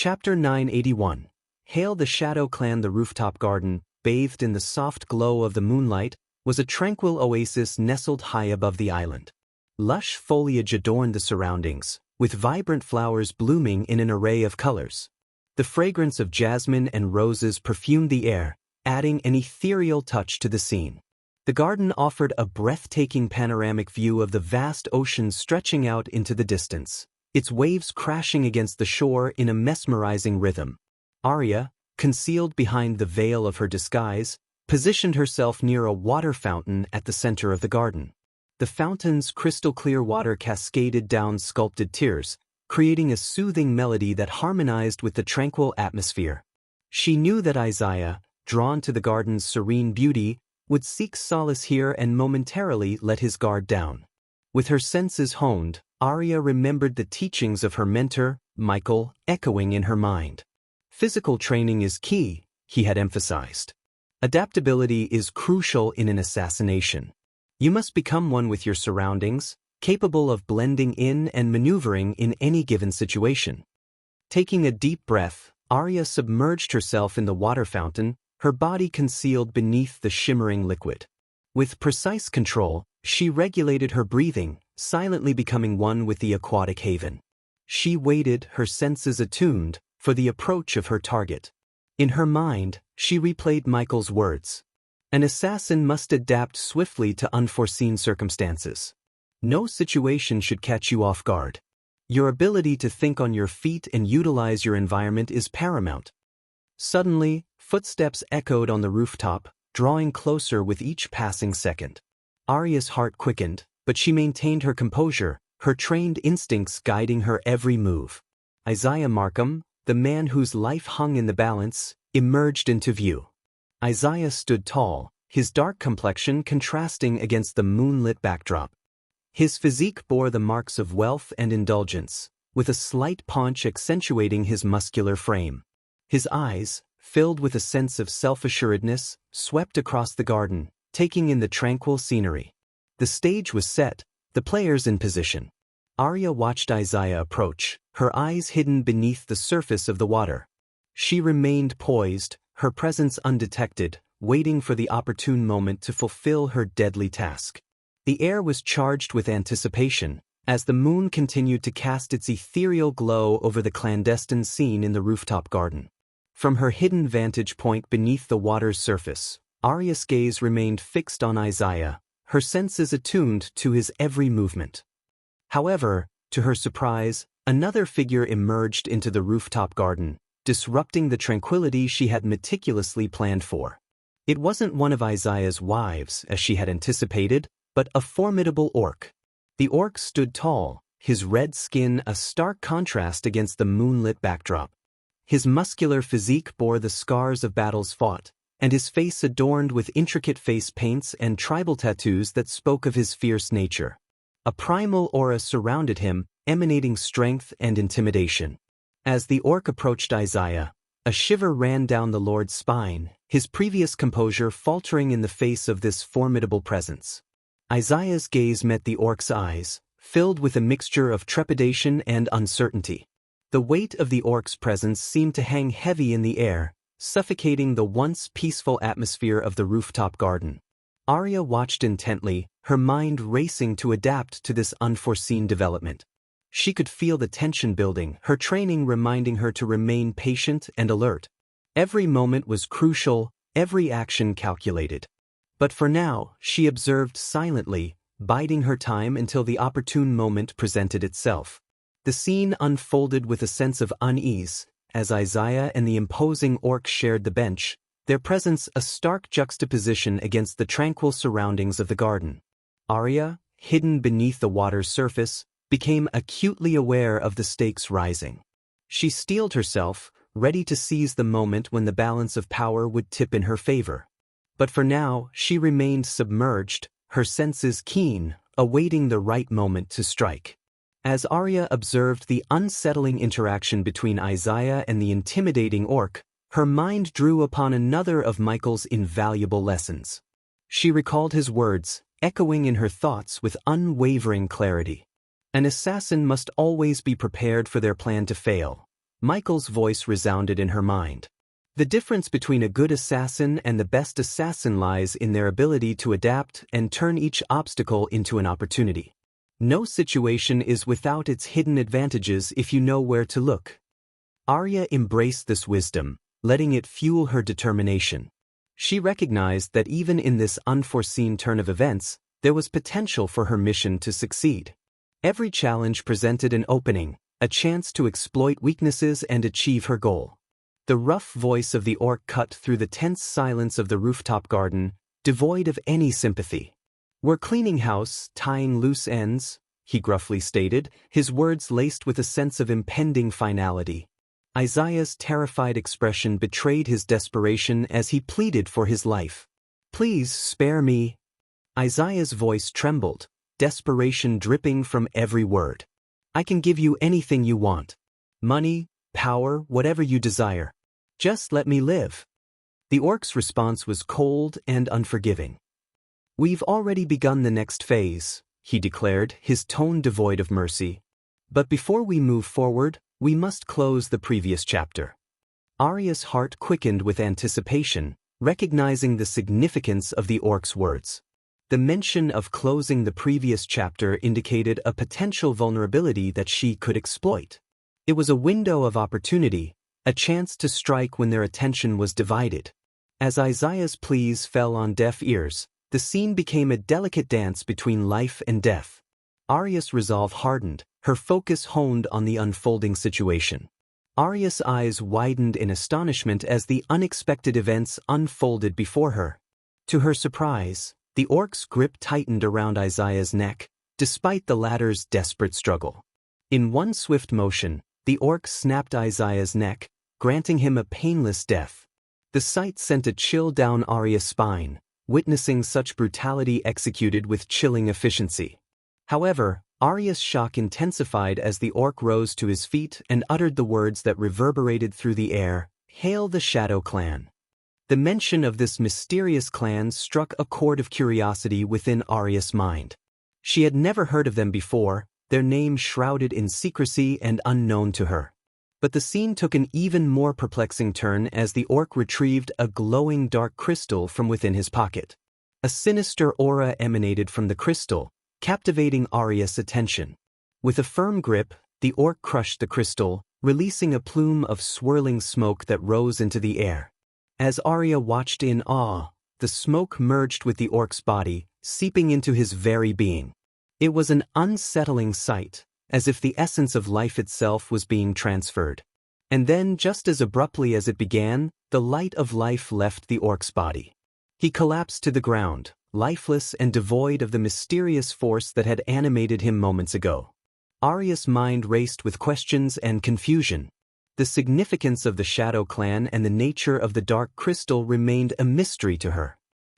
Chapter 981. Hail the Shadow Clan. The rooftop garden, bathed in the soft glow of the moonlight, was a tranquil oasis nestled high above the island. Lush foliage adorned the surroundings, with vibrant flowers blooming in an array of colors. The fragrance of jasmine and roses perfumed the air, adding an ethereal touch to the scene. The garden offered a breathtaking panoramic view of the vast ocean stretching out into the distance, its waves crashing against the shore in a mesmerizing rhythm. Arya, concealed behind the veil of her disguise, positioned herself near a water fountain at the center of the garden. The fountain's crystal-clear water cascaded down sculpted tiers, creating a soothing melody that harmonized with the tranquil atmosphere. She knew that Isaiah, drawn to the garden's serene beauty, would seek solace here and momentarily let his guard down. With her senses honed, Arya remembered the teachings of her mentor, Michael, echoing in her mind. Physical training is key, he had emphasized. Adaptability is crucial in an assassination. You must become one with your surroundings, capable of blending in and maneuvering in any given situation. Taking a deep breath, Arya submerged herself in the water fountain, her body concealed beneath the shimmering liquid. With precise control, she regulated her breathing, silently becoming one with the aquatic haven. She waited, her senses attuned, for the approach of her target. In her mind, she replayed Michael's words. An assassin must adapt swiftly to unforeseen circumstances. No situation should catch you off guard. Your ability to think on your feet and utilize your environment is paramount. Suddenly, footsteps echoed on the rooftop, drawing closer with each passing second. Arya's heart quickened, but she maintained her composure, her trained instincts guiding her every move. Isaiah Markham, the man whose life hung in the balance, emerged into view. Isaiah stood tall, his dark complexion contrasting against the moonlit backdrop. His physique bore the marks of wealth and indulgence, with a slight paunch accentuating his muscular frame. His eyes, filled with a sense of self-assuredness, swept across the garden, taking in the tranquil scenery. The stage was set, the players in position. Arya watched Isaiah approach, her eyes hidden beneath the surface of the water. She remained poised, her presence undetected, waiting for the opportune moment to fulfill her deadly task. The air was charged with anticipation, as the moon continued to cast its ethereal glow over the clandestine scene in the rooftop garden. From her hidden vantage point beneath the water's surface, Arya's gaze remained fixed on Isaiah, her senses attuned to his every movement. However, to her surprise, another figure emerged into the rooftop garden, disrupting the tranquility she had meticulously planned for. It wasn't one of Isaiah's wives, as she had anticipated, but a formidable orc. The orc stood tall, his red skin a stark contrast against the moonlit backdrop. His muscular physique bore the scars of battles fought, and his face adorned with intricate face paints and tribal tattoos that spoke of his fierce nature. A primal aura surrounded him, emanating strength and intimidation. As the orc approached Isaiah, a shiver ran down the lord's spine, his previous composure faltering in the face of this formidable presence. Isaiah's gaze met the orc's eyes, filled with a mixture of trepidation and uncertainty. The weight of the orc's presence seemed to hang heavy in the air, suffocating the once peaceful atmosphere of the rooftop garden. Arya watched intently, her mind racing to adapt to this unforeseen development. She could feel the tension building, her training reminding her to remain patient and alert. Every moment was crucial, every action calculated. But for now, she observed silently, biding her time until the opportune moment presented itself. The scene unfolded with a sense of unease, as Isaiah and the imposing orc shared the bench, their presence a stark juxtaposition against the tranquil surroundings of the garden. Arya, hidden beneath the water's surface, became acutely aware of the stakes rising. She steeled herself, ready to seize the moment when the balance of power would tip in her favor. But for now, she remained submerged, her senses keen, awaiting the right moment to strike. As Arya observed the unsettling interaction between Isaiah and the intimidating orc, her mind drew upon another of Michael's invaluable lessons. She recalled his words, echoing in her thoughts with unwavering clarity. An assassin must always be prepared for their plan to fail. Michael's voice resounded in her mind. The difference between a good assassin and the best assassin lies in their ability to adapt and turn each obstacle into an opportunity. No situation is without its hidden advantages if you know where to look. Arya embraced this wisdom, letting it fuel her determination. She recognized that even in this unforeseen turn of events, there was potential for her mission to succeed. Every challenge presented an opening, a chance to exploit weaknesses and achieve her goal. The rough voice of the orc cut through the tense silence of the rooftop garden, devoid of any sympathy. "We're cleaning house, tying loose ends," he gruffly stated, his words laced with a sense of impending finality. Isaiah's terrified expression betrayed his desperation as he pleaded for his life. "Please spare me." Isaiah's voice trembled, desperation dripping from every word. "I can give you anything you want. Money, power, whatever you desire. Just let me live." The orc's response was cold and unforgiving. "We've already begun the next phase," he declared, his tone devoid of mercy. "But before we move forward, we must close the previous chapter." Arya's heart quickened with anticipation, recognizing the significance of the orc's words. The mention of closing the previous chapter indicated a potential vulnerability that she could exploit. It was a window of opportunity, a chance to strike when their attention was divided. As Isaiah's pleas fell on deaf ears, the scene became a delicate dance between life and death. Arya's resolve hardened, her focus honed on the unfolding situation. Arya's eyes widened in astonishment as the unexpected events unfolded before her. To her surprise, the orc's grip tightened around Isaiah's neck, despite the latter's desperate struggle. In one swift motion, the orc snapped Isaiah's neck, granting him a painless death. The sight sent a chill down Arya's spine, witnessing such brutality executed with chilling efficiency. However, Arya's shock intensified as the orc rose to his feet and uttered the words that reverberated through the air, "Hail the Shadow Clan." The mention of this mysterious clan struck a chord of curiosity within Arya's mind. She had never heard of them before, their name shrouded in secrecy and unknown to her. But the scene took an even more perplexing turn as the orc retrieved a glowing dark crystal from within his pocket. A sinister aura emanated from the crystal, captivating Arya's attention. With a firm grip, the orc crushed the crystal, releasing a plume of swirling smoke that rose into the air. As Arya watched in awe, the smoke merged with the orc's body, seeping into his very being. It was an unsettling sight, as if the essence of life itself was being transferred. And then, just as abruptly as it began, the light of life left the orc's body. He collapsed to the ground, lifeless and devoid of the mysterious force that had animated him moments ago. Arya's mind raced with questions and confusion. The significance of the Shadow Clan and the nature of the dark crystal remained a mystery to her.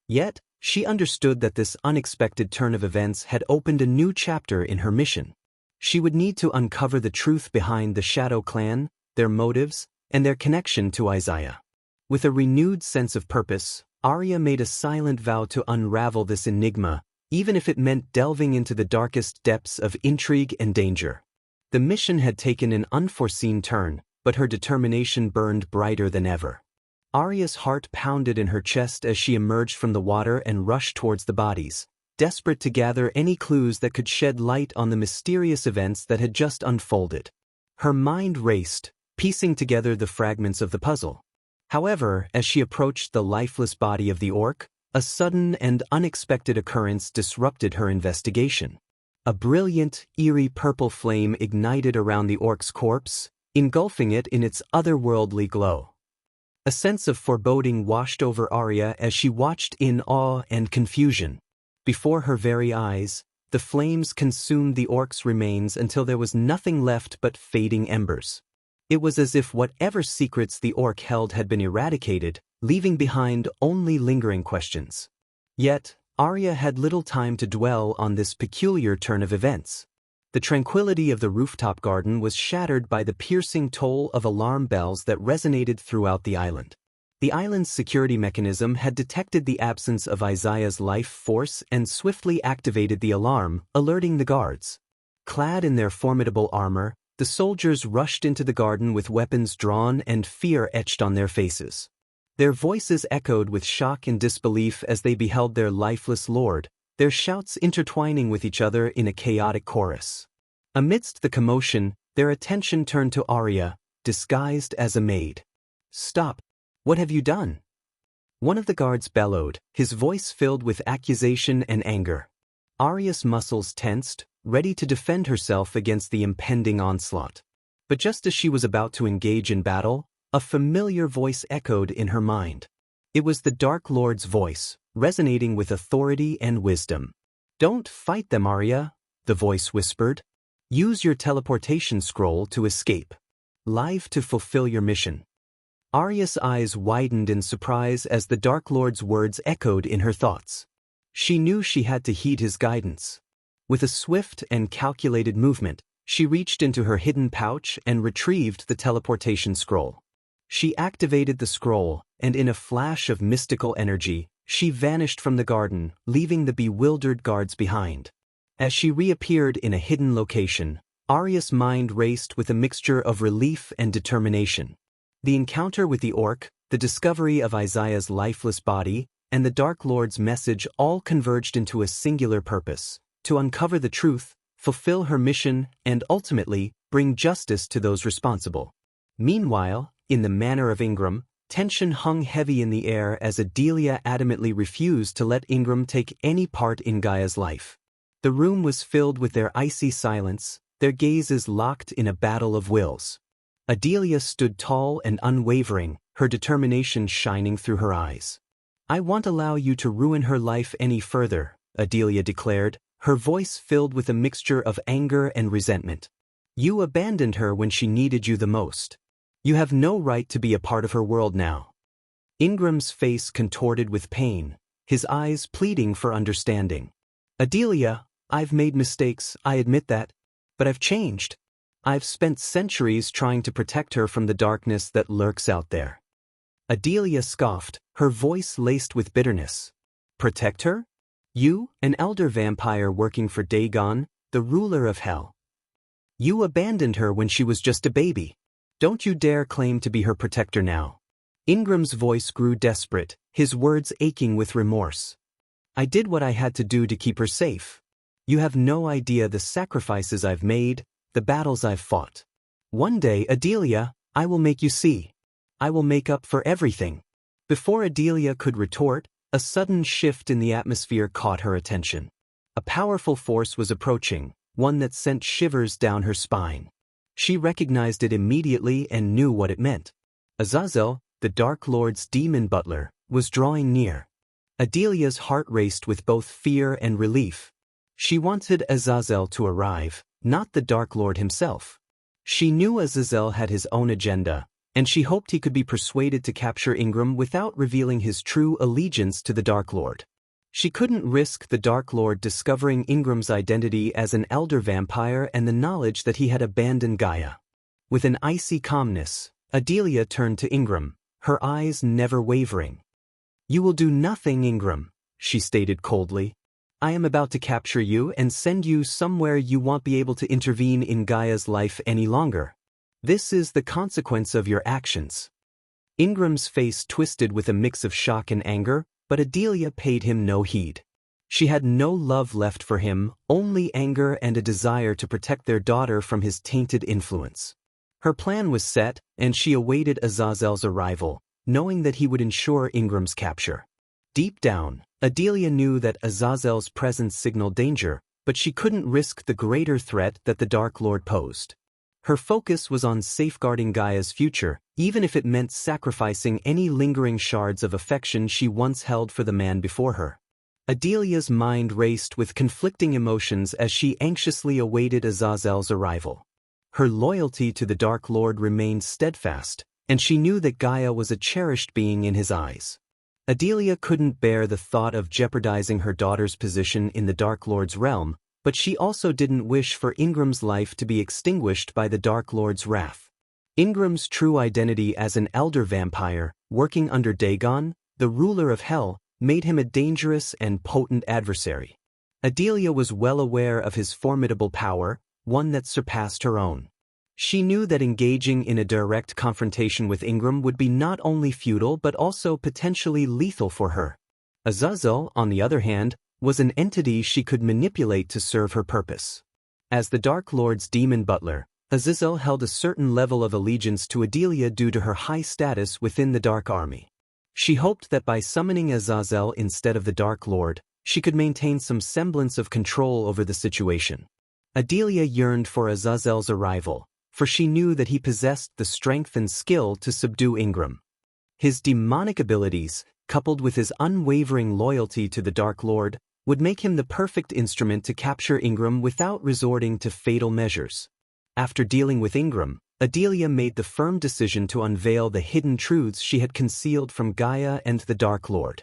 Yet, she understood that this unexpected turn of events had opened a new chapter in her mission. She would need to uncover the truth behind the Shadow Clan, their motives, and their connection to Isaiah. With a renewed sense of purpose, Arya made a silent vow to unravel this enigma, even if it meant delving into the darkest depths of intrigue and danger. The mission had taken an unforeseen turn, but her determination burned brighter than ever. Arya's heart pounded in her chest as she emerged from the water and rushed towards the bodies, desperate to gather any clues that could shed light on the mysterious events that had just unfolded. Her mind raced, piecing together the fragments of the puzzle. However, as she approached the lifeless body of the orc, a sudden and unexpected occurrence disrupted her investigation. A brilliant, eerie purple flame ignited around the orc's corpse, engulfing it in its otherworldly glow. A sense of foreboding washed over Arya as she watched in awe and confusion. Before her very eyes, the flames consumed the orc's remains until there was nothing left but fading embers. It was as if whatever secrets the orc held had been eradicated, leaving behind only lingering questions. Yet, Arya had little time to dwell on this peculiar turn of events. The tranquility of the rooftop garden was shattered by the piercing toll of alarm bells that resonated throughout the island. The island's security mechanism had detected the absence of Isaiah's life force and swiftly activated the alarm, alerting the guards. Clad in their formidable armor, The soldiers rushed into the garden with weapons drawn and fear etched on their faces. Their voices echoed with shock and disbelief as they beheld their lifeless lord, their shouts intertwining with each other in a chaotic chorus. Amidst the commotion, their attention turned to Arya, disguised as a maid. "Stop! What have you done?" One of the guards bellowed, his voice filled with accusation and anger. Arya's muscles tensed, ready to defend herself against the impending onslaught. But just as she was about to engage in battle, a familiar voice echoed in her mind. It was the Dark Lord's voice, resonating with authority and wisdom. "Don't fight them, Arya," the voice whispered. "Use your teleportation scroll to escape. Live to fulfill your mission." Arya's eyes widened in surprise as the Dark Lord's words echoed in her thoughts. She knew she had to heed his guidance. With a swift and calculated movement, she reached into her hidden pouch and retrieved the teleportation scroll. She activated the scroll, and in a flash of mystical energy, she vanished from the garden, leaving the bewildered guards behind. As she reappeared in a hidden location, Arya's mind raced with a mixture of relief and determination. The encounter with the orc, the discovery of Isaiah's lifeless body, and the Dark Lord's message all converged into a singular purpose: to uncover the truth, fulfill her mission, and ultimately, bring justice to those responsible. Meanwhile, in the manor of Ingram, tension hung heavy in the air as Adelia adamantly refused to let Ingram take any part in Gaia's life. The room was filled with their icy silence, their gazes locked in a battle of wills. Adelia stood tall and unwavering, her determination shining through her eyes. "I won't allow you to ruin her life any further," Adelia declared, her voice filled with a mixture of anger and resentment. "You abandoned her when she needed you the most. You have no right to be a part of her world now." Ingram's face contorted with pain, his eyes pleading for understanding. "Adelia, I've made mistakes, I admit that. But I've changed. I've spent centuries trying to protect her from the darkness that lurks out there." Adelia scoffed, her voice laced with bitterness. "Protect her? You, an elder vampire working for Dagon, the ruler of hell. You abandoned her when she was just a baby. Don't you dare claim to be her protector now." Ingram's voice grew desperate, his words aching with remorse. "I did what I had to do to keep her safe. You have no idea the sacrifices I've made, the battles I've fought. One day, Adelia, I will make you see. I will make up for everything." Before Adelia could retort, a sudden shift in the atmosphere caught her attention. A powerful force was approaching, one that sent shivers down her spine. She recognized it immediately and knew what it meant. Azazel, the Dark Lord's demon butler, was drawing near. Adelia's heart raced with both fear and relief. She wanted Azazel to arrive, not the Dark Lord himself. She knew Azazel had his own agenda, and she hoped he could be persuaded to capture Ingram without revealing his true allegiance to the Dark Lord. She couldn't risk the Dark Lord discovering Ingram's identity as an elder vampire and the knowledge that he had abandoned Gaia. With an icy calmness, Adelia turned to Ingram, her eyes never wavering. "You will do nothing, Ingram," she stated coldly. "I am about to capture you and send you somewhere you won't be able to intervene in Gaia's life any longer. This is the consequence of your actions." Ingram's face twisted with a mix of shock and anger, but Adelia paid him no heed. She had no love left for him, only anger and a desire to protect their daughter from his tainted influence. Her plan was set, and she awaited Azazel's arrival, knowing that he would ensure Ingram's capture. Deep down, Adelia knew that Azazel's presence signaled danger, but she couldn't risk the greater threat that the Dark Lord posed. Her focus was on safeguarding Gaia's future, even if it meant sacrificing any lingering shards of affection she once held for the man before her. Adelia's mind raced with conflicting emotions as she anxiously awaited Azazel's arrival. Her loyalty to the Dark Lord remained steadfast, and she knew that Gaia was a cherished being in his eyes. Adelia couldn't bear the thought of jeopardizing her daughter's position in the Dark Lord's realm, but she also didn't wish for Ingram's life to be extinguished by the Dark Lord's wrath. Ingram's true identity as an elder vampire, working under Dagon, the ruler of hell, made him a dangerous and potent adversary. Adelia was well aware of his formidable power, one that surpassed her own. She knew that engaging in a direct confrontation with Ingram would be not only futile but also potentially lethal for her. Azazel, on the other hand, was an entity she could manipulate to serve her purpose. As the Dark Lord's demon butler, Azazel held a certain level of allegiance to Adelia due to her high status within the Dark Army. She hoped that by summoning Azazel instead of the Dark Lord, she could maintain some semblance of control over the situation. Adelia yearned for Azazel's arrival, for she knew that he possessed the strength and skill to subdue Ingram. His demonic abilities, coupled with his unwavering loyalty to the Dark Lord, would make him the perfect instrument to capture Ingram without resorting to fatal measures. After dealing with Ingram, Adelia made the firm decision to unveil the hidden truths she had concealed from Gaia and the Dark Lord.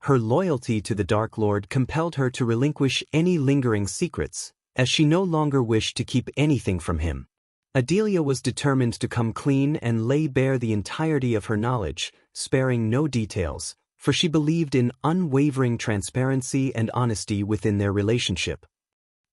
Her loyalty to the Dark Lord compelled her to relinquish any lingering secrets, as she no longer wished to keep anything from him. Adelia was determined to come clean and lay bare the entirety of her knowledge, sparing no details, for she believed in unwavering transparency and honesty within their relationship.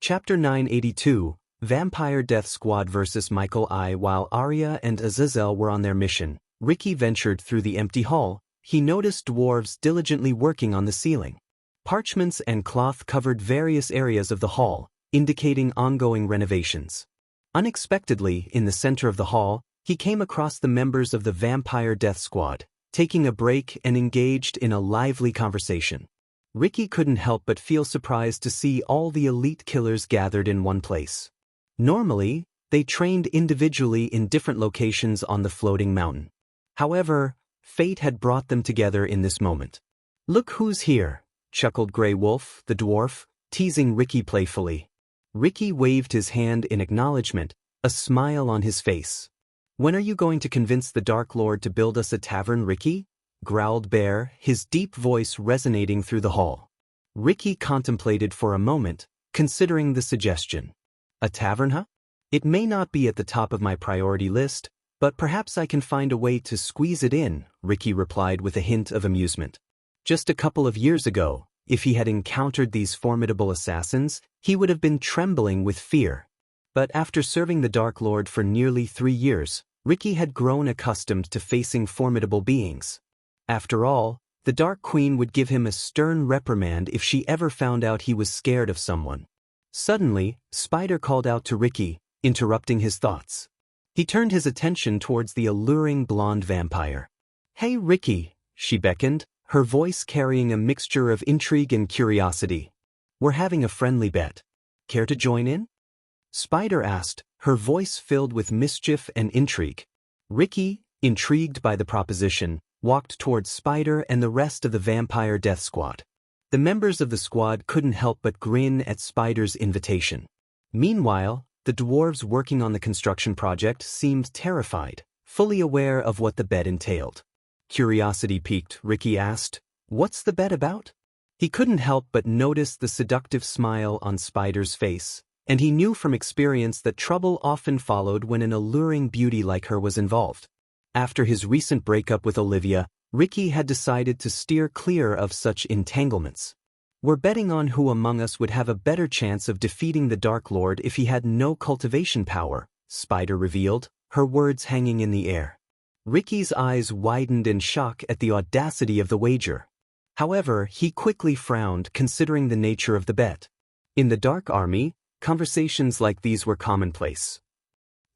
Chapter 982, Vampire Death Squad vs. Michael I. While Arya and Azazel were on their mission, Ricky ventured through the empty hall. He noticed dwarves diligently working on the ceiling. Parchments and cloth covered various areas of the hall, indicating ongoing renovations. Unexpectedly, in the center of the hall, he came across the members of the Vampire Death Squad, taking a break and engaged in a lively conversation. Ricky couldn't help but feel surprised to see all the elite killers gathered in one place. Normally, they trained individually in different locations on the floating mountain. However, fate had brought them together in this moment. "Look who's here," chuckled Grey Wolf, the dwarf, teasing Ricky playfully. Ricky waved his hand in acknowledgement, a smile on his face. "When are you going to convince the Dark Lord to build us a tavern, Ricky?" growled Bear, his deep voice resonating through the hall. Ricky contemplated for a moment, considering the suggestion. "A tavern, huh? It may not be at the top of my priority list, but perhaps I can find a way to squeeze it in," Ricky replied with a hint of amusement. Just a couple of years ago, if he had encountered these formidable assassins, he would have been trembling with fear. But after serving the Dark Lord for nearly 3 years, Ricky had grown accustomed to facing formidable beings. After all, the Dark Queen would give him a stern reprimand if she ever found out he was scared of someone. Suddenly, Spider called out to Ricky, interrupting his thoughts. He turned his attention towards the alluring blonde vampire. "Hey Ricky," she beckoned, her voice carrying a mixture of intrigue and curiosity. "We're having a friendly bet. Care to join in?" Spider asked, her voice filled with mischief and intrigue. Ricky, intrigued by the proposition, walked towards Spider and the rest of the Vampire Death Squad. The members of the squad couldn't help but grin at Spider's invitation. Meanwhile, the dwarves working on the construction project seemed terrified, fully aware of what the bet entailed. Curiosity piqued, Ricky asked, "What's the bet about?" He couldn't help but notice the seductive smile on Spider's face, and he knew from experience that trouble often followed when an alluring beauty like her was involved. After his recent breakup with Olivia, Ricky had decided to steer clear of such entanglements. "We're betting on who among us would have a better chance of defeating the Dark Lord if he had no cultivation power," Spider revealed, her words hanging in the air. Ricky's eyes widened in shock at the audacity of the wager. However, he quickly frowned considering the nature of the bet. In the Dark Army, conversations like these were commonplace.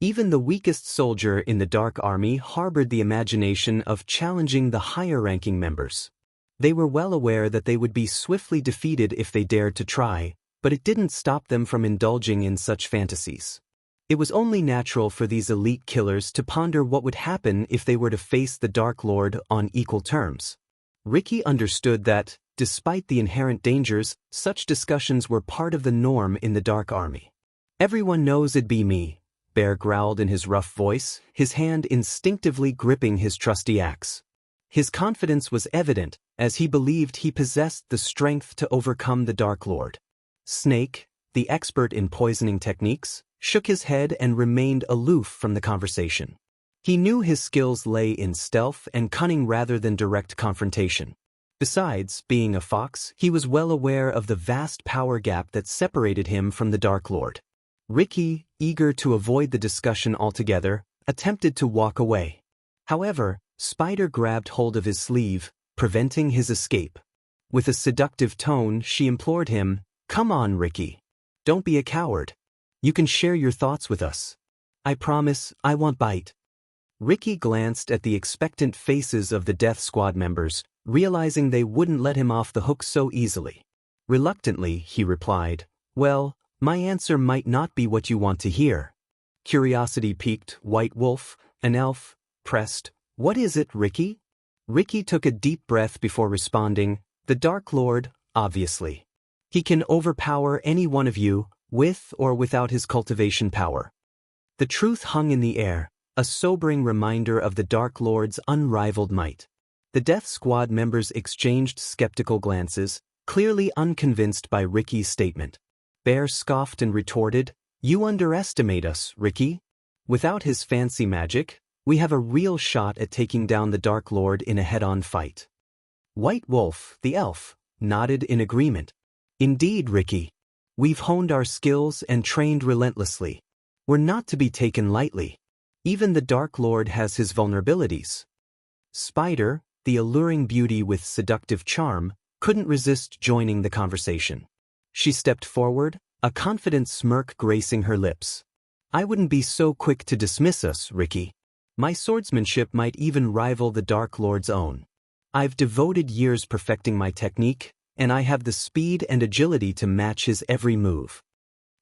Even the weakest soldier in the Dark Army harbored the imagination of challenging the higher-ranking members. They were well aware that they would be swiftly defeated if they dared to try, but it didn't stop them from indulging in such fantasies. It was only natural for these elite killers to ponder what would happen if they were to face the Dark Lord on equal terms. Ricky understood that, despite the inherent dangers, such discussions were part of the norm in the Dark Army. "Everyone knows it'd be me," Bear growled in his rough voice, his hand instinctively gripping his trusty axe. His confidence was evident, as he believed he possessed the strength to overcome the Dark Lord. Snake, the expert in poisoning techniques, shook his head and remained aloof from the conversation. He knew his skills lay in stealth and cunning rather than direct confrontation. Besides, being a fox, he was well aware of the vast power gap that separated him from the Dark Lord. Ricky, eager to avoid the discussion altogether, attempted to walk away. However, Spider grabbed hold of his sleeve, preventing his escape. With a seductive tone, she implored him, "Come on, Ricky. Don't be a coward. You can share your thoughts with us. I promise, I won't bite." Ricky glanced at the expectant faces of the Death Squad members, realizing they wouldn't let him off the hook so easily. Reluctantly, he replied, "Well, my answer might not be what you want to hear." Curiosity piqued. White Wolf, an elf, pressed, "What is it, Ricky?" Ricky took a deep breath before responding, "The Dark Lord, obviously. He can overpower any one of you, with or without his cultivation power." The truth hung in the air, a sobering reminder of the Dark Lord's unrivaled might. The Death Squad members exchanged skeptical glances, clearly unconvinced by Ricky's statement. Bear scoffed and retorted, "You underestimate us, Ricky. Without his fancy magic, we have a real shot at taking down the Dark Lord in a head-on fight." White Wolf, the elf, nodded in agreement. "Indeed, Ricky. We've honed our skills and trained relentlessly. We're not to be taken lightly. Even the Dark Lord has his vulnerabilities." Spider, the alluring beauty with seductive charm, couldn't resist joining the conversation. She stepped forward, a confident smirk gracing her lips. "I wouldn't be so quick to dismiss us, Ricky. My swordsmanship might even rival the Dark Lord's own. I've devoted years perfecting my technique, and I have the speed and agility to match his every move."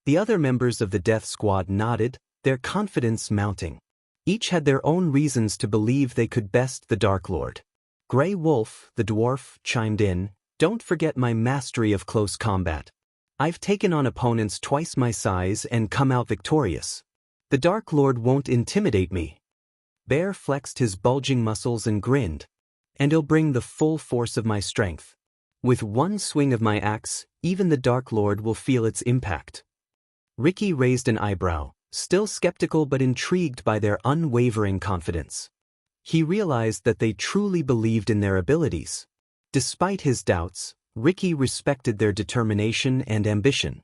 The other members of the Death Squad nodded, their confidence mounting. Each had their own reasons to believe they could best the Dark Lord. Grey Wolf, the dwarf, chimed in, "Don't forget my mastery of close combat. I've taken on opponents twice my size and come out victorious. The Dark Lord won't intimidate me." Bear flexed his bulging muscles and grinned, "And he'll bring the full force of my strength. With one swing of my axe, even the Dark Lord will feel its impact." Ricky raised an eyebrow, still skeptical but intrigued by their unwavering confidence. He realized that they truly believed in their abilities. Despite his doubts, Ricky respected their determination and ambition.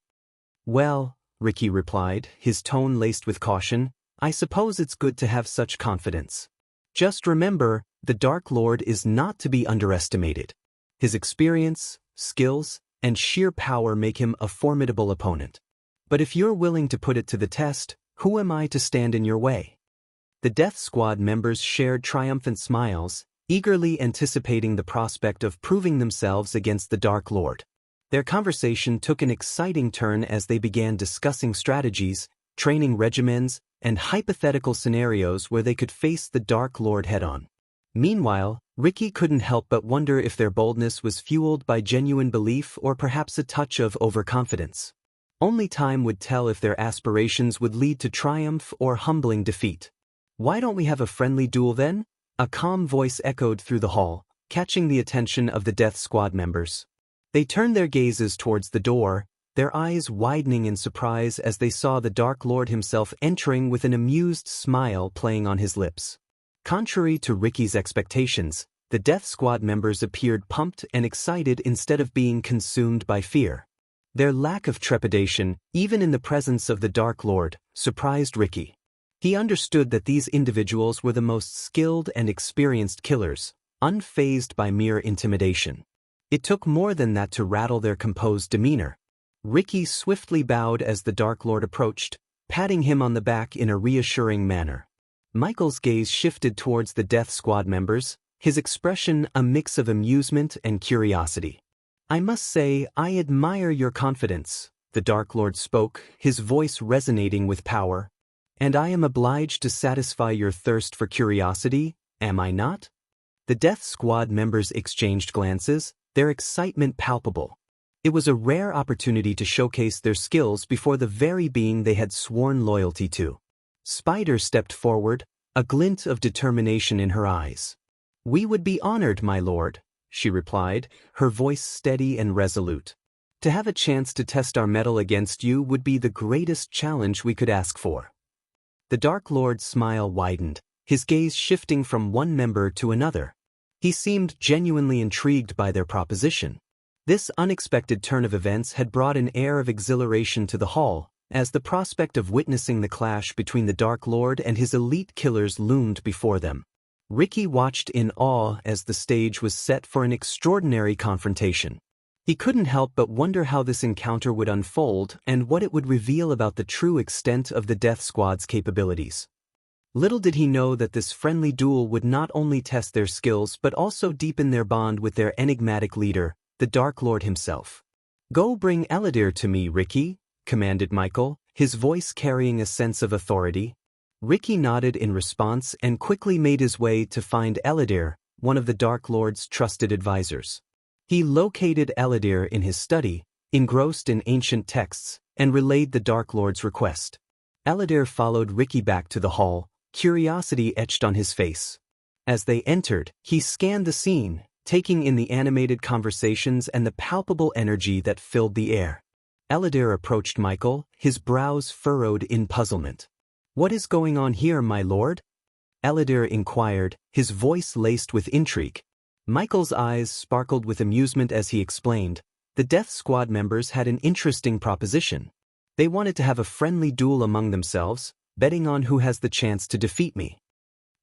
"Well," Ricky replied, his tone laced with caution, "I suppose it's good to have such confidence. Just remember, the Dark Lord is not to be underestimated. His experience, skills, and sheer power make him a formidable opponent. But if you're willing to put it to the test, who am I to stand in your way?" The Death Squad members shared triumphant smiles, eagerly anticipating the prospect of proving themselves against the Dark Lord. Their conversation took an exciting turn as they began discussing strategies, training regimens, and hypothetical scenarios where they could face the Dark Lord head-on. Meanwhile, Ricky couldn't help but wonder if their boldness was fueled by genuine belief or perhaps a touch of overconfidence. Only time would tell if their aspirations would lead to triumph or humbling defeat. "Why don't we have a friendly duel then?" A calm voice echoed through the hall, catching the attention of the Death Squad members. They turned their gazes towards the door, their eyes widening in surprise as they saw the Dark Lord himself entering with an amused smile playing on his lips. Contrary to Ricky's expectations, the Death Squad members appeared pumped and excited instead of being consumed by fear. Their lack of trepidation, even in the presence of the Dark Lord, surprised Ricky. He understood that these individuals were the most skilled and experienced killers, unfazed by mere intimidation. It took more than that to rattle their composed demeanor. Ricky swiftly bowed as the Dark Lord approached, patting him on the back in a reassuring manner. Michael's gaze shifted towards the Death Squad members, his expression a mix of amusement and curiosity. "I must say, I admire your confidence," the Dark Lord spoke, his voice resonating with power. "And I am obliged to satisfy your thirst for curiosity, am I not?" The Death Squad members exchanged glances, their excitement palpable. It was a rare opportunity to showcase their skills before the very being they had sworn loyalty to. Spider stepped forward, a glint of determination in her eyes. "We would be honored, my lord," she replied, her voice steady and resolute. "To have a chance to test our mettle against you would be the greatest challenge we could ask for." The Dark Lord's smile widened, his gaze shifting from one member to another. He seemed genuinely intrigued by their proposition. This unexpected turn of events had brought an air of exhilaration to the hall, as the prospect of witnessing the clash between the Dark Lord and his elite killers loomed before them. Ricky watched in awe as the stage was set for an extraordinary confrontation. He couldn't help but wonder how this encounter would unfold and what it would reveal about the true extent of the Death Squad's capabilities. Little did he know that this friendly duel would not only test their skills but also deepen their bond with their enigmatic leader, the Dark Lord himself. "Go bring Eladir to me, Ricky," commanded Michael, his voice carrying a sense of authority. Ricky nodded in response and quickly made his way to find Eladir, one of the Dark Lord's trusted advisors. He located Eladir in his study, engrossed in ancient texts, and relayed the Dark Lord's request. Eladir followed Ricky back to the hall, curiosity etched on his face. As they entered, he scanned the scene, taking in the animated conversations and the palpable energy that filled the air. Eladir approached Michael, his brows furrowed in puzzlement. "What is going on here, my lord?" Eladir inquired, his voice laced with intrigue. Michael's eyes sparkled with amusement as he explained, "The Death Squad members had an interesting proposition. They wanted to have a friendly duel among themselves, betting on who has the chance to defeat me."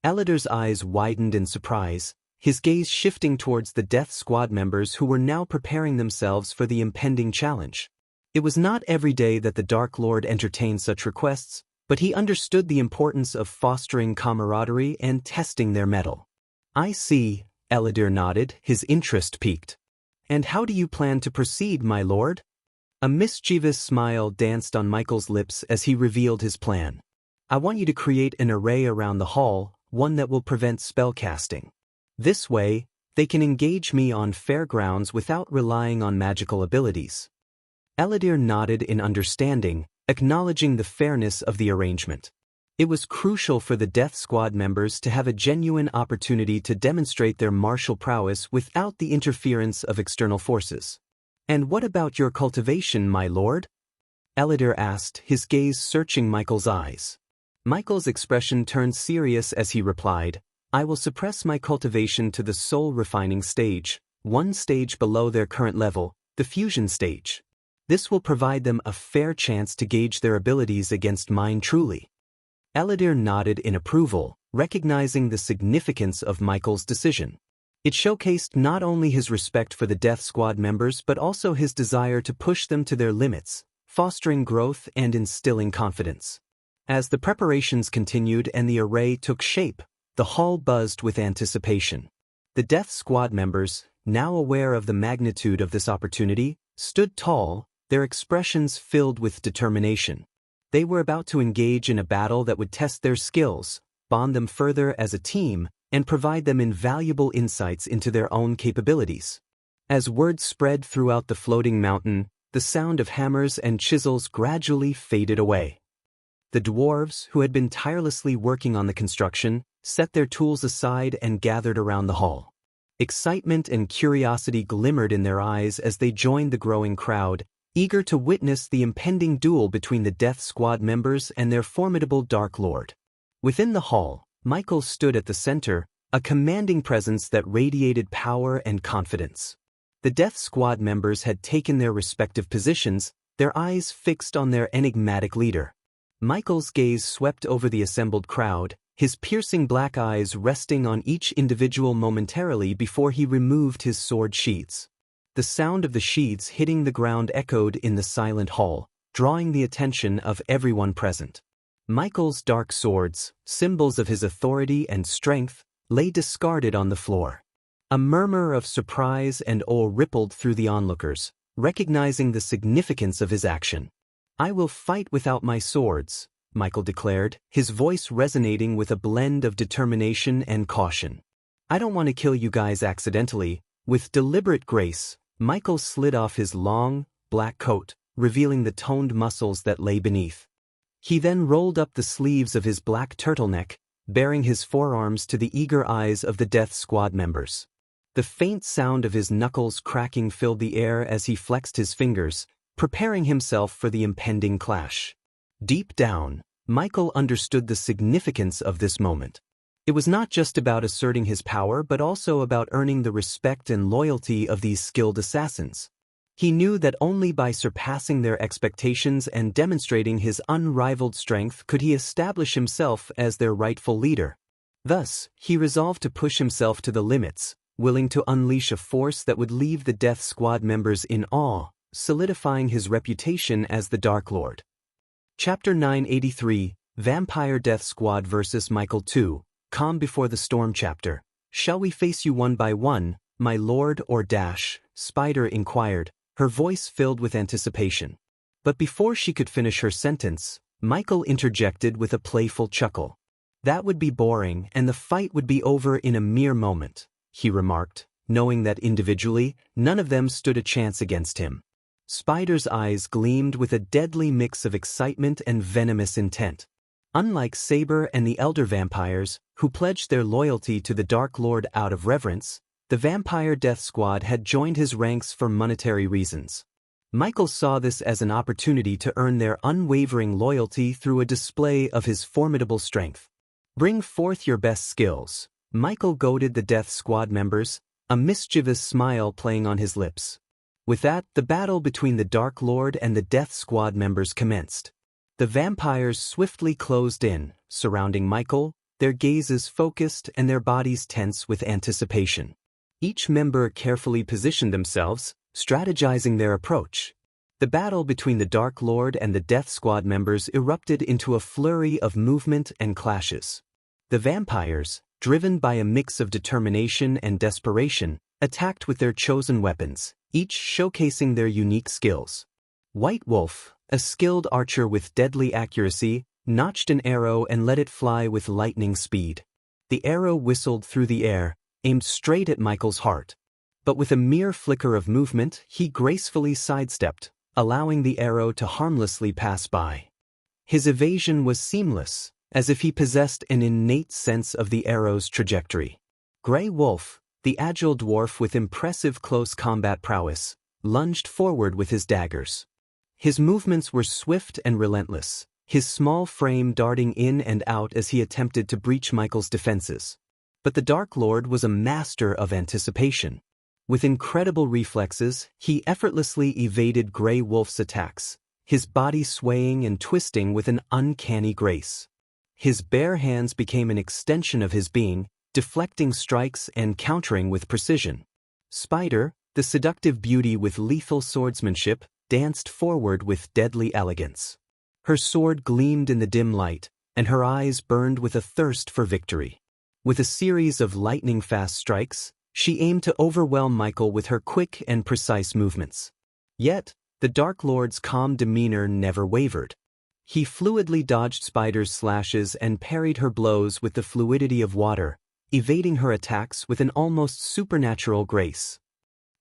Eladir's eyes widened in surprise, his gaze shifting towards the Death Squad members who were now preparing themselves for the impending challenge. It was not every day that the Dark Lord entertained such requests, but he understood the importance of fostering camaraderie and testing their mettle. "I see," Eladir nodded, his interest piqued. "And how do you plan to proceed, my lord?" A mischievous smile danced on Michael's lips as he revealed his plan. "I want you to create an array around the hall, one that will prevent spellcasting. This way, they can engage me on fair grounds without relying on magical abilities." Eladir nodded in understanding, acknowledging the fairness of the arrangement. It was crucial for the Death Squad members to have a genuine opportunity to demonstrate their martial prowess without the interference of external forces. "And what about your cultivation, my lord?" Eladir asked, his gaze searching Michael's eyes. Michael's expression turned serious as he replied, "I will suppress my cultivation to the soul refining stage, one stage below their current level, the fusion stage. This will provide them a fair chance to gauge their abilities against mine truly." Eladir nodded in approval, recognizing the significance of Michael's decision. It showcased not only his respect for the Death Squad members but also his desire to push them to their limits, fostering growth and instilling confidence. As the preparations continued and the array took shape, the hall buzzed with anticipation. The Death Squad members, now aware of the magnitude of this opportunity, stood tall, their expressions filled with determination. They were about to engage in a battle that would test their skills, bond them further as a team, and provide them invaluable insights into their own capabilities. As word spread throughout the floating mountain, the sound of hammers and chisels gradually faded away. The dwarves, who had been tirelessly working on the construction, set their tools aside and gathered around the hall. Excitement and curiosity glimmered in their eyes as they joined the growing crowd, eager to witness the impending duel between the Death Squad members and their formidable Dark Lord. Within the hall, Michael stood at the center, a commanding presence that radiated power and confidence. The Death Squad members had taken their respective positions, their eyes fixed on their enigmatic leader. Michael's gaze swept over the assembled crowd, his piercing black eyes resting on each individual momentarily before he removed his sword sheaths. The sound of the sheaths hitting the ground echoed in the silent hall, drawing the attention of everyone present. Michael's dark swords, symbols of his authority and strength, lay discarded on the floor. A murmur of surprise and awe rippled through the onlookers, recognizing the significance of his action. "I will fight without my swords," Michael declared, his voice resonating with a blend of determination and caution. "I don't want to kill you guys accidentally." With deliberate grace, Michael slid off his long, black coat, revealing the toned muscles that lay beneath. He then rolled up the sleeves of his black turtleneck, baring his forearms to the eager eyes of the Death Squad members. The faint sound of his knuckles cracking filled the air as he flexed his fingers, preparing himself for the impending clash. Deep down, Michael understood the significance of this moment. It was not just about asserting his power but also about earning the respect and loyalty of these skilled assassins. He knew that only by surpassing their expectations and demonstrating his unrivaled strength could he establish himself as their rightful leader. Thus, he resolved to push himself to the limits, willing to unleash a force that would leave the Death Squad members in awe, solidifying his reputation as the Dark Lord. Chapter 983, Vampire Death Squad vs. Michael 2, Calm Before the Storm Chapter. Shall we face you one by one, my lord, or dash? Spider inquired, her voice filled with anticipation. But before she could finish her sentence, Michael interjected with a playful chuckle. That would be boring, and the fight would be over in a mere moment, he remarked, knowing that individually, none of them stood a chance against him. Spider's eyes gleamed with a deadly mix of excitement and venomous intent. Unlike Saber and the Elder Vampires, who pledged their loyalty to the Dark Lord out of reverence, the Vampire Death Squad had joined his ranks for monetary reasons. Michael saw this as an opportunity to earn their unwavering loyalty through a display of his formidable strength. Bring forth your best skills, Michael goaded the Death Squad members, a mischievous smile playing on his lips. With that, the battle between the Dark Lord and the Death Squad members commenced. The vampires swiftly closed in, surrounding Michael, their gazes focused and their bodies tense with anticipation. Each member carefully positioned themselves, strategizing their approach. The battle between the Dark Lord and the Death Squad members erupted into a flurry of movement and clashes. The vampires, driven by a mix of determination and desperation, attacked with their chosen weapons, each showcasing their unique skills. White Wolf, a skilled archer with deadly accuracy, notched an arrow and let it fly with lightning speed. The arrow whistled through the air, aimed straight at Michael's heart. But with a mere flicker of movement, he gracefully sidestepped, allowing the arrow to harmlessly pass by. His evasion was seamless, as if he possessed an innate sense of the arrow's trajectory. Grey Wolf, the agile dwarf with impressive close combat prowess, lunged forward with his daggers. His movements were swift and relentless, his small frame darting in and out as he attempted to breach Michael's defenses. But the Dark Lord was a master of anticipation. With incredible reflexes, he effortlessly evaded Grey Wolf's attacks, his body swaying and twisting with an uncanny grace. His bare hands became an extension of his being, deflecting strikes and countering with precision. Spider, the seductive beauty with lethal swordsmanship, danced forward with deadly elegance. Her sword gleamed in the dim light, and her eyes burned with a thirst for victory. With a series of lightning-fast strikes, she aimed to overwhelm Michael with her quick and precise movements. Yet, the Dark Lord's calm demeanor never wavered. He fluidly dodged Spider's slashes and parried her blows with the fluidity of water, evading her attacks with an almost supernatural grace.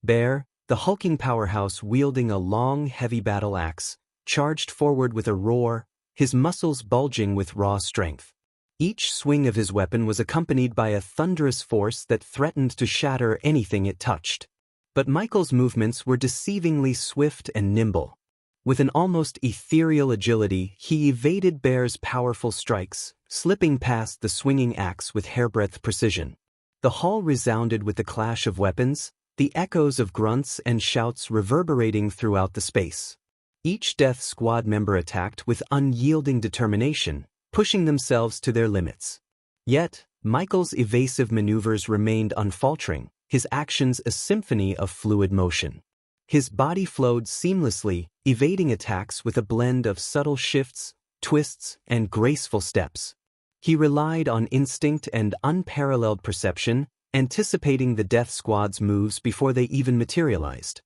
Bear, the hulking powerhouse wielding a long, heavy battle axe, charged forward with a roar, his muscles bulging with raw strength. Each swing of his weapon was accompanied by a thunderous force that threatened to shatter anything it touched. But Michael's movements were deceivingly swift and nimble. With an almost ethereal agility, he evaded Bear's powerful strikes, slipping past the swinging axe with hairbreadth precision. The hall resounded with the clash of weapons, the echoes of grunts and shouts reverberating throughout the space. Each Death Squad member attacked with unyielding determination, pushing themselves to their limits. Yet, Michael's evasive maneuvers remained unfaltering, his actions a symphony of fluid motion. His body flowed seamlessly, evading attacks with a blend of subtle shifts, twists, and graceful steps. He relied on instinct and unparalleled perception, anticipating the Death Squad's moves before they even materialized.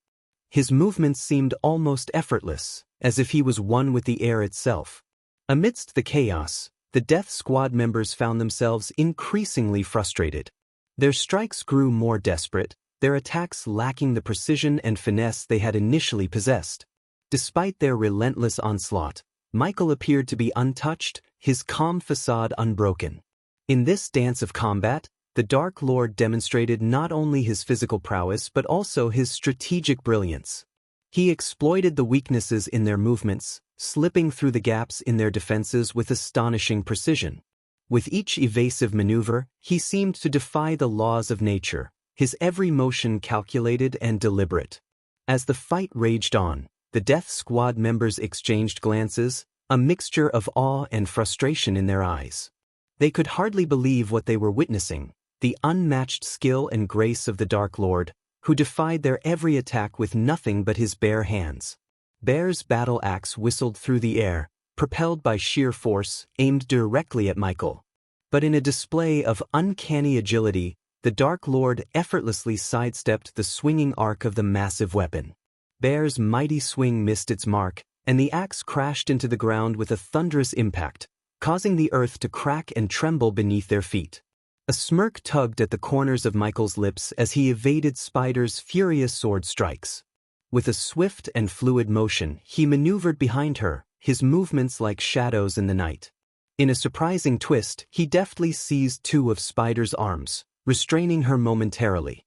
His movements seemed almost effortless, as if he was one with the air itself. Amidst the chaos, the Death Squad members found themselves increasingly frustrated. Their strikes grew more desperate, their attacks lacking the precision and finesse they had initially possessed. Despite their relentless onslaught, Michael appeared to be untouched, his calm facade unbroken. In this dance of combat, the Dark Lord demonstrated not only his physical prowess but also his strategic brilliance. He exploited the weaknesses in their movements, slipping through the gaps in their defenses with astonishing precision. With each evasive maneuver, he seemed to defy the laws of nature, his every motion calculated and deliberate. As the fight raged on, the Death Squad members exchanged glances, a mixture of awe and frustration in their eyes. They could hardly believe what they were witnessing, the unmatched skill and grace of the Dark Lord, who defied their every attack with nothing but his bare hands. Bear's battle axe whistled through the air, propelled by sheer force, aimed directly at Michael. But in a display of uncanny agility, the Dark Lord effortlessly sidestepped the swinging arc of the massive weapon. Bear's mighty swing missed its mark, and the axe crashed into the ground with a thunderous impact, causing the earth to crack and tremble beneath their feet. A smirk tugged at the corners of Michael's lips as he evaded Spider's furious sword strikes. With a swift and fluid motion, he maneuvered behind her, his movements like shadows in the night. In a surprising twist, he deftly seized two of Spider's arms, restraining her momentarily.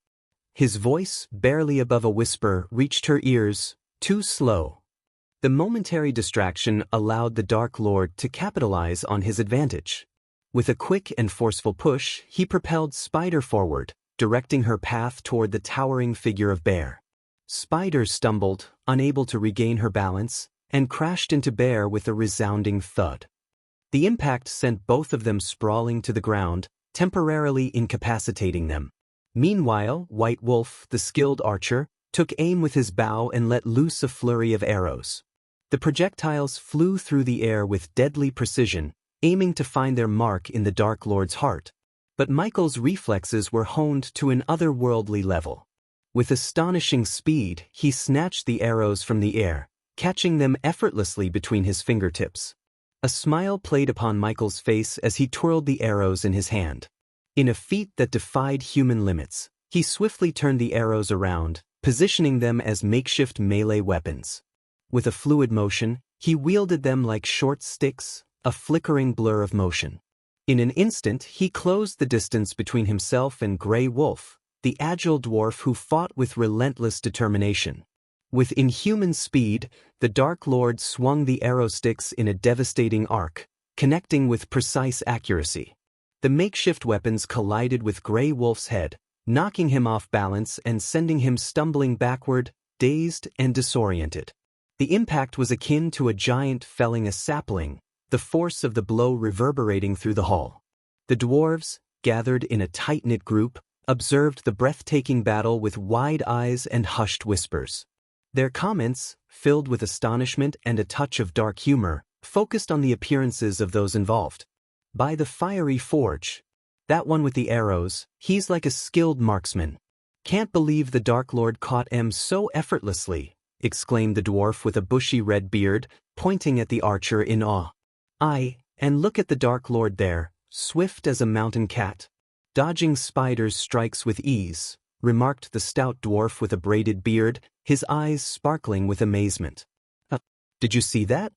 His voice, barely above a whisper, reached her ears, too slow. The momentary distraction allowed the Dark Lord to capitalize on his advantage. With a quick and forceful push, he propelled Spider forward, directing her path toward the towering figure of Bear. Spider stumbled, unable to regain her balance, and crashed into Bear with a resounding thud. The impact sent both of them sprawling to the ground, temporarily incapacitating them. Meanwhile, White Wolf, the skilled archer, took aim with his bow and let loose a flurry of arrows. The projectiles flew through the air with deadly precision, aiming to find their mark in the Dark Lord's heart. But Michael's reflexes were honed to an otherworldly level. With astonishing speed, he snatched the arrows from the air, catching them effortlessly between his fingertips. A smile played upon Michael's face as he twirled the arrows in his hand. In a feat that defied human limits, he swiftly turned the arrows around, positioning them as makeshift melee weapons. With a fluid motion, he wielded them like short sticks, a flickering blur of motion. In an instant, he closed the distance between himself and Grey Wolf, the agile dwarf who fought with relentless determination. With inhuman speed, the Dark Lord swung the arrow sticks in a devastating arc, connecting with precise accuracy. The makeshift weapons collided with Grey Wolf's head, knocking him off balance and sending him stumbling backward, dazed and disoriented. The impact was akin to a giant felling a sapling, the force of the blow reverberating through the hall. The dwarves, gathered in a tight-knit group, observed the breathtaking battle with wide eyes and hushed whispers. Their comments, filled with astonishment and a touch of dark humor, focused on the appearances of those involved. By the fiery forge. That one with the arrows, he's like a skilled marksman. Can't believe the Dark Lord caught him so effortlessly, exclaimed the dwarf with a bushy red beard, pointing at the archer in awe. Aye, and look at the Dark Lord there, swift as a mountain cat. Dodging Spider's strikes with ease, remarked the stout dwarf with a braided beard, his eyes sparkling with amazement. Did you see that?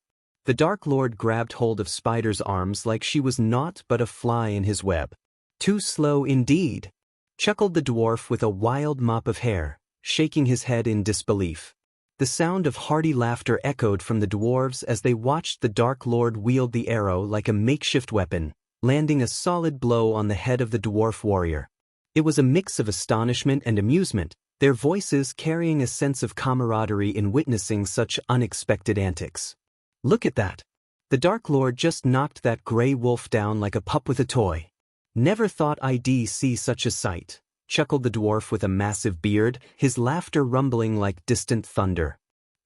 The Dark Lord grabbed hold of Spider's arms like she was naught but a fly in his web. Too slow indeed, chuckled the dwarf with a wild mop of hair, shaking his head in disbelief. The sound of hearty laughter echoed from the dwarves as they watched the Dark Lord wield the arrow like a makeshift weapon, landing a solid blow on the head of the dwarf warrior. It was a mix of astonishment and amusement, their voices carrying a sense of camaraderie in witnessing such unexpected antics. Look at that! The Dark Lord just knocked that Grey Wolf down like a pup with a toy. Never thought I'd see such a sight, chuckled the dwarf with a massive beard, his laughter rumbling like distant thunder.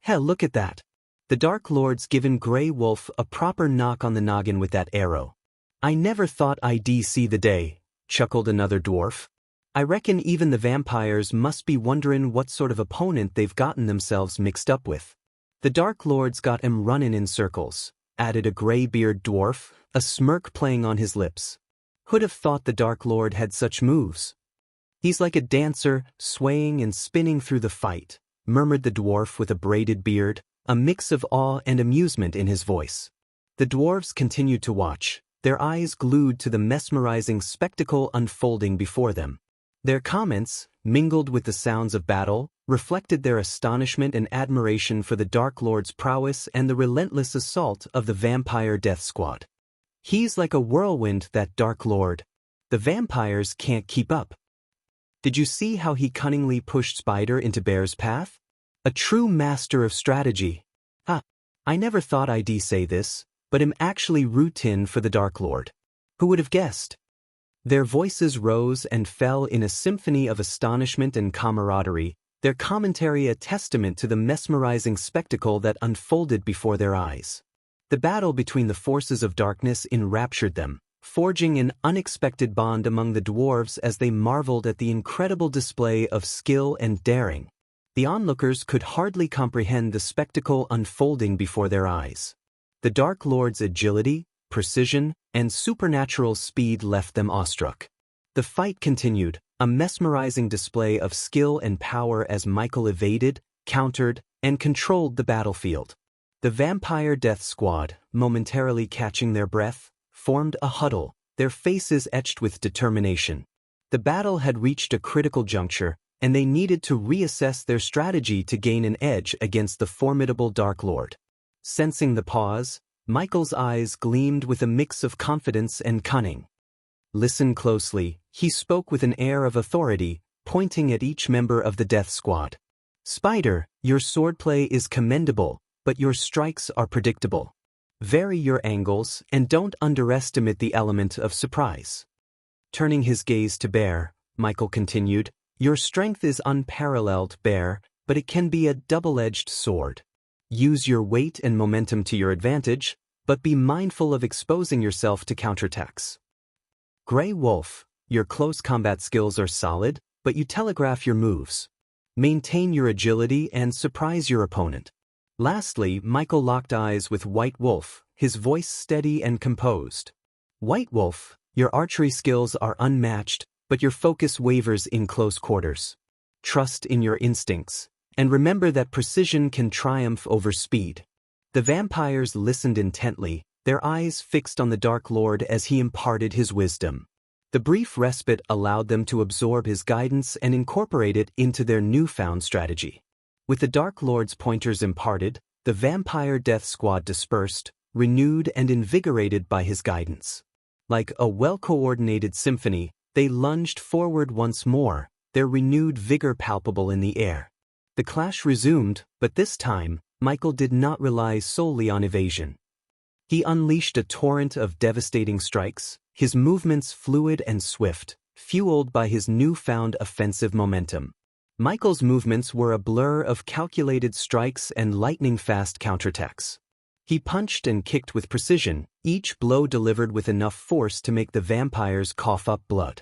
Hell, look at that! The Dark Lord's given Grey Wolf a proper knock on the noggin with that arrow. I never thought I'd see the day, chuckled another dwarf. I reckon even the vampires must be wonderin' what sort of opponent they've gotten themselves mixed up with. The Dark Lord's got 'em runnin' in circles, added a grey-beard dwarf, a smirk playing on his lips. Who'd have thought the Dark Lord had such moves? He's like a dancer, swaying and spinning through the fight, murmured the dwarf with a braided beard, a mix of awe and amusement in his voice. The dwarves continued to watch, their eyes glued to the mesmerizing spectacle unfolding before them. Their comments, mingled with the sounds of battle, reflected their astonishment and admiration for the Dark Lord's prowess and the relentless assault of the vampire death squad. He's like a whirlwind, that Dark Lord. The vampires can't keep up. Did you see how he cunningly pushed Spider into Bear's path? A true master of strategy. Ah, I never thought I'd say this, but am actually root-in for the Dark Lord. Who would have guessed? Their voices rose and fell in a symphony of astonishment and camaraderie, their commentary a testament to the mesmerizing spectacle that unfolded before their eyes. The battle between the forces of darkness enraptured them, forging an unexpected bond among the dwarves as they marveled at the incredible display of skill and daring. The onlookers could hardly comprehend the spectacle unfolding before their eyes. The Dark Lord's agility, precision, and supernatural speed left them awestruck. The fight continued, a mesmerizing display of skill and power as Michael evaded, countered, and controlled the battlefield. The Vampire Death Squad, momentarily catching their breath, formed a huddle, their faces etched with determination. The battle had reached a critical juncture, and they needed to reassess their strategy to gain an edge against the formidable Dark Lord. Sensing the pause, Michael's eyes gleamed with a mix of confidence and cunning. Listen closely, he spoke with an air of authority, pointing at each member of the Death Squad. Spider, your swordplay is commendable, but your strikes are predictable. Vary your angles and don't underestimate the element of surprise. Turning his gaze to Bear, Michael continued, your strength is unparalleled, Bear, but it can be a double-edged sword. Use your weight and momentum to your advantage, but be mindful of exposing yourself to counterattacks. Grey Wolf, your close combat skills are solid, but you telegraph your moves. Maintain your agility and surprise your opponent. Lastly, Michael locked eyes with White Wolf, his voice steady and composed. White Wolf, your archery skills are unmatched, but your focus wavers in close quarters. Trust in your instincts, and remember that precision can triumph over speed. The vampires listened intently, their eyes fixed on the Dark Lord as he imparted his wisdom. The brief respite allowed them to absorb his guidance and incorporate it into their newfound strategy. With the Dark Lord's pointers imparted, the Vampire Death Squad dispersed, renewed and invigorated by his guidance. Like a well-coordinated symphony, they lunged forward once more, their renewed vigor palpable in the air. The clash resumed, but this time, Michael did not rely solely on evasion. He unleashed a torrent of devastating strikes, his movements fluid and swift, fueled by his newfound offensive momentum. Michael's movements were a blur of calculated strikes and lightning-fast counterattacks. He punched and kicked with precision, each blow delivered with enough force to make the vampires cough up blood.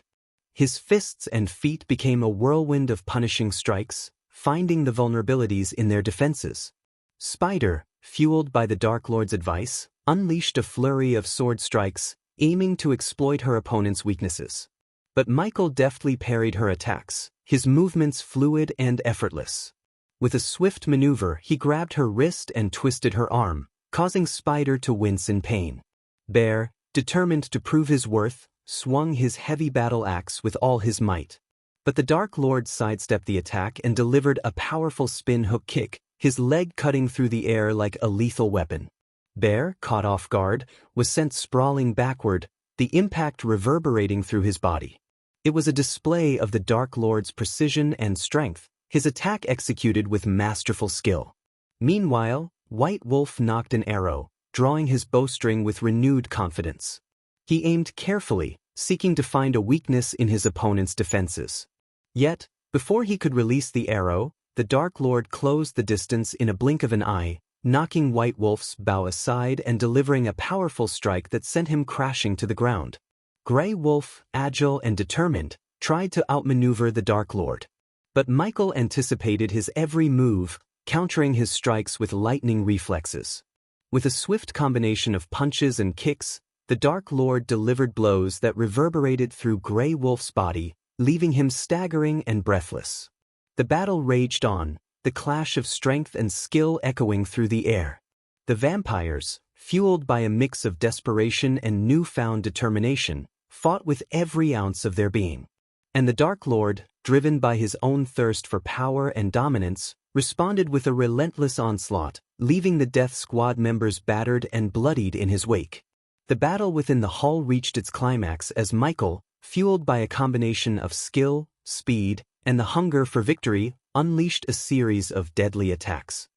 His fists and feet became a whirlwind of punishing strikes, finding the vulnerabilities in their defenses. Spider, fueled by the Dark Lord's advice, unleashed a flurry of sword strikes, aiming to exploit her opponent's weaknesses. But Michael deftly parried her attacks, his movements fluid and effortless. With a swift maneuver, he grabbed her wrist and twisted her arm, causing Spider to wince in pain. Bear, determined to prove his worth, swung his heavy battle axe with all his might. But the Dark Lord sidestepped the attack and delivered a powerful spin hook kick, his leg cutting through the air like a lethal weapon. Bear, caught off guard, was sent sprawling backward, the impact reverberating through his body. It was a display of the Dark Lord's precision and strength, his attack executed with masterful skill. Meanwhile, White Wolf knocked an arrow, drawing his bowstring with renewed confidence. He aimed carefully, seeking to find a weakness in his opponent's defenses. Yet, before he could release the arrow, the Dark Lord closed the distance in a blink of an eye, knocking White Wolf's bow aside and delivering a powerful strike that sent him crashing to the ground. Grey Wolf, agile and determined, tried to outmaneuver the Dark Lord. But Michael anticipated his every move, countering his strikes with lightning reflexes. With a swift combination of punches and kicks, the Dark Lord delivered blows that reverberated through Grey Wolf's body, leaving him staggering and breathless. The battle raged on, the clash of strength and skill echoing through the air. The vampires, fueled by a mix of desperation and newfound determination, fought with every ounce of their being. And the Dark Lord, driven by his own thirst for power and dominance, responded with a relentless onslaught, leaving the Death Squad members battered and bloodied in his wake. The battle within the hall reached its climax as Michael, fueled by a combination of skill, speed, and the hunger for victory, unleashed a series of deadly attacks.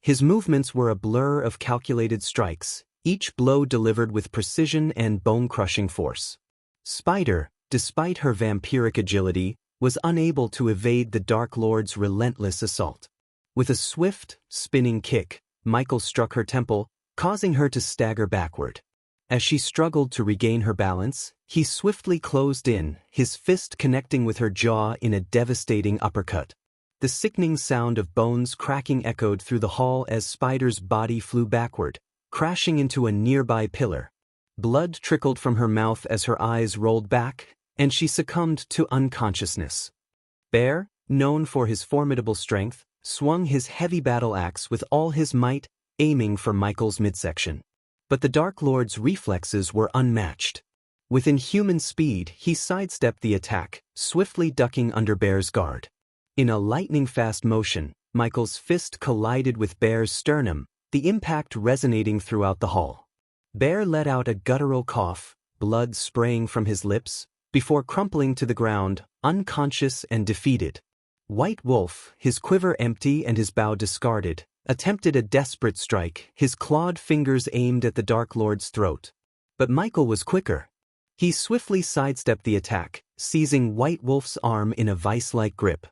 His movements were a blur of calculated strikes, each blow delivered with precision and bone-crushing force. Spider, despite her vampiric agility, was unable to evade the Dark Lord's relentless assault. With a swift, spinning kick, Michael struck her temple, causing her to stagger backward. As she struggled to regain her balance, he swiftly closed in, his fist connecting with her jaw in a devastating uppercut. The sickening sound of bones cracking echoed through the hall as Spider's body flew backward, crashing into a nearby pillar. Blood trickled from her mouth as her eyes rolled back, and she succumbed to unconsciousness. Bear, known for his formidable strength, swung his heavy battle axe with all his might, aiming for Michael's midsection. But the Dark Lord's reflexes were unmatched. With inhuman speed, he sidestepped the attack, swiftly ducking under Bear's guard. In a lightning-fast motion, Michael's fist collided with Bear's sternum, the impact resonating throughout the hall. Bear let out a guttural cough, blood spraying from his lips, before crumpling to the ground, unconscious and defeated. White Wolf, his quiver empty and his bow discarded, attempted a desperate strike, his clawed fingers aimed at the Dark Lord's throat. But Michael was quicker. He swiftly sidestepped the attack, seizing White Wolf's arm in a vice-like grip.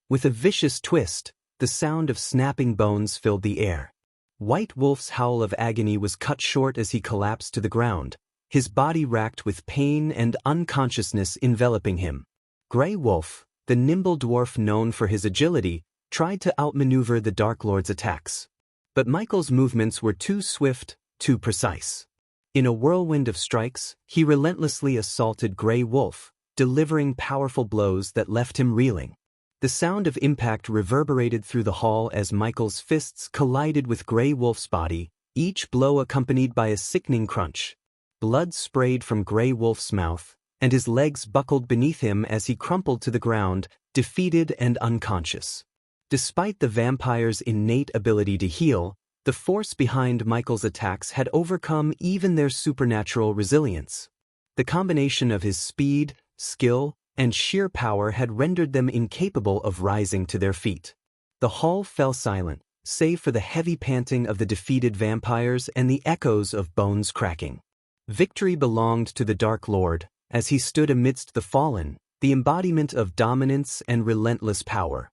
With a vicious twist, the sound of snapping bones filled the air. White Wolf's howl of agony was cut short as he collapsed to the ground, his body racked with pain and unconsciousness enveloping him. Grey Wolf, the nimble dwarf known for his agility, tried to outmaneuver the Dark Lord's attacks. But Michael's movements were too swift, too precise. In a whirlwind of strikes, he relentlessly assaulted Grey Wolf, delivering powerful blows that left him reeling. The sound of impact reverberated through the hall as Michael's fists collided with Grey Wolf's body, each blow accompanied by a sickening crunch. Blood sprayed from Grey Wolf's mouth, and his legs buckled beneath him as he crumpled to the ground, defeated and unconscious. Despite the vampire's innate ability to heal, the force behind Michael's attacks had overcome even their supernatural resilience. The combination of his speed, skill, and sheer power had rendered them incapable of rising to their feet. The hall fell silent, save for the heavy panting of the defeated vampires and the echoes of bones cracking. Victory belonged to the Dark Lord, as he stood amidst the fallen, the embodiment of dominance and relentless power.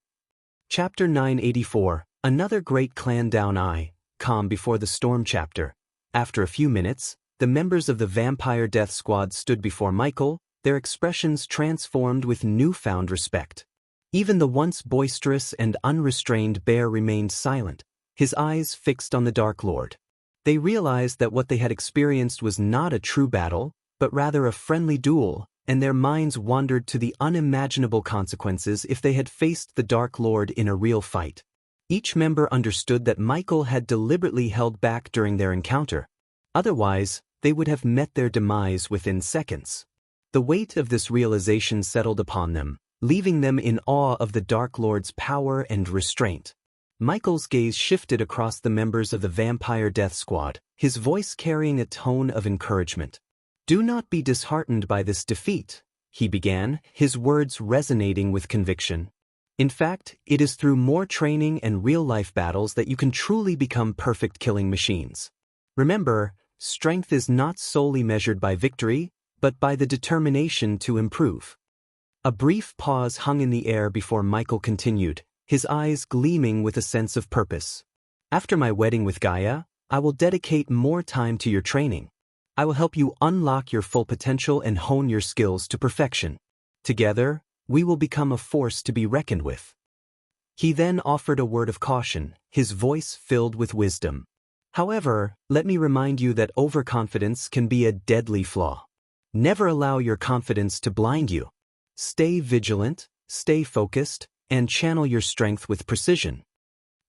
Chapter 984, Another Great Clan Down I, Calm Before the Storm Chapter. After a few minutes, the members of the Vampire Death Squad stood before Michael, their expressions transformed with newfound respect. Even the once boisterous and unrestrained Bear remained silent, his eyes fixed on the Dark Lord. They realized that what they had experienced was not a true battle, but rather a friendly duel, and their minds wandered to the unimaginable consequences if they had faced the Dark Lord in a real fight. Each member understood that Michael had deliberately held back during their encounter. Otherwise, they would have met their demise within seconds. The weight of this realization settled upon them, leaving them in awe of the Dark Lord's power and restraint. Michael's gaze shifted across the members of the Vampire Death Squad, his voice carrying a tone of encouragement. "Do not be disheartened by this defeat," he began, his words resonating with conviction. "In fact, it is through more training and real-life battles that you can truly become perfect killing machines. Remember, strength is not solely measured by victory, but by the determination to improve." A brief pause hung in the air before Michael continued, his eyes gleaming with a sense of purpose. "After my wedding with Gaia, I will dedicate more time to your training. I will help you unlock your full potential and hone your skills to perfection. Together, we will become a force to be reckoned with." He then offered a word of caution, his voice filled with wisdom. "However, let me remind you that overconfidence can be a deadly flaw. Never allow your confidence to blind you. Stay vigilant, stay focused, and channel your strength with precision."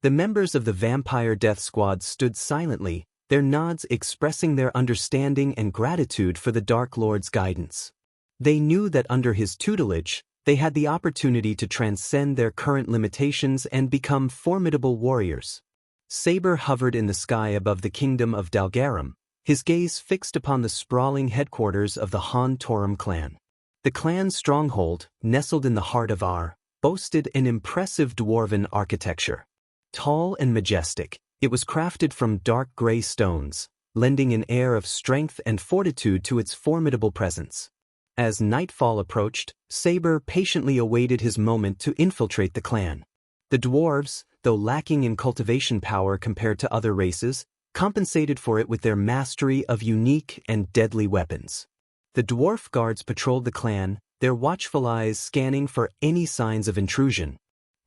The members of the Vampire Death Squad stood silently, their nods expressing their understanding and gratitude for the Dark Lord's guidance. They knew that under his tutelage, they had the opportunity to transcend their current limitations and become formidable warriors. Saber hovered in the sky above the kingdom of Dalgarum, his gaze fixed upon the sprawling headquarters of the Han Torum clan. The clan's stronghold, nestled in the heart of Ar, boasted an impressive dwarven architecture. Tall and majestic, it was crafted from dark gray stones, lending an air of strength and fortitude to its formidable presence. As nightfall approached, Saber patiently awaited his moment to infiltrate the clan. The dwarves, though lacking in cultivation power compared to other races, compensated for it with their mastery of unique and deadly weapons. The dwarf guards patrolled the clan, their watchful eyes scanning for any signs of intrusion.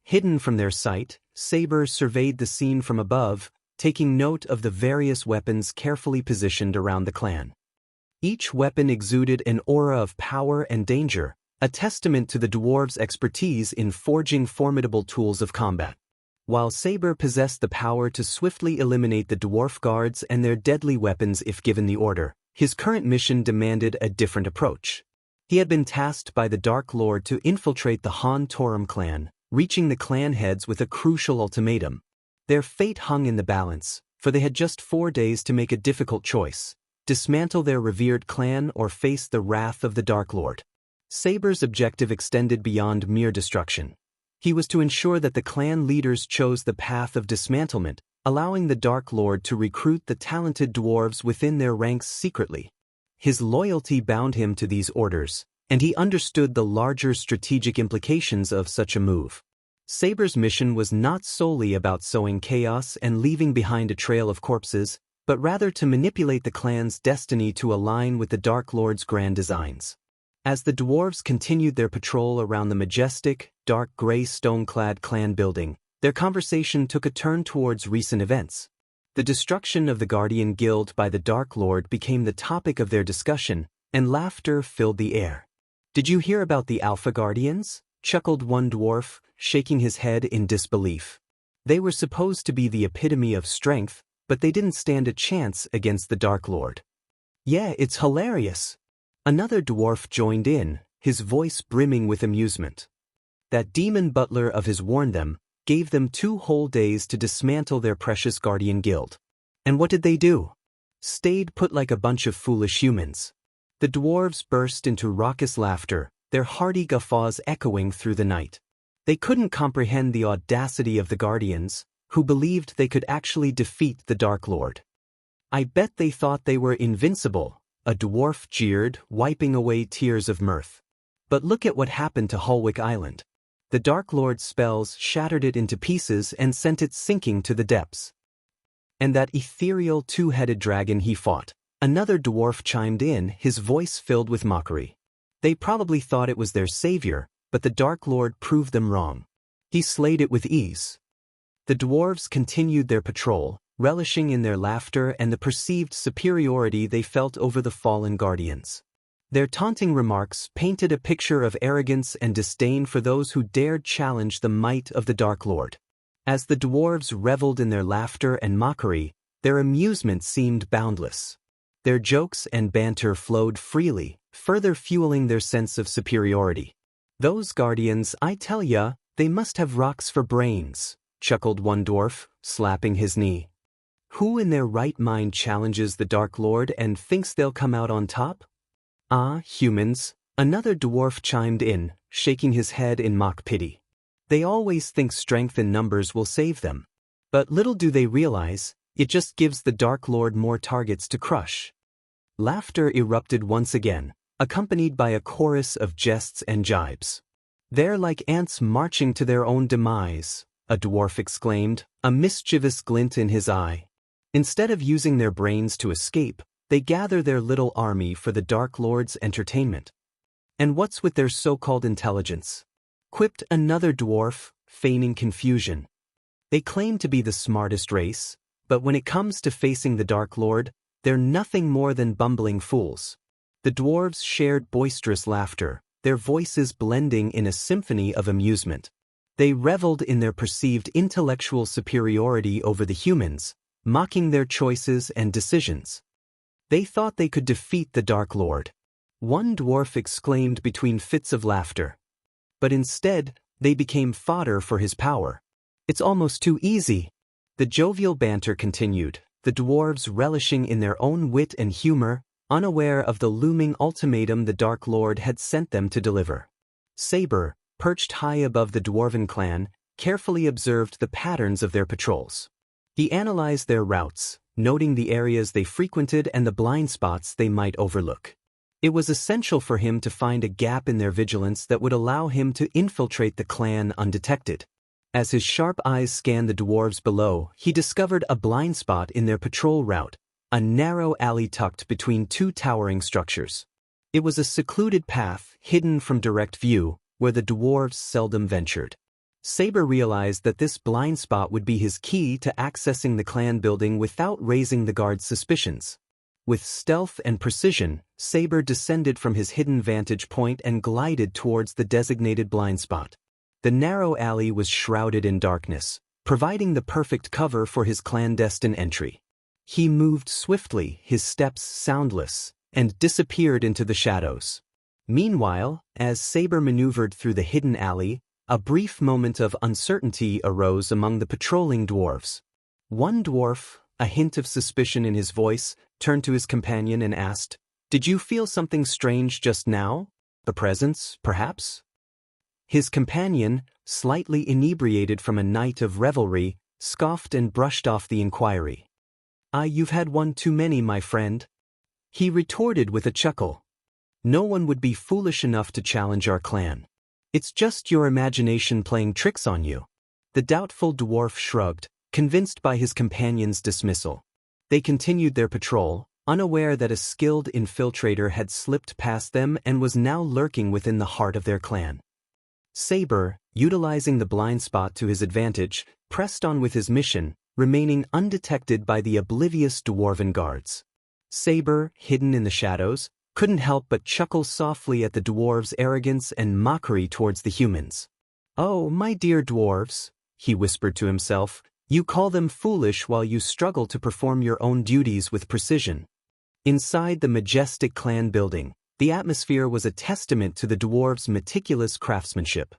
Hidden from their sight, Saber surveyed the scene from above, taking note of the various weapons carefully positioned around the clan. Each weapon exuded an aura of power and danger, a testament to the dwarves' expertise in forging formidable tools of combat. While Saber possessed the power to swiftly eliminate the dwarf guards and their deadly weapons if given the order, his current mission demanded a different approach. He had been tasked by the Dark Lord to infiltrate the Han Torum clan, reaching the clan heads with a crucial ultimatum. Their fate hung in the balance, for they had just 4 days to make a difficult choice: dismantle their revered clan or face the wrath of the Dark Lord. Saber's objective extended beyond mere destruction. He was to ensure that the clan leaders chose the path of dismantlement, allowing the Dark Lord to recruit the talented dwarves within their ranks secretly. His loyalty bound him to these orders, and he understood the larger strategic implications of such a move. Saber's mission was not solely about sowing chaos and leaving behind a trail of corpses, but rather to manipulate the clan's destiny to align with the Dark Lord's grand designs. As the dwarves continued their patrol around the majestic, dark gray stone-clad clan building, their conversation took a turn towards recent events. The destruction of the Guardian Guild by the Dark Lord became the topic of their discussion, and laughter filled the air. "Did you hear about the Alpha Guardians?" chuckled one dwarf, shaking his head in disbelief. They were supposed to be the epitome of strength, but they didn't stand a chance against the Dark Lord. "Yeah, it's hilarious." Another dwarf joined in, his voice brimming with amusement. That demon butler of his warned them, gave them 2 whole days to dismantle their precious Guardian Guild. And what did they do? Stayed put like a bunch of foolish humans. The dwarves burst into raucous laughter, their hearty guffaws echoing through the night. They couldn't comprehend the audacity of the Guardians, who believed they could actually defeat the Dark Lord. "I bet they thought they were invincible," a dwarf jeered, wiping away tears of mirth. "But look at what happened to Holwick Island. The Dark Lord's spells shattered it into pieces and sent it sinking to the depths. And that ethereal 2-headed dragon he fought," another dwarf chimed in, his voice filled with mockery. "They probably thought it was their savior, but the Dark Lord proved them wrong. He slayed it with ease." The dwarves continued their patrol, relishing in their laughter and the perceived superiority they felt over the fallen guardians. Their taunting remarks painted a picture of arrogance and disdain for those who dared challenge the might of the Dark Lord. As the dwarves reveled in their laughter and mockery, their amusement seemed boundless. Their jokes and banter flowed freely, further fueling their sense of superiority. "Those guardians, I tell ya, they must have rocks for brains," chuckled one dwarf, slapping his knee. "Who in their right mind challenges the Dark Lord and thinks they'll come out on top?" "Ah, humans," another dwarf chimed in, shaking his head in mock pity. "They always think strength in numbers will save them. But little do they realize, it just gives the Dark Lord more targets to crush." Laughter erupted once again, accompanied by a chorus of jests and jibes. "They're like ants marching to their own demise," a dwarf exclaimed, a mischievous glint in his eye. "Instead of using their brains to escape, they gather their little army for the Dark Lord's entertainment." "And what's with their so-called intelligence?" quipped another dwarf, feigning confusion. "They claim to be the smartest race, but when it comes to facing the Dark Lord, they're nothing more than bumbling fools." The dwarves shared boisterous laughter, their voices blending in a symphony of amusement. They reveled in their perceived intellectual superiority over the humans, mocking their choices and decisions. They thought they could defeat the Dark Lord. One dwarf exclaimed between fits of laughter. But instead, they became fodder for his power. "It's almost too easy." The jovial banter continued, the dwarves relishing in their own wit and humor, unaware of the looming ultimatum the Dark Lord had sent them to deliver. Saber, perched high above the dwarven clan, carefully observed the patterns of their patrols. He analyzed their routes, noting the areas they frequented and the blind spots they might overlook. It was essential for him to find a gap in their vigilance that would allow him to infiltrate the clan undetected. As his sharp eyes scanned the dwarves below, he discovered a blind spot in their patrol route, a narrow alley tucked between two towering structures. It was a secluded path, hidden from direct view, where the dwarves seldom ventured. Saber realized that this blind spot would be his key to accessing the clan building without raising the guards' suspicions. With stealth and precision, Saber descended from his hidden vantage point and glided towards the designated blind spot. The narrow alley was shrouded in darkness, providing the perfect cover for his clandestine entry. He moved swiftly, his steps soundless, and disappeared into the shadows. Meanwhile, as Saber maneuvered through the hidden alley, a brief moment of uncertainty arose among the patrolling dwarves. One dwarf, a hint of suspicion in his voice, turned to his companion and asked, "Did you feel something strange just now? A presence, perhaps?" His companion, slightly inebriated from a night of revelry, scoffed and brushed off the inquiry. "You've had one too many, my friend," he retorted with a chuckle. "No one would be foolish enough to challenge our clan. It's just your imagination playing tricks on you." The doubtful dwarf shrugged, convinced by his companion's dismissal. They continued their patrol, unaware that a skilled infiltrator had slipped past them and was now lurking within the heart of their clan. Saber, utilizing the blind spot to his advantage, pressed on with his mission, remaining undetected by the oblivious dwarven guards. Saber, hidden in the shadows, couldn't help but chuckle softly at the dwarves' arrogance and mockery towards the humans. "Oh, my dear dwarves," he whispered to himself, "you call them foolish while you struggle to perform your own duties with precision." Inside the majestic clan building, the atmosphere was a testament to the dwarves' meticulous craftsmanship.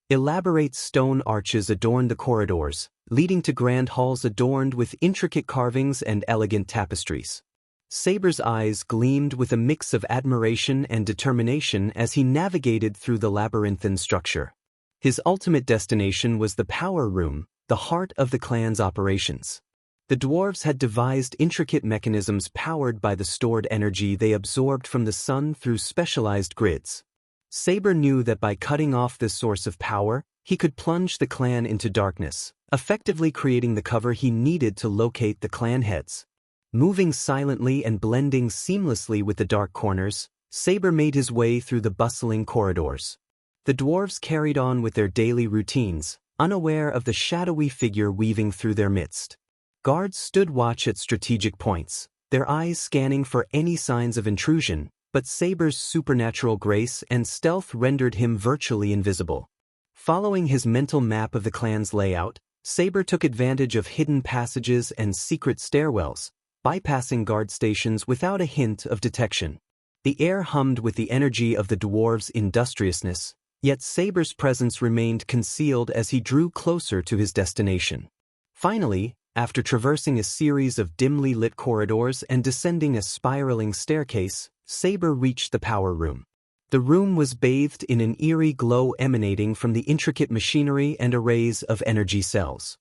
Elaborate stone arches adorned the corridors, leading to grand halls adorned with intricate carvings and elegant tapestries. Saber's eyes gleamed with a mix of admiration and determination as he navigated through the labyrinthine structure. His ultimate destination was the power room, the heart of the clan's operations. The dwarves had devised intricate mechanisms powered by the stored energy they absorbed from the sun through specialized grids. Saber knew that by cutting off this source of power, he could plunge the clan into darkness, effectively creating the cover he needed to locate the clan heads. Moving silently and blending seamlessly with the dark corners, Saber made his way through the bustling corridors. The dwarves carried on with their daily routines, unaware of the shadowy figure weaving through their midst. Guards stood watch at strategic points, their eyes scanning for any signs of intrusion, but Saber's supernatural grace and stealth rendered him virtually invisible. Following his mental map of the clan's layout, Saber took advantage of hidden passages and secret stairwells, bypassing guard stations without a hint of detection. The air hummed with the energy of the dwarves' industriousness, yet Saber's presence remained concealed as he drew closer to his destination. Finally, after traversing a series of dimly lit corridors and descending a spiraling staircase, Saber reached the power room. The room was bathed in an eerie glow emanating from the intricate machinery and arrays of energy cells.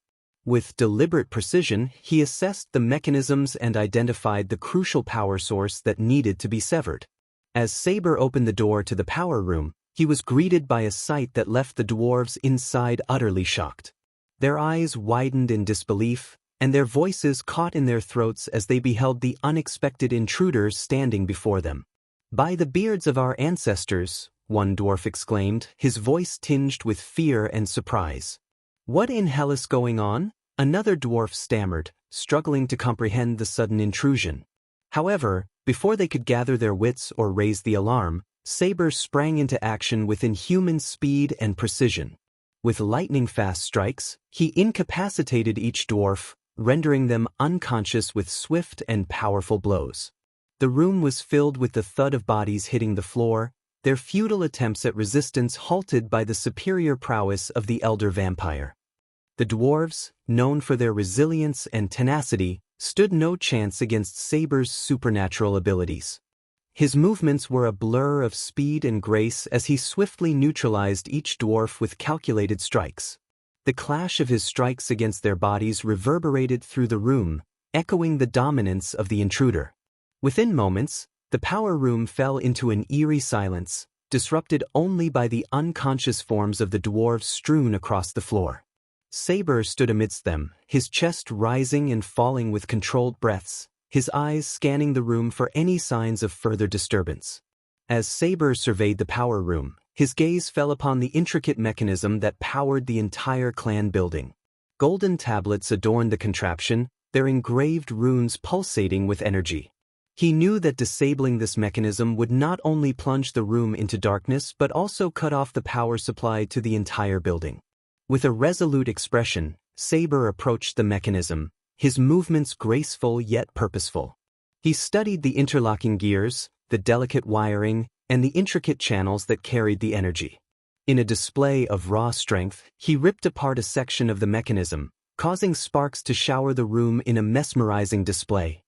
With deliberate precision, he assessed the mechanisms and identified the crucial power source that needed to be severed. As Saber opened the door to the power room, he was greeted by a sight that left the dwarves inside utterly shocked. Their eyes widened in disbelief, and their voices caught in their throats as they beheld the unexpected intruder standing before them. "By the beards of our ancestors," one dwarf exclaimed, his voice tinged with fear and surprise. "What in hell is going on?" another dwarf stammered, struggling to comprehend the sudden intrusion. However, before they could gather their wits or raise the alarm, Saber sprang into action with inhuman speed and precision. With lightning-fast strikes, he incapacitated each dwarf, rendering them unconscious with swift and powerful blows. The room was filled with the thud of bodies hitting the floor, their futile attempts at resistance halted by the superior prowess of the elder vampire. The dwarves, known for their resilience and tenacity, stood no chance against Saber's supernatural abilities. His movements were a blur of speed and grace as he swiftly neutralized each dwarf with calculated strikes. The clash of his strikes against their bodies reverberated through the room, echoing the dominance of the intruder. Within moments, the power room fell into an eerie silence, disrupted only by the unconscious forms of the dwarves strewn across the floor. Saber stood amidst them, his chest rising and falling with controlled breaths, his eyes scanning the room for any signs of further disturbance. As Saber surveyed the power room, his gaze fell upon the intricate mechanism that powered the entire clan building. Golden tablets adorned the contraption, their engraved runes pulsating with energy. He knew that disabling this mechanism would not only plunge the room into darkness but also cut off the power supply to the entire building. With a resolute expression, Saber approached the mechanism, his movements graceful yet purposeful. He studied the interlocking gears, the delicate wiring, and the intricate channels that carried the energy. In a display of raw strength, he ripped apart a section of the mechanism, causing sparks to shower the room in a mesmerizing display.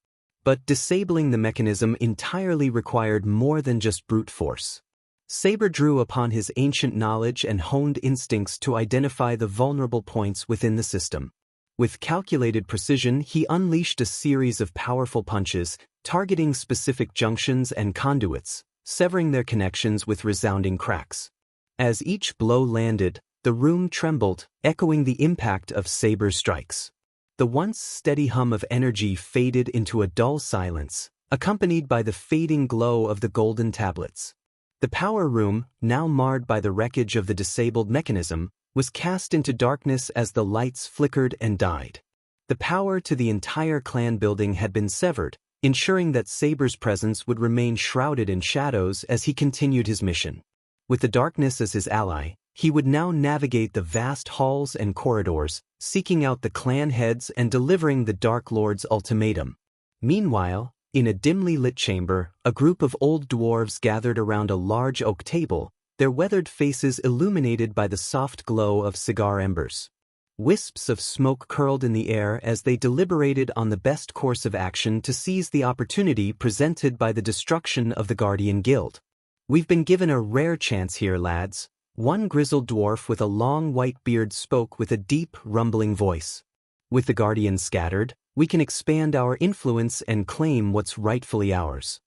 But disabling the mechanism entirely required more than just brute force. Saber drew upon his ancient knowledge and honed instincts to identify the vulnerable points within the system. With calculated precision, he unleashed a series of powerful punches, targeting specific junctions and conduits, severing their connections with resounding cracks. As each blow landed, the room trembled, echoing the impact of Saber's strikes. The once steady hum of energy faded into a dull silence, accompanied by the fading glow of the golden tablets. The power room, now marred by the wreckage of the disabled mechanism, was cast into darkness as the lights flickered and died. The power to the entire clan building had been severed, ensuring that Saber's presence would remain shrouded in shadows as he continued his mission. With the darkness as his ally, he would now navigate the vast halls and corridors, seeking out the clan heads and delivering the Dark Lord's ultimatum. Meanwhile, in a dimly lit chamber, a group of old dwarves gathered around a large oak table, their weathered faces illuminated by the soft glow of cigar embers. Wisps of smoke curled in the air as they deliberated on the best course of action to seize the opportunity presented by the destruction of the Guardian Guild. "We've been given a rare chance here, lads," one grizzled dwarf with a long white beard spoke with a deep, rumbling voice. "With the Guardians scattered, we can expand our influence and claim what's rightfully ours."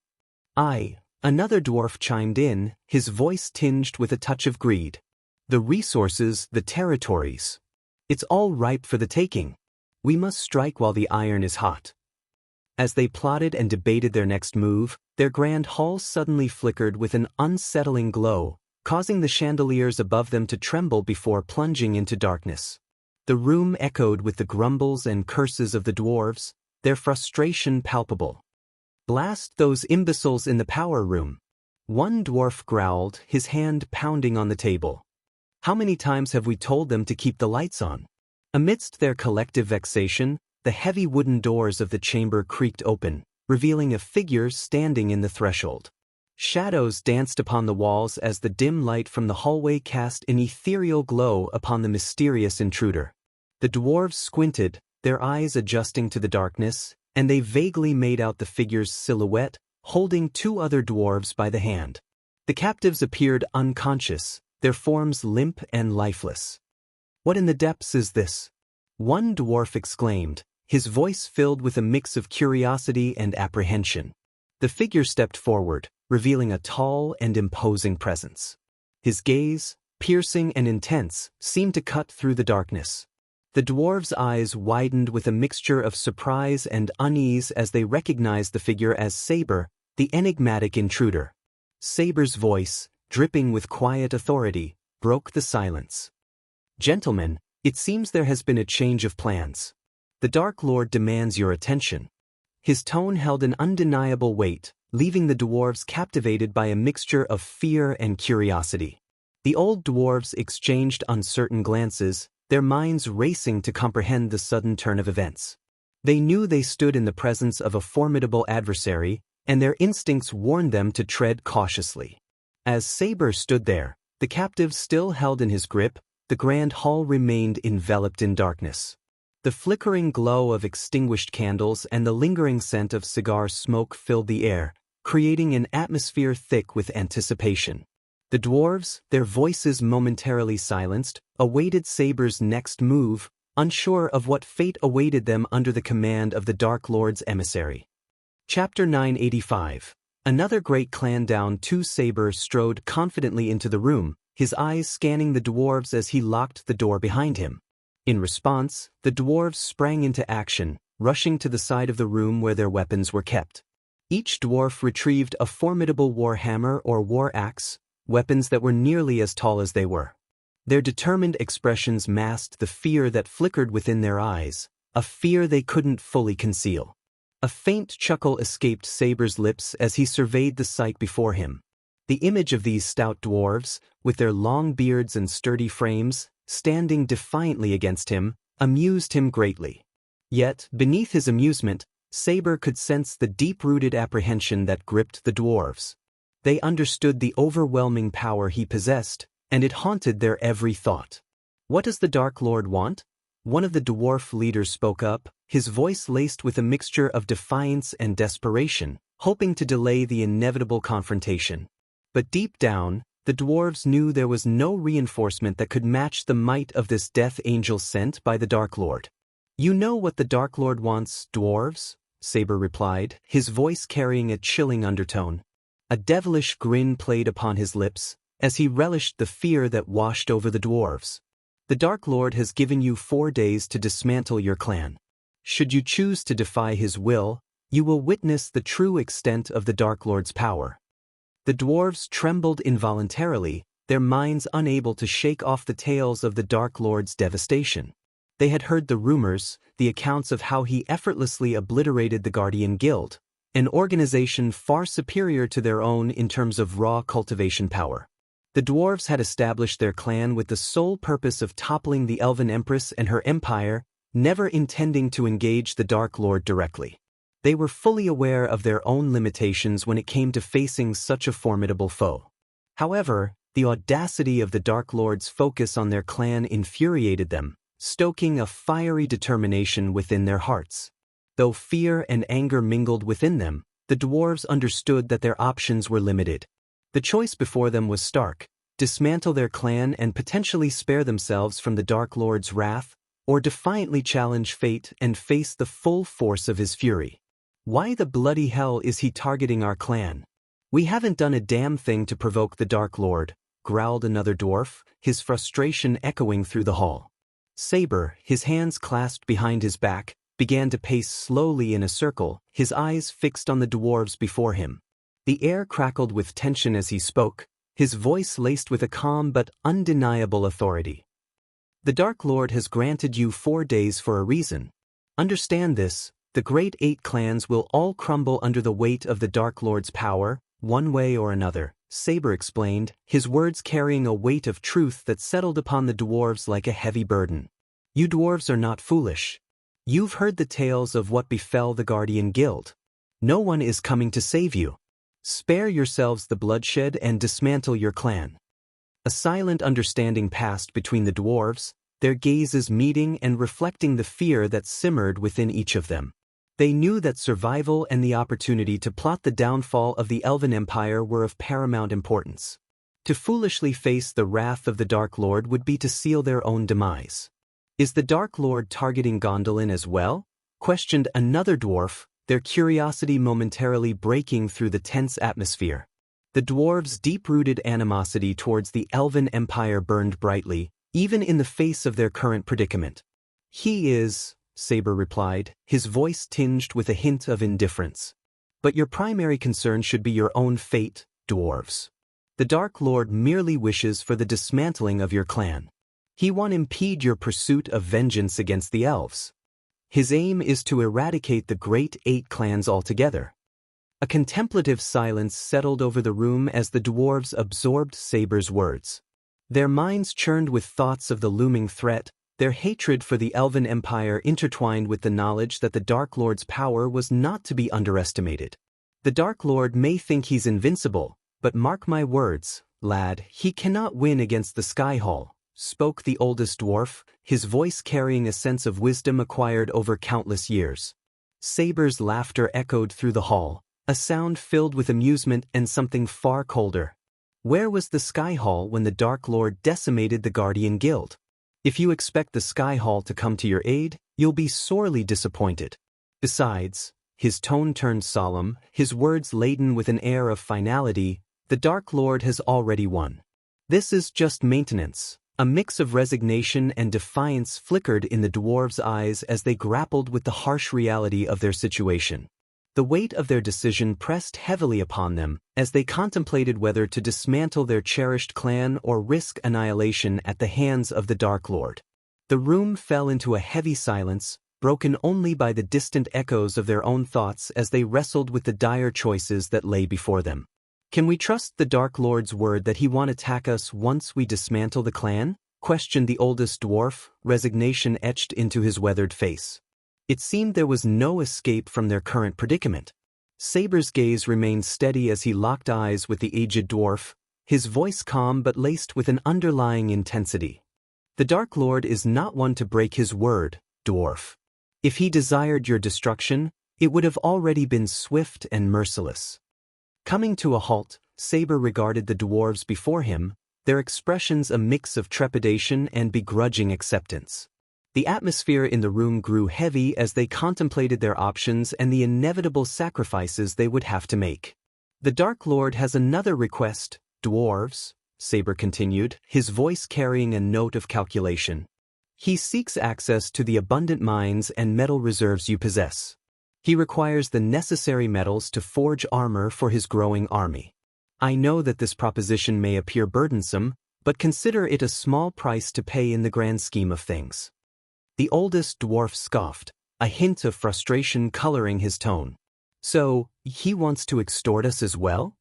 "Aye," another dwarf chimed in, his voice tinged with a touch of greed. "The resources, the territories. It's all ripe for the taking. We must strike while the iron is hot." As they plotted and debated their next move, their grand hall suddenly flickered with an unsettling glow, causing the chandeliers above them to tremble before plunging into darkness. The room echoed with the grumbles and curses of the dwarves, their frustration palpable. "Blast those imbeciles in the power room," one dwarf growled, his hand pounding on the table. "How many times have we told them to keep the lights on?" Amidst their collective vexation, the heavy wooden doors of the chamber creaked open, revealing a figure standing in the threshold. Shadows danced upon the walls as the dim light from the hallway cast an ethereal glow upon the mysterious intruder. The dwarves squinted, their eyes adjusting to the darkness, and they vaguely made out the figure's silhouette, holding two other dwarves by the hand. The captives appeared unconscious, their forms limp and lifeless. "What in the depths is this?" one dwarf exclaimed, his voice filled with a mix of curiosity and apprehension. The figure stepped forward, revealing a tall and imposing presence. His gaze, piercing and intense, seemed to cut through the darkness. The dwarves' eyes widened with a mixture of surprise and unease as they recognized the figure as Saber, the enigmatic intruder. Saber's voice, dripping with quiet authority, broke the silence. "Gentlemen, it seems there has been a change of plans. The Dark Lord demands your attention." His tone held an undeniable weight, leaving the dwarves captivated by a mixture of fear and curiosity. The old dwarves exchanged uncertain glances, their minds racing to comprehend the sudden turn of events. They knew they stood in the presence of a formidable adversary, and their instincts warned them to tread cautiously. As Saber stood there, the captive still held in his grip, the grand hall remained enveloped in darkness. The flickering glow of extinguished candles and the lingering scent of cigar smoke filled the air, creating an atmosphere thick with anticipation. The dwarves, their voices momentarily silenced, awaited Saber's next move, unsure of what fate awaited them under the command of the Dark Lord's emissary. Chapter 985. Another great clan down. 2. Saber strode confidently into the room, his eyes scanning the dwarves as he locked the door behind him. In response, the dwarves sprang into action, rushing to the side of the room where their weapons were kept. Each dwarf retrieved a formidable war hammer or war axe, weapons that were nearly as tall as they were. Their determined expressions masked the fear that flickered within their eyes, a fear they couldn't fully conceal. A faint chuckle escaped Saber's lips as he surveyed the sight before him. The image of these stout dwarves, with their long beards and sturdy frames, standing defiantly against him, amused him greatly. Yet, beneath his amusement, Saber could sense the deep-rooted apprehension that gripped the dwarves. They understood the overwhelming power he possessed, and it haunted their every thought. "What does the Dark Lord want?" One of the dwarf leaders spoke up, his voice laced with a mixture of defiance and desperation, hoping to delay the inevitable confrontation. But deep down, the dwarves knew there was no reinforcement that could match the might of this death angel sent by the Dark Lord. "You know what the Dark Lord wants, dwarves?" Saber replied, his voice carrying a chilling undertone. A devilish grin played upon his lips, as he relished the fear that washed over the dwarves. "The Dark Lord has given you 4 days to dismantle your clan. Should you choose to defy his will, you will witness the true extent of the Dark Lord's power." The dwarves trembled involuntarily, their minds unable to shake off the tales of the Dark Lord's devastation. They had heard the rumors, the accounts of how he effortlessly obliterated the Guardian Guild, an organization far superior to their own in terms of raw cultivation power. The dwarves had established their clan with the sole purpose of toppling the Elven Empress and her empire, never intending to engage the Dark Lord directly. They were fully aware of their own limitations when it came to facing such a formidable foe. However, the audacity of the Dark Lord's focus on their clan infuriated them, stoking a fiery determination within their hearts. Though fear and anger mingled within them, the dwarves understood that their options were limited. The choice before them was stark: dismantle their clan and potentially spare themselves from the Dark Lord's wrath, or defiantly challenge fate and face the full force of his fury. "Why the bloody hell is he targeting our clan? We haven't done a damn thing to provoke the Dark Lord," growled another dwarf, his frustration echoing through the hall. Saber, his hands clasped behind his back, began to pace slowly in a circle, his eyes fixed on the dwarves before him. The air crackled with tension as he spoke, his voice laced with a calm but undeniable authority. "The Dark Lord has granted you 4 days for a reason. Understand this: the great 8 clans will all crumble under the weight of the Dark Lord's power, one way or another," Saber explained, his words carrying a weight of truth that settled upon the dwarves like a heavy burden. "You dwarves are not foolish. You've heard the tales of what befell the Guardian Guild. No one is coming to save you. Spare yourselves the bloodshed and dismantle your clan." A silent understanding passed between the dwarves, their gazes meeting and reflecting the fear that simmered within each of them. They knew that survival and the opportunity to plot the downfall of the Elven Empire were of paramount importance. To foolishly face the wrath of the Dark Lord would be to seal their own demise. "Is the Dark Lord targeting Gondolin as well?" questioned another dwarf, their curiosity momentarily breaking through the tense atmosphere. The dwarves' deep-rooted animosity towards the Elven Empire burned brightly, even in the face of their current predicament. "He is," Saber replied, his voice tinged with a hint of indifference. "But your primary concern should be your own fate, dwarves. The Dark Lord merely wishes for the dismantling of your clan. He won't impede your pursuit of vengeance against the elves. His aim is to eradicate the great 8 clans altogether." A contemplative silence settled over the room as the dwarves absorbed Saber's words. Their minds churned with thoughts of the looming threat, their hatred for the Elven Empire intertwined with the knowledge that the Dark Lord's power was not to be underestimated. "The Dark Lord may think he's invincible, but mark my words, lad, he cannot win against the Sky Hall," spoke the oldest dwarf, his voice carrying a sense of wisdom acquired over countless years. Saber's laughter echoed through the hall, a sound filled with amusement and something far colder. Where was the Sky Hall when the Dark Lord decimated the Guardian Guild? If you expect the Sky Hall to come to your aid, you'll be sorely disappointed. Besides, his tone turned solemn, his words laden with an air of finality, the Dark Lord has already won. This is just maintenance. A mix of resignation and defiance flickered in the dwarves' eyes as they grappled with the harsh reality of their situation. The weight of their decision pressed heavily upon them as they contemplated whether to dismantle their cherished clan or risk annihilation at the hands of the Dark Lord. The room fell into a heavy silence, broken only by the distant echoes of their own thoughts as they wrestled with the dire choices that lay before them. "Can we trust the Dark Lord's word that he won't attack us once we dismantle the clan?" questioned the oldest dwarf, resignation etched into his weathered face. It seemed there was no escape from their current predicament. Saber's gaze remained steady as he locked eyes with the aged dwarf, his voice calm but laced with an underlying intensity. "The Dark Lord is not one to break his word, dwarf. If he desired your destruction, it would have already been swift and merciless." Coming to a halt, Saber regarded the dwarves before him, their expressions a mix of trepidation and begrudging acceptance. The atmosphere in the room grew heavy as they contemplated their options and the inevitable sacrifices they would have to make. "The Dark Lord has another request, dwarves," Saber continued, his voice carrying a note of calculation. "He seeks access to the abundant mines and metal reserves you possess. He requires the necessary metals to forge armor for his growing army. I know that this proposition may appear burdensome, but consider it a small price to pay in the grand scheme of things." The oldest dwarf scoffed, a hint of frustration coloring his tone. "So, he wants to extort us as well?"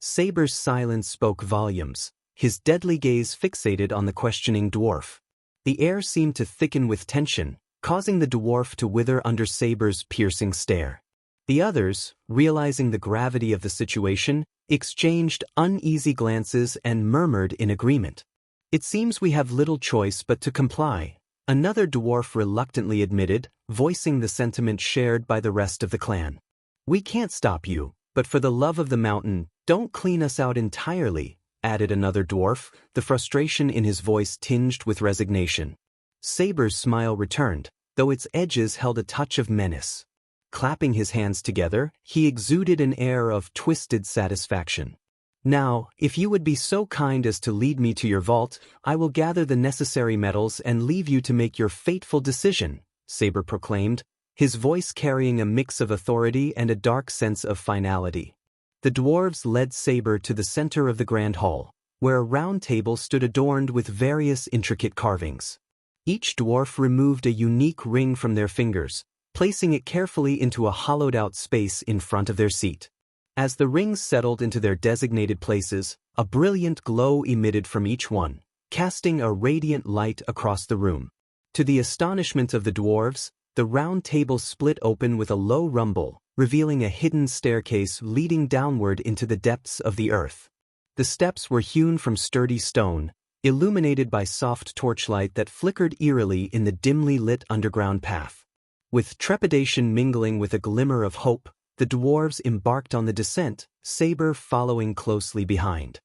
Saber's silence spoke volumes, his deadly gaze fixated on the questioning dwarf. The air seemed to thicken with tension, causing the dwarf to wither under Saber's piercing stare. The others, realizing the gravity of the situation, exchanged uneasy glances and murmured in agreement. "It seems we have little choice but to comply," another dwarf reluctantly admitted, voicing the sentiment shared by the rest of the clan. "We can't stop you, but for the love of the mountain, don't clean us out entirely," added another dwarf, the frustration in his voice tinged with resignation. Saber's smile returned, though its edges held a touch of menace. Clapping his hands together, he exuded an air of twisted satisfaction. "Now, if you would be so kind as to lead me to your vault, I will gather the necessary metals and leave you to make your fateful decision," Saber proclaimed, his voice carrying a mix of authority and a dark sense of finality. The dwarves led Saber to the center of the grand hall, where a round table stood adorned with various intricate carvings. Each dwarf removed a unique ring from their fingers, placing it carefully into a hollowed-out space in front of their seat. As the rings settled into their designated places, a brilliant glow emitted from each one, casting a radiant light across the room. To the astonishment of the dwarves, the round table split open with a low rumble, revealing a hidden staircase leading downward into the depths of the earth. The steps were hewn from sturdy stone, illuminated by soft torchlight that flickered eerily in the dimly lit underground path. With trepidation mingling with a glimmer of hope, the dwarves embarked on the descent, Saber following closely behind.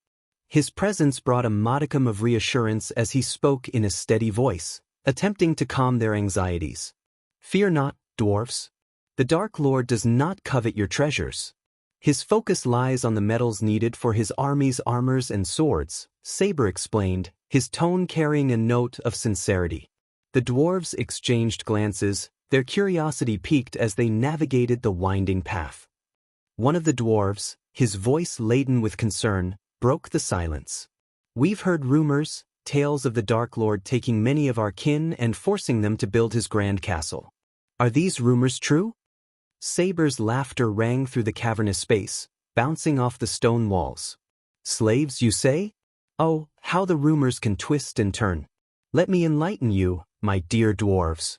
His presence brought a modicum of reassurance as he spoke in a steady voice, attempting to calm their anxieties. "Fear not, dwarves. The Dark Lord does not covet your treasures. His focus lies on the metals needed for his army's armors and swords," Saber explained, his tone carrying a note of sincerity. The dwarves exchanged glances, their curiosity piqued as they navigated the winding path. One of the dwarves, his voice laden with concern, broke the silence. "We've heard rumors, tales of the Dark Lord taking many of our kin and forcing them to build his grand castle. Are these rumors true?" Saber's laughter rang through the cavernous space, bouncing off the stone walls. "Slaves, you say? Oh, how the rumors can twist and turn. Let me enlighten you, my dear dwarves.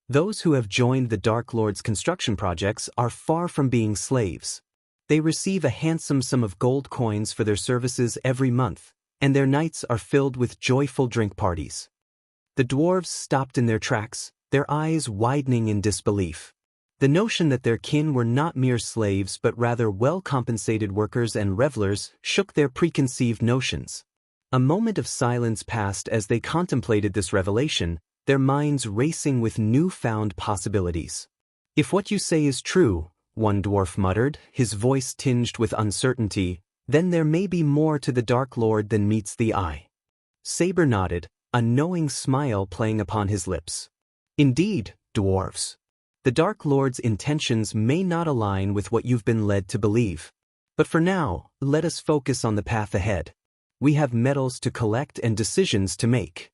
Those who have joined the Dark Lord's construction projects are far from being slaves. They receive a handsome sum of gold coins for their services every month, and their nights are filled with joyful drink parties." The dwarves stopped in their tracks, their eyes widening in disbelief. The notion that their kin were not mere slaves but rather well-compensated workers and revelers shook their preconceived notions. A moment of silence passed as they contemplated this revelation, their minds racing with newfound possibilities. "If what you say is true," one dwarf muttered, his voice tinged with uncertainty, "then there may be more to the Dark Lord than meets the eye." Saber nodded, a knowing smile playing upon his lips. "Indeed, dwarves. The Dark Lord's intentions may not align with what you've been led to believe. But for now, let us focus on the path ahead. We have metals to collect and decisions to make."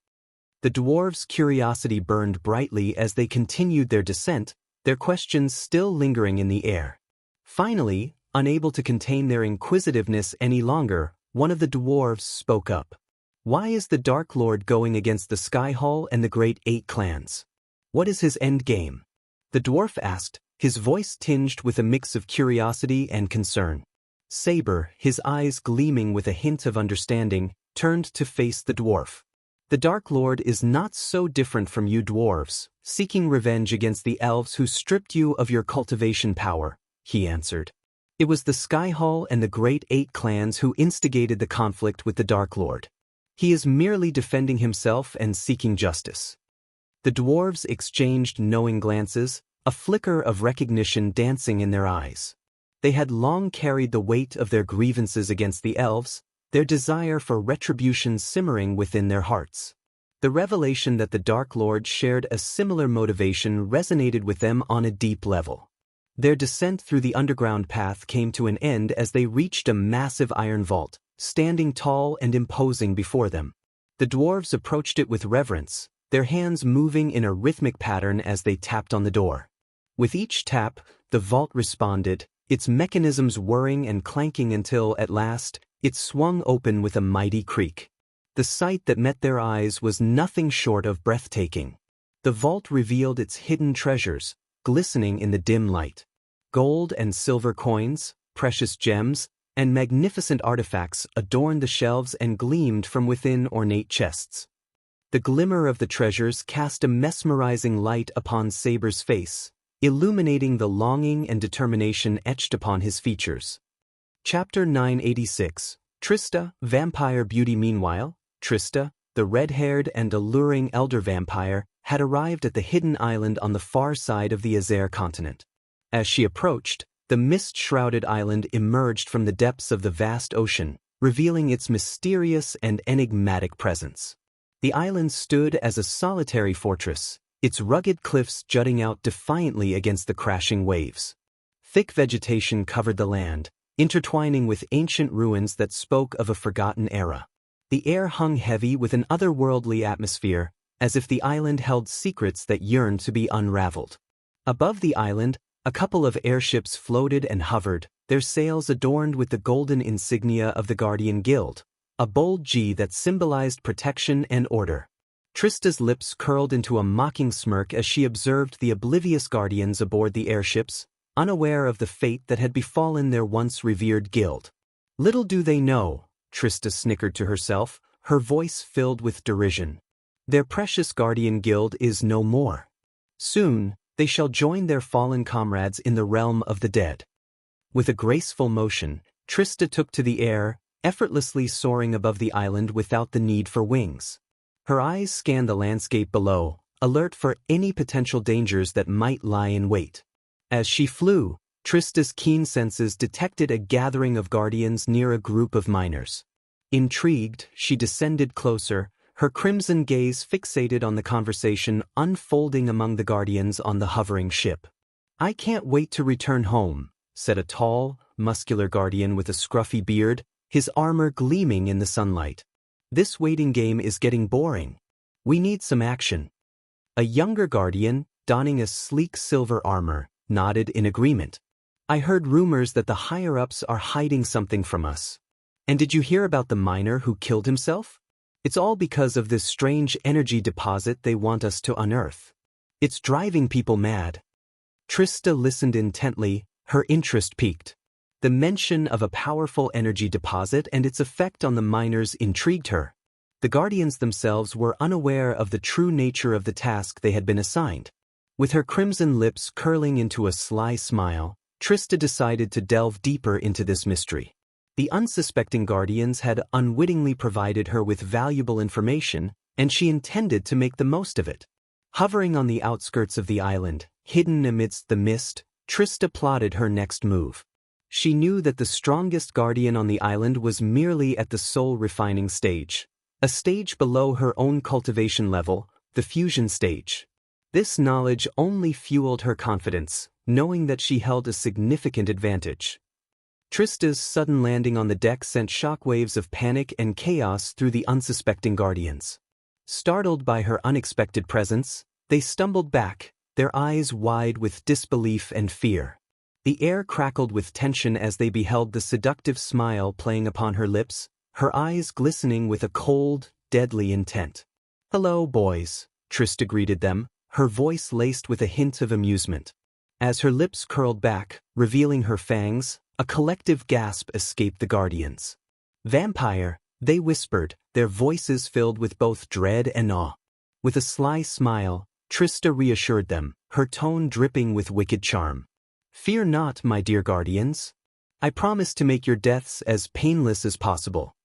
The dwarves' curiosity burned brightly as they continued their descent, their questions still lingering in the air. Finally, unable to contain their inquisitiveness any longer, one of the dwarves spoke up. "Why is the Dark Lord going against the Sky Hall and the Great Eight Clans? What is his end game?" The dwarf asked, his voice tinged with a mix of curiosity and concern. Saber, his eyes gleaming with a hint of understanding, turned to face the dwarf. "The Dark Lord is not so different from you dwarves, seeking revenge against the elves who stripped you of your cultivation power," he answered. "It was the Sky Hall and the Great Eight Clans who instigated the conflict with the Dark Lord. He is merely defending himself and seeking justice." The dwarves exchanged knowing glances, a flicker of recognition dancing in their eyes. They had long carried the weight of their grievances against the elves, their desire for retribution simmering within their hearts. The revelation that the Dark Lord shared a similar motivation resonated with them on a deep level. Their descent through the underground path came to an end as they reached a massive iron vault, standing tall and imposing before them. The dwarves approached it with reverence, their hands moving in a rhythmic pattern as they tapped on the door. With each tap, the vault responded, its mechanisms whirring and clanking until, at last, it swung open with a mighty creak. The sight that met their eyes was nothing short of breathtaking. The vault revealed its hidden treasures, glistening in the dim light. Gold and silver coins, precious gems, and magnificent artifacts adorned the shelves and gleamed from within ornate chests. The glimmer of the treasures cast a mesmerizing light upon Saber's face, illuminating the longing and determination etched upon his features. Chapter 986, Trista, Vampire Beauty. Meanwhile, Trista, the red-haired and alluring elder vampire, had arrived at the hidden island on the far side of the Azer continent. As she approached, the mist-shrouded island emerged from the depths of the vast ocean, revealing its mysterious and enigmatic presence. The island stood as a solitary fortress, its rugged cliffs jutting out defiantly against the crashing waves. Thick vegetation covered the land, intertwining with ancient ruins that spoke of a forgotten era. The air hung heavy with an otherworldly atmosphere, as if the island held secrets that yearned to be unraveled. Above the island, a couple of airships floated and hovered, their sails adorned with the golden insignia of the Guardian Guild, a bold G that symbolized protection and order. Trista's lips curled into a mocking smirk as she observed the oblivious guardians aboard the airships, unaware of the fate that had befallen their once revered guild. "Little do they know," Trista snickered to herself, her voice filled with derision. "Their precious Guardian Guild is no more. Soon, they shall join their fallen comrades in the realm of the dead." With a graceful motion, Trista took to the air, effortlessly soaring above the island without the need for wings. Her eyes scanned the landscape below, alert for any potential dangers that might lie in wait. As she flew, Trista's keen senses detected a gathering of guardians near a group of miners. Intrigued, she descended closer, her crimson gaze fixated on the conversation unfolding among the guardians on the hovering ship. "I can't wait to return home," said a tall, muscular guardian with a scruffy beard, his armor gleaming in the sunlight. "This waiting game is getting boring. We need some action." A younger guardian, donning a sleek silver armor, nodded in agreement. "I heard rumors that the higher-ups are hiding something from us. And did you hear about the miner who killed himself? It's all because of this strange energy deposit they want us to unearth. It's driving people mad." Trista listened intently, her interest piqued. The mention of a powerful energy deposit and its effect on the miners intrigued her. The guardians themselves were unaware of the true nature of the task they had been assigned. With her crimson lips curling into a sly smile, Trista decided to delve deeper into this mystery. The unsuspecting guardians had unwittingly provided her with valuable information, and she intended to make the most of it. Hovering on the outskirts of the island, hidden amidst the mist, Trista plotted her next move. She knew that the strongest guardian on the island was merely at the soul-refining stage, a stage below her own cultivation level, the fusion stage. This knowledge only fueled her confidence, knowing that she held a significant advantage. Trista's sudden landing on the deck sent shockwaves of panic and chaos through the unsuspecting guardians. Startled by her unexpected presence, they stumbled back, their eyes wide with disbelief and fear. The air crackled with tension as they beheld the seductive smile playing upon her lips, her eyes glistening with a cold, deadly intent. "Hello, boys," Trista greeted them, her voice laced with a hint of amusement. As her lips curled back, revealing her fangs, a collective gasp escaped the guardians. "Vampire," they whispered, their voices filled with both dread and awe. With a sly smile, Trista reassured them, her tone dripping with wicked charm. "Fear not, my dear guardians. I promise to make your deaths as painless as possible."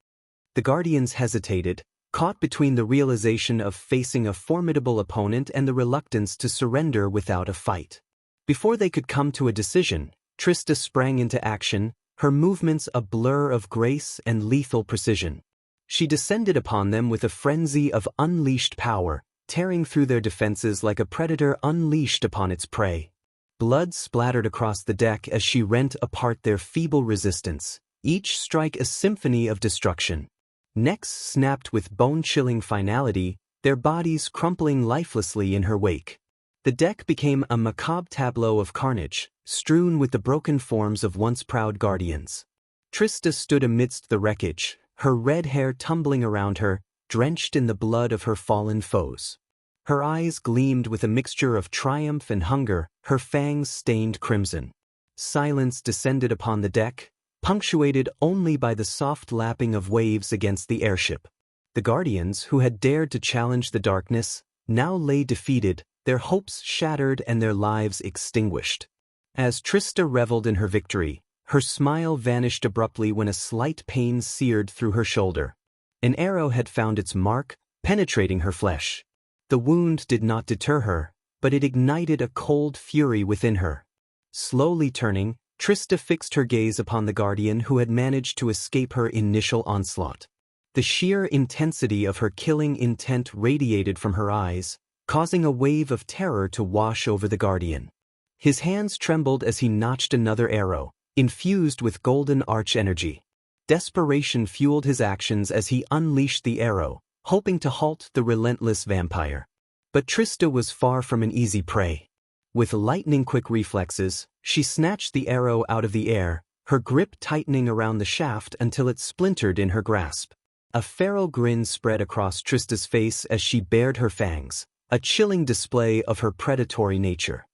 The guardians hesitated, caught between the realization of facing a formidable opponent and the reluctance to surrender without a fight. Before they could come to a decision, Trista sprang into action, her movements a blur of grace and lethal precision. She descended upon them with a frenzy of unleashed power, tearing through their defenses like a predator unleashed upon its prey. Blood splattered across the deck as she rent apart their feeble resistance, each strike a symphony of destruction. Necks snapped with bone-chilling finality, their bodies crumpling lifelessly in her wake. The deck became a macabre tableau of carnage, strewn with the broken forms of once proud guardians. Trista stood amidst the wreckage, her red hair tumbling around her, drenched in the blood of her fallen foes. Her eyes gleamed with a mixture of triumph and hunger, her fangs stained crimson. Silence descended upon the deck, punctuated only by the soft lapping of waves against the airship. The guardians, who had dared to challenge the darkness, now lay defeated, their hopes shattered and their lives extinguished. As Trista reveled in her victory, her smile vanished abruptly when a slight pain seared through her shoulder. An arrow had found its mark, penetrating her flesh. The wound did not deter her, but it ignited a cold fury within her. Slowly turning, Trista fixed her gaze upon the guardian who had managed to escape her initial onslaught. The sheer intensity of her killing intent radiated from her eyes, causing a wave of terror to wash over the guardian. His hands trembled as he notched another arrow, infused with golden arch energy. Desperation fueled his actions as he unleashed the arrow, hoping to halt the relentless vampire. But Trista was far from an easy prey. With lightning-quick reflexes, she snatched the arrow out of the air, her grip tightening around the shaft until it splintered in her grasp. A feral grin spread across Trista's face as she bared her fangs, a chilling display of her predatory nature.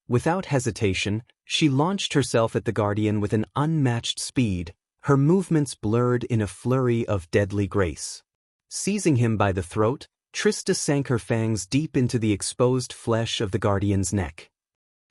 Without hesitation, she launched herself at the guardian with an unmatched speed, her movements blurred in a flurry of deadly grace. Seizing him by the throat, Trista sank her fangs deep into the exposed flesh of the guardian's neck.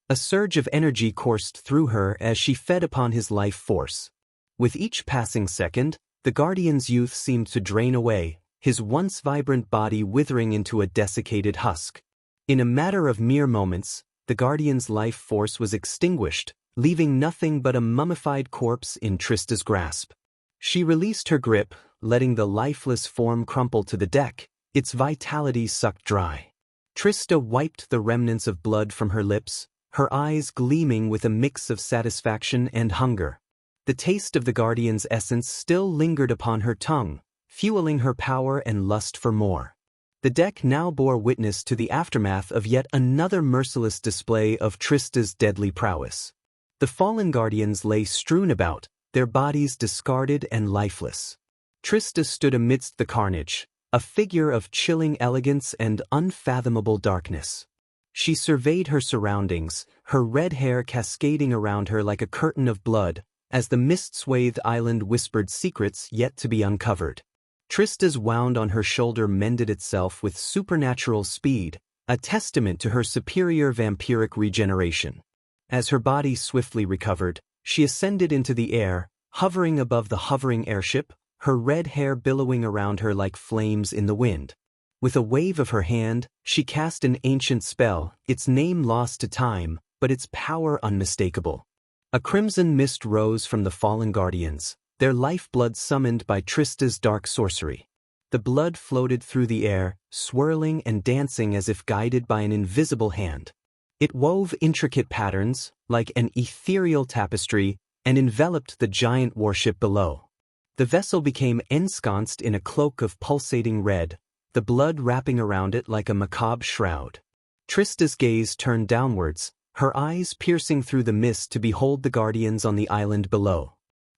A surge of energy coursed through her as she fed upon his life force. With each passing second, the guardian's youth seemed to drain away, his once vibrant body withering into a desiccated husk. In a matter of mere moments, the guardian's life force was extinguished, leaving nothing but a mummified corpse in Trista's grasp. She released her grip, letting the lifeless form crumple to the deck, its vitality sucked dry. Trista wiped the remnants of blood from her lips, her eyes gleaming with a mix of satisfaction and hunger. The taste of the guardian's essence still lingered upon her tongue, fueling her power and lust for more. The deck now bore witness to the aftermath of yet another merciless display of Trista's deadly prowess. The fallen guardians lay strewn about, their bodies discarded and lifeless. Trista stood amidst the carnage, a figure of chilling elegance and unfathomable darkness. She surveyed her surroundings, her red hair cascading around her like a curtain of blood, as the mist-swathed island whispered secrets yet to be uncovered. Trista's wound on her shoulder mended itself with supernatural speed, a testament to her superior vampiric regeneration. As her body swiftly recovered, she ascended into the air, hovering above the hovering airship, her red hair billowing around her like flames in the wind. With a wave of her hand, she cast an ancient spell, its name lost to time, but its power unmistakable. A crimson mist rose from the fallen guardians, their lifeblood summoned by Trista's dark sorcery. The blood floated through the air, swirling and dancing as if guided by an invisible hand. It wove intricate patterns, like an ethereal tapestry, and enveloped the giant warship below. The vessel became ensconced in a cloak of pulsating red, the blood wrapping around it like a macabre shroud. Trista's gaze turned downwards, her eyes piercing through the mist to behold the guardians on the island below.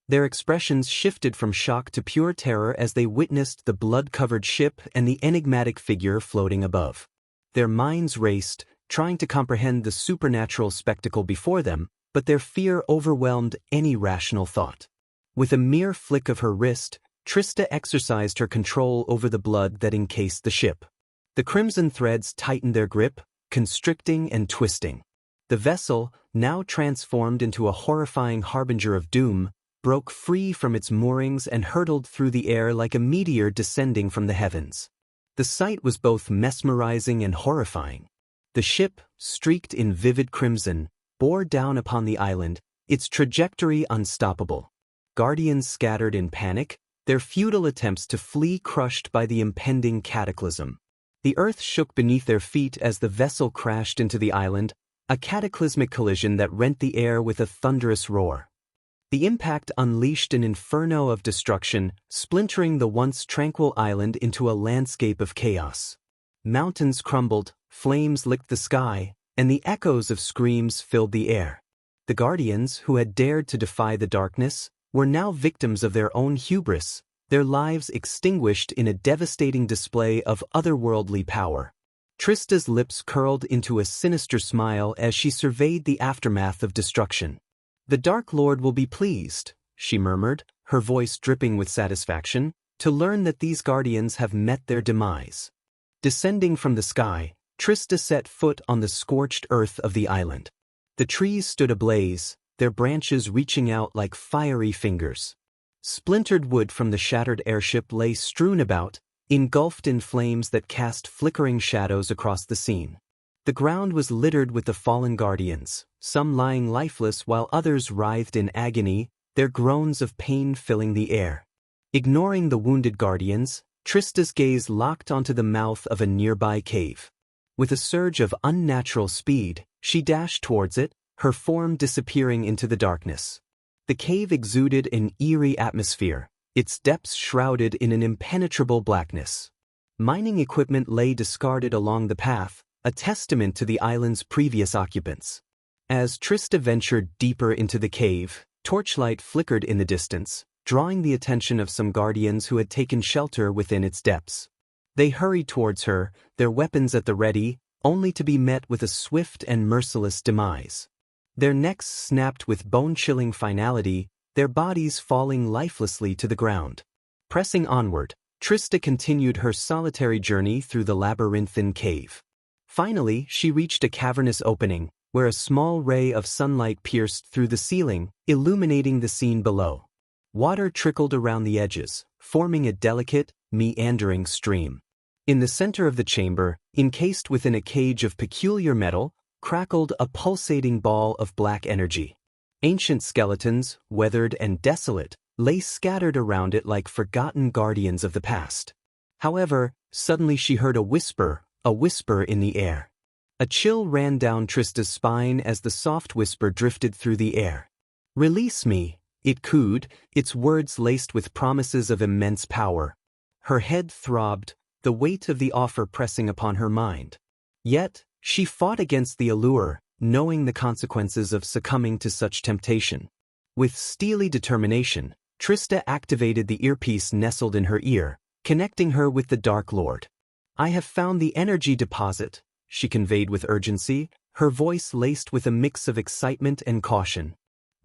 Their expressions shifted from shock to pure terror as they witnessed the blood-covered ship and the enigmatic figure floating above. Their minds raced, trying to comprehend the supernatural spectacle before them, but their fear overwhelmed any rational thought. With a mere flick of her wrist, Trista exercised her control over the blood that encased the ship. The crimson threads tightened their grip, constricting and twisting. The vessel, now transformed into a horrifying harbinger of doom, broke free from its moorings and hurtled through the air like a meteor descending from the heavens. The sight was both mesmerizing and horrifying. The ship, streaked in vivid crimson, bore down upon the island, its trajectory unstoppable. Guardians scattered in panic, their futile attempts to flee crushed by the impending cataclysm. The earth shook beneath their feet as the vessel crashed into the island, a cataclysmic collision that rent the air with a thunderous roar. The impact unleashed an inferno of destruction, splintering the once tranquil island into a landscape of chaos. Mountains crumbled, flames licked the sky, and the echoes of screams filled the air. The guardians, who had dared to defy the darkness, were now victims of their own hubris, their lives extinguished in a devastating display of otherworldly power. Trista's lips curled into a sinister smile as she surveyed the aftermath of destruction. "The Dark Lord will be pleased," she murmured, her voice dripping with satisfaction, "to learn that these guardians have met their demise." Descending from the sky, Trista set foot on the scorched earth of the island. The trees stood ablaze, their branches reaching out like fiery fingers. Splintered wood from the shattered airship lay strewn about, engulfed in flames that cast flickering shadows across the scene. The ground was littered with the fallen guardians, some lying lifeless while others writhed in agony, their groans of pain filling the air. Ignoring the wounded guardians, Trista's gaze locked onto the mouth of a nearby cave. With a surge of unnatural speed, she dashed towards it, her form disappearing into the darkness. The cave exuded an eerie atmosphere, its depths shrouded in an impenetrable blackness. Mining equipment lay discarded along the path, a testament to the island's previous occupants. As Trista ventured deeper into the cave, torchlight flickered in the distance, drawing the attention of some guardians who had taken shelter within its depths. They hurried towards her, their weapons at the ready, only to be met with a swift and merciless demise. Their necks snapped with bone-chilling finality, their bodies falling lifelessly to the ground. Pressing onward, Trista continued her solitary journey through the labyrinthine cave. Finally, she reached a cavernous opening, where a small ray of sunlight pierced through the ceiling, illuminating the scene below. Water trickled around the edges, forming a delicate, meandering stream. In the center of the chamber, encased within a cage of peculiar metal, crackled a pulsating ball of black energy. Ancient skeletons, weathered and desolate, lay scattered around it like forgotten guardians of the past. However, suddenly she heard a whisper in the air. A chill ran down Trista's spine as the soft whisper drifted through the air. "Release me," it cooed, its words laced with promises of immense power. Her head throbbed, the weight of the offer pressing upon her mind. Yet, she fought against the allure, knowing the consequences of succumbing to such temptation. With steely determination, Trista activated the earpiece nestled in her ear, connecting her with the Dark Lord. "I have found the energy deposit," she conveyed with urgency, her voice laced with a mix of excitement and caution.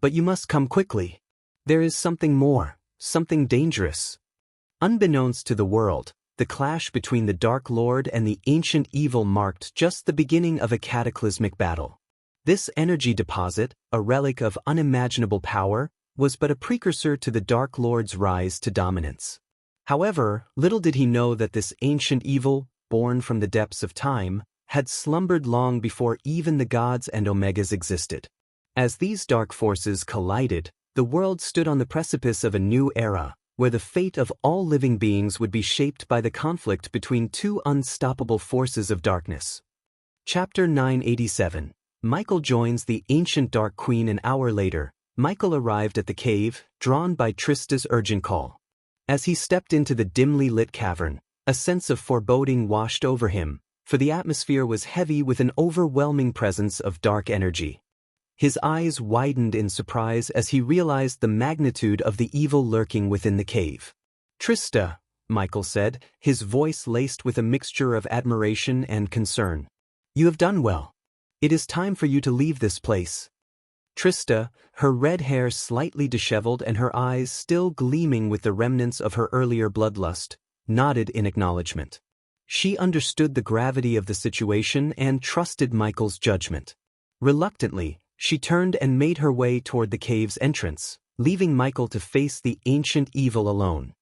"But you must come quickly. There is something more, something dangerous." Unbeknownst to the world, the clash between the Dark Lord and the ancient evil marked just the beginning of a cataclysmic battle. This energy deposit, a relic of unimaginable power, was but a precursor to the Dark Lord's rise to dominance. However, little did he know that this ancient evil, born from the depths of time, had slumbered long before even the gods and omegas existed. As these dark forces collided, the world stood on the precipice of a new era, where the fate of all living beings would be shaped by the conflict between two unstoppable forces of darkness. Chapter 987. Michael joins the ancient Dark Queen. An hour later, Michael arrived at the cave, drawn by Trista's urgent call. As he stepped into the dimly lit cavern, a sense of foreboding washed over him, for the atmosphere was heavy with an overwhelming presence of dark energy. His eyes widened in surprise as he realized the magnitude of the evil lurking within the cave. "Trista," Michael said, his voice laced with a mixture of admiration and concern. "You have done well. It is time for you to leave this place." Trista, her red hair slightly disheveled and her eyes still gleaming with the remnants of her earlier bloodlust, nodded in acknowledgement. She understood the gravity of the situation and trusted Michael's judgment. Reluctantly, she turned and made her way toward the cave's entrance, leaving Michael to face the ancient evil alone.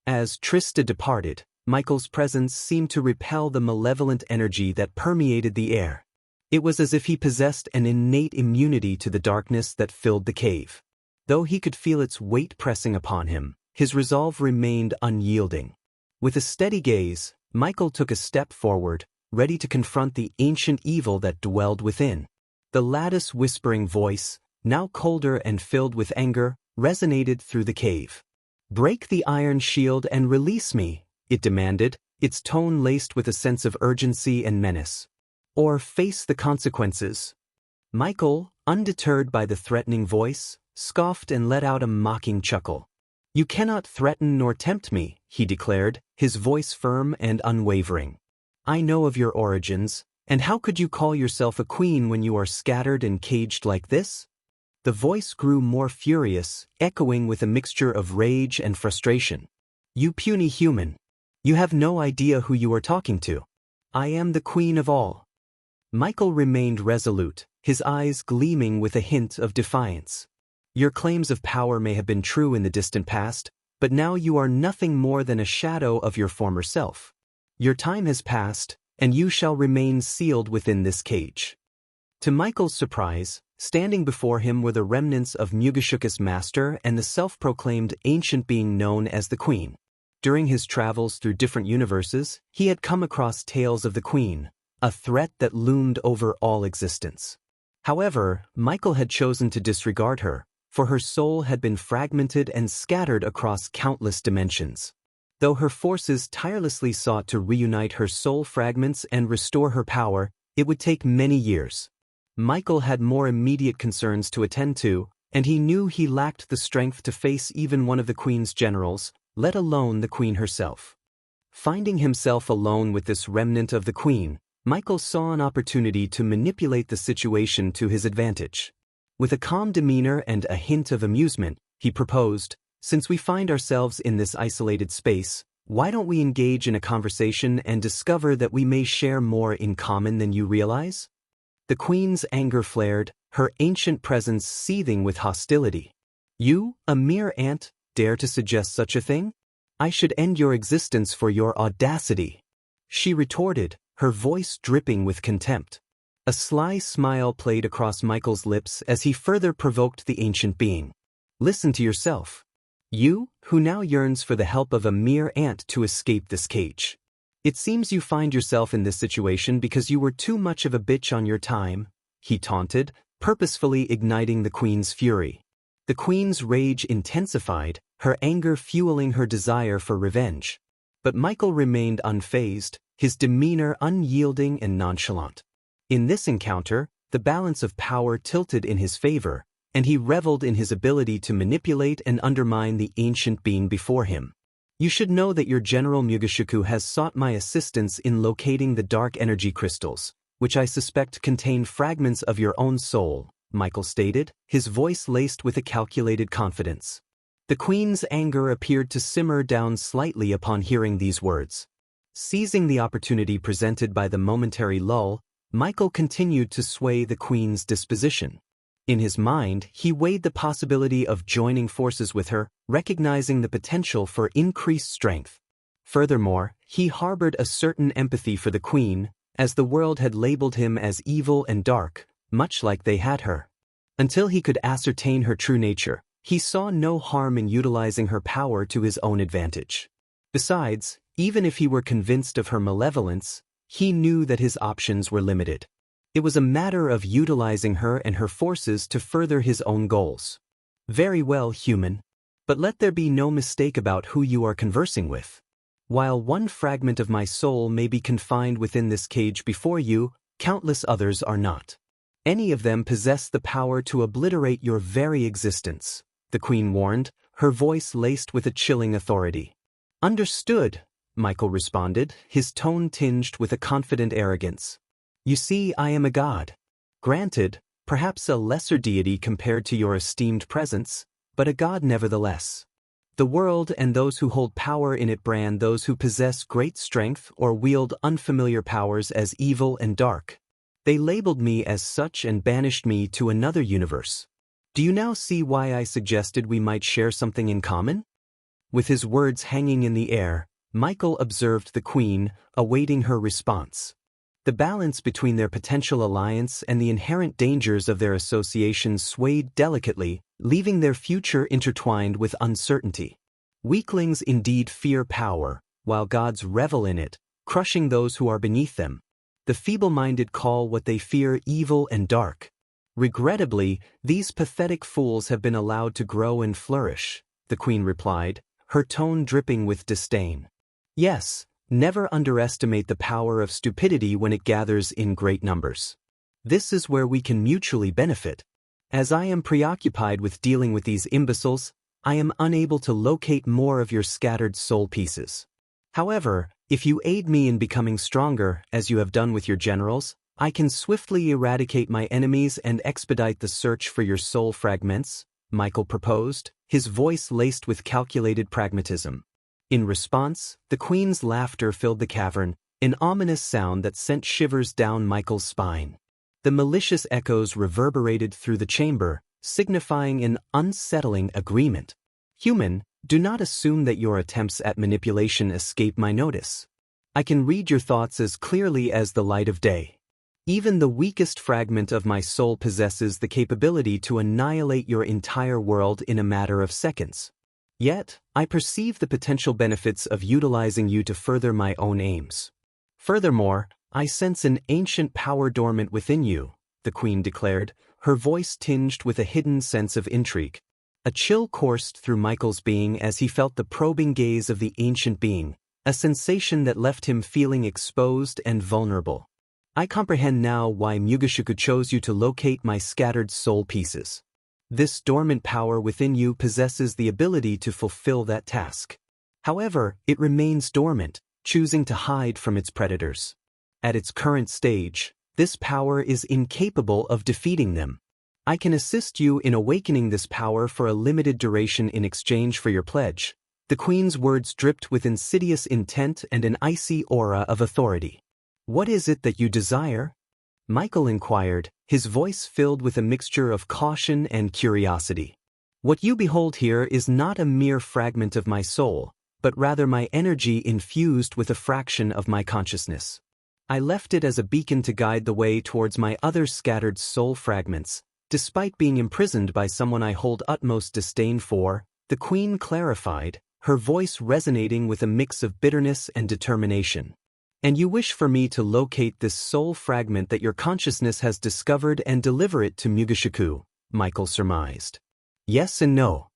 As Trista departed, Michael's presence seemed to repel the malevolent energy that permeated the air. It was as if he possessed an innate immunity to the darkness that filled the cave. Though he could feel its weight pressing upon him, his resolve remained unyielding. With a steady gaze, Michael took a step forward, ready to confront the ancient evil that dwelled within. The lattice whispering voice, now colder and filled with anger, resonated through the cave. "Break the iron shield and release me," it demanded, its tone laced with a sense of urgency and menace. "Or face the consequences." Michael, undeterred by the threatening voice, scoffed and let out a mocking chuckle. "You cannot threaten nor tempt me," he declared, his voice firm and unwavering. "I know of your origins, and how could you call yourself a queen when you are scattered and caged like this?" The voice grew more furious, echoing with a mixture of rage and frustration. "You puny human. You have no idea who you are talking to. I am the queen of all." Michael remained resolute, his eyes gleaming with a hint of defiance. "Your claims of power may have been true in the distant past, but now you are nothing more than a shadow of your former self. Your time has passed, and you shall remain sealed within this cage." To Michael's surprise, standing before him were the remnants of Mugashuka's master and the self-proclaimed ancient being known as the Queen. During his travels through different universes, he had come across tales of the Queen, a threat that loomed over all existence. However, Michael had chosen to disregard her, for her soul had been fragmented and scattered across countless dimensions. Though her forces tirelessly sought to reunite her soul fragments and restore her power, it would take many years. Michael had more immediate concerns to attend to, and he knew he lacked the strength to face even one of the Queen's generals, let alone the Queen herself. Finding himself alone with this remnant of the Queen, Michael saw an opportunity to manipulate the situation to his advantage. With a calm demeanor and a hint of amusement, he proposed, "Since we find ourselves in this isolated space, why don't we engage in a conversation and discover that we may share more in common than you realize?" The Queen's anger flared, her ancient presence seething with hostility. "You, a mere ant, dare to suggest such a thing? I should end your existence for your audacity," she retorted, her voice dripping with contempt. A sly smile played across Michael's lips as he further provoked the ancient being. "Listen to yourself. You, who now yearns for the help of a mere ant to escape this cage. It seems you find yourself in this situation because you were too much of a bitch on your time," he taunted, purposefully igniting the Queen's fury. The Queen's rage intensified, her anger fueling her desire for revenge. But Michael remained unfazed, his demeanor unyielding and nonchalant. In this encounter, the balance of power tilted in his favor, and he reveled in his ability to manipulate and undermine the ancient being before him. "You should know that your General Mugashuku has sought my assistance in locating the dark energy crystals, which I suspect contain fragments of your own soul," Michael stated, his voice laced with a calculated confidence. The Queen's anger appeared to simmer down slightly upon hearing these words. Seizing the opportunity presented by the momentary lull, Michael continued to sway the queen's disposition. In his mind, he weighed the possibility of joining forces with her, recognizing the potential for increased strength. Furthermore, he harbored a certain empathy for the queen, as the world had labeled him as evil and dark, much like they had her. Until he could ascertain her true nature, he saw no harm in utilizing her power to his own advantage. Besides, even if he were convinced of her malevolence, he knew that his options were limited. It was a matter of utilizing her and her forces to further his own goals. Very well, human. But let there be no mistake about who you are conversing with. While one fragment of my soul may be confined within this cage before you, countless others are not. Any of them possess the power to obliterate your very existence, the queen warned, her voice laced with a chilling authority. Understood, Michael responded, his tone tinged with a confident arrogance. You see, I am a god. Granted, perhaps a lesser deity compared to your esteemed presence, but a god nevertheless. The world and those who hold power in it brand those who possess great strength or wield unfamiliar powers as evil and dark. They labeled me as such and banished me to another universe. Do you now see why I suggested we might share something in common? With his words hanging in the air, Michael observed the queen, awaiting her response. The balance between their potential alliance and the inherent dangers of their association swayed delicately, leaving their future intertwined with uncertainty. Weaklings indeed fear power, while gods revel in it, crushing those who are beneath them. The feeble-minded call what they fear evil and dark. Regrettably, these pathetic fools have been allowed to grow and flourish, the queen replied, her tone dripping with disdain. Yes, never underestimate the power of stupidity when it gathers in great numbers. This is where we can mutually benefit. As I am preoccupied with dealing with these imbeciles, I am unable to locate more of your scattered soul pieces. However, if you aid me in becoming stronger, as you have done with your generals, I can swiftly eradicate my enemies and expedite the search for your soul fragments, Michael proposed, his voice laced with calculated pragmatism. In response, the queen's laughter filled the cavern, an ominous sound that sent shivers down Michael's spine. The malicious echoes reverberated through the chamber, signifying an unsettling agreement. Human, do not assume that your attempts at manipulation escape my notice. I can read your thoughts as clearly as the light of day. Even the weakest fragment of my soul possesses the capability to annihilate your entire world in a matter of seconds. Yet, I perceive the potential benefits of utilizing you to further my own aims. Furthermore, I sense an ancient power dormant within you, the queen declared, her voice tinged with a hidden sense of intrigue. A chill coursed through Michael's being as he felt the probing gaze of the ancient being, a sensation that left him feeling exposed and vulnerable. I comprehend now why Mugeshiku chose you to locate my scattered soul pieces. This dormant power within you possesses the ability to fulfill that task. However, it remains dormant, choosing to hide from its predators. At its current stage, this power is incapable of defeating them. I can assist you in awakening this power for a limited duration in exchange for your pledge. The queen's words dripped with insidious intent and an icy aura of authority. What is it that you desire? Michael inquired, his voice filled with a mixture of caution and curiosity. What you behold here is not a mere fragment of my soul, but rather my energy infused with a fraction of my consciousness. I left it as a beacon to guide the way towards my other scattered soul fragments, despite being imprisoned by someone I hold utmost disdain for, the queen clarified, her voice resonating with a mix of bitterness and determination. And you wish for me to locate this soul fragment that your consciousness has discovered and deliver it to Mugeshiku, Michael surmised. Yes and no.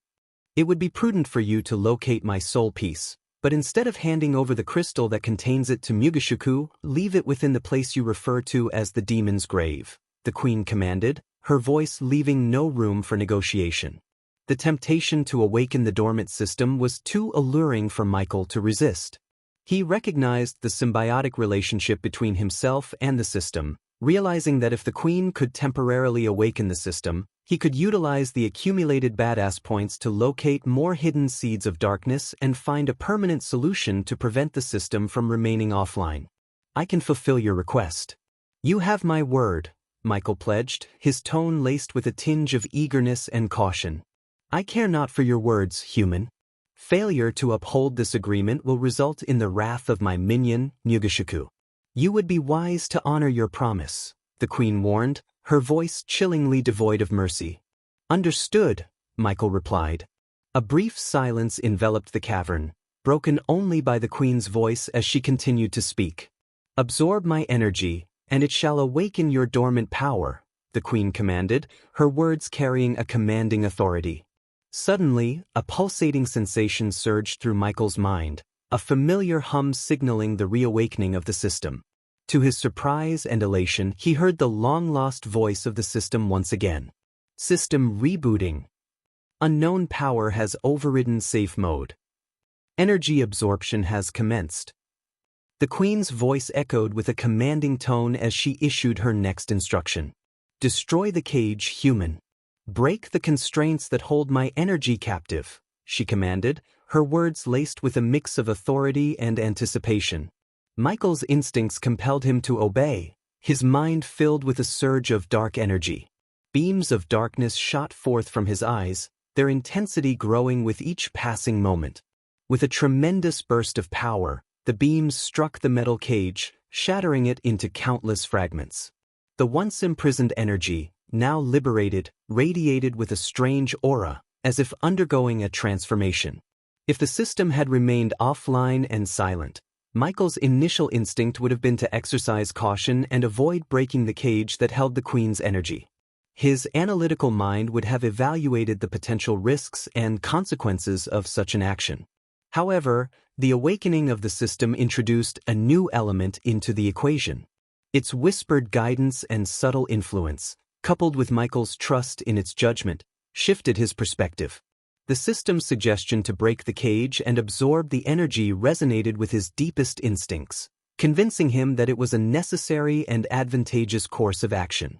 It would be prudent for you to locate my soul piece, but instead of handing over the crystal that contains it to Mugeshiku, leave it within the place you refer to as the demon's grave, the queen commanded, her voice leaving no room for negotiation. The temptation to awaken the dormant system was too alluring for Michael to resist. He recognized the symbiotic relationship between himself and the system, realizing that if the queen could temporarily awaken the system, He could utilize the accumulated badass points to locate more hidden seeds of darkness and find a permanent solution to prevent the system from remaining offline. I can fulfill your request. You have my word, Michael pledged, his tone laced with a tinge of eagerness and caution. I care not for your words, human. Failure to uphold this agreement will result in the wrath of my minion, Mugashiku. You would be wise to honor your promise, the queen warned, her voice chillingly devoid of mercy. Understood, Michael replied. A brief silence enveloped the cavern, broken only by the queen's voice as she continued to speak. Absorb my energy, and it shall awaken your dormant power, the queen commanded, her words carrying a commanding authority. Suddenly, a pulsating sensation surged through Michael's mind, a familiar hum signaling the reawakening of the system. To his surprise and elation, he heard the long-lost voice of the system once again. System rebooting. Unknown power has overridden safe mode. Energy absorption has commenced. The queen's voice echoed with a commanding tone as she issued her next instruction. Destroy the cage, human. Break the constraints that hold my energy captive, she commanded, her words laced with a mix of authority and anticipation. Michael's instincts compelled him to obey, his mind filled with a surge of dark energy. Beams of darkness shot forth from his eyes, their intensity growing with each passing moment. With a tremendous burst of power, the beams struck the metal cage, shattering it into countless fragments. The once imprisoned energy, now liberated, radiated with a strange aura, as if undergoing a transformation. If the system had remained offline and silent, Michael's initial instinct would have been to exercise caution and avoid breaking the cage that held the queen's energy. His analytical mind would have evaluated the potential risks and consequences of such an action. However, the awakening of the system introduced a new element into the equation. Its whispered guidance and subtle influence, coupled with Michael's trust in its judgment, shifted his perspective. The system's suggestion to break the cage and absorb the energy resonated with his deepest instincts, convincing him that it was a necessary and advantageous course of action.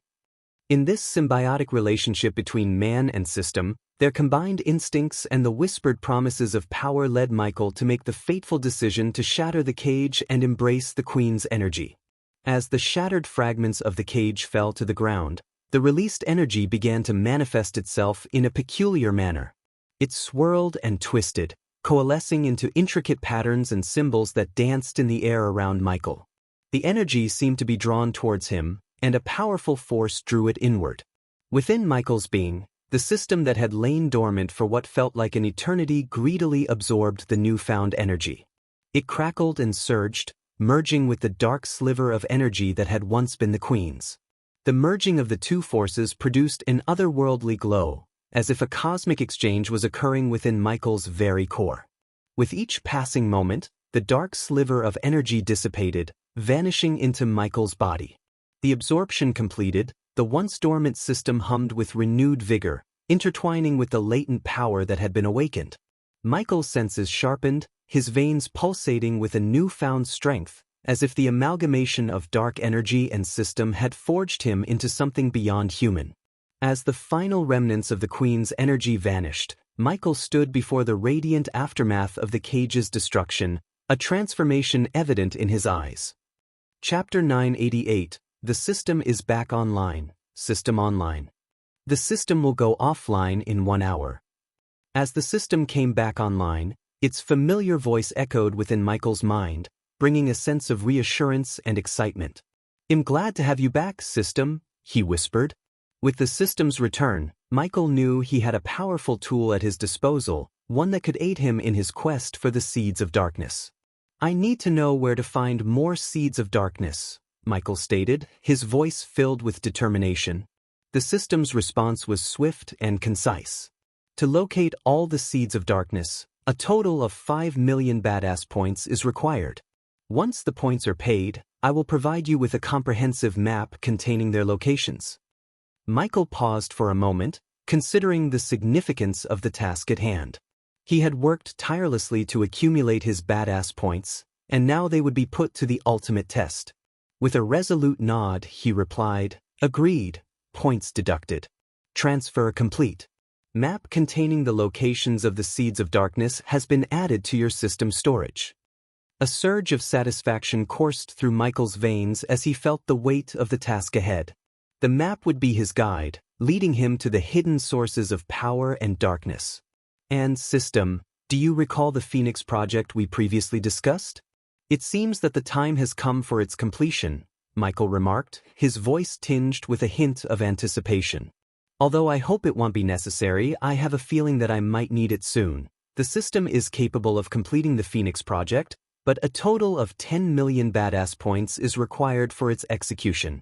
In this symbiotic relationship between man and system, their combined instincts and the whispered promises of power led Michael to make the fateful decision to shatter the cage and embrace the queen's energy. As the shattered fragments of the cage fell to the ground, the released energy began to manifest itself in a peculiar manner. It swirled and twisted, coalescing into intricate patterns and symbols that danced in the air around Michael. The energy seemed to be drawn towards him, and a powerful force drew it inward. Within Michael's being, the system that had lain dormant for what felt like an eternity greedily absorbed the newfound energy. It crackled and surged, merging with the dark sliver of energy that had once been the queen's. The merging of the two forces produced an otherworldly glow, as if a cosmic exchange was occurring within Michael's very core. With each passing moment, the dark sliver of energy dissipated, vanishing into Michael's body. The absorption completed, the once dormant system hummed with renewed vigor, intertwining with the latent power that had been awakened. Michael's senses sharpened, his veins pulsating with a newfound strength, as if the amalgamation of dark energy and system had forged him into something beyond human. As the final remnants of the queen's energy vanished, Michael stood before the radiant aftermath of the cage's destruction, a transformation evident in his eyes. Chapter 988, The System is Back Online, System Online. The system will go offline in 1 hour. As the system came back online, its familiar voice echoed within Michael's mind, bringing a sense of reassurance and excitement. "I'm glad to have you back, system," he whispered. With the system's return, Michael knew he had a powerful tool at his disposal, one that could aid him in his quest for the seeds of darkness. "I need to know where to find more seeds of darkness," Michael stated, his voice filled with determination. The system's response was swift and concise. To locate all the seeds of darkness, a total of 5 million badass points is required. Once the points are paid, I will provide you with a comprehensive map containing their locations. Michael paused for a moment, considering the significance of the task at hand. He had worked tirelessly to accumulate his badass points, and now they would be put to the ultimate test. With a resolute nod, he replied, "Agreed, points deducted." Transfer complete. Map containing the locations of the Seeds of Darkness has been added to your system storage. A surge of satisfaction coursed through Michael's veins as he felt the weight of the task ahead. The map would be his guide, leading him to the hidden sources of power and darkness. And system, do you recall the Phoenix project we previously discussed? It seems that the time has come for its completion, Michael remarked, his voice tinged with a hint of anticipation. Although I hope it won't be necessary, I have a feeling that I might need it soon. The system is capable of completing the Phoenix project, but a total of 10 million badass points is required for its execution.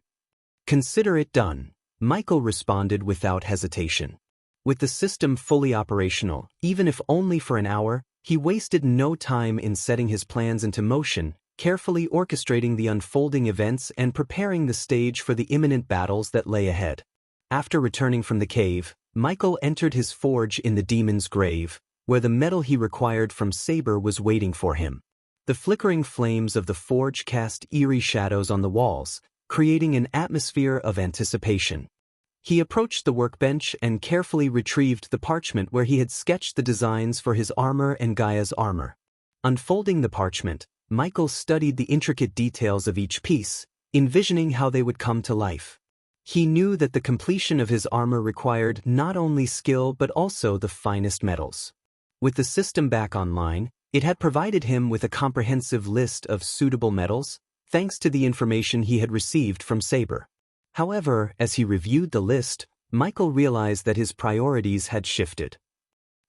Consider it done, Michael responded without hesitation. With the system fully operational, even if only for an hour, he wasted no time in setting his plans into motion, carefully orchestrating the unfolding events and preparing the stage for the imminent battles that lay ahead. After returning from the cave, Michael entered his forge in the Demon's Grave, where the metal he required from Saber was waiting for him. The flickering flames of the forge cast eerie shadows on the walls, creating an atmosphere of anticipation. He approached the workbench and carefully retrieved the parchment where he had sketched the designs for his armor and Gaia's armor. Unfolding the parchment, Michael studied the intricate details of each piece, envisioning how they would come to life. He knew that the completion of his armor required not only skill but also the finest metals. With the system back online, it had provided him with a comprehensive list of suitable metals, thanks to the information he had received from Saber. However, as he reviewed the list, Michael realized that his priorities had shifted.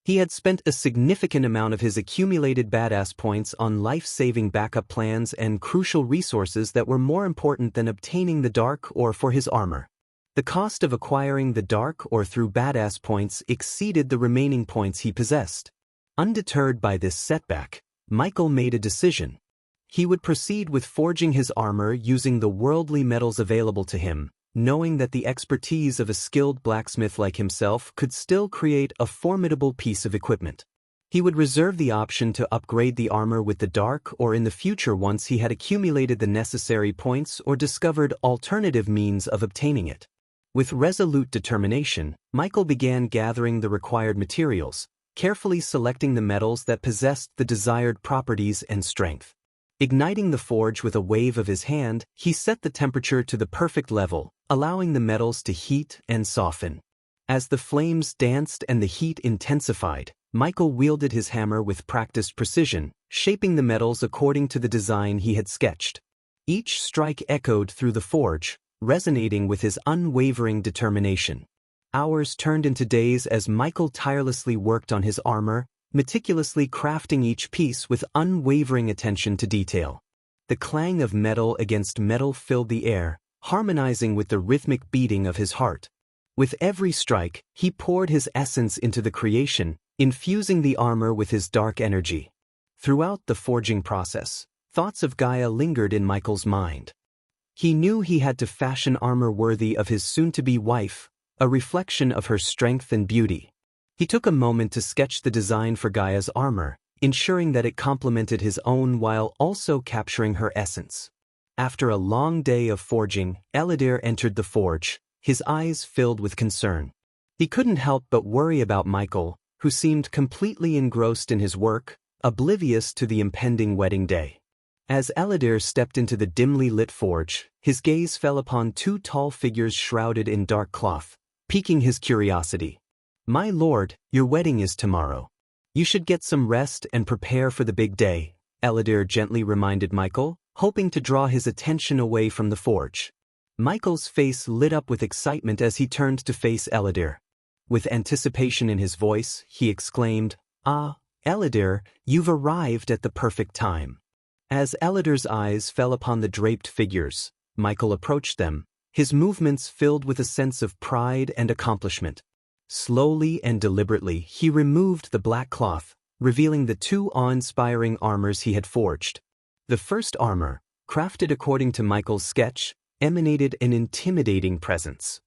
He had spent a significant amount of his accumulated badass points on life-saving backup plans and crucial resources that were more important than obtaining the Dark Ore for his armor. The cost of acquiring the Dark Ore through badass points exceeded the remaining points he possessed. Undeterred by this setback, Michael made a decision. He would proceed with forging his armor using the worldly metals available to him, knowing that the expertise of a skilled blacksmith like himself could still create a formidable piece of equipment. He would reserve the option to upgrade the armor with the Dark Ore in the future once he had accumulated the necessary points or discovered alternative means of obtaining it. With resolute determination, Michael began gathering the required materials, carefully selecting the metals that possessed the desired properties and strength. Igniting the forge with a wave of his hand, he set the temperature to the perfect level, allowing the metals to heat and soften. As the flames danced and the heat intensified, Michael wielded his hammer with practiced precision, shaping the metals according to the design he had sketched. Each strike echoed through the forge, resonating with his unwavering determination. Hours turned into days as Michael tirelessly worked on his armor, meticulously crafting each piece with unwavering attention to detail. The clang of metal against metal filled the air, harmonizing with the rhythmic beating of his heart. With every strike, he poured his essence into the creation, infusing the armor with his dark energy. Throughout the forging process, thoughts of Gaia lingered in Michael's mind. He knew he had to fashion armor worthy of his soon-to-be wife, a reflection of her strength and beauty. He took a moment to sketch the design for Gaia's armor, ensuring that it complemented his own while also capturing her essence. After a long day of forging, Eladir entered the forge, his eyes filled with concern. He couldn't help but worry about Michael, who seemed completely engrossed in his work, oblivious to the impending wedding day. As Eladir stepped into the dimly lit forge, his gaze fell upon two tall figures shrouded in dark cloth, piquing his curiosity. "My lord, your wedding is tomorrow. You should get some rest and prepare for the big day," Eladir gently reminded Michael, hoping to draw his attention away from the forge. Michael's face lit up with excitement as he turned to face Eladir. With anticipation in his voice, he exclaimed, "Ah, Eladir, you've arrived at the perfect time." As Eladir's eyes fell upon the draped figures, Michael approached them, his movements filled with a sense of pride and accomplishment. Slowly and deliberately, he removed the black cloth, revealing the two awe-inspiring armors he had forged. The first armor, crafted according to Michael's sketch, emanated an intimidating presence.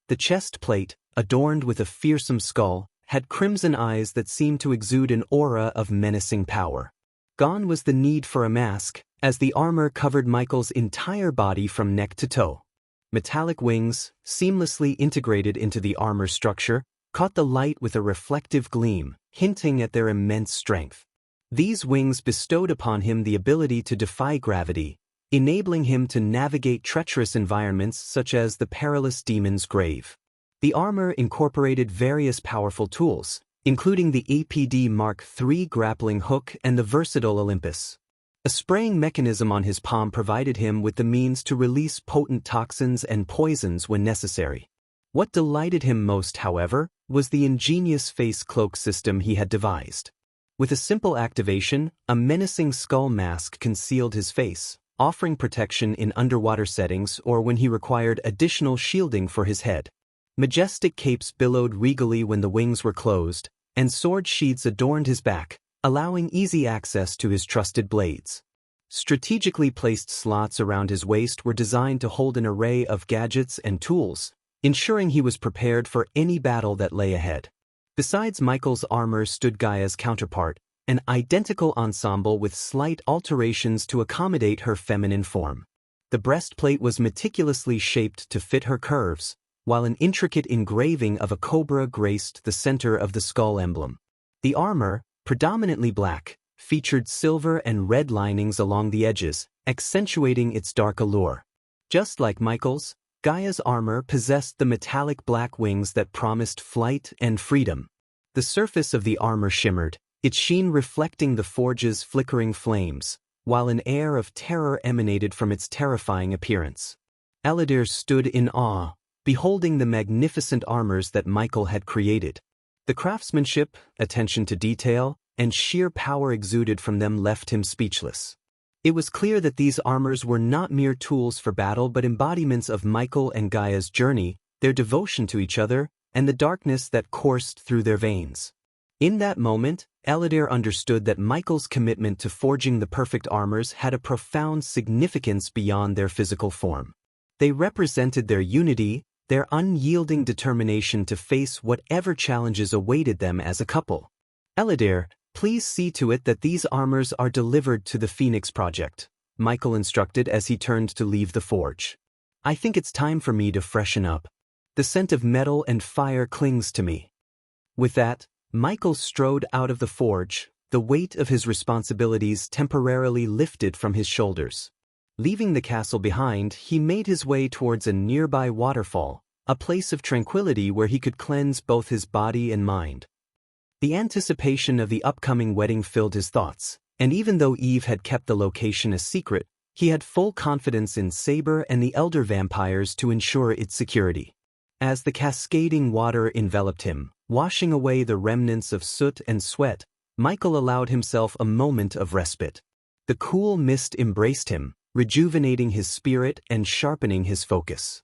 The chest plate, adorned with a fearsome skull, had crimson eyes that seemed to exude an aura of menacing power. Gone was the need for a mask, as the armor covered Michael's entire body from neck to toe. Metallic wings, seamlessly integrated into the armor structure, caught the light with a reflective gleam, hinting at their immense strength. These wings bestowed upon him the ability to defy gravity, enabling him to navigate treacherous environments such as the perilous demon's grave. The armor incorporated various powerful tools, including the APD Mark III grappling hook and the versatile Olympus. A spraying mechanism on his palm provided him with the means to release potent toxins and poisons when necessary. What delighted him most, however, was the ingenious face cloak system he had devised. With a simple activation, a menacing skull mask concealed his face, offering protection in underwater settings or when he required additional shielding for his head. Majestic capes billowed regally when the wings were closed, and sword sheaths adorned his back, allowing easy access to his trusted blades. Strategically placed slots around his waist were designed to hold an array of gadgets and tools, ensuring he was prepared for any battle that lay ahead. Besides Michael's armor stood Gaia's counterpart, an identical ensemble with slight alterations to accommodate her feminine form. The breastplate was meticulously shaped to fit her curves, while an intricate engraving of a cobra graced the center of the skull emblem. The armor, predominantly black, featured silver and red linings along the edges, accentuating its dark allure. Just like Michael's, Gaia's armor possessed the metallic black wings that promised flight and freedom. The surface of the armor shimmered, its sheen reflecting the forge's flickering flames, while an air of terror emanated from its terrifying appearance. Eladir stood in awe, beholding the magnificent armors that Michael had created. The craftsmanship, attention to detail, and sheer power exuded from them left him speechless. It was clear that these armors were not mere tools for battle but embodiments of Michael and Gaia's journey, their devotion to each other, and the darkness that coursed through their veins. In that moment, Eladir understood that Michael's commitment to forging the perfect armors had a profound significance beyond their physical form. They represented their unity, their unyielding determination to face whatever challenges awaited them as a couple. Eladir, please see to it that these armors are delivered to the Phoenix Project, Michael instructed as he turned to leave the forge. I think it's time for me to freshen up. The scent of metal and fire clings to me. With that, Michael strode out of the forge, the weight of his responsibilities temporarily lifted from his shoulders. Leaving the castle behind, he made his way towards a nearby waterfall, a place of tranquility where he could cleanse both his body and mind. The anticipation of the upcoming wedding filled his thoughts, and even though Eve had kept the location a secret, he had full confidence in Saber and the elder vampires to ensure its security. As the cascading water enveloped him, washing away the remnants of soot and sweat, Michael allowed himself a moment of respite. The cool mist embraced him, rejuvenating his spirit and sharpening his focus.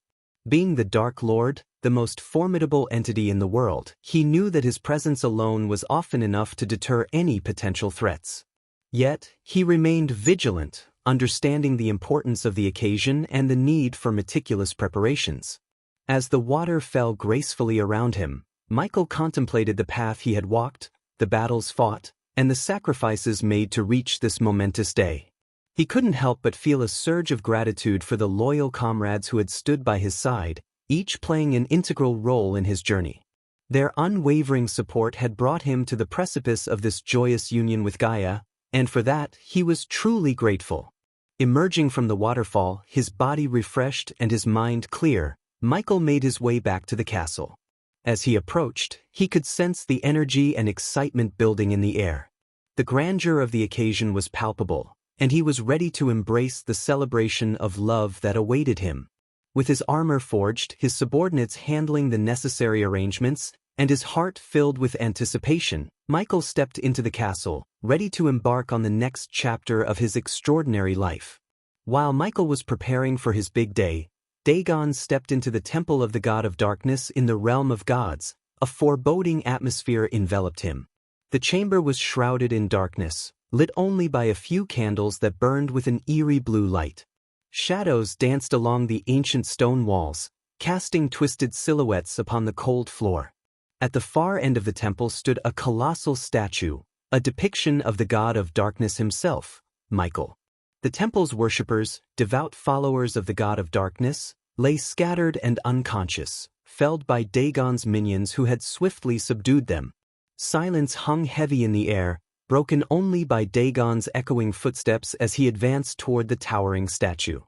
Being the Dark Lord, the most formidable entity in the world, he knew that his presence alone was often enough to deter any potential threats. Yet, he remained vigilant, understanding the importance of the occasion and the need for meticulous preparations. As the water fell gracefully around him, Michael contemplated the path he had walked, the battles fought, and the sacrifices made to reach this momentous day. He couldn't help but feel a surge of gratitude for the loyal comrades who had stood by his side, each playing an integral role in his journey. Their unwavering support had brought him to the precipice of this joyous union with Gaia, and for that he was truly grateful. Emerging from the waterfall, his body refreshed and his mind clear, Michael made his way back to the castle. As he approached, he could sense the energy and excitement building in the air. The grandeur of the occasion was palpable, and he was ready to embrace the celebration of love that awaited him. With his armor forged, his subordinates handling the necessary arrangements, and his heart filled with anticipation, Michael stepped into the castle, ready to embark on the next chapter of his extraordinary life. While Michael was preparing for his big day, Dagon stepped into the temple of the god of darkness in the realm of gods. A foreboding atmosphere enveloped him. The chamber was shrouded in darkness, lit only by a few candles that burned with an eerie blue light. Shadows danced along the ancient stone walls, casting twisted silhouettes upon the cold floor. At the far end of the temple stood a colossal statue, a depiction of the god of darkness himself, Michael. The temple's worshippers, devout followers of the god of darkness, lay scattered and unconscious, felled by Dagon's minions who had swiftly subdued them. Silence hung heavy in the air, broken only by Dagon's echoing footsteps as he advanced toward the towering statue.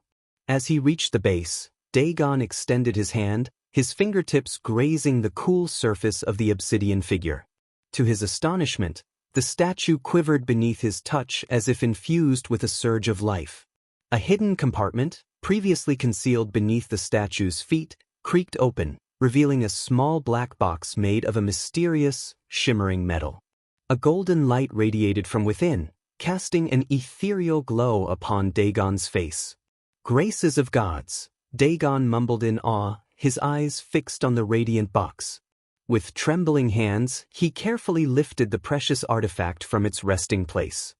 As he reached the base, Dagon extended his hand, his fingertips grazing the cool surface of the obsidian figure. To his astonishment, the statue quivered beneath his touch as if infused with a surge of life. A hidden compartment, previously concealed beneath the statue's feet, creaked open, revealing a small black box made of a mysterious, shimmering metal. A golden light radiated from within, casting an ethereal glow upon Dagon's face. "Graces of gods," Dagon mumbled in awe, his eyes fixed on the radiant box. With trembling hands, he carefully lifted the precious artifact from its resting place.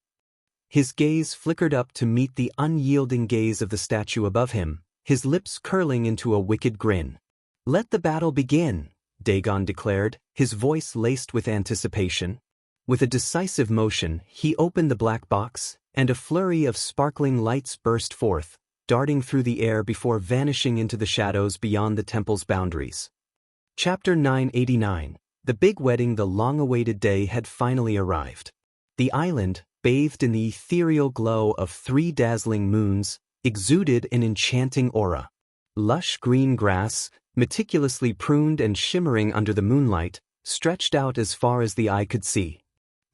His gaze flickered up to meet the unyielding gaze of the statue above him, his lips curling into a wicked grin. "Let the battle begin," Dagon declared, his voice laced with anticipation. With a decisive motion, he opened the black box, and a flurry of sparkling lights burst forth, darting through the air before vanishing into the shadows beyond the temple's boundaries. Chapter 989. The big wedding. The long-awaited day had finally arrived. The island, bathed in the ethereal glow of 3 dazzling moons, exuded an enchanting aura. Lush green grass, meticulously pruned and shimmering under the moonlight, stretched out as far as the eye could see.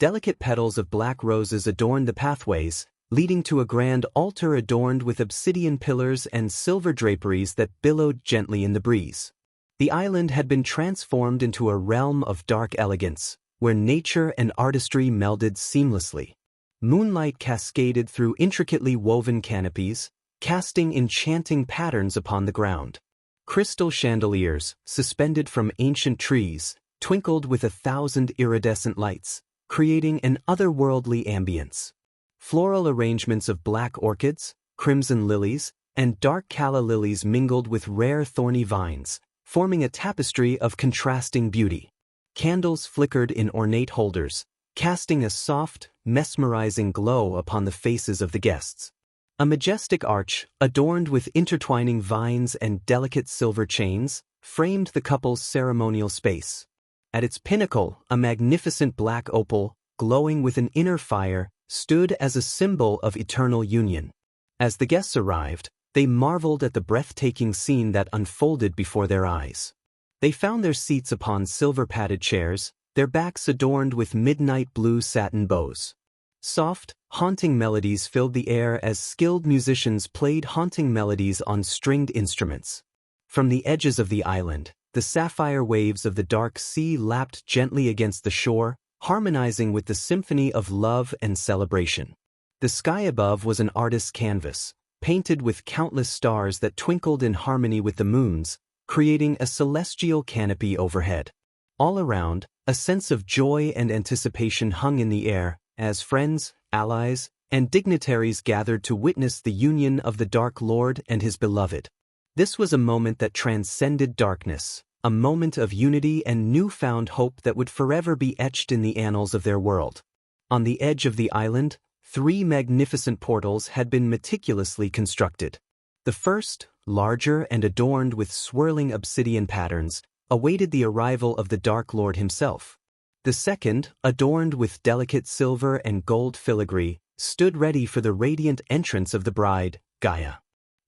Delicate petals of black roses adorned the pathways, leading to a grand altar adorned with obsidian pillars and silver draperies that billowed gently in the breeze. The island had been transformed into a realm of dark elegance, where nature and artistry melded seamlessly. Moonlight cascaded through intricately woven canopies, casting enchanting patterns upon the ground. Crystal chandeliers, suspended from ancient trees, twinkled with 1,000 iridescent lights, creating an otherworldly ambience. Floral arrangements of black orchids, crimson lilies, and dark calla lilies mingled with rare thorny vines, forming a tapestry of contrasting beauty. Candles flickered in ornate holders, casting a soft, mesmerizing glow upon the faces of the guests. A majestic arch, adorned with intertwining vines and delicate silver chains, framed the couple's ceremonial space. At its pinnacle, a magnificent black opal, glowing with an inner fire, stood as a symbol of eternal union. As the guests arrived, they marveled at the breathtaking scene that unfolded before their eyes. They found their seats upon silver-padded chairs, their backs adorned with midnight blue satin bows. Soft, haunting melodies filled the air as skilled musicians played haunting melodies on stringed instruments. From the edges of the island, the sapphire waves of the dark sea lapped gently against the shore, harmonizing with the symphony of love and celebration. The sky above was an artist's canvas, painted with countless stars that twinkled in harmony with the moons, creating a celestial canopy overhead. All around, a sense of joy and anticipation hung in the air, as friends, allies, and dignitaries gathered to witness the union of the Dark Lord and his beloved. This was a moment that transcended darkness, a moment of unity and newfound hope that would forever be etched in the annals of their world. On the edge of the island, 3 magnificent portals had been meticulously constructed. The first, larger and adorned with swirling obsidian patterns, awaited the arrival of the Dark Lord himself. The second, adorned with delicate silver and gold filigree, stood ready for the radiant entrance of the bride, Gaia.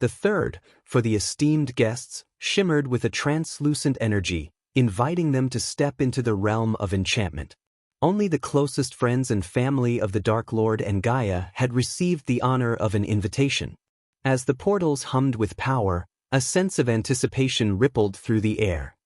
The third, for the esteemed guests, shimmered with a translucent energy, inviting them to step into the realm of enchantment. Only the closest friends and family of the Dark Lord and Gaia had received the honor of an invitation. As the portals hummed with power, a sense of anticipation rippled through the air.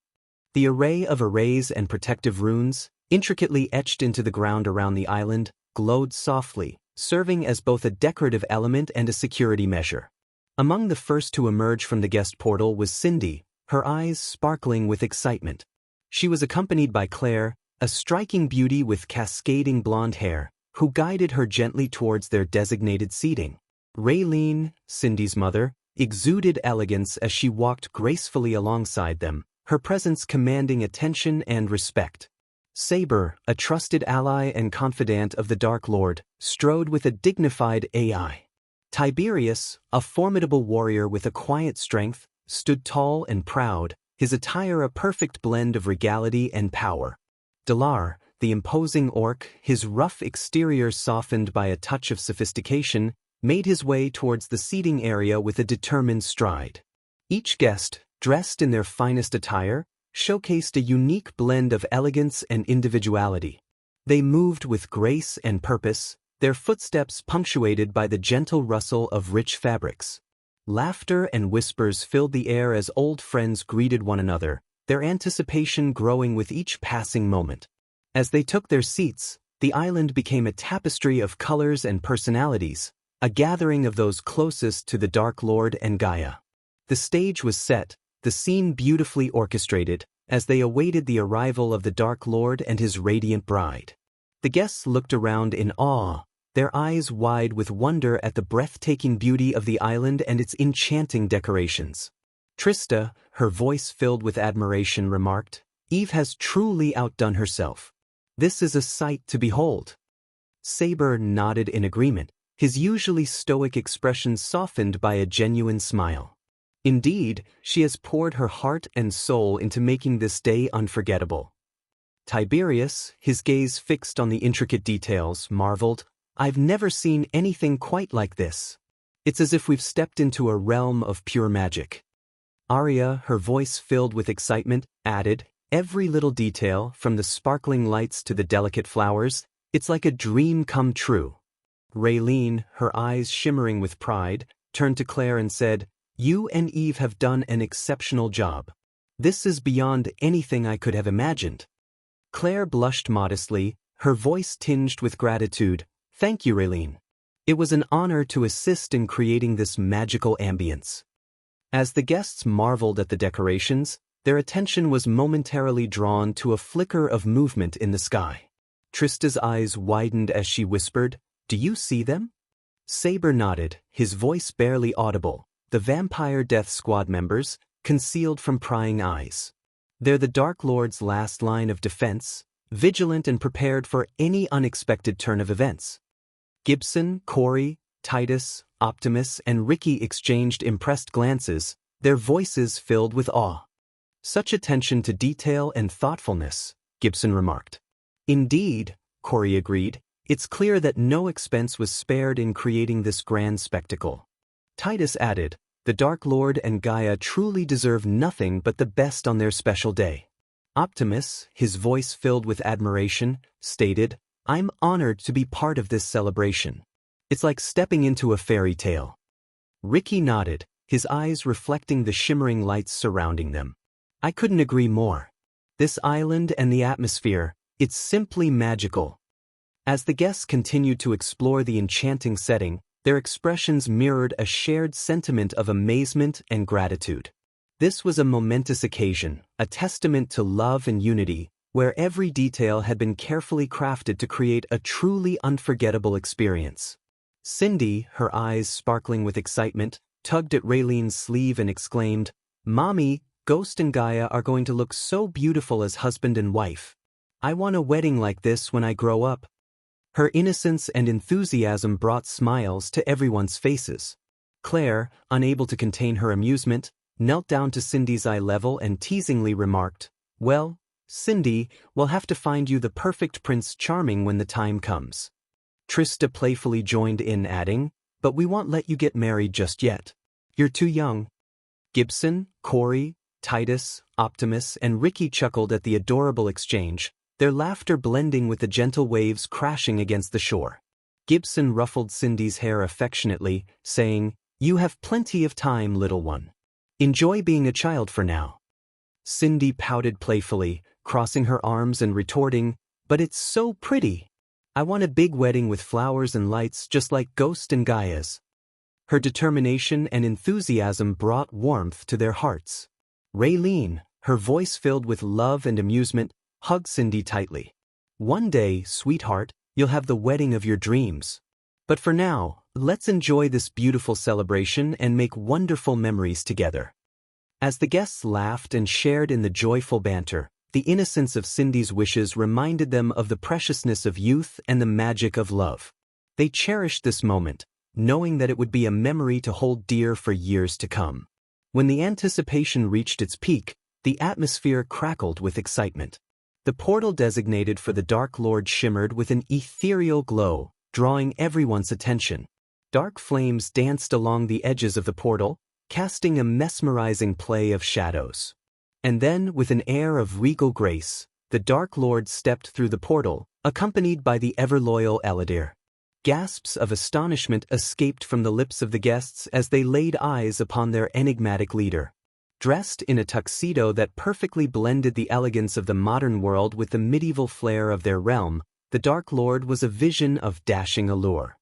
The array of arrays and protective runes, intricately etched into the ground around the island, glowed softly, serving as both a decorative element and a security measure. Among the first to emerge from the guest portal was Cindy, her eyes sparkling with excitement. She was accompanied by Claire, a striking beauty with cascading blonde hair, who guided her gently towards their designated seating. Raylene, Cindy's mother, exuded elegance as she walked gracefully alongside them, her presence commanding attention and respect. Saber, a trusted ally and confidant of the Dark Lord, strode with a dignified AI. Tiberius, a formidable warrior with a quiet strength, stood tall and proud, his attire a perfect blend of regality and power. Dalar, the imposing orc, his rough exterior softened by a touch of sophistication, made his way towards the seating area with a determined stride. Each guest, dressed in their finest attire, showcased a unique blend of elegance and individuality. They moved with grace and purpose, their footsteps punctuated by the gentle rustle of rich fabrics. Laughter and whispers filled the air as old friends greeted one another, their anticipation growing with each passing moment. As they took their seats, the island became a tapestry of colors and personalities, a gathering of those closest to the Dark Lord and Gaia. The stage was set, the scene beautifully orchestrated, as they awaited the arrival of the Dark Lord and his radiant bride. The guests looked around in awe, their eyes wide with wonder at the breathtaking beauty of the island and its enchanting decorations. Trista, her voice filled with admiration, remarked, "Eve has truly outdone herself. This is a sight to behold." Saber nodded in agreement, his usually stoic expression softened by a genuine smile. Indeed, she has poured her heart and soul into making this day unforgettable. Tiberius, his gaze fixed on the intricate details, marveled, "I've never seen anything quite like this. It's as if we've stepped into a realm of pure magic." Arya, her voice filled with excitement, added, "Every little detail, from the sparkling lights to the delicate flowers, it's like a dream come true." Raylene, her eyes shimmering with pride, turned to Claire and said, "You and Eve have done an exceptional job. This is beyond anything I could have imagined." Claire blushed modestly, her voice tinged with gratitude. "Thank you, Raylene. It was an honor to assist in creating this magical ambience." As the guests marveled at the decorations, their attention was momentarily drawn to a flicker of movement in the sky. Trista's eyes widened as she whispered, "Do you see them?" Saber nodded, his voice barely audible. The Vampire Death Squad members, concealed from prying eyes. They're the Dark Lord's last line of defense, vigilant and prepared for any unexpected turn of events. Gibson, Corey, Titus, Optimus, and Ricky exchanged impressed glances, their voices filled with awe. "Such attention to detail and thoughtfulness," Gibson remarked. "Indeed," Corey agreed, "it's clear that no expense was spared in creating this grand spectacle." Titus added, "The Dark Lord and Gaia truly deserve nothing but the best on their special day." Optimus, his voice filled with admiration, stated, "I'm honored to be part of this celebration. It's like stepping into a fairy tale." Ricky nodded, his eyes reflecting the shimmering lights surrounding them. "I couldn't agree more. This island and the atmosphere, it's simply magical." As the guests continued to explore the enchanting setting, their expressions mirrored a shared sentiment of amazement and gratitude. This was a momentous occasion, a testament to love and unity, where every detail had been carefully crafted to create a truly unforgettable experience. Cindy, her eyes sparkling with excitement, tugged at Raylene's sleeve and exclaimed, "Mommy, Ghost and Gaia are going to look so beautiful as husband and wife. I want a wedding like this when I grow up." Her innocence and enthusiasm brought smiles to everyone's faces. Claire, unable to contain her amusement, knelt down to Cindy's eye level and teasingly remarked, "Well, Cindy, we'll have to find you the perfect Prince Charming when the time comes." Trista playfully joined in, adding, "But we won't let you get married just yet. You're too young." Gibson, Corey, Titus, Optimus, and Ricky chuckled at the adorable exchange, their laughter blending with the gentle waves crashing against the shore. Gibson ruffled Cindy's hair affectionately, saying, "You have plenty of time, little one. Enjoy being a child for now." Cindy pouted playfully, crossing her arms and retorting, "But it's so pretty. I want a big wedding with flowers and lights just like Ghost and Gaia's." Her determination and enthusiasm brought warmth to their hearts. Raylene, her voice filled with love and amusement, hugged Cindy tightly. "One day, sweetheart, you'll have the wedding of your dreams. But for now, let's enjoy this beautiful celebration and make wonderful memories together." As the guests laughed and shared in the joyful banter, the innocence of Cindy's wishes reminded them of the preciousness of youth and the magic of love. They cherished this moment, knowing that it would be a memory to hold dear for years to come. When the anticipation reached its peak, the atmosphere crackled with excitement. The portal designated for the Dark Lord shimmered with an ethereal glow, drawing everyone's attention. Dark flames danced along the edges of the portal, casting a mesmerizing play of shadows. And then, with an air of regal grace, the Dark Lord stepped through the portal, accompanied by the ever-loyal Eladir. Gasps of astonishment escaped from the lips of the guests as they laid eyes upon their enigmatic leader. Dressed in a tuxedo that perfectly blended the elegance of the modern world with the medieval flair of their realm, the Dark Lord was a vision of dashing allure.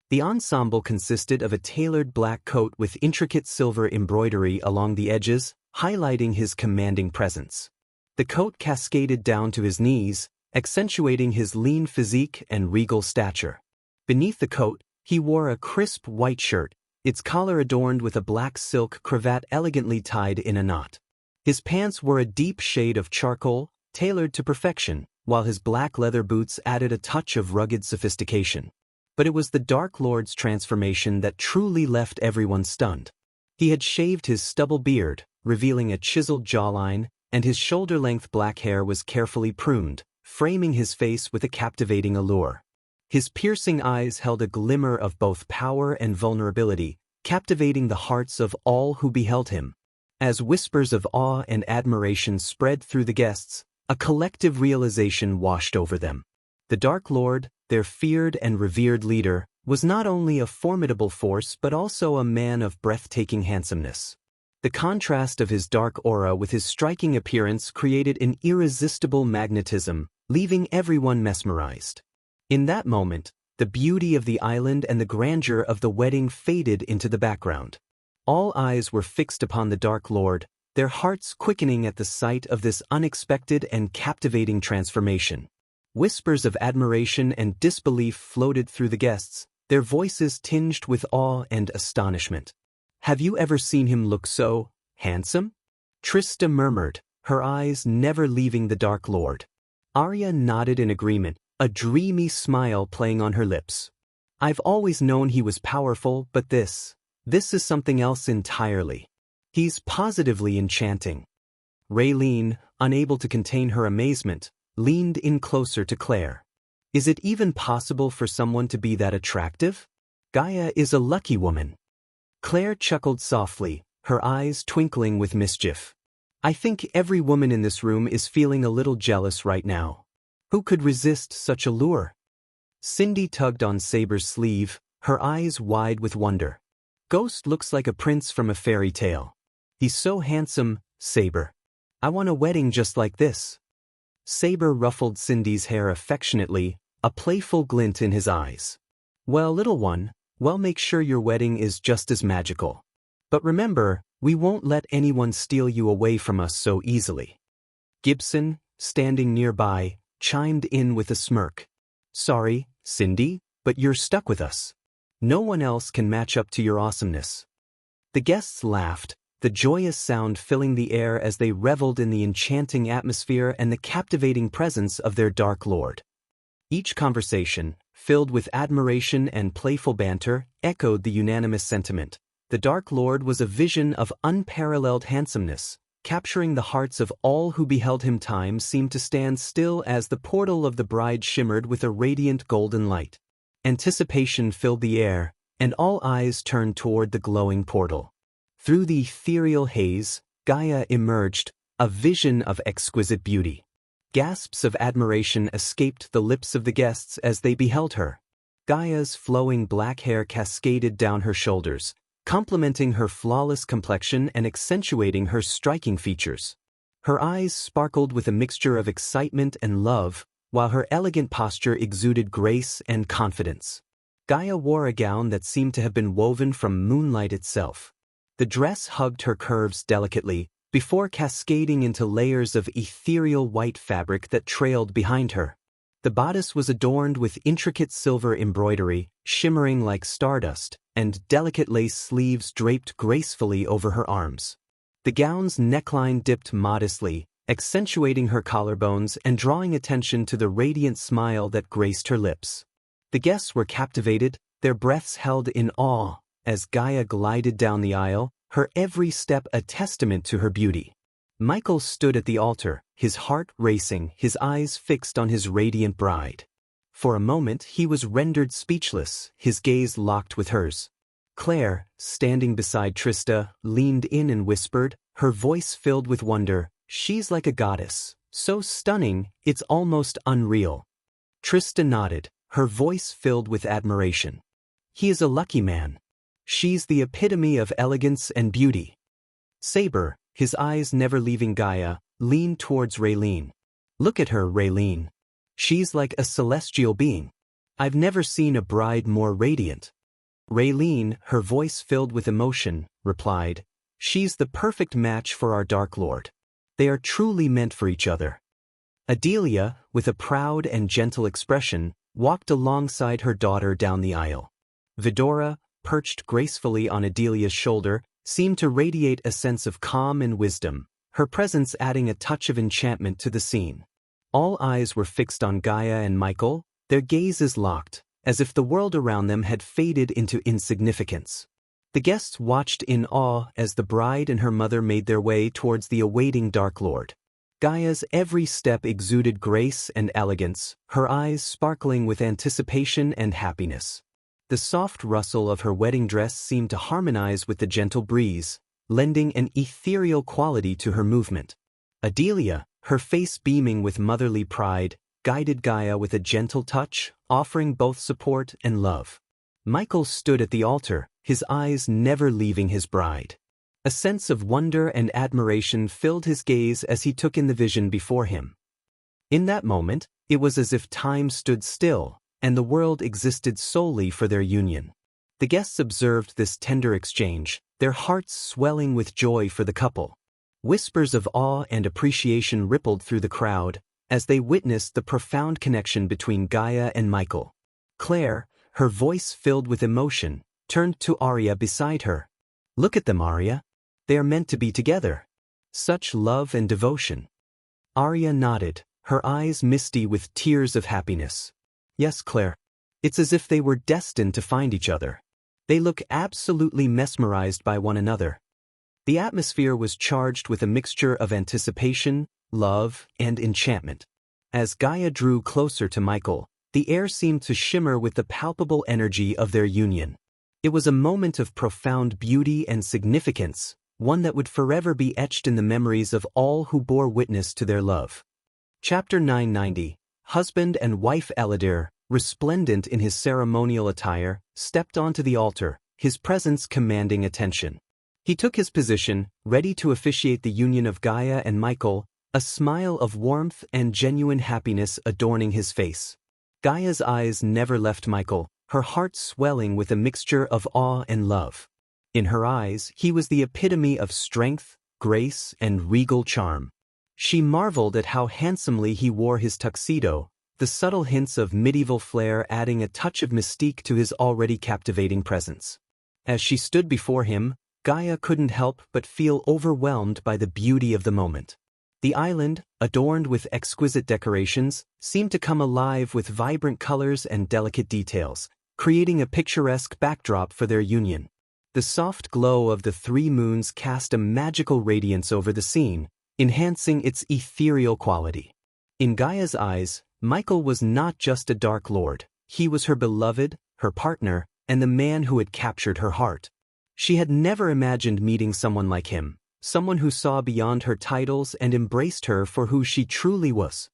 The ensemble consisted of a tailored black coat with intricate silver embroidery along the edges, highlighting his commanding presence. The coat cascaded down to his knees, accentuating his lean physique and regal stature. Beneath the coat, he wore a crisp white shirt, its collar adorned with a black silk cravat elegantly tied in a knot. His pants were a deep shade of charcoal, tailored to perfection, while his black leather boots added a touch of rugged sophistication. But it was the Dark Lord's transformation that truly left everyone stunned. He had shaved his stubble beard, revealing a chiseled jawline, and his shoulder-length black hair was carefully pruned, framing his face with a captivating allure. His piercing eyes held a glimmer of both power and vulnerability, captivating the hearts of all who beheld him. As whispers of awe and admiration spread through the guests, a collective realization washed over them. The Dark Lord, their feared and revered leader, was not only a formidable force but also a man of breathtaking handsomeness. The contrast of his dark aura with his striking appearance created an irresistible magnetism, leaving everyone mesmerized. In that moment, the beauty of the island and the grandeur of the wedding faded into the background. All eyes were fixed upon the Dark Lord, their hearts quickening at the sight of this unexpected and captivating transformation. Whispers of admiration and disbelief floated through the guests, their voices tinged with awe and astonishment. "Have you ever seen him look so handsome?" Trista murmured, her eyes never leaving the Dark Lord. Arya nodded in agreement, a dreamy smile playing on her lips. "I've always known he was powerful, but this is something else entirely. He's positively enchanting." Raylene, unable to contain her amazement, leaned in closer to Claire. "Is it even possible for someone to be that attractive? Gaia is a lucky woman." Claire chuckled softly, her eyes twinkling with mischief. "I think every woman in this room is feeling a little jealous right now. Who could resist such a lure?" Cindy tugged on Saber's sleeve, her eyes wide with wonder. "Ghost looks like a prince from a fairy tale. He's so handsome, Saber. I want a wedding just like this." Saber ruffled Cindy's hair affectionately, a playful glint in his eyes. "Well, little one, make sure your wedding is just as magical. But remember, we won't let anyone steal you away from us so easily." Gibson, standing nearby, chimed in with a smirk. "Sorry, Cindy, but you're stuck with us. No one else can match up to your awesomeness." The guests laughed, the joyous sound filling the air as they reveled in the enchanting atmosphere and the captivating presence of their Dark Lord. Each conversation, filled with admiration and playful banter, echoed the unanimous sentiment. The Dark Lord was a vision of unparalleled handsomeness, capturing the hearts of all who beheld him. Time seemed to stand still as the portal of the bride shimmered with a radiant golden light. Anticipation filled the air, and all eyes turned toward the glowing portal. Through the ethereal haze, Gaia emerged, a vision of exquisite beauty. Gasps of admiration escaped the lips of the guests as they beheld her. Gaia's flowing black hair cascaded down her shoulders, complementing her flawless complexion and accentuating her striking features. Her eyes sparkled with a mixture of excitement and love, while her elegant posture exuded grace and confidence. Gaia wore a gown that seemed to have been woven from moonlight itself. The dress hugged her curves delicately, before cascading into layers of ethereal white fabric that trailed behind her. The bodice was adorned with intricate silver embroidery, shimmering like stardust, and delicate lace sleeves draped gracefully over her arms. The gown's neckline dipped modestly, accentuating her collarbones and drawing attention to the radiant smile that graced her lips. The guests were captivated, their breaths held in awe, as Gaia glided down the aisle, her every step a testament to her beauty. Michael stood at the altar, his heart racing, his eyes fixed on his radiant bride. For a moment he was rendered speechless, his gaze locked with hers. Claire, standing beside Trista, leaned in and whispered, her voice filled with wonder, "She's like a goddess, so stunning, it's almost unreal." Trista nodded, her voice filled with admiration. "He is a lucky man. She's the epitome of elegance and beauty." Saber, his eyes never leaving Gaia, leaned towards Raylene. "Look at her, Raylene. She's like a celestial being. I've never seen a bride more radiant." Raylene, her voice filled with emotion, replied, "She's the perfect match for our Dark Lord. They are truly meant for each other." Adelia, with a proud and gentle expression, walked alongside her daughter down the aisle. Vidora, perched gracefully on Adelia's shoulder, seemed to radiate a sense of calm and wisdom, her presence adding a touch of enchantment to the scene. All eyes were fixed on Gaia and Michael, their gazes locked, as if the world around them had faded into insignificance. The guests watched in awe as the bride and her mother made their way towards the awaiting Dark Lord. Gaia's every step exuded grace and elegance, her eyes sparkling with anticipation and happiness. The soft rustle of her wedding dress seemed to harmonize with the gentle breeze, lending an ethereal quality to her movement. Adelia, her face beaming with motherly pride, guided Gaia with a gentle touch, offering both support and love. Michael stood at the altar, his eyes never leaving his bride. A sense of wonder and admiration filled his gaze as he took in the vision before him. In that moment, it was as if time stood still, and the world existed solely for their union. The guests observed this tender exchange, their hearts swelling with joy for the couple. Whispers of awe and appreciation rippled through the crowd as they witnessed the profound connection between Gaia and Michael. Claire, her voice filled with emotion, turned to Arya beside her. "Look at them, Arya. They are meant to be together. Such love and devotion." Arya nodded, her eyes misty with tears of happiness. "Yes, Claire. It's as if they were destined to find each other. They look absolutely mesmerized by one another." The atmosphere was charged with a mixture of anticipation, love, and enchantment. As Gaia drew closer to Michael, the air seemed to shimmer with the palpable energy of their union. It was a moment of profound beauty and significance, one that would forever be etched in the memories of all who bore witness to their love. Chapter 990. Husband and wife Eladir, resplendent in his ceremonial attire, stepped onto the altar, his presence commanding attention. He took his position, ready to officiate the union of Gaia and Michael, a smile of warmth and genuine happiness adorning his face. Gaia's eyes never left Michael, her heart swelling with a mixture of awe and love. In her eyes, he was the epitome of strength, grace, and regal charm. She marveled at how handsomely he wore his tuxedo, the subtle hints of medieval flair adding a touch of mystique to his already captivating presence. As she stood before him, Gaia couldn't help but feel overwhelmed by the beauty of the moment. The island, adorned with exquisite decorations, seemed to come alive with vibrant colors and delicate details, creating a picturesque backdrop for their union. The soft glow of the three moons cast a magical radiance over the scene, enhancing its ethereal quality. In Gaia's eyes, Michael was not just a Dark Lord, he was her beloved, her partner, and the man who had captured her heart. She had never imagined meeting someone like him, someone who saw beyond her titles and embraced her for who she truly was.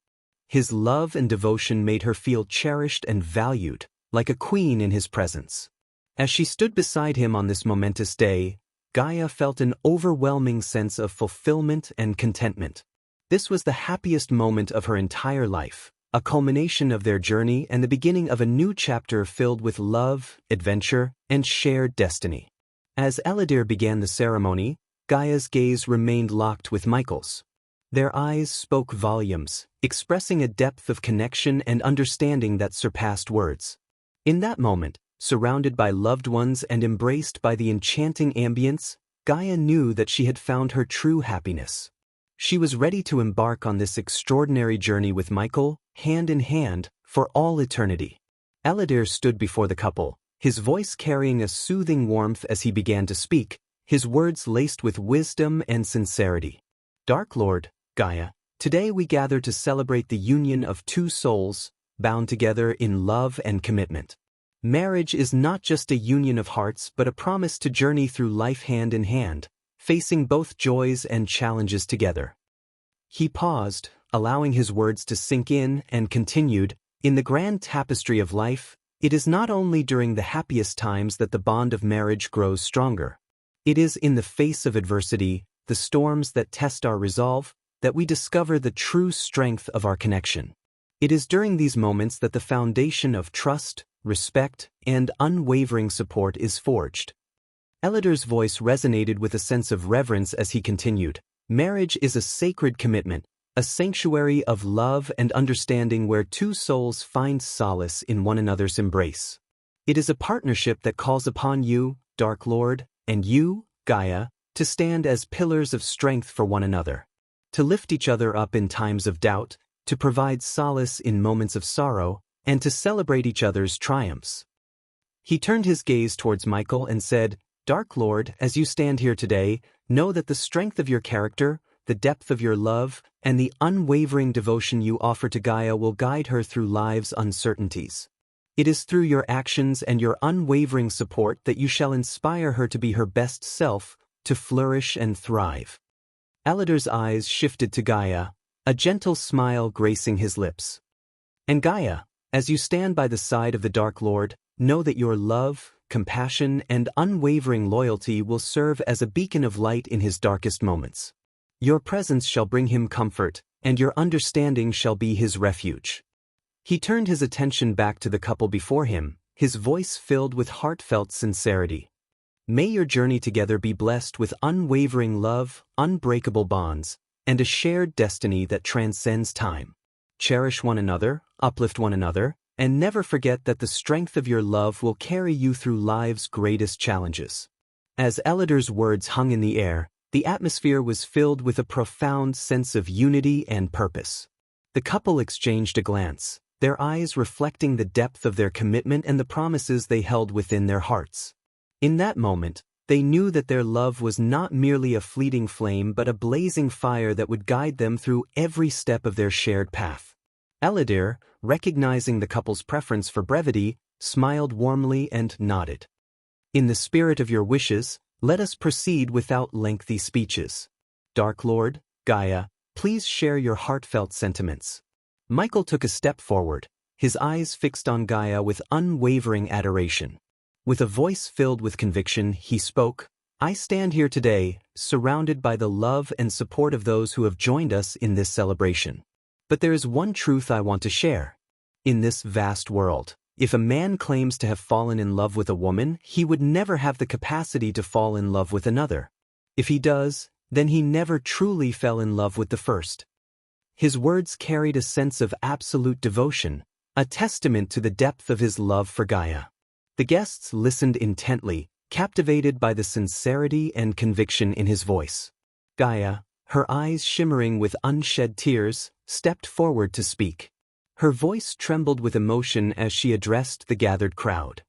His love and devotion made her feel cherished and valued, like a queen in his presence. As she stood beside him on this momentous day, Gaia felt an overwhelming sense of fulfillment and contentment. This was the happiest moment of her entire life, a culmination of their journey and the beginning of a new chapter filled with love, adventure, and shared destiny. As Eladir began the ceremony, Gaia's gaze remained locked with Michael's. Their eyes spoke volumes, expressing a depth of connection and understanding that surpassed words. In that moment, surrounded by loved ones and embraced by the enchanting ambience, Gaia knew that she had found her true happiness. She was ready to embark on this extraordinary journey with Michael, hand in hand, for all eternity. Eladir stood before the couple, his voice carrying a soothing warmth as he began to speak, his words laced with wisdom and sincerity. Dark Lord, Gaia, today we gather to celebrate the union of two souls, bound together in love and commitment. Marriage is not just a union of hearts but a promise to journey through life hand in hand, facing both joys and challenges together. He paused, allowing his words to sink in, and continued, in the grand tapestry of life, it is not only during the happiest times that the bond of marriage grows stronger. It is in the face of adversity, the storms that test our resolve, that we discover the true strength of our connection. It is during these moments that the foundation of trust, respect, and unwavering support is forged. Ellider's voice resonated with a sense of reverence as he continued, marriage is a sacred commitment, a sanctuary of love and understanding where two souls find solace in one another's embrace. It is a partnership that calls upon you, Dark Lord, and you, Gaia, to stand as pillars of strength for one another, to lift each other up in times of doubt, to provide solace in moments of sorrow, and to celebrate each other's triumphs. He turned his gaze towards Michael and said, Dark Lord, as you stand here today, know that the strength of your character, the depth of your love, and the unwavering devotion you offer to Gaia will guide her through life's uncertainties. It is through your actions and your unwavering support that you shall inspire her to be her best self, to flourish and thrive. Ellider's eyes shifted to Gaia, a gentle smile gracing his lips. And Gaia, as you stand by the side of the Dark Lord, know that your love, compassion, and unwavering loyalty will serve as a beacon of light in his darkest moments. Your presence shall bring him comfort, and your understanding shall be his refuge. He turned his attention back to the couple before him, his voice filled with heartfelt sincerity. May your journey together be blessed with unwavering love, unbreakable bonds, and a shared destiny that transcends time. Cherish one another, uplift one another, and never forget that the strength of your love will carry you through life's greatest challenges. As Ellider's words hung in the air, the atmosphere was filled with a profound sense of unity and purpose. The couple exchanged a glance, their eyes reflecting the depth of their commitment and the promises they held within their hearts. In that moment, they knew that their love was not merely a fleeting flame but a blazing fire that would guide them through every step of their shared path. Ellider, recognizing the couple's preference for brevity, smiled warmly and nodded. In the spirit of your wishes, let us proceed without lengthy speeches. Dark Lord, Gaia, please share your heartfelt sentiments. Michael took a step forward, his eyes fixed on Gaia with unwavering adoration. With a voice filled with conviction, he spoke, I stand here today, surrounded by the love and support of those who have joined us in this celebration. But there is one truth I want to share. In this vast world, if a man claims to have fallen in love with a woman, he would never have the capacity to fall in love with another. If he does, then he never truly fell in love with the first. His words carried a sense of absolute devotion, a testament to the depth of his love for Gaia. The guests listened intently, captivated by the sincerity and conviction in his voice. Gaia, her eyes shimmering with unshed tears, stepped forward to speak. Her voice trembled with emotion as she addressed the gathered crowd.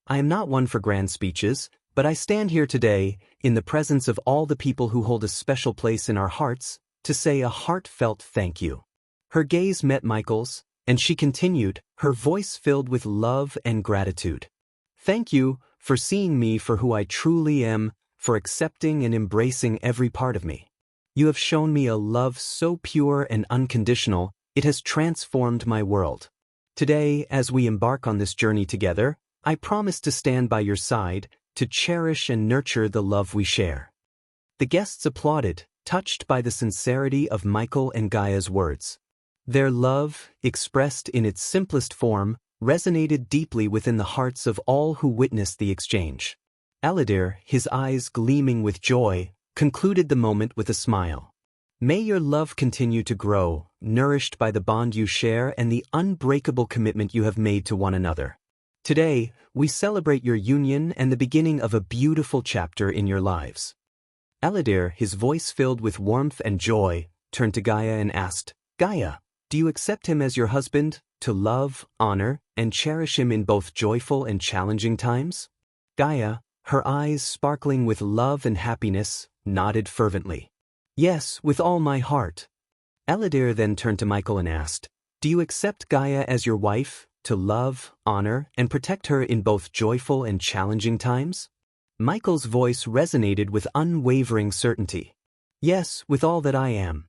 I am not one for grand speeches, but I stand here today, in the presence of all the people who hold a special place in our hearts, to say a heartfelt thank you. Her gaze met Michael's, and she continued, her voice filled with love and gratitude. Thank you for seeing me for who I truly am, for accepting and embracing every part of me. You have shown me a love so pure and unconditional, it has transformed my world. Today, as we embark on this journey together, I promise to stand by your side, to cherish and nurture the love we share. The guests applauded, touched by the sincerity of Michael and Gaia's words. Their love, expressed in its simplest form, resonated deeply within the hearts of all who witnessed the exchange. Ellider, his eyes gleaming with joy, concluded the moment with a smile. May your love continue to grow, nourished by the bond you share and the unbreakable commitment you have made to one another. Today, we celebrate your union and the beginning of a beautiful chapter in your lives. Ellider, his voice filled with warmth and joy, turned to Gaia and asked, Gaia, do you accept him as your husband, to love, honor, and cherish him in both joyful and challenging times? Gaia, her eyes sparkling with love and happiness, nodded fervently. "Yes, with all my heart." Eladir then turned to Michael and asked, "Do you accept Gaia as your wife, to love, honor, and protect her in both joyful and challenging times?" Michael's voice resonated with unwavering certainty. "Yes, with all that I am."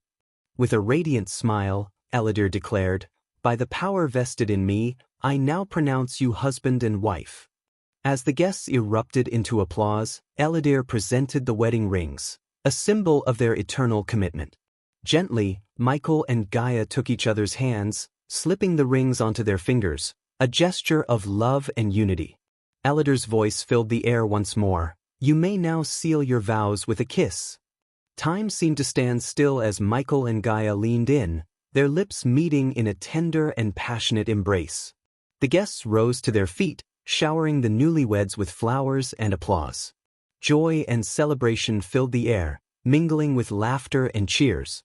With a radiant smile, Eladir declared, "By the power vested in me, I now pronounce you husband and wife." As the guests erupted into applause, Eladir presented the wedding rings, a symbol of their eternal commitment. Gently, Michael and Gaia took each other's hands, slipping the rings onto their fingers, a gesture of love and unity. Eladir's voice filled the air once more. "You may now seal your vows with a kiss." Time seemed to stand still as Michael and Gaia leaned in, their lips meeting in a tender and passionate embrace. The guests rose to their feet, showering the newlyweds with flowers and applause. Joy and celebration filled the air, mingling with laughter and cheers.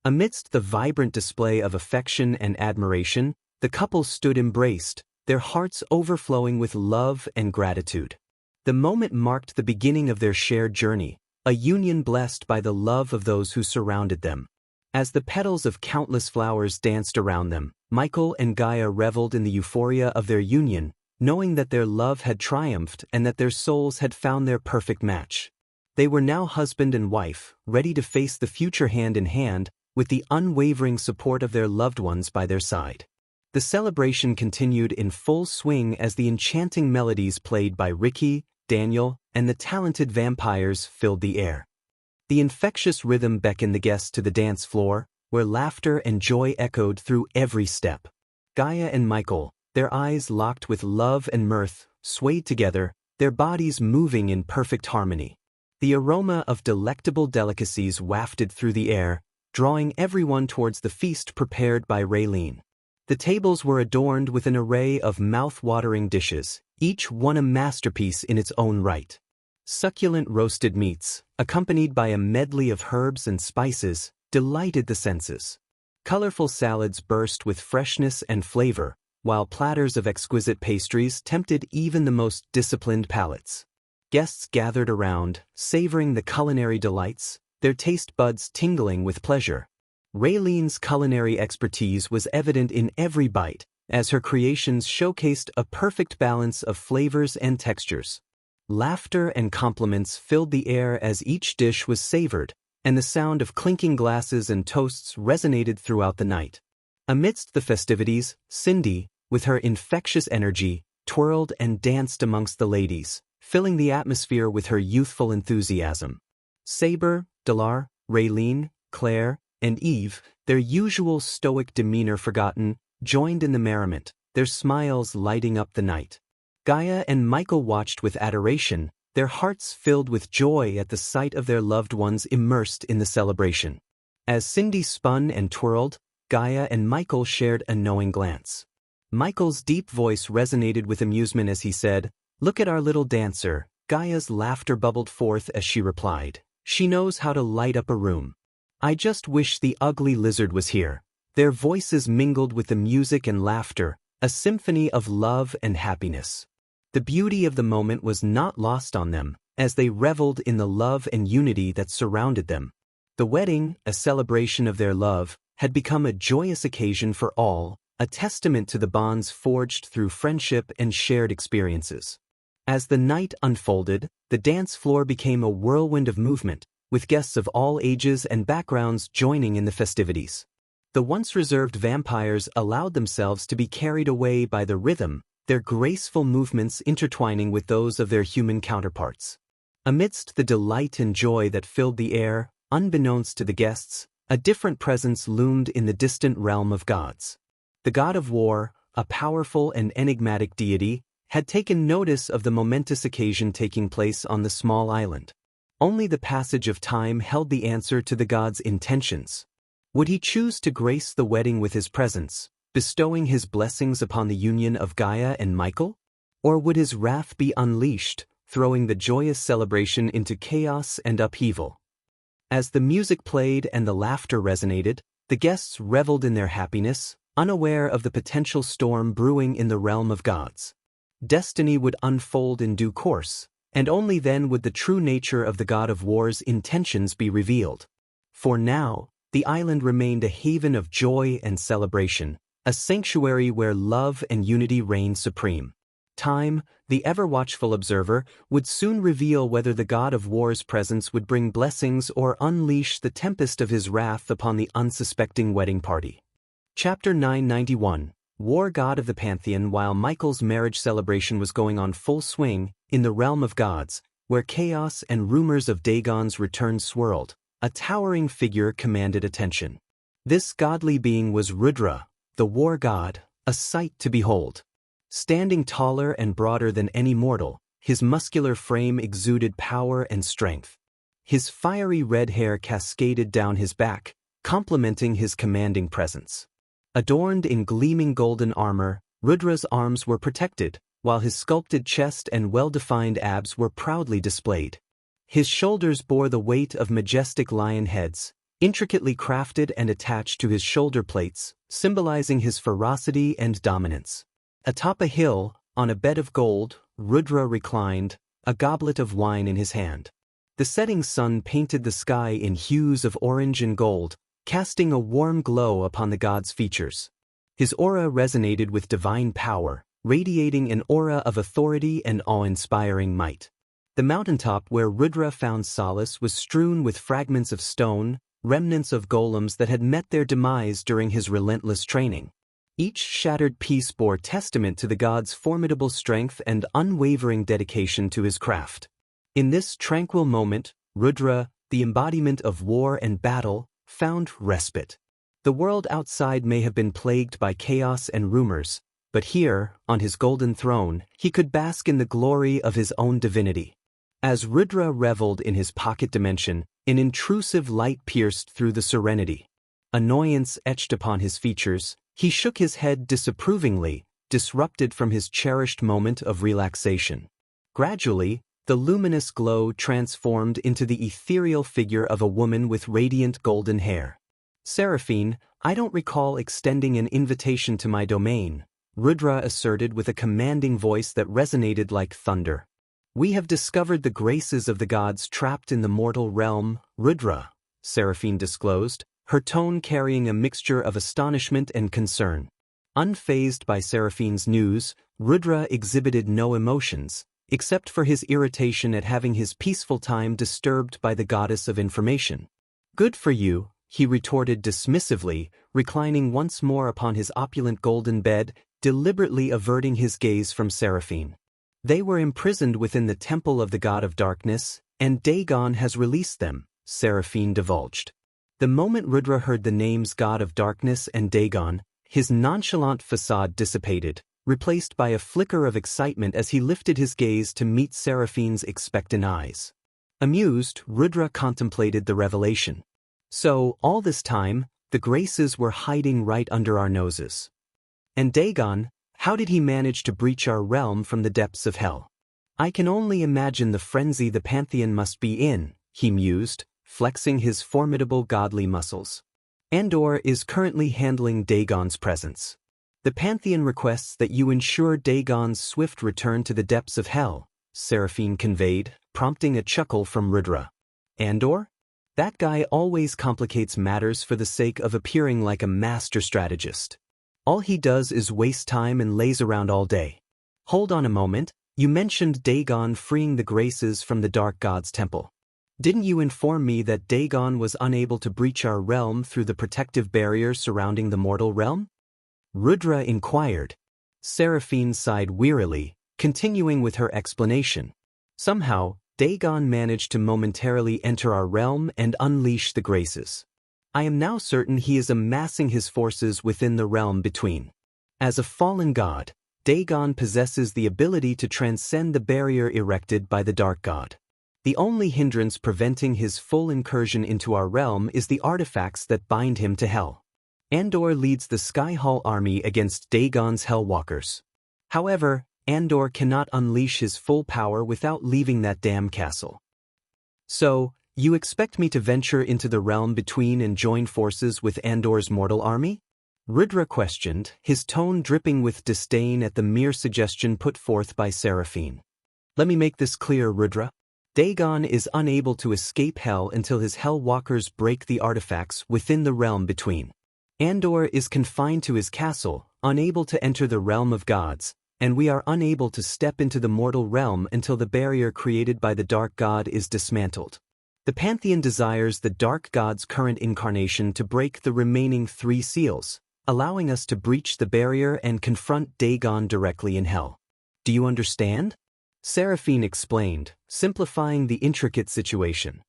Amidst the vibrant display of affection and admiration, the couple stood embraced, their hearts overflowing with love and gratitude. The moment marked the beginning of their shared journey, a union blessed by the love of those who surrounded them. As the petals of countless flowers danced around them, Michael and Gaia reveled in the euphoria of their union, knowing that their love had triumphed and that their souls had found their perfect match. They were now husband and wife, ready to face the future hand in hand, with the unwavering support of their loved ones by their side. The celebration continued in full swing as the enchanting melodies played by Ricky, Daniel, and the talented vampires filled the air. The infectious rhythm beckoned the guests to the dance floor, where laughter and joy echoed through every step. Gaia and Michael, their eyes locked with love and mirth, swayed together, their bodies moving in perfect harmony. The aroma of delectable delicacies wafted through the air, drawing everyone towards the feast prepared by Raylene. The tables were adorned with an array of mouth-watering dishes, each one a masterpiece in its own right. Succulent roasted meats, accompanied by a medley of herbs and spices, delighted the senses. Colorful salads burst with freshness and flavor, while platters of exquisite pastries tempted even the most disciplined palates. Guests gathered around, savoring the culinary delights, their taste buds tingling with pleasure. Raylene's culinary expertise was evident in every bite, as her creations showcased a perfect balance of flavors and textures. Laughter and compliments filled the air as each dish was savored, and the sound of clinking glasses and toasts resonated throughout the night. Amidst the festivities, Cindy, with her infectious energy, twirled and danced amongst the ladies, filling the atmosphere with her youthful enthusiasm. Saber, Delar, Raylene, Claire, and Eve, their usual stoic demeanor forgotten, joined in the merriment, their smiles lighting up the night. Gaia and Michael watched with adoration, their hearts filled with joy at the sight of their loved ones immersed in the celebration. As Cindy spun and twirled, Gaia and Michael shared a knowing glance. Michael's deep voice resonated with amusement as he said, "Look at our little dancer." Gaia's laughter bubbled forth as she replied, "She knows how to light up a room. I just wish the ugly lizard was here." Their voices mingled with the music and laughter, a symphony of love and happiness. The beauty of the moment was not lost on them, as they reveled in the love and unity that surrounded them. The wedding, a celebration of their love, had become a joyous occasion for all, a testament to the bonds forged through friendship and shared experiences. As the night unfolded, the dance floor became a whirlwind of movement, with guests of all ages and backgrounds joining in the festivities. The once reserved vampires allowed themselves to be carried away by the rhythm, their graceful movements intertwining with those of their human counterparts. Amidst the delight and joy that filled the air, unbeknownst to the guests, a different presence loomed in the distant realm of gods. The god of war, a powerful and enigmatic deity, had taken notice of the momentous occasion taking place on the small island. Only the passage of time held the answer to the god's intentions. Would he choose to grace the wedding with his presence, bestowing his blessings upon the union of Gaia and Michael? Or would his wrath be unleashed, throwing the joyous celebration into chaos and upheaval? As the music played and the laughter resonated, the guests reveled in their happiness, unaware of the potential storm brewing in the realm of gods. Destiny would unfold in due course, And only then would the true nature of the god of war's intentions be revealed. For now, the island remained a haven of joy and celebration, a sanctuary where love and unity reigned supreme. Time, the ever-watchful observer, would soon reveal whether the god of war's presence would bring blessings or unleash the tempest of his wrath upon the unsuspecting wedding party. Chapter 991, War God of the Pantheon. While Michael's marriage celebration was going on full swing, in the realm of gods, where chaos and rumors of Dagon's return swirled, a towering figure commanded attention. This godly being was Rudra, the war god, a sight to behold. Standing taller and broader than any mortal, his muscular frame exuded power and strength. His fiery red hair cascaded down his back, complementing his commanding presence. Adorned in gleaming golden armor, Rudra's arms were protected, while his sculpted chest and well-defined abs were proudly displayed. His shoulders bore the weight of majestic lion heads, intricately crafted and attached to his shoulder plates, symbolizing his ferocity and dominance. Atop a hill, on a bed of gold, Rudra reclined, a goblet of wine in his hand. The setting sun painted the sky in hues of orange and gold, casting a warm glow upon the god's features. His aura resonated with divine power, radiating an aura of authority and awe-inspiring might. The mountaintop where Rudra found solace was strewn with fragments of stone, remnants of golems that had met their demise during his relentless training. Each shattered piece bore testament to the god's formidable strength and unwavering dedication to his craft. In this tranquil moment, Rudra, the embodiment of war and battle, found respite. The world outside may have been plagued by chaos and rumors, but here, on his golden throne, he could bask in the glory of his own divinity. As Rudra reveled in his pocket dimension, an intrusive light pierced through the serenity. Annoyance etched upon his features. He shook his head disapprovingly, disrupted from his cherished moment of relaxation. Gradually, the luminous glow transformed into the ethereal figure of a woman with radiant golden hair. "Seraphine, I don't recall extending an invitation to my domain," Rudra asserted with a commanding voice that resonated like thunder. "We have discovered the graces of the gods trapped in the mortal realm, Rudra," Seraphine disclosed, her tone carrying a mixture of astonishment and concern. Unfazed by Seraphine's news, Rudra exhibited no emotions, except for his irritation at having his peaceful time disturbed by the goddess of information. "Good for you," he retorted dismissively, reclining once more upon his opulent golden bed, deliberately averting his gaze from Seraphine. "They were imprisoned within the temple of the god of darkness, and Dagon has released them," Seraphine divulged. The moment Rudra heard the names God of Darkness and Dagon, his nonchalant facade dissipated, replaced by a flicker of excitement as he lifted his gaze to meet Seraphine's expectant eyes. Amused, Rudra contemplated the revelation. "So, all this time, the graces were hiding right under our noses. And Dagon, how did he manage to breach our realm from the depths of hell? I can only imagine the frenzy the Pantheon must be in," he mused, flexing his formidable godly muscles. "Andor is currently handling Dagon's presence. The Pantheon requests that you ensure Dagon's swift return to the depths of hell," Seraphine conveyed, prompting a chuckle from Rudra. "Andor? That guy always complicates matters for the sake of appearing like a master strategist. All he does is waste time and lays around all day. Hold on a moment, you mentioned Dagon freeing the graces from the Dark God's temple. Didn't you inform me that Dagon was unable to breach our realm through the protective barrier surrounding the mortal realm?" Rudra inquired. Seraphine sighed wearily, continuing with her explanation. "Somehow, Dagon managed to momentarily enter our realm and unleash the graces. I am now certain he is amassing his forces within the realm between. As a fallen god, Dagon possesses the ability to transcend the barrier erected by the Dark God. The only hindrance preventing his full incursion into our realm is the artifacts that bind him to hell. Andor leads the Skyhall army against Dagon's Hellwalkers. However, Andor cannot unleash his full power without leaving that damn castle. So, you expect me to venture into the realm between and join forces with Andor's mortal army?" Rudra questioned, his tone dripping with disdain at the mere suggestion put forth by Seraphine. Let me make this clear, Rudra. Dagon is unable to escape hell until his hell walkers break the artifacts within the realm between. Andor is confined to his castle, unable to enter the realm of gods, and we are unable to step into the mortal realm until the barrier created by the Dark God is dismantled. The Pantheon desires the Dark God's current incarnation to break the remaining 3 seals, allowing us to breach the barrier and confront Dagon directly in hell. Do you understand? Seraphine explained, simplifying the intricate situation.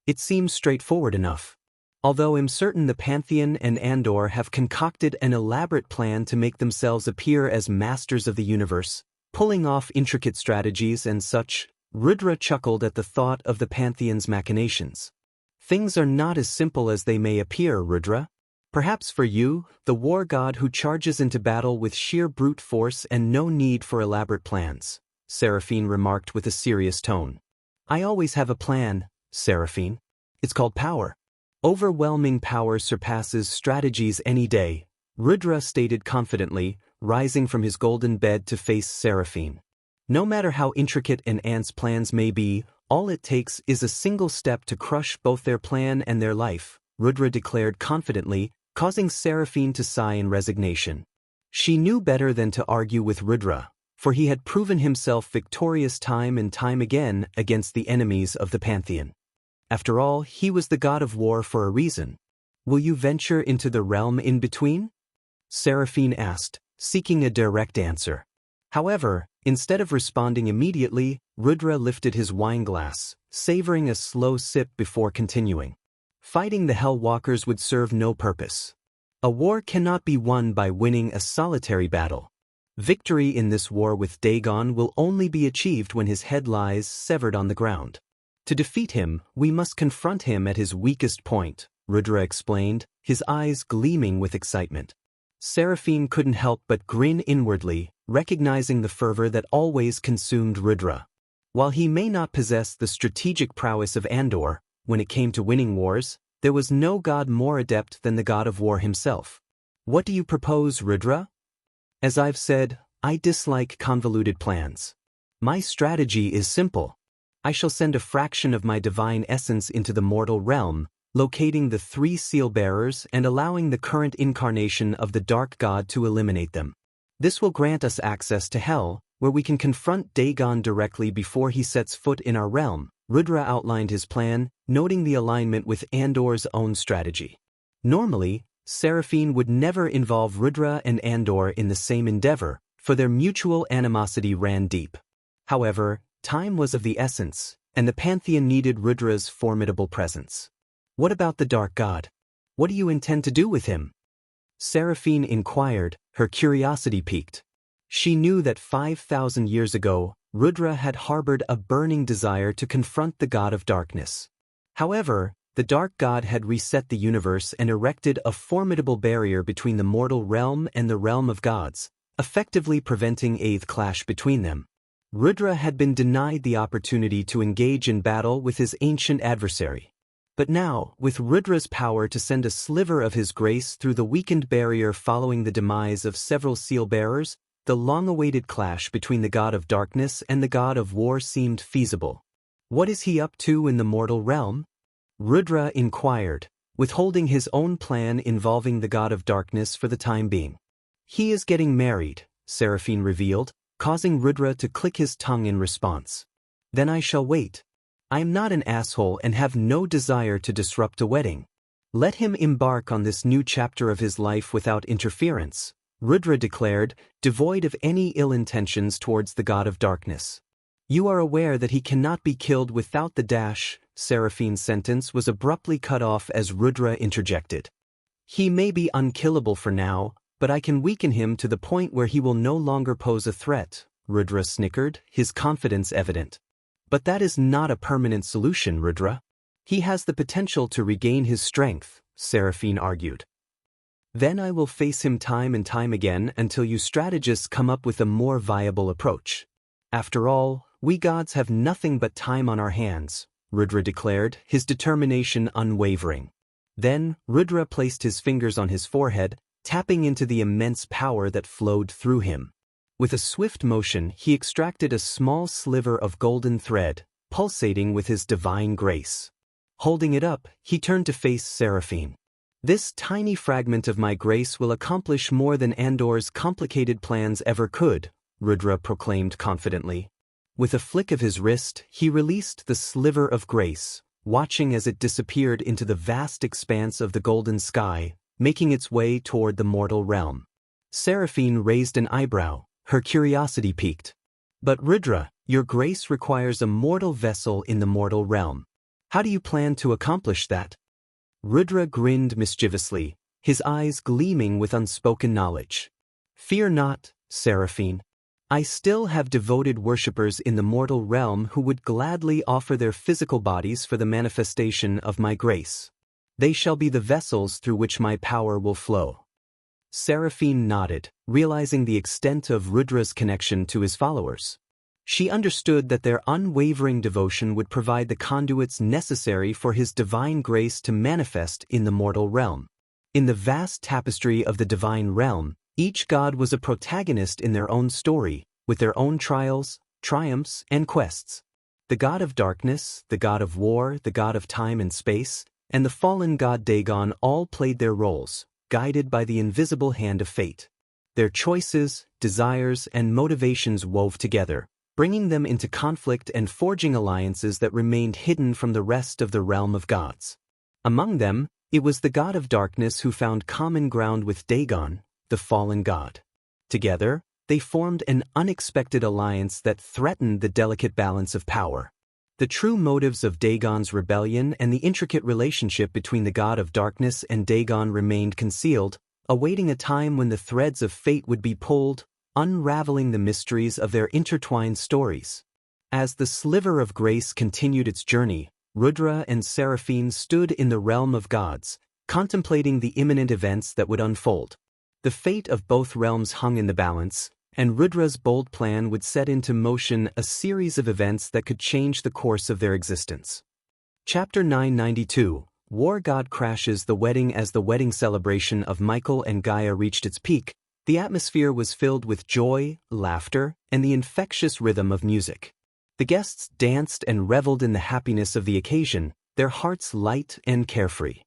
It seems straightforward enough. Although I'm certain the Pantheon and Andor have concocted an elaborate plan to make themselves appear as masters of the universe, pulling off intricate strategies and such, Rudra chuckled at the thought of the Pantheon's machinations. Things are not as simple as they may appear, Rudra. Perhaps for you, the war god who charges into battle with sheer brute force and no need for elaborate plans, Seraphine remarked with a serious tone. I always have a plan, Seraphine. It's called power. Overwhelming power surpasses strategies any day, Rudra stated confidently, rising from his golden bed to face Seraphine. No matter how intricate an ant's plans may be, all it takes is a single step to crush both their plan and their life, Rudra declared confidently, causing Seraphine to sigh in resignation. She knew better than to argue with Rudra, for he had proven himself victorious time and time again against the enemies of the Pantheon. After all, he was the god of war for a reason. Will you venture into the realm in between? Seraphine asked, seeking a direct answer. However, instead of responding immediately, Rudra lifted his wineglass, savoring a slow sip before continuing. Fighting the Hell Walkers would serve no purpose. A war cannot be won by winning a solitary battle. Victory in this war with Dagon will only be achieved when his head lies severed on the ground. To defeat him, we must confront him at his weakest point, Rudra explained, his eyes gleaming with excitement. Seraphine couldn't help but grin inwardly, recognizing the fervor that always consumed Rudra. While he may not possess the strategic prowess of Andor, when it came to winning wars, there was no god more adept than the god of war himself. What do you propose, Rudra? As I've said, I dislike convoluted plans. My strategy is simple. I shall send a fraction of my divine essence into the mortal realm, locating the 3 seal-bearers and allowing the current incarnation of the Dark God to eliminate them. This will grant us access to hell, where we can confront Dagon directly before he sets foot in our realm. Rudra outlined his plan, noting the alignment with Andor's own strategy. Normally, Seraphine would never involve Rudra and Andor in the same endeavor, for their mutual animosity ran deep. However, time was of the essence, and the Pantheon needed Rudra's formidable presence. What about the Dark God? What do you intend to do with him? Seraphine inquired, her curiosity piqued. She knew that 5,000 years ago, Rudra had harbored a burning desire to confront the god of darkness. However, the Dark God had reset the universe and erected a formidable barrier between the mortal realm and the realm of gods, effectively preventing a clash between them. Rudra had been denied the opportunity to engage in battle with his ancient adversary. But now, with Rudra's power to send a sliver of his grace through the weakened barrier following the demise of several seal-bearers, the long-awaited clash between the god of darkness and the god of war seemed feasible. What is he up to in the mortal realm? Rudra inquired, withholding his own plan involving the god of darkness for the time being. He is getting married, Seraphine revealed, causing Rudra to click his tongue in response. Then I shall wait. I am not an asshole and have no desire to disrupt a wedding. Let him embark on this new chapter of his life without interference, Rudra declared, devoid of any ill intentions towards the god of darkness. You are aware that he cannot be killed without the dash. Seraphine's sentence was abruptly cut off as Rudra interjected. He may be unkillable for now, but I can weaken him to the point where he will no longer pose a threat, Rudra snickered, his confidence evident. But that is not a permanent solution, Rudra. He has the potential to regain his strength, Seraphine argued. Then I will face him time and time again until you strategists come up with a more viable approach. After all, we gods have nothing but time on our hands, Rudra declared, his determination unwavering. Then, Rudra placed his fingers on his forehead, tapping into the immense power that flowed through him. With a swift motion, he extracted a small sliver of golden thread, pulsating with his divine grace. Holding it up, he turned to face Seraphine. "This tiny fragment of my grace will accomplish more than Andor's complicated plans ever could," Rudra proclaimed confidently. With a flick of his wrist, he released the sliver of grace, watching as it disappeared into the vast expanse of the golden sky, making its way toward the mortal realm. Seraphine raised an eyebrow, her curiosity piqued. "But Rudra, your grace requires a mortal vessel in the mortal realm. How do you plan to accomplish that?" Rudra grinned mischievously, his eyes gleaming with unspoken knowledge. "Fear not, Seraphine. I still have devoted worshippers in the mortal realm who would gladly offer their physical bodies for the manifestation of my grace. They shall be the vessels through which my power will flow." Seraphine nodded, realizing the extent of Rudra's connection to his followers. She understood that their unwavering devotion would provide the conduits necessary for his divine grace to manifest in the mortal realm. In the vast tapestry of the divine realm, each god was a protagonist in their own story, with their own trials, triumphs, and quests. The god of darkness, the god of war, the god of time and space, and the fallen god Dagon all played their roles, guided by the invisible hand of fate. Their choices, desires, and motivations wove together, bringing them into conflict and forging alliances that remained hidden from the rest of the realm of gods. Among them, it was the god of darkness who found common ground with Dagon, the fallen god. Together, they formed an unexpected alliance that threatened the delicate balance of power. The true motives of Dagon's rebellion and the intricate relationship between the god of darkness and Dagon remained concealed, awaiting a time when the threads of fate would be pulled, unraveling the mysteries of their intertwined stories. As the sliver of grace continued its journey, Rudra and Seraphine stood in the realm of gods, contemplating the imminent events that would unfold. The fate of both realms hung in the balance, and Rudra's bold plan would set into motion a series of events that could change the course of their existence. Chapter 992, War God crashes the wedding. As the wedding celebration of Michael and Gaia reached its peak, the atmosphere was filled with joy, laughter, and the infectious rhythm of music. The guests danced and reveled in the happiness of the occasion, their hearts light and carefree.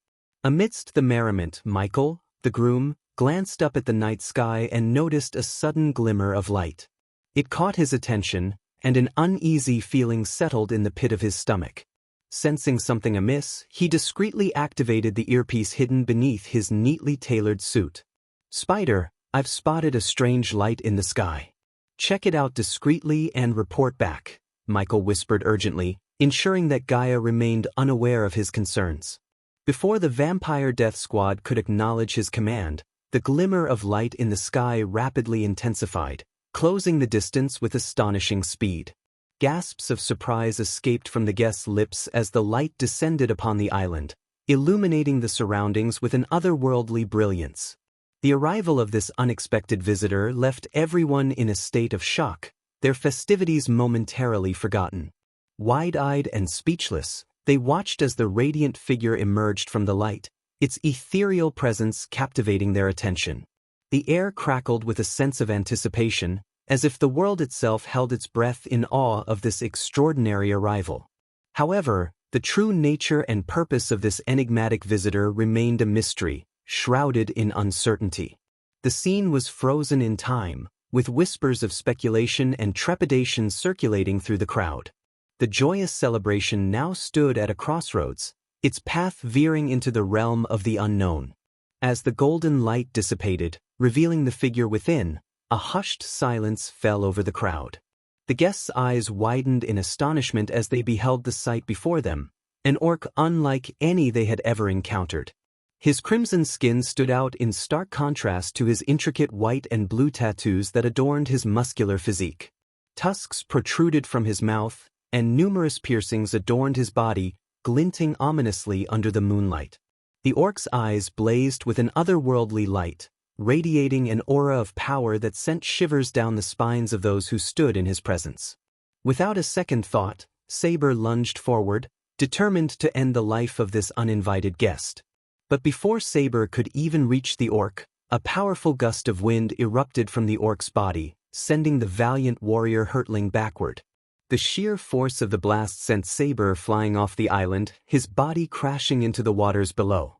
Amidst the merriment, Michael, the groom, glanced up at the night sky and noticed a sudden glimmer of light. It caught his attention, and an uneasy feeling settled in the pit of his stomach. Sensing something amiss, he discreetly activated the earpiece hidden beneath his neatly tailored suit. "Spider, I've spotted a strange light in the sky. Check it out discreetly and report back," Michael whispered urgently, ensuring that Gaia remained unaware of his concerns. Before the Vampire Death Squad could acknowledge his command, the glimmer of light in the sky rapidly intensified, closing the distance with astonishing speed. Gasps of surprise escaped from the guests' lips as the light descended upon the island, illuminating the surroundings with an otherworldly brilliance. The arrival of this unexpected visitor left everyone in a state of shock, their festivities momentarily forgotten. Wide-eyed and speechless, they watched as the radiant figure emerged from the light, its ethereal presence captivating their attention. The air crackled with a sense of anticipation, as if the world itself held its breath in awe of this extraordinary arrival. However, the true nature and purpose of this enigmatic visitor remained a mystery, shrouded in uncertainty. The scene was frozen in time, with whispers of speculation and trepidation circulating through the crowd. The joyous celebration now stood at a crossroads, its path veering into the realm of the unknown. As the golden light dissipated, revealing the figure within, a hushed silence fell over the crowd. The guests' eyes widened in astonishment as they beheld the sight before them, an orc unlike any they had ever encountered. His crimson skin stood out in stark contrast to his intricate white and blue tattoos that adorned his muscular physique. Tusks protruded from his mouth, and numerous piercings adorned his body, glinting ominously under the moonlight. The orc's eyes blazed with an otherworldly light, radiating an aura of power that sent shivers down the spines of those who stood in his presence. Without a second thought, Saber lunged forward, determined to end the life of this uninvited guest. But before Saber could even reach the orc, a powerful gust of wind erupted from the orc's body, sending the valiant warrior hurtling backward. The sheer force of the blast sent Saber flying off the island, his body crashing into the waters below.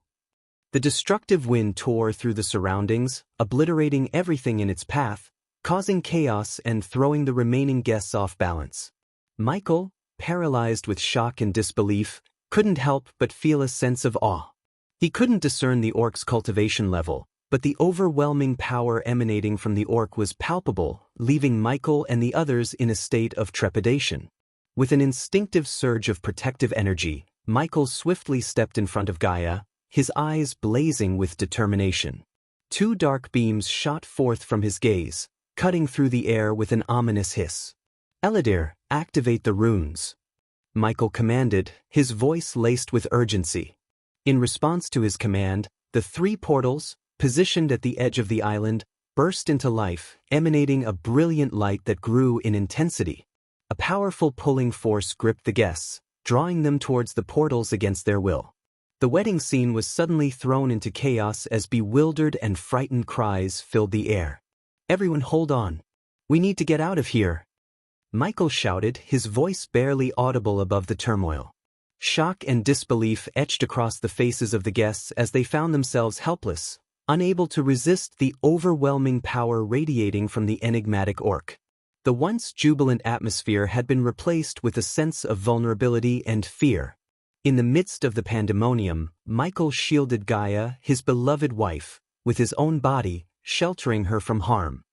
The destructive wind tore through the surroundings, obliterating everything in its path, causing chaos and throwing the remaining guests off balance. Michael, paralyzed with shock and disbelief, couldn't help but feel a sense of awe. He couldn't discern the orc's cultivation level, but the overwhelming power emanating from the orc was palpable, leaving Michael and the others in a state of trepidation. With an instinctive surge of protective energy, Michael swiftly stepped in front of Gaia, his eyes blazing with determination. Two dark beams shot forth from his gaze, cutting through the air with an ominous hiss. "Eladir, activate the runes," Michael commanded, his voice laced with urgency. In response to his command, the three portals, positioned at the edge of the island, burst into life, emanating a brilliant light that grew in intensity. A powerful pulling force gripped the guests, drawing them towards the portals against their will. The wedding scene was suddenly thrown into chaos as bewildered and frightened cries filled the air. "Everyone hold on. We need to get out of here," Michael shouted, his voice barely audible above the turmoil. Shock and disbelief etched across the faces of the guests as they found themselves helpless, unable to resist the overwhelming power radiating from the enigmatic orc. The once jubilant atmosphere had been replaced with a sense of vulnerability and fear. In the midst of the pandemonium, Michael shielded Gaia, his beloved wife, with his own body, sheltering her from harm.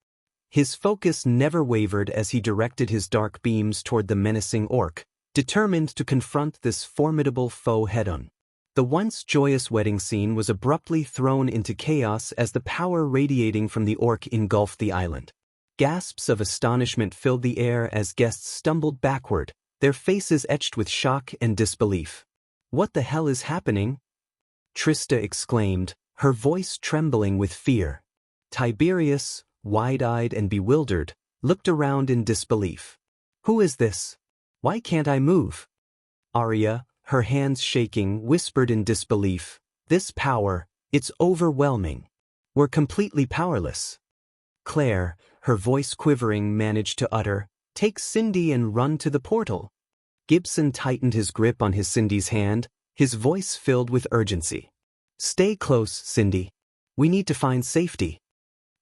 His focus never wavered as he directed his dark beams toward the menacing orc, determined to confront this formidable foe head-on. The once joyous wedding scene was abruptly thrown into chaos as the power radiating from the orc engulfed the island. Gasps of astonishment filled the air as guests stumbled backward, their faces etched with shock and disbelief. "What the hell is happening?" Trista exclaimed, her voice trembling with fear. Tiberius, wide-eyed and bewildered, looked around in disbelief. "Who is this? Why can't I move?" Arya, her hands shaking, whispered in disbelief, "This power, it's overwhelming. We're completely powerless." Claire, her voice quivering, managed to utter, "Take Cindy and run to the portal." Gibson tightened his grip on Cindy's hand, his voice filled with urgency. "Stay close, Cindy. We need to find safety."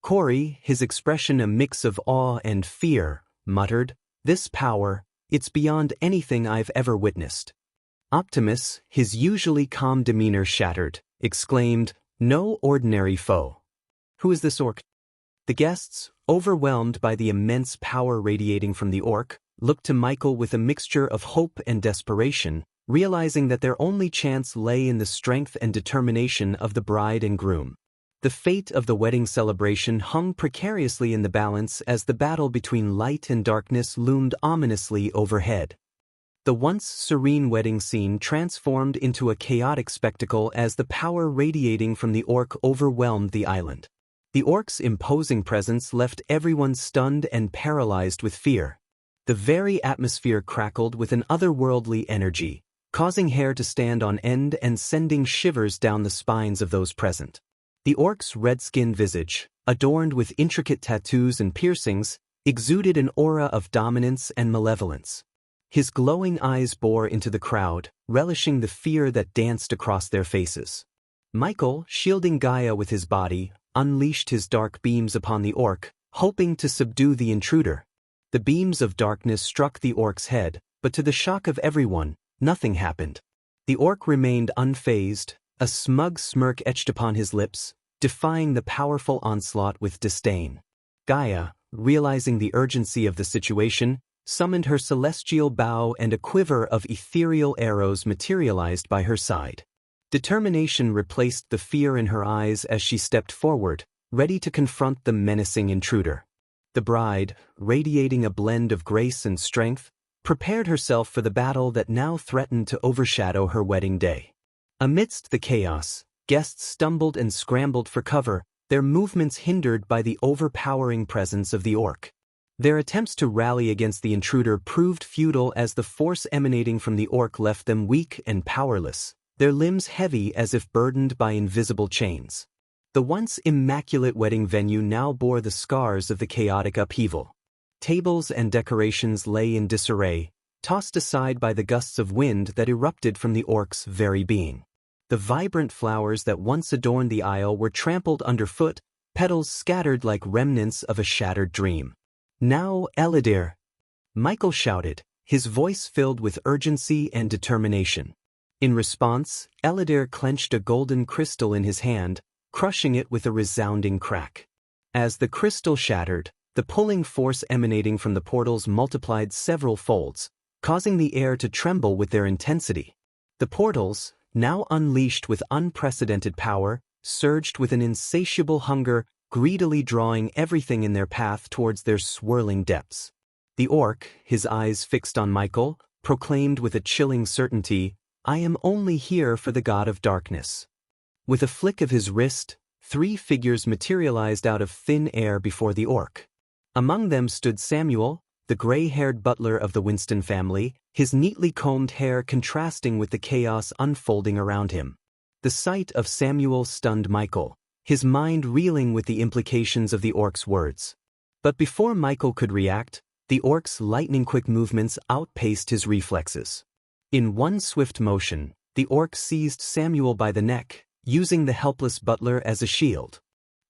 Corey, his expression a mix of awe and fear, muttered, "This power, it's beyond anything I've ever witnessed." Optimus, his usually calm demeanor shattered, exclaimed, "No ordinary foe." "Who is this orc?" The guests, overwhelmed by the immense power radiating from the orc, looked to Michael with a mixture of hope and desperation, realizing that their only chance lay in the strength and determination of the bride and groom. The fate of the wedding celebration hung precariously in the balance as the battle between light and darkness loomed ominously overhead. The once serene wedding scene transformed into a chaotic spectacle as the power radiating from the orc overwhelmed the island. The orc's imposing presence left everyone stunned and paralyzed with fear. The very atmosphere crackled with an otherworldly energy, causing hair to stand on end and sending shivers down the spines of those present. The orc's red-skinned visage, adorned with intricate tattoos and piercings, exuded an aura of dominance and malevolence. His glowing eyes bore into the crowd, relishing the fear that danced across their faces. Michael, shielding Gaia with his body, unleashed his dark beams upon the orc, hoping to subdue the intruder. The beams of darkness struck the orc's head, but to the shock of everyone, nothing happened. The orc remained unfazed, a smug smirk etched upon his lips, defying the powerful onslaught with disdain. Gaia, realizing the urgency of the situation, summoned her celestial bow and a quiver of ethereal arrows materialized by her side. Determination replaced the fear in her eyes as she stepped forward, ready to confront the menacing intruder. The bride, radiating a blend of grace and strength, prepared herself for the battle that now threatened to overshadow her wedding day. Amidst the chaos, guests stumbled and scrambled for cover, their movements hindered by the overpowering presence of the orc. Their attempts to rally against the intruder proved futile as the force emanating from the orc left them weak and powerless, their limbs heavy as if burdened by invisible chains. The once immaculate wedding venue now bore the scars of the chaotic upheaval. Tables and decorations lay in disarray, tossed aside by the gusts of wind that erupted from the orc's very being. The vibrant flowers that once adorned the aisle were trampled underfoot, petals scattered like remnants of a shattered dream. "Now, Eladir!" Michael shouted, his voice filled with urgency and determination. In response, Eladir clenched a golden crystal in his hand, crushing it with a resounding crack. As the crystal shattered, the pulling force emanating from the portals multiplied several folds, causing the air to tremble with their intensity. The portals, now unleashed with unprecedented power, surged with an insatiable hunger, greedily drawing everything in their path towards their swirling depths. The orc, his eyes fixed on Michael, proclaimed with a chilling certainty, "I am only here for the god of darkness." With a flick of his wrist, 3 figures materialized out of thin air before the orc. Among them stood Samuel, the gray-haired butler of the Winston family, his neatly combed hair contrasting with the chaos unfolding around him. The sight of Samuel stunned Michael, his mind reeling with the implications of the orc's words. But before Michael could react, the orc's lightning-quick movements outpaced his reflexes. In one swift motion, the orc seized Samuel by the neck, using the helpless butler as a shield.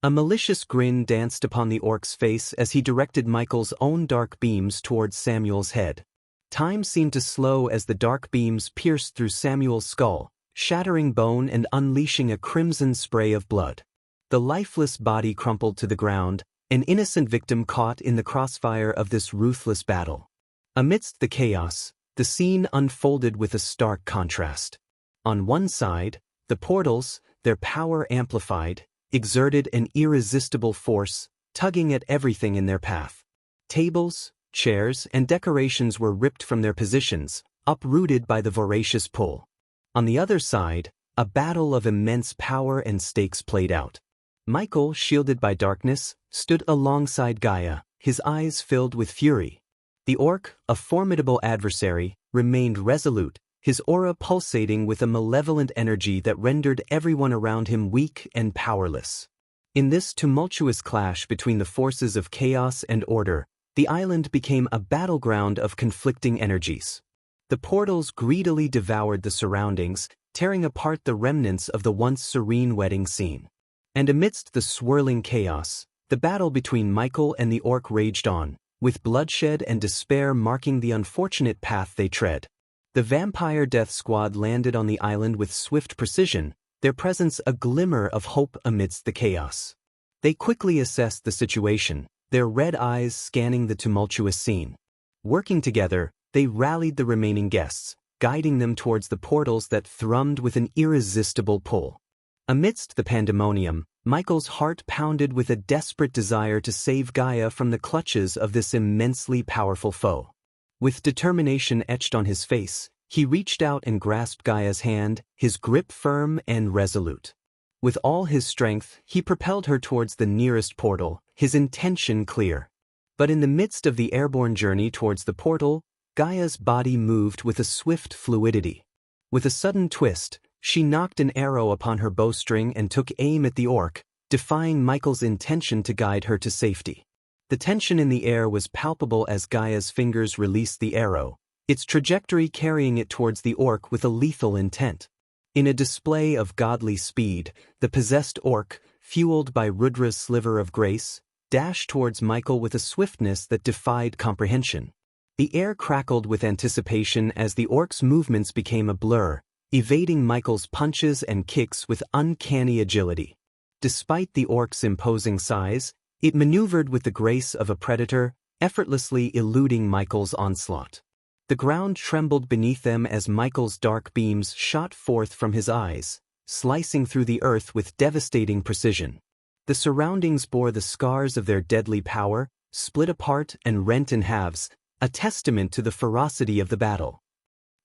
A malicious grin danced upon the orc's face as he directed Michael's own dark beams towards Samuel's head. Time seemed to slow as the dark beams pierced through Samuel's skull, shattering bone and unleashing a crimson spray of blood. The lifeless body crumpled to the ground, an innocent victim caught in the crossfire of this ruthless battle. Amidst the chaos, the scene unfolded with a stark contrast. On one side, the portals, their power amplified, exerted an irresistible force, tugging at everything in their path. Tables, chairs, and decorations were ripped from their positions, uprooted by the voracious pull. On the other side, a battle of immense power and stakes played out. Michael, shielded by darkness, stood alongside Gaia, his eyes filled with fury. The orc, a formidable adversary, remained resolute, his aura pulsating with a malevolent energy that rendered everyone around him weak and powerless. In this tumultuous clash between the forces of chaos and order, the island became a battleground of conflicting energies. The portals greedily devoured the surroundings, tearing apart the remnants of the once serene wedding scene. And amidst the swirling chaos, the battle between Michael and the orc raged on, with bloodshed and despair marking the unfortunate path they tread. The vampire death squad landed on the island with swift precision, their presence a glimmer of hope amidst the chaos. They quickly assessed the situation, their red eyes scanning the tumultuous scene. Working together, they rallied the remaining guests, guiding them towards the portals that thrummed with an irresistible pull. Amidst the pandemonium, Michael's heart pounded with a desperate desire to save Gaia from the clutches of this immensely powerful foe. With determination etched on his face, he reached out and grasped Gaia's hand, his grip firm and resolute. With all his strength, he propelled her towards the nearest portal, his intention clear. But in the midst of the airborne journey towards the portal, Gaia's body moved with a swift fluidity. With a sudden twist, she knocked an arrow upon her bowstring and took aim at the orc, defying Michael's intention to guide her to safety. The tension in the air was palpable as Gaia's fingers released the arrow, its trajectory carrying it towards the orc with a lethal intent. In a display of godly speed, the possessed orc, fueled by Rudra's sliver of grace, dashed towards Michael with a swiftness that defied comprehension. The air crackled with anticipation as the orc's movements became a blur, evading Michael's punches and kicks with uncanny agility. Despite the orc's imposing size, it maneuvered with the grace of a predator, effortlessly eluding Michael's onslaught. The ground trembled beneath them as Michael's dark beams shot forth from his eyes, slicing through the earth with devastating precision. The surroundings bore the scars of their deadly power, split apart and rent in halves, a testament to the ferocity of the battle.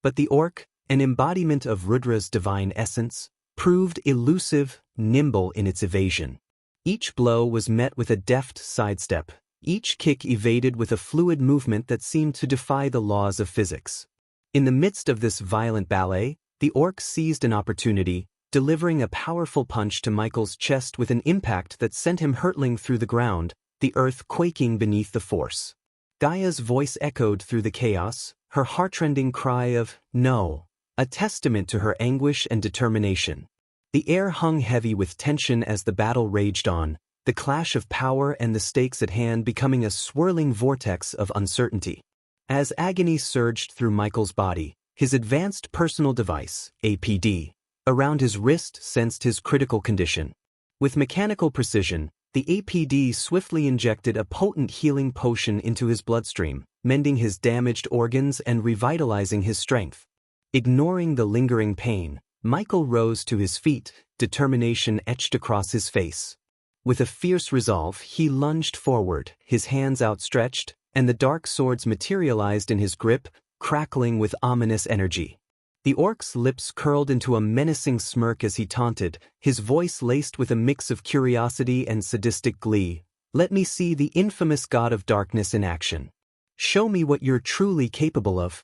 But the orc, an embodiment of Rudra's divine essence, proved elusive, nimble in its evasion. Each blow was met with a deft sidestep, each kick evaded with a fluid movement that seemed to defy the laws of physics. In the midst of this violent ballet, the orc seized an opportunity, delivering a powerful punch to Michael's chest with an impact that sent him hurtling through the ground, the earth quaking beneath the force. Gaia's voice echoed through the chaos, her heartrending cry of, "No," a testament to her anguish and determination. The air hung heavy with tension as the battle raged on, the clash of power and the stakes at hand becoming a swirling vortex of uncertainty. As agony surged through Michael's body, his advanced personal device, APD, around his wrist sensed his critical condition. With mechanical precision, the APD swiftly injected a potent healing potion into his bloodstream, mending his damaged organs and revitalizing his strength. Ignoring the lingering pain, Michael rose to his feet, determination etched across his face. With a fierce resolve, he lunged forward, his hands outstretched, and the dark swords materialized in his grip, crackling with ominous energy. The orc's lips curled into a menacing smirk as he taunted, his voice laced with a mix of curiosity and sadistic glee. "Let me see the infamous god of darkness in action. Show me what you're truly capable of."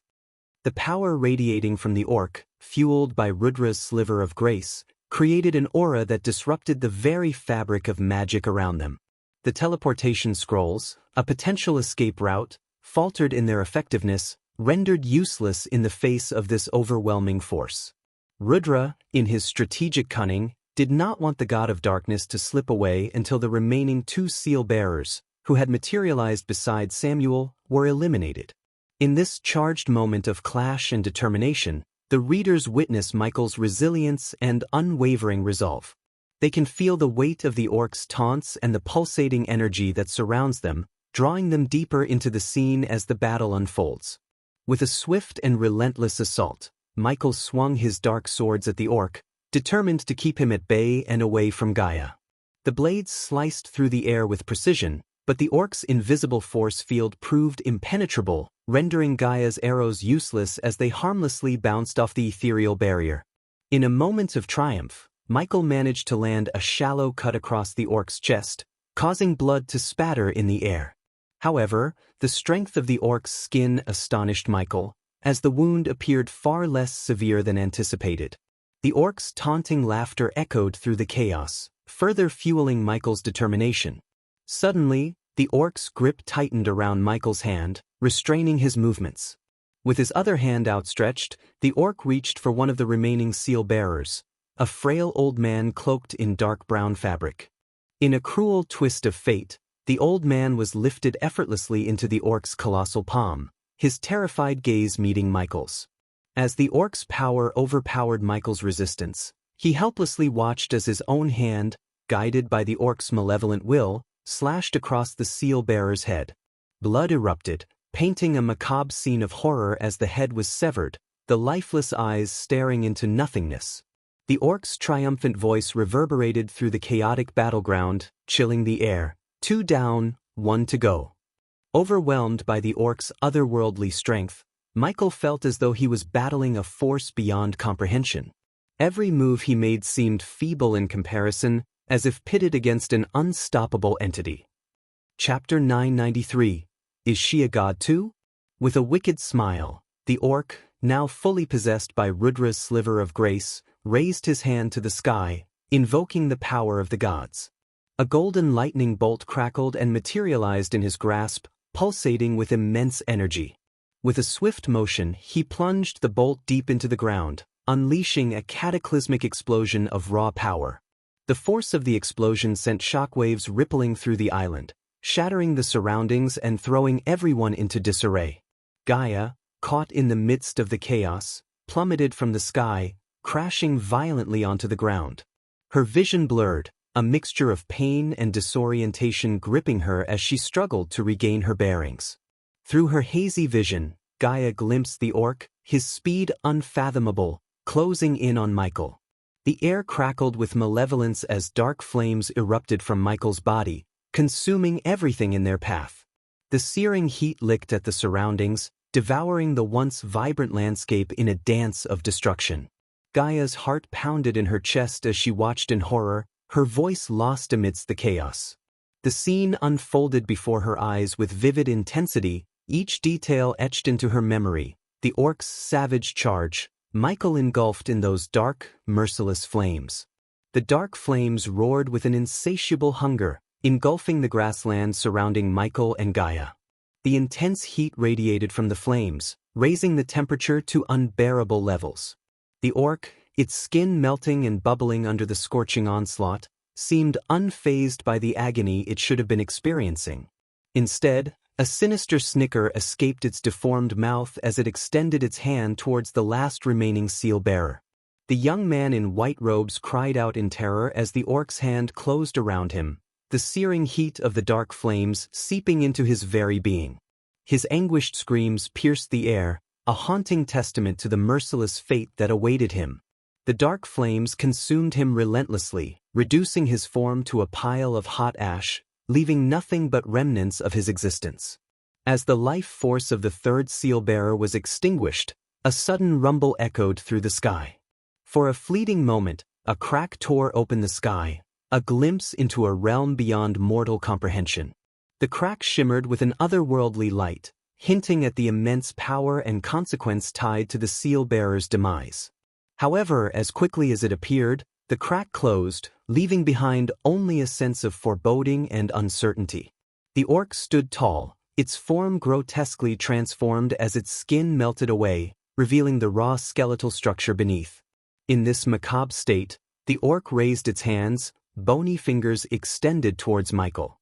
The power radiating from the orc, fueled by Rudra's sliver of grace, created an aura that disrupted the very fabric of magic around them. The teleportation scrolls, a potential escape route, faltered in their effectiveness, rendered useless in the face of this overwhelming force. Rudra, in his strategic cunning, did not want the god of darkness to slip away until the remaining two seal-bearers, who had materialized beside Samuel, were eliminated. In this charged moment of clash and determination, the readers witness Michael's resilience and unwavering resolve. They can feel the weight of the orc's taunts and the pulsating energy that surrounds them, drawing them deeper into the scene as the battle unfolds. With a swift and relentless assault, Michael swung his dark swords at the orc, determined to keep him at bay and away from Gaia. The blades sliced through the air with precision, but the orc's invisible force field proved impenetrable, rendering Gaia's arrows useless as they harmlessly bounced off the ethereal barrier. In a moment of triumph, Michael managed to land a shallow cut across the orc's chest, causing blood to spatter in the air. However, the strength of the orc's skin astonished Michael, as the wound appeared far less severe than anticipated. The orc's taunting laughter echoed through the chaos, further fueling Michael's determination. Suddenly, the orc's grip tightened around Michael's hand, restraining his movements. With his other hand outstretched, the orc reached for one of the remaining seal-bearers, a frail old man cloaked in dark brown fabric. In a cruel twist of fate, the old man was lifted effortlessly into the orc's colossal palm, his terrified gaze meeting Michael's. As the orc's power overpowered Michael's resistance, he helplessly watched as his own hand, guided by the orc's malevolent will, slashed across the seal-bearer's head. Blood erupted, painting a macabre scene of horror as the head was severed, the lifeless eyes staring into nothingness. The orc's triumphant voice reverberated through the chaotic battleground, chilling the air. 2 down, 1 to go. Overwhelmed by the orc's otherworldly strength, Michael felt as though he was battling a force beyond comprehension. Every move he made seemed feeble in comparison, as if pitted against an unstoppable entity. Chapter 993. Is she a god too? With a wicked smile, the orc, now fully possessed by Rudra's sliver of grace, raised his hand to the sky, invoking the power of the gods. A golden lightning bolt crackled and materialized in his grasp, pulsating with immense energy. With a swift motion, he plunged the bolt deep into the ground, unleashing a cataclysmic explosion of raw power. The force of the explosion sent shockwaves rippling through the island, shattering the surroundings and throwing everyone into disarray. Gaia, caught in the midst of the chaos, plummeted from the sky, crashing violently onto the ground. Her vision blurred, a mixture of pain and disorientation gripping her as she struggled to regain her bearings. Through her hazy vision, Gaia glimpsed the orc, his speed unfathomable, closing in on Michael. The air crackled with malevolence as dark flames erupted from Michael's body, consuming everything in their path. The searing heat licked at the surroundings, devouring the once vibrant landscape in a dance of destruction. Gaia's heart pounded in her chest as she watched in horror, her voice lost amidst the chaos. The scene unfolded before her eyes with vivid intensity, each detail etched into her memory: the orc's savage charge, Michael engulfed in those dark, merciless flames. The dark flames roared with an insatiable hunger, engulfing the grassland surrounding Michael and Gaia. The intense heat radiated from the flames, raising the temperature to unbearable levels. The orc, its skin melting and bubbling under the scorching onslaught, seemed unfazed by the agony it should have been experiencing. Instead, a sinister snicker escaped its deformed mouth as it extended its hand towards the last remaining seal-bearer. The young man in white robes cried out in terror as the orc's hand closed around him, the searing heat of the dark flames seeping into his very being. His anguished screams pierced the air, a haunting testament to the merciless fate that awaited him. The dark flames consumed him relentlessly, reducing his form to a pile of hot ash, leaving nothing but remnants of his existence. As the life force of the third seal-bearer was extinguished, a sudden rumble echoed through the sky. For a fleeting moment, a crack tore open the sky, a glimpse into a realm beyond mortal comprehension. The crack shimmered with an otherworldly light, hinting at the immense power and consequence tied to the seal-bearer's demise. However, as quickly as it appeared, the crack closed, leaving behind only a sense of foreboding and uncertainty. The orc stood tall, its form grotesquely transformed as its skin melted away, revealing the raw skeletal structure beneath. In this macabre state, the orc raised its hands, bony fingers extended towards Michael.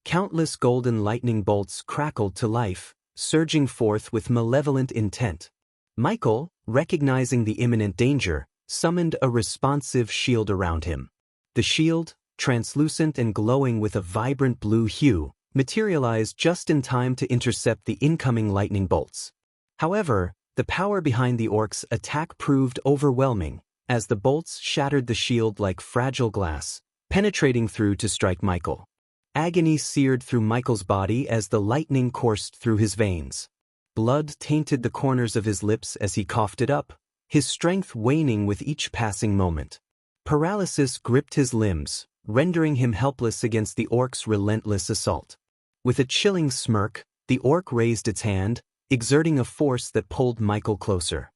Countless golden lightning bolts crackled to life, surging forth with malevolent intent. Michael, recognizing the imminent danger, summoned a responsive shield around him. The shield, translucent and glowing with a vibrant blue hue, materialized just in time to intercept the incoming lightning bolts. However, the power behind the orc's attack proved overwhelming, as the bolts shattered the shield like fragile glass, penetrating through to strike Michael. Agony seared through Michael's body as the lightning coursed through his veins. Blood tainted the corners of his lips as he coughed it up, his strength waning with each passing moment. Paralysis gripped his limbs, rendering him helpless against the orc's relentless assault. With a chilling smirk, the orc raised its hand, exerting a force that pulled Michael closer.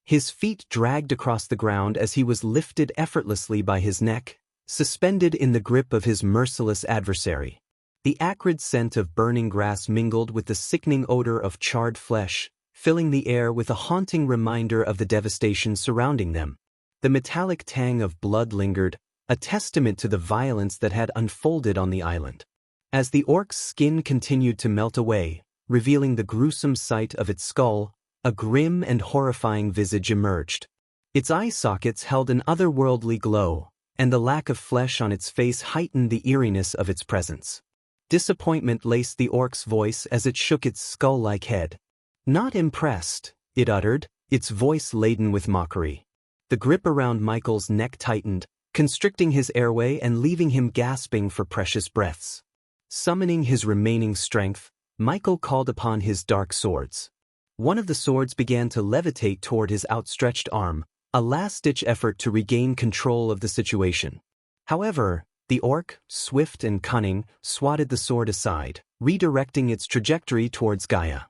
His feet dragged across the ground as he was lifted effortlessly by his neck, suspended in the grip of his merciless adversary. The acrid scent of burning grass mingled with the sickening odor of charred flesh, filling the air with a haunting reminder of the devastation surrounding them. The metallic tang of blood lingered, a testament to the violence that had unfolded on the island. As the orc's skin continued to melt away, revealing the gruesome sight of its skull, a grim and horrifying visage emerged. Its eye sockets held an otherworldly glow, and the lack of flesh on its face heightened the eeriness of its presence. Disappointment laced the orc's voice as it shook its skull-like head. "Not impressed," it uttered, its voice laden with mockery. The grip around Michael's neck tightened, constricting his airway and leaving him gasping for precious breaths. Summoning his remaining strength, Michael called upon his dark swords. One of the swords began to levitate toward his outstretched arm, a last-ditch effort to regain control of the situation. However, the orc, swift and cunning, swatted the sword aside, redirecting its trajectory towards Gaia.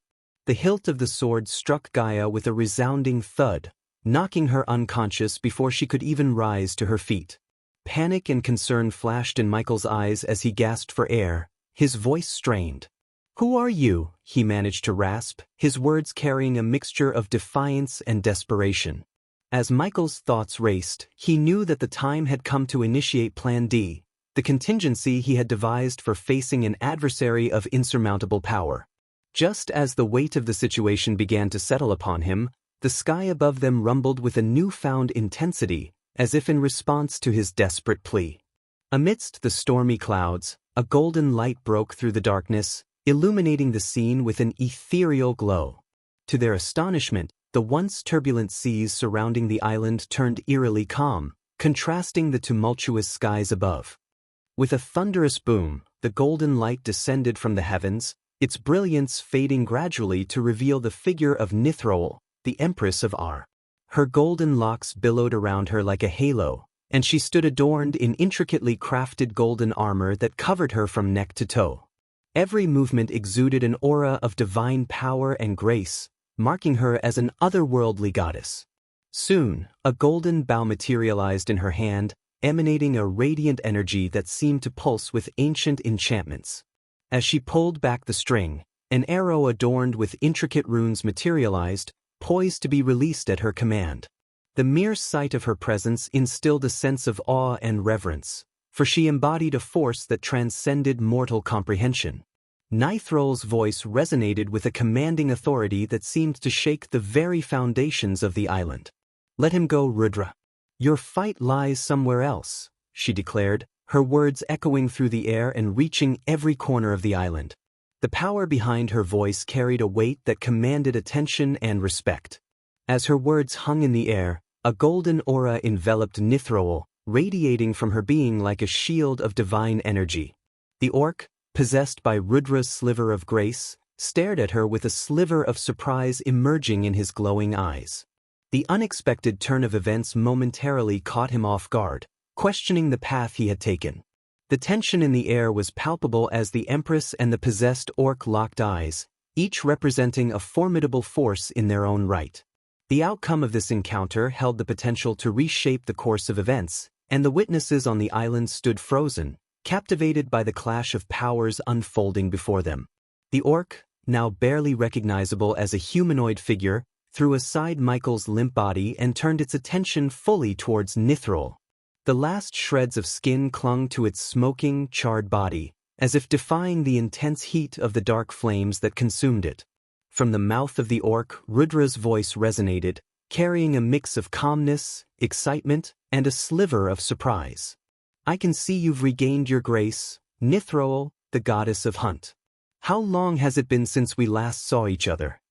The hilt of the sword struck Gaia with a resounding thud, knocking her unconscious before she could even rise to her feet. Panic and concern flashed in Michael's eyes as he gasped for air, his voice strained. "Who are you?" he managed to rasp, his words carrying a mixture of defiance and desperation. As Michael's thoughts raced, he knew that the time had come to initiate Plan D, the contingency he had devised for facing an adversary of insurmountable power. Just as the weight of the situation began to settle upon him, the sky above them rumbled with a newfound intensity, as if in response to his desperate plea. Amidst the stormy clouds, a golden light broke through the darkness, illuminating the scene with an ethereal glow. To their astonishment, the once turbulent seas surrounding the island turned eerily calm, contrasting the tumultuous skies above. With a thunderous boom, the golden light descended from the heavens, its brilliance fading gradually to reveal the figure of Nithroel, the Empress of Ar. Her golden locks billowed around her like a halo, and she stood adorned in intricately crafted golden armor that covered her from neck to toe. Every movement exuded an aura of divine power and grace, marking her as an otherworldly goddess. Soon, a golden bow materialized in her hand, emanating a radiant energy that seemed to pulse with ancient enchantments. As she pulled back the string, an arrow adorned with intricate runes materialized, poised to be released at her command. The mere sight of her presence instilled a sense of awe and reverence, for she embodied a force that transcended mortal comprehension. Nithrol's voice resonated with a commanding authority that seemed to shake the very foundations of the island. "Let him go, Rudra. Your fight lies somewhere else," she declared, her words echoing through the air and reaching every corner of the island. The power behind her voice carried a weight that commanded attention and respect. As her words hung in the air, a golden aura enveloped Nithrol, radiating from her being like a shield of divine energy. The orc, possessed by Rudra's sliver of grace, stared at her with a sliver of surprise emerging in his glowing eyes. The unexpected turn of events momentarily caught him off guard, questioning the path he had taken. The tension in the air was palpable as the Empress and the possessed orc locked eyes, each representing a formidable force in their own right. The outcome of this encounter held the potential to reshape the course of events, and the witnesses on the island stood frozen, captivated by the clash of powers unfolding before them. The orc, now barely recognizable as a humanoid figure, threw aside Michael's limp body and turned its attention fully towards Nithrol. The last shreds of skin clung to its smoking, charred body, as if defying the intense heat of the dark flames that consumed it. From the mouth of the orc, Rudra's voice resonated, carrying a mix of calmness, excitement, and a sliver of surprise. "I can see you've regained your grace, Nithrol, the goddess of hunt. How long has it been since we last saw each other?"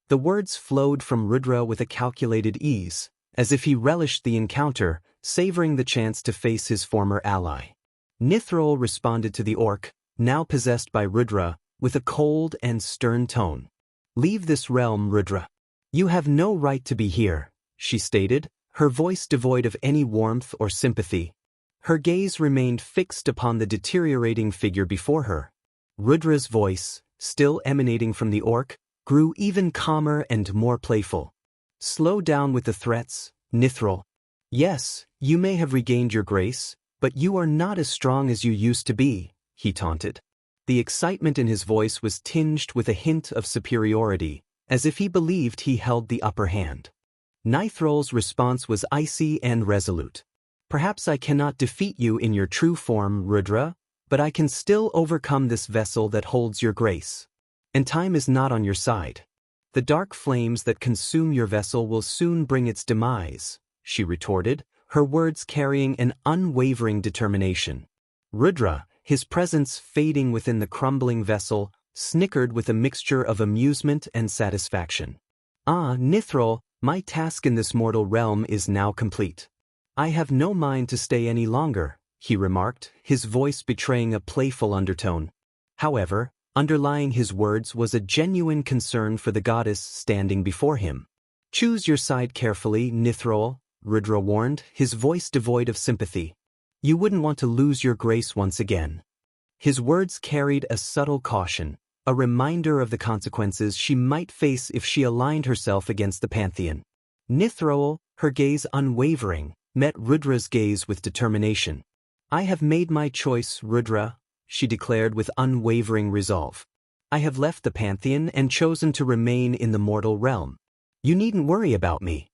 The words flowed from Rudra with a calculated ease, as if he relished the encounter, savoring the chance to face his former ally. Nithrol responded to the orc, now possessed by Rudra, with a cold and stern tone. "Leave this realm, Rudra. You have no right to be here," she stated, her voice devoid of any warmth or sympathy. Her gaze remained fixed upon the deteriorating figure before her. Rudra's voice, still emanating from the orc, grew even calmer and more playful. "Slow down with the threats, Nithrol. Yes, you may have regained your grace, but you are not as strong as you used to be," he taunted. The excitement in his voice was tinged with a hint of superiority, as if he believed he held the upper hand. Nithrol's response was icy and resolute. "Perhaps I cannot defeat you in your true form, Rudra, but I can still overcome this vessel that holds your grace. And time is not on your side. The dark flames that consume your vessel will soon bring its demise," she retorted, her words carrying an unwavering determination. Rudra, his presence fading within the crumbling vessel, snickered with a mixture of amusement and satisfaction. "Ah, Nithrol, my task in this mortal realm is now complete. I have no mind to stay any longer," he remarked, his voice betraying a playful undertone. However, underlying his words was a genuine concern for the goddess standing before him. "Choose your side carefully, Nithrol," Rudra warned, his voice devoid of sympathy. "You wouldn't want to lose your grace once again." His words carried a subtle caution, a reminder of the consequences she might face if she aligned herself against the Pantheon. Nithrol, her gaze unwavering, met Rudra's gaze with determination. "I have made my choice, Rudra," she declared with unwavering resolve. "I have left the Pantheon and chosen to remain in the mortal realm. You needn't worry about me."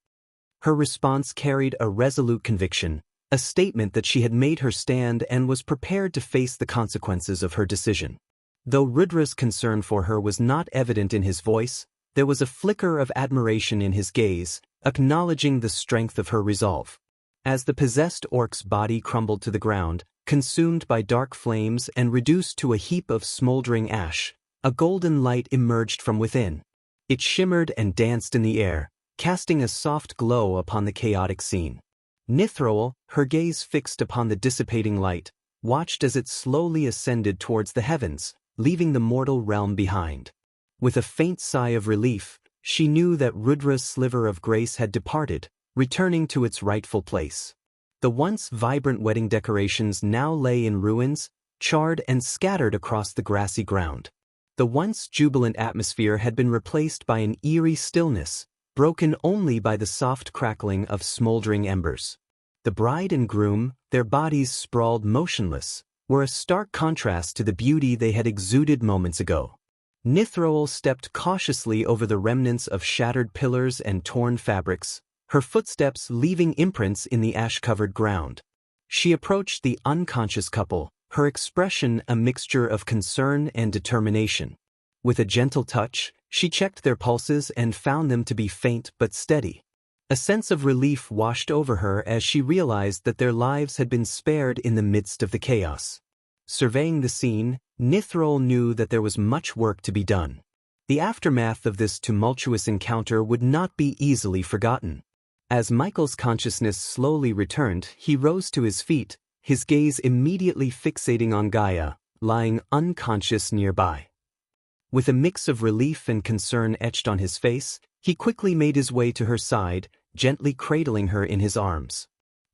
Her response carried a resolute conviction, a statement that she had made her stand and was prepared to face the consequences of her decision. Though Rudra's concern for her was not evident in his voice, there was a flicker of admiration in his gaze, acknowledging the strength of her resolve. As the possessed orc's body crumbled to the ground, consumed by dark flames and reduced to a heap of smoldering ash, a golden light emerged from within. It shimmered and danced in the air, casting a soft glow upon the chaotic scene. Nithrol, her gaze fixed upon the dissipating light, watched as it slowly ascended towards the heavens, leaving the mortal realm behind. With a faint sigh of relief, she knew that Rudra's sliver of grace had departed, returning to its rightful place. The once vibrant wedding decorations now lay in ruins, charred and scattered across the grassy ground. The once jubilant atmosphere had been replaced by an eerie stillness, broken only by the soft crackling of smoldering embers. The bride and groom, their bodies sprawled motionless, were a stark contrast to the beauty they had exuded moments ago. Nithroel stepped cautiously over the remnants of shattered pillars and torn fabrics, her footsteps leaving imprints in the ash-covered ground. She approached the unconscious couple, her expression a mixture of concern and determination. With a gentle touch, she checked their pulses and found them to be faint but steady. A sense of relief washed over her as she realized that their lives had been spared in the midst of the chaos. Surveying the scene, Nithroel knew that there was much work to be done. The aftermath of this tumultuous encounter would not be easily forgotten. As Michael's consciousness slowly returned, he rose to his feet, his gaze immediately fixating on Gaia, lying unconscious nearby. With a mix of relief and concern etched on his face, he quickly made his way to her side, gently cradling her in his arms.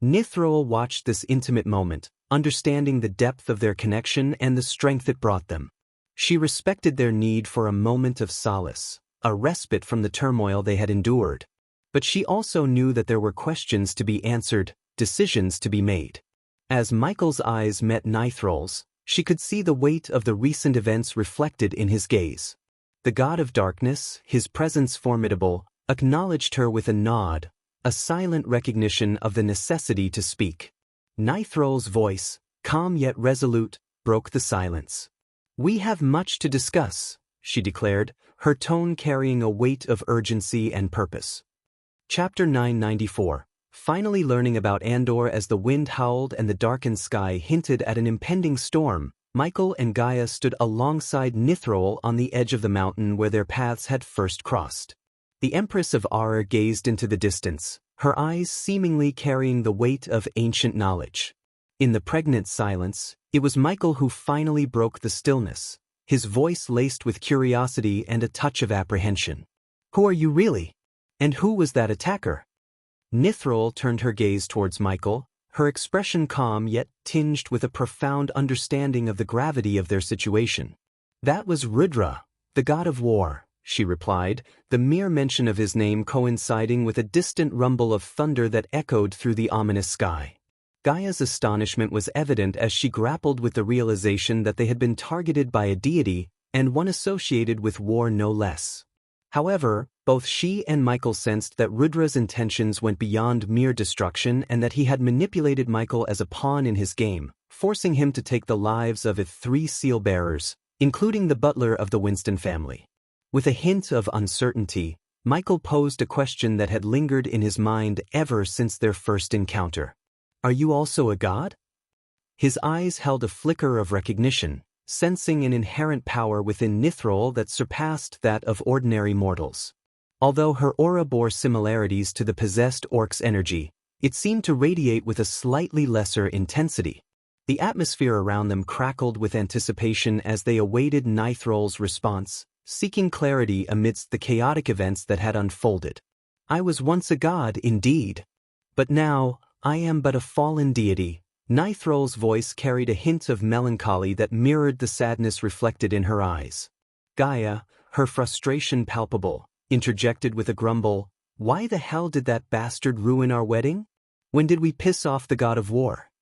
Nithroel watched this intimate moment, understanding the depth of their connection and the strength it brought them. She respected their need for a moment of solace, a respite from the turmoil they had endured. But she also knew that there were questions to be answered, decisions to be made. As Michael's eyes met Nithroel's, she could see the weight of the recent events reflected in his gaze. The god of darkness, his presence formidable, acknowledged her with a nod, a silent recognition of the necessity to speak. Nithroel's voice, calm yet resolute, broke the silence. "We have much to discuss," she declared, her tone carrying a weight of urgency and purpose. Chapter 994. Finally learning about Andor. As the wind howled and the darkened sky hinted at an impending storm, Michael and Gaia stood alongside Nithroel on the edge of the mountain where their paths had first crossed. The Empress of Ar gazed into the distance, her eyes seemingly carrying the weight of ancient knowledge. In the pregnant silence, it was Michael who finally broke the stillness, his voice laced with curiosity and a touch of apprehension. "Who are you really? And who was that attacker?" Nithroel turned her gaze towards Michael, her expression calm yet tinged with a profound understanding of the gravity of their situation. "That was Rudra, the god of war," she replied, the mere mention of his name coinciding with a distant rumble of thunder that echoed through the ominous sky. Gaia's astonishment was evident as she grappled with the realization that they had been targeted by a deity, and one associated with war no less. However, both she and Michael sensed that Rudra's intentions went beyond mere destruction and that he had manipulated Michael as a pawn in his game, forcing him to take the lives of 3 seal-bearers, including the butler of the Winston family. With a hint of uncertainty, Michael posed a question that had lingered in his mind ever since their first encounter. "Are you also a god?" His eyes held a flicker of recognition, sensing an inherent power within Nithroel that surpassed that of ordinary mortals. Although her aura bore similarities to the possessed orc's energy, it seemed to radiate with a slightly lesser intensity. The atmosphere around them crackled with anticipation as they awaited Nithroel's response, seeking clarity amidst the chaotic events that had unfolded. "I was once a god, indeed. But now, I am but a fallen deity." Nithroel's voice carried a hint of melancholy that mirrored the sadness reflected in her eyes. Gaia, her frustration palpable, interjected with a grumble, "Why the hell did that bastard ruin our wedding? When did we piss off the god of war?"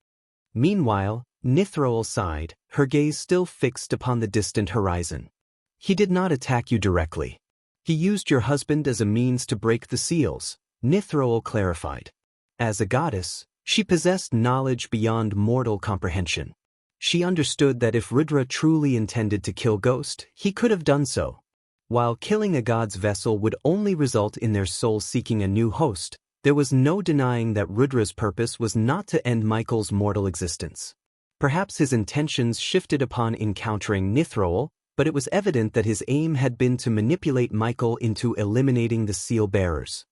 Meanwhile, Nithroel sighed, her gaze still fixed upon the distant horizon. "He did not attack you directly. He used your husband as a means to break the seals," Nithroel clarified. As a goddess, she possessed knowledge beyond mortal comprehension. She understood that if Rudra truly intended to kill Ghost, he could have done so. While killing a god's vessel would only result in their soul seeking a new host, there was no denying that Rudra's purpose was not to end Michael's mortal existence. Perhaps his intentions shifted upon encountering Nithroel, but it was evident that his aim had been to manipulate Michael into eliminating the seal-bearers.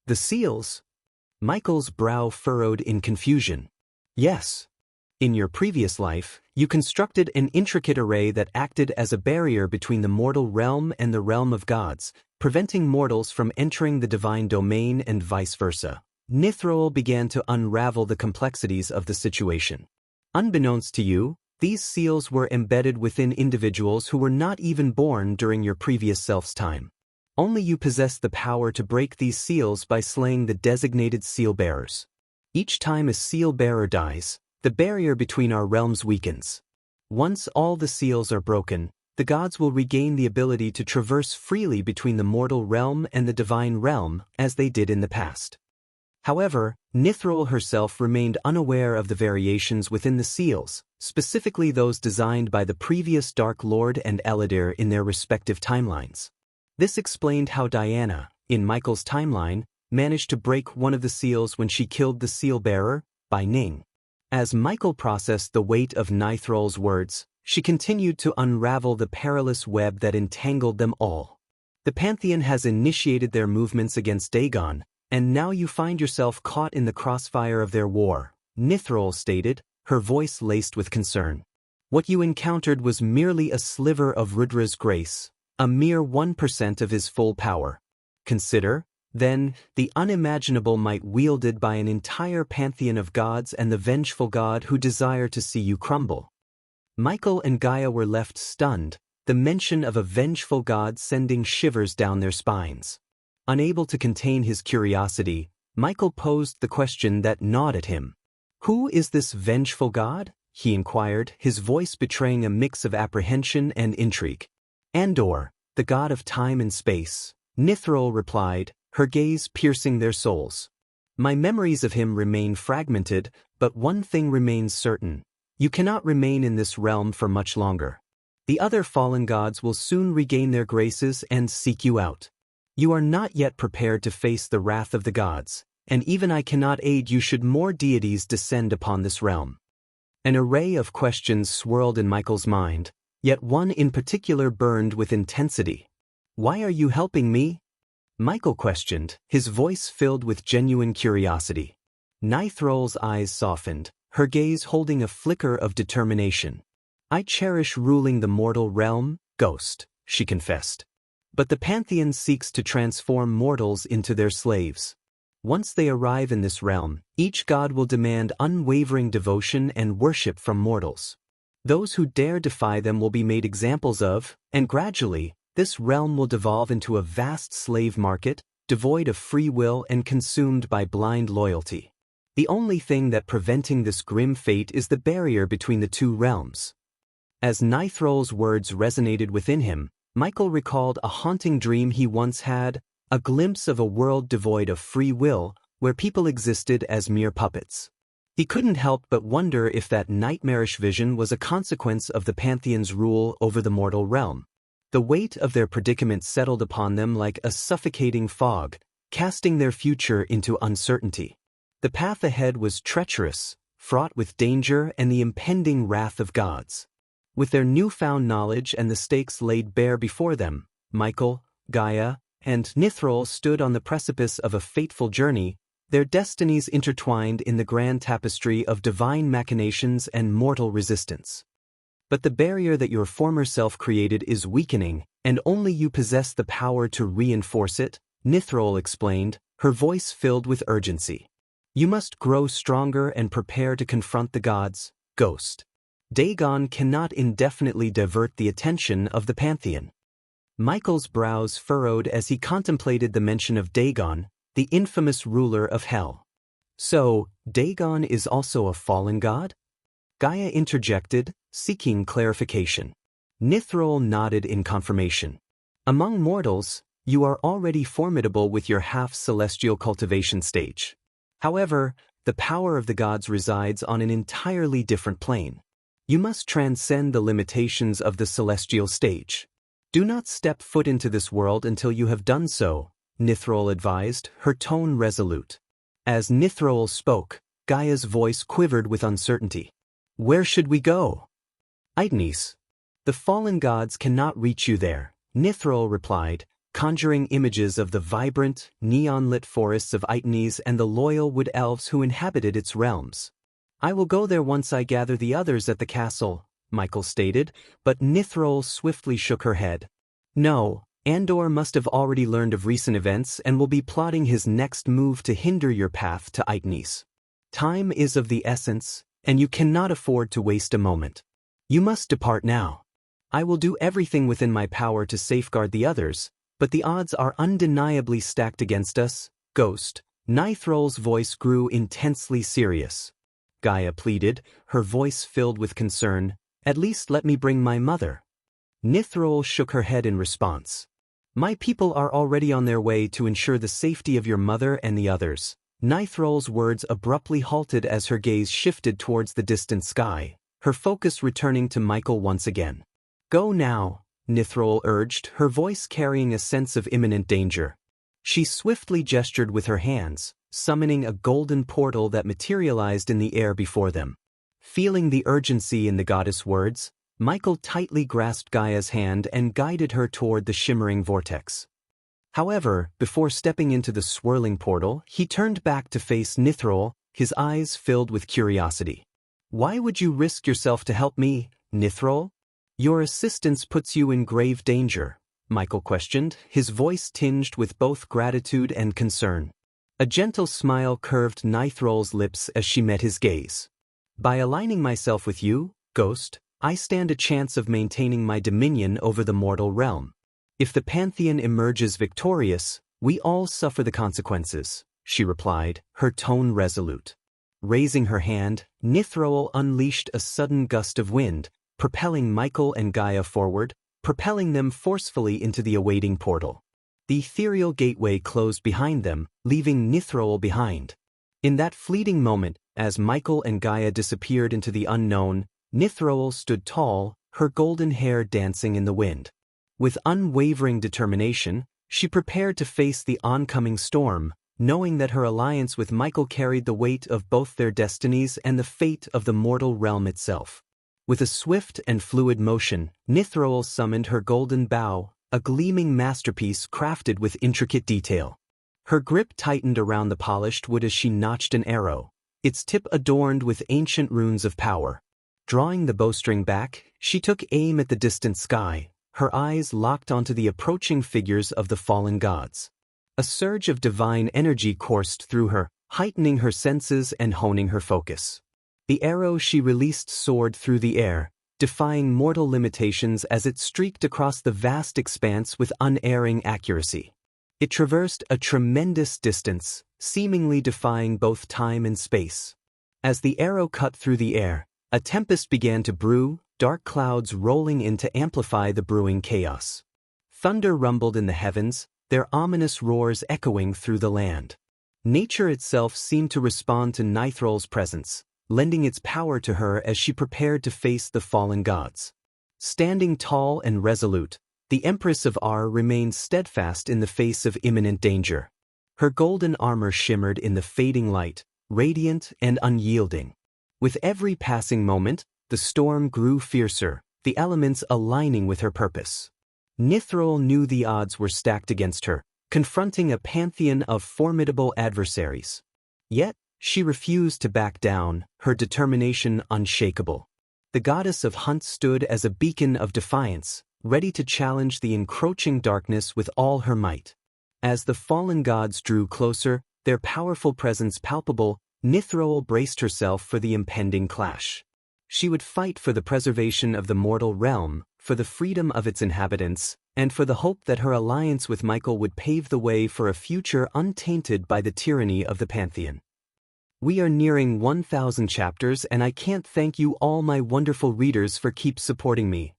"The seals?" Michael's brow furrowed in confusion. "Yes. In your previous life, you constructed an intricate array that acted as a barrier between the mortal realm and the realm of gods, preventing mortals from entering the divine domain and vice versa." Nithroel began to unravel the complexities of the situation. "Unbeknownst to you, these seals were embedded within individuals who were not even born during your previous self's time. Only you possess the power to break these seals by slaying the designated seal bearers. Each time a seal bearer dies, the barrier between our realms weakens. Once all the seals are broken, the gods will regain the ability to traverse freely between the mortal realm and the divine realm as they did in the past. However, Nithrol herself remained unaware of the variations within the seals, specifically those designed by the previous Dark Lord and Eladir in their respective timelines. This explained how Diana, in Michael's timeline, managed to break one of the seals when she killed the seal bearer, by Ning. As Michael processed the weight of Nithrol's words, she continued to unravel the perilous web that entangled them all. The Pantheon has initiated their movements against Dagon, and now you find yourself caught in the crossfire of their war, Nithrol stated, her voice laced with concern. What you encountered was merely a sliver of Rudra's grace, a mere 1% of his full power. Consider, then, the unimaginable might wielded by an entire pantheon of gods and the vengeful god who desire to see you crumble. Michael and Gaia were left stunned, the mention of a vengeful god sending shivers down their spines. Unable to contain his curiosity, Michael posed the question that gnawed at him. "Who is this vengeful god?" he inquired, his voice betraying a mix of apprehension and intrigue. "Andor, the god of time and space," Nithrol replied, her gaze piercing their souls. "My memories of him remain fragmented, but one thing remains certain. You cannot remain in this realm for much longer. The other fallen gods will soon regain their graces and seek you out. You are not yet prepared to face the wrath of the gods, and even I cannot aid you should more deities descend upon this realm." An array of questions swirled in Michael's mind, yet one in particular burned with intensity. "Why are you helping me?" Michael questioned, his voice filled with genuine curiosity. Nithrol's eyes softened, her gaze holding a flicker of determination. "I cherish ruling the mortal realm, Ghost," she confessed. "But the Pantheon seeks to transform mortals into their slaves. Once they arrive in this realm, each god will demand unwavering devotion and worship from mortals. Those who dare defy them will be made examples of, and gradually, this realm will devolve into a vast slave market, devoid of free will and consumed by blind loyalty. The only thing that preventing this grim fate is the barrier between the two realms." As Nithrol's words resonated within him, Michael recalled a haunting dream he once had, a glimpse of a world devoid of free will, where people existed as mere puppets. He couldn't help but wonder if that nightmarish vision was a consequence of the Pantheon's rule over the mortal realm. The weight of their predicament settled upon them like a suffocating fog, casting their future into uncertainty. The path ahead was treacherous, fraught with danger and the impending wrath of gods. With their newfound knowledge and the stakes laid bare before them, Michael, Gaia, and Nithrol stood on the precipice of a fateful journey, their destinies intertwined in the grand tapestry of divine machinations and mortal resistance. "But the barrier that your former self created is weakening, and only you possess the power to reinforce it," Nithrol explained, her voice filled with urgency. "You must grow stronger and prepare to confront the gods, Ghost. Dagon cannot indefinitely divert the attention of the Pantheon." Michael's brows furrowed as he contemplated the mention of Dagon, the infamous ruler of Hell. "So, Dagon is also a fallen god?" Gaia interjected, seeking clarification. Nithrol nodded in confirmation. "Among mortals, you are already formidable with your half-celestial cultivation stage. However, the power of the gods resides on an entirely different plane. You must transcend the limitations of the celestial stage. Do not step foot into this world until you have done so," Nithrol advised, her tone resolute. As Nithrol spoke, Gaia's voice quivered with uncertainty. "Where should we go?" "Aitnes. The fallen gods cannot reach you there," Nithrol replied, conjuring images of the vibrant, neon-lit forests of Aitnes and the loyal wood elves who inhabited its realms. "I will go there once I gather the others at the castle," Michael stated, but Nithrol swiftly shook her head. "No, Andor must have already learned of recent events and will be plotting his next move to hinder your path to Aitnes. Time is of the essence, and you cannot afford to waste a moment. You must depart now. I will do everything within my power to safeguard the others, But the odds are undeniably stacked against us, Ghost. Nithrol's voice grew intensely serious. Gaia pleaded, her voice filled with concern. At least let me bring my mother. Nithrol shook her head in response. My people are already on their way to ensure the safety of your mother and the others. Nithrol's words abruptly halted as her gaze shifted towards the distant sky, her focus returning to Michael once again. Go now, Nithrol urged, her voice carrying a sense of imminent danger. She swiftly gestured with her hands, summoning a golden portal that materialized in the air before them. Feeling the urgency in the goddess' words, Michael tightly grasped Gaia's hand and guided her toward the shimmering vortex. However, before stepping into the swirling portal, he turned back to face Nithrol, his eyes filled with curiosity. Why would you risk yourself to help me, Nithrol? Your assistance puts you in grave danger, Michael questioned, his voice tinged with both gratitude and concern. A gentle smile curved Nithrol's lips as she met his gaze. By aligning myself with you, Ghost, I stand a chance of maintaining my dominion over the mortal realm. If the Pantheon emerges victorious, we all suffer the consequences, she replied, her tone resolute. Raising her hand, Nithrol unleashed a sudden gust of wind, propelling Michael and Gaia forward, propelling them forcefully into the awaiting portal. The ethereal gateway closed behind them, leaving Nithrol behind. In that fleeting moment, as Michael and Gaia disappeared into the unknown, Nithrol stood tall, her golden hair dancing in the wind. With unwavering determination, she prepared to face the oncoming storm, knowing that her alliance with Michael carried the weight of both their destinies and the fate of the mortal realm itself. With a swift and fluid motion, Nithrol summoned her golden bow, a gleaming masterpiece crafted with intricate detail. Her grip tightened around the polished wood as she notched an arrow, its tip adorned with ancient runes of power. Drawing the bowstring back, she took aim at the distant sky, her eyes locked onto the approaching figures of the fallen gods. A surge of divine energy coursed through her, heightening her senses and honing her focus. The arrow she released soared through the air, defying mortal limitations as it streaked across the vast expanse with unerring accuracy. It traversed a tremendous distance, seemingly defying both time and space. As the arrow cut through the air, a tempest began to brew, dark clouds rolling in to amplify the brewing chaos. Thunder rumbled in the heavens, their ominous roars echoing through the land. Nature itself seemed to respond to Nithrol's presence, lending its power to her as she prepared to face the fallen gods. Standing tall and resolute, the Empress of Ar remained steadfast in the face of imminent danger. Her golden armor shimmered in the fading light, radiant and unyielding. With every passing moment, the storm grew fiercer, the elements aligning with her purpose. Nithrol knew the odds were stacked against her, confronting a pantheon of formidable adversaries. Yet, she refused to back down, her determination unshakable. The goddess of Hunt stood as a beacon of defiance, ready to challenge the encroaching darkness with all her might. As the fallen gods drew closer, their powerful presence palpable, Nithrol braced herself for the impending clash. She would fight for the preservation of the mortal realm, for the freedom of its inhabitants, and for the hope that her alliance with Michael would pave the way for a future untainted by the tyranny of the Pantheon. We are nearing 1,000 chapters, and I can't thank you all my wonderful readers for keep supporting me.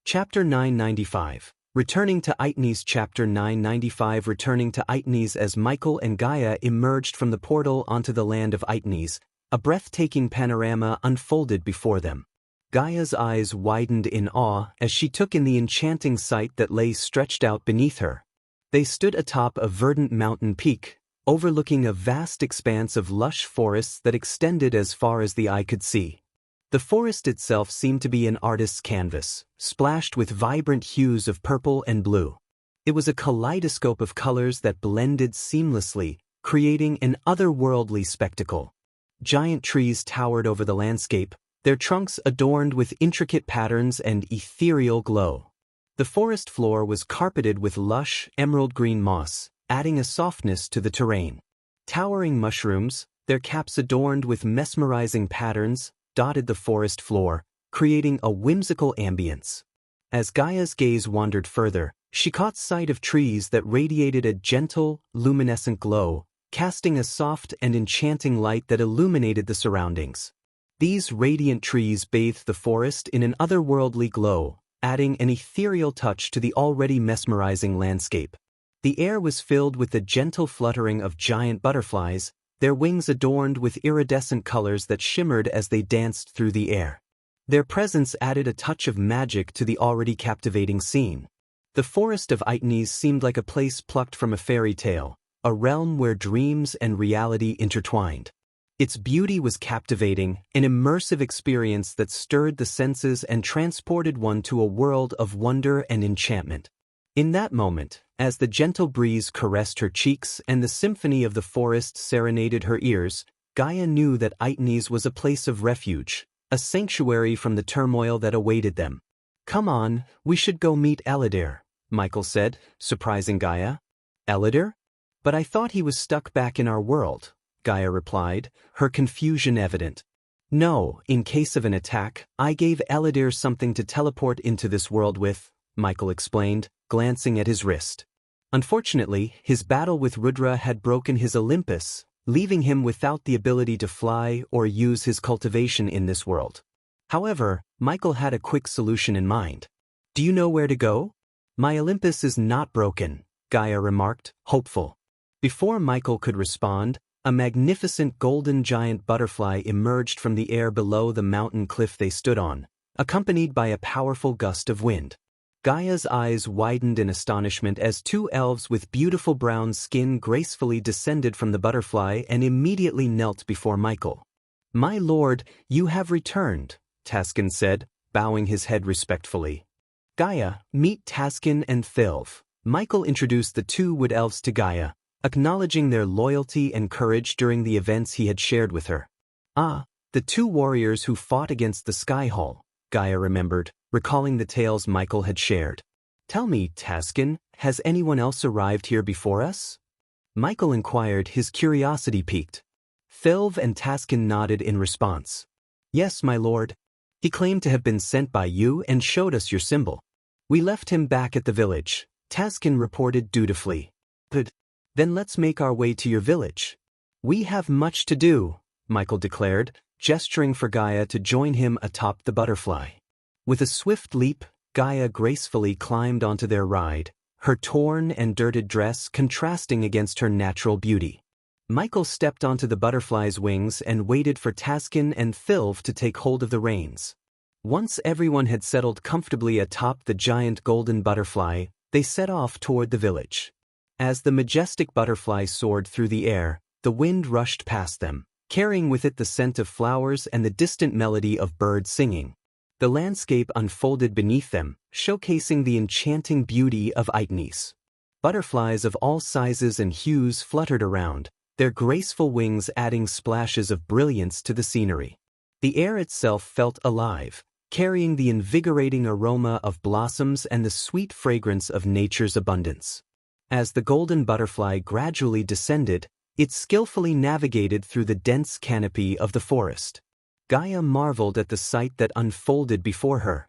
Chapter 995. Returning to Aitnes. Chapter 995. Returning to Aitnes. As Michael and Gaia emerged from the portal onto the land of Aitnes, a breathtaking panorama unfolded before them. Gaia's eyes widened in awe as she took in the enchanting sight that lay stretched out beneath her. They stood atop a verdant mountain peak, overlooking a vast expanse of lush forests that extended as far as the eye could see. The forest itself seemed to be an artist's canvas, splashed with vibrant hues of purple and blue. It was a kaleidoscope of colors that blended seamlessly, creating an otherworldly spectacle. Giant trees towered over the landscape, their trunks adorned with intricate patterns and ethereal glow. The forest floor was carpeted with lush, emerald-green moss, adding a softness to the terrain. Towering mushrooms, their caps adorned with mesmerizing patterns, dotted the forest floor, creating a whimsical ambience. As Gaia's gaze wandered further, She caught sight of trees that radiated a gentle, luminescent glow, casting a soft and enchanting light that illuminated the surroundings. These radiant trees bathed the forest in an otherworldly glow, adding an ethereal touch to the already mesmerizing landscape. The air was filled with the gentle fluttering of giant butterflies, their wings adorned with iridescent colors that shimmered as they danced through the air. Their presence added a touch of magic to the already captivating scene. The forest of Aitnes seemed like a place plucked from a fairy tale, a realm where dreams and reality intertwined. Its beauty was captivating, an immersive experience that stirred the senses and transported one to a world of wonder and enchantment. In that moment, as the gentle breeze caressed her cheeks and the symphony of the forest serenaded her ears, Gaia knew that Aitnes was a place of refuge, a sanctuary from the turmoil that awaited them. "Come on, we should go meet Eladir," Michael said, surprising Gaia. "Eladir? But I thought he was stuck back in our world," Gaia replied, her confusion evident. "No, in case of an attack, I gave Eladir something to teleport into this world with," Michael explained, glancing at his wrist. Unfortunately, his battle with Rudra had broken his Olympus, leaving him without the ability to fly or use his cultivation in this world. However, Michael had a quick solution in mind. "Do you know where to go?" "My Olympus is not broken," Gaia remarked, hopeful. Before Michael could respond, a magnificent golden giant butterfly emerged from the air below the mountain cliff they stood on, accompanied by a powerful gust of wind. Gaia's eyes widened in astonishment as two elves with beautiful brown skin gracefully descended from the butterfly and immediately knelt before Michael. "My lord, you have returned," Taskin said, bowing his head respectfully. "Gaia, meet Taskin and Thilv." Michael introduced the two wood elves to Gaia, acknowledging their loyalty and courage during the events he had shared with her. "Ah, the two warriors who fought against the Sky Hall," Gaia remembered, recalling the tales Michael had shared. "Tell me, Taskin, has anyone else arrived here before us?" Michael inquired, his curiosity piqued. Thilv and Taskin nodded in response. "Yes, my lord. He claimed to have been sent by you and showed us your symbol. We left him back at the village," Taskin reported dutifully. "Good. Then let's make our way to your village." "We have much to do," Michael declared, gesturing for Gaia to join him atop the butterfly. With a swift leap, Gaia gracefully climbed onto their ride, her torn and dirted dress contrasting against her natural beauty. Michael stepped onto the butterfly's wings and waited for Taskin and Thilv to take hold of the reins. Once everyone had settled comfortably atop the giant golden butterfly, they set off toward the village. As the majestic butterfly soared through the air, the wind rushed past them, carrying with it the scent of flowers and the distant melody of birds singing. The landscape unfolded beneath them, showcasing the enchanting beauty of Aitnes. Butterflies of all sizes and hues fluttered around, their graceful wings adding splashes of brilliance to the scenery. The air itself felt alive, carrying the invigorating aroma of blossoms and the sweet fragrance of nature's abundance. As the golden butterfly gradually descended, it skillfully navigated through the dense canopy of the forest. Gaia marveled at the sight that unfolded before her.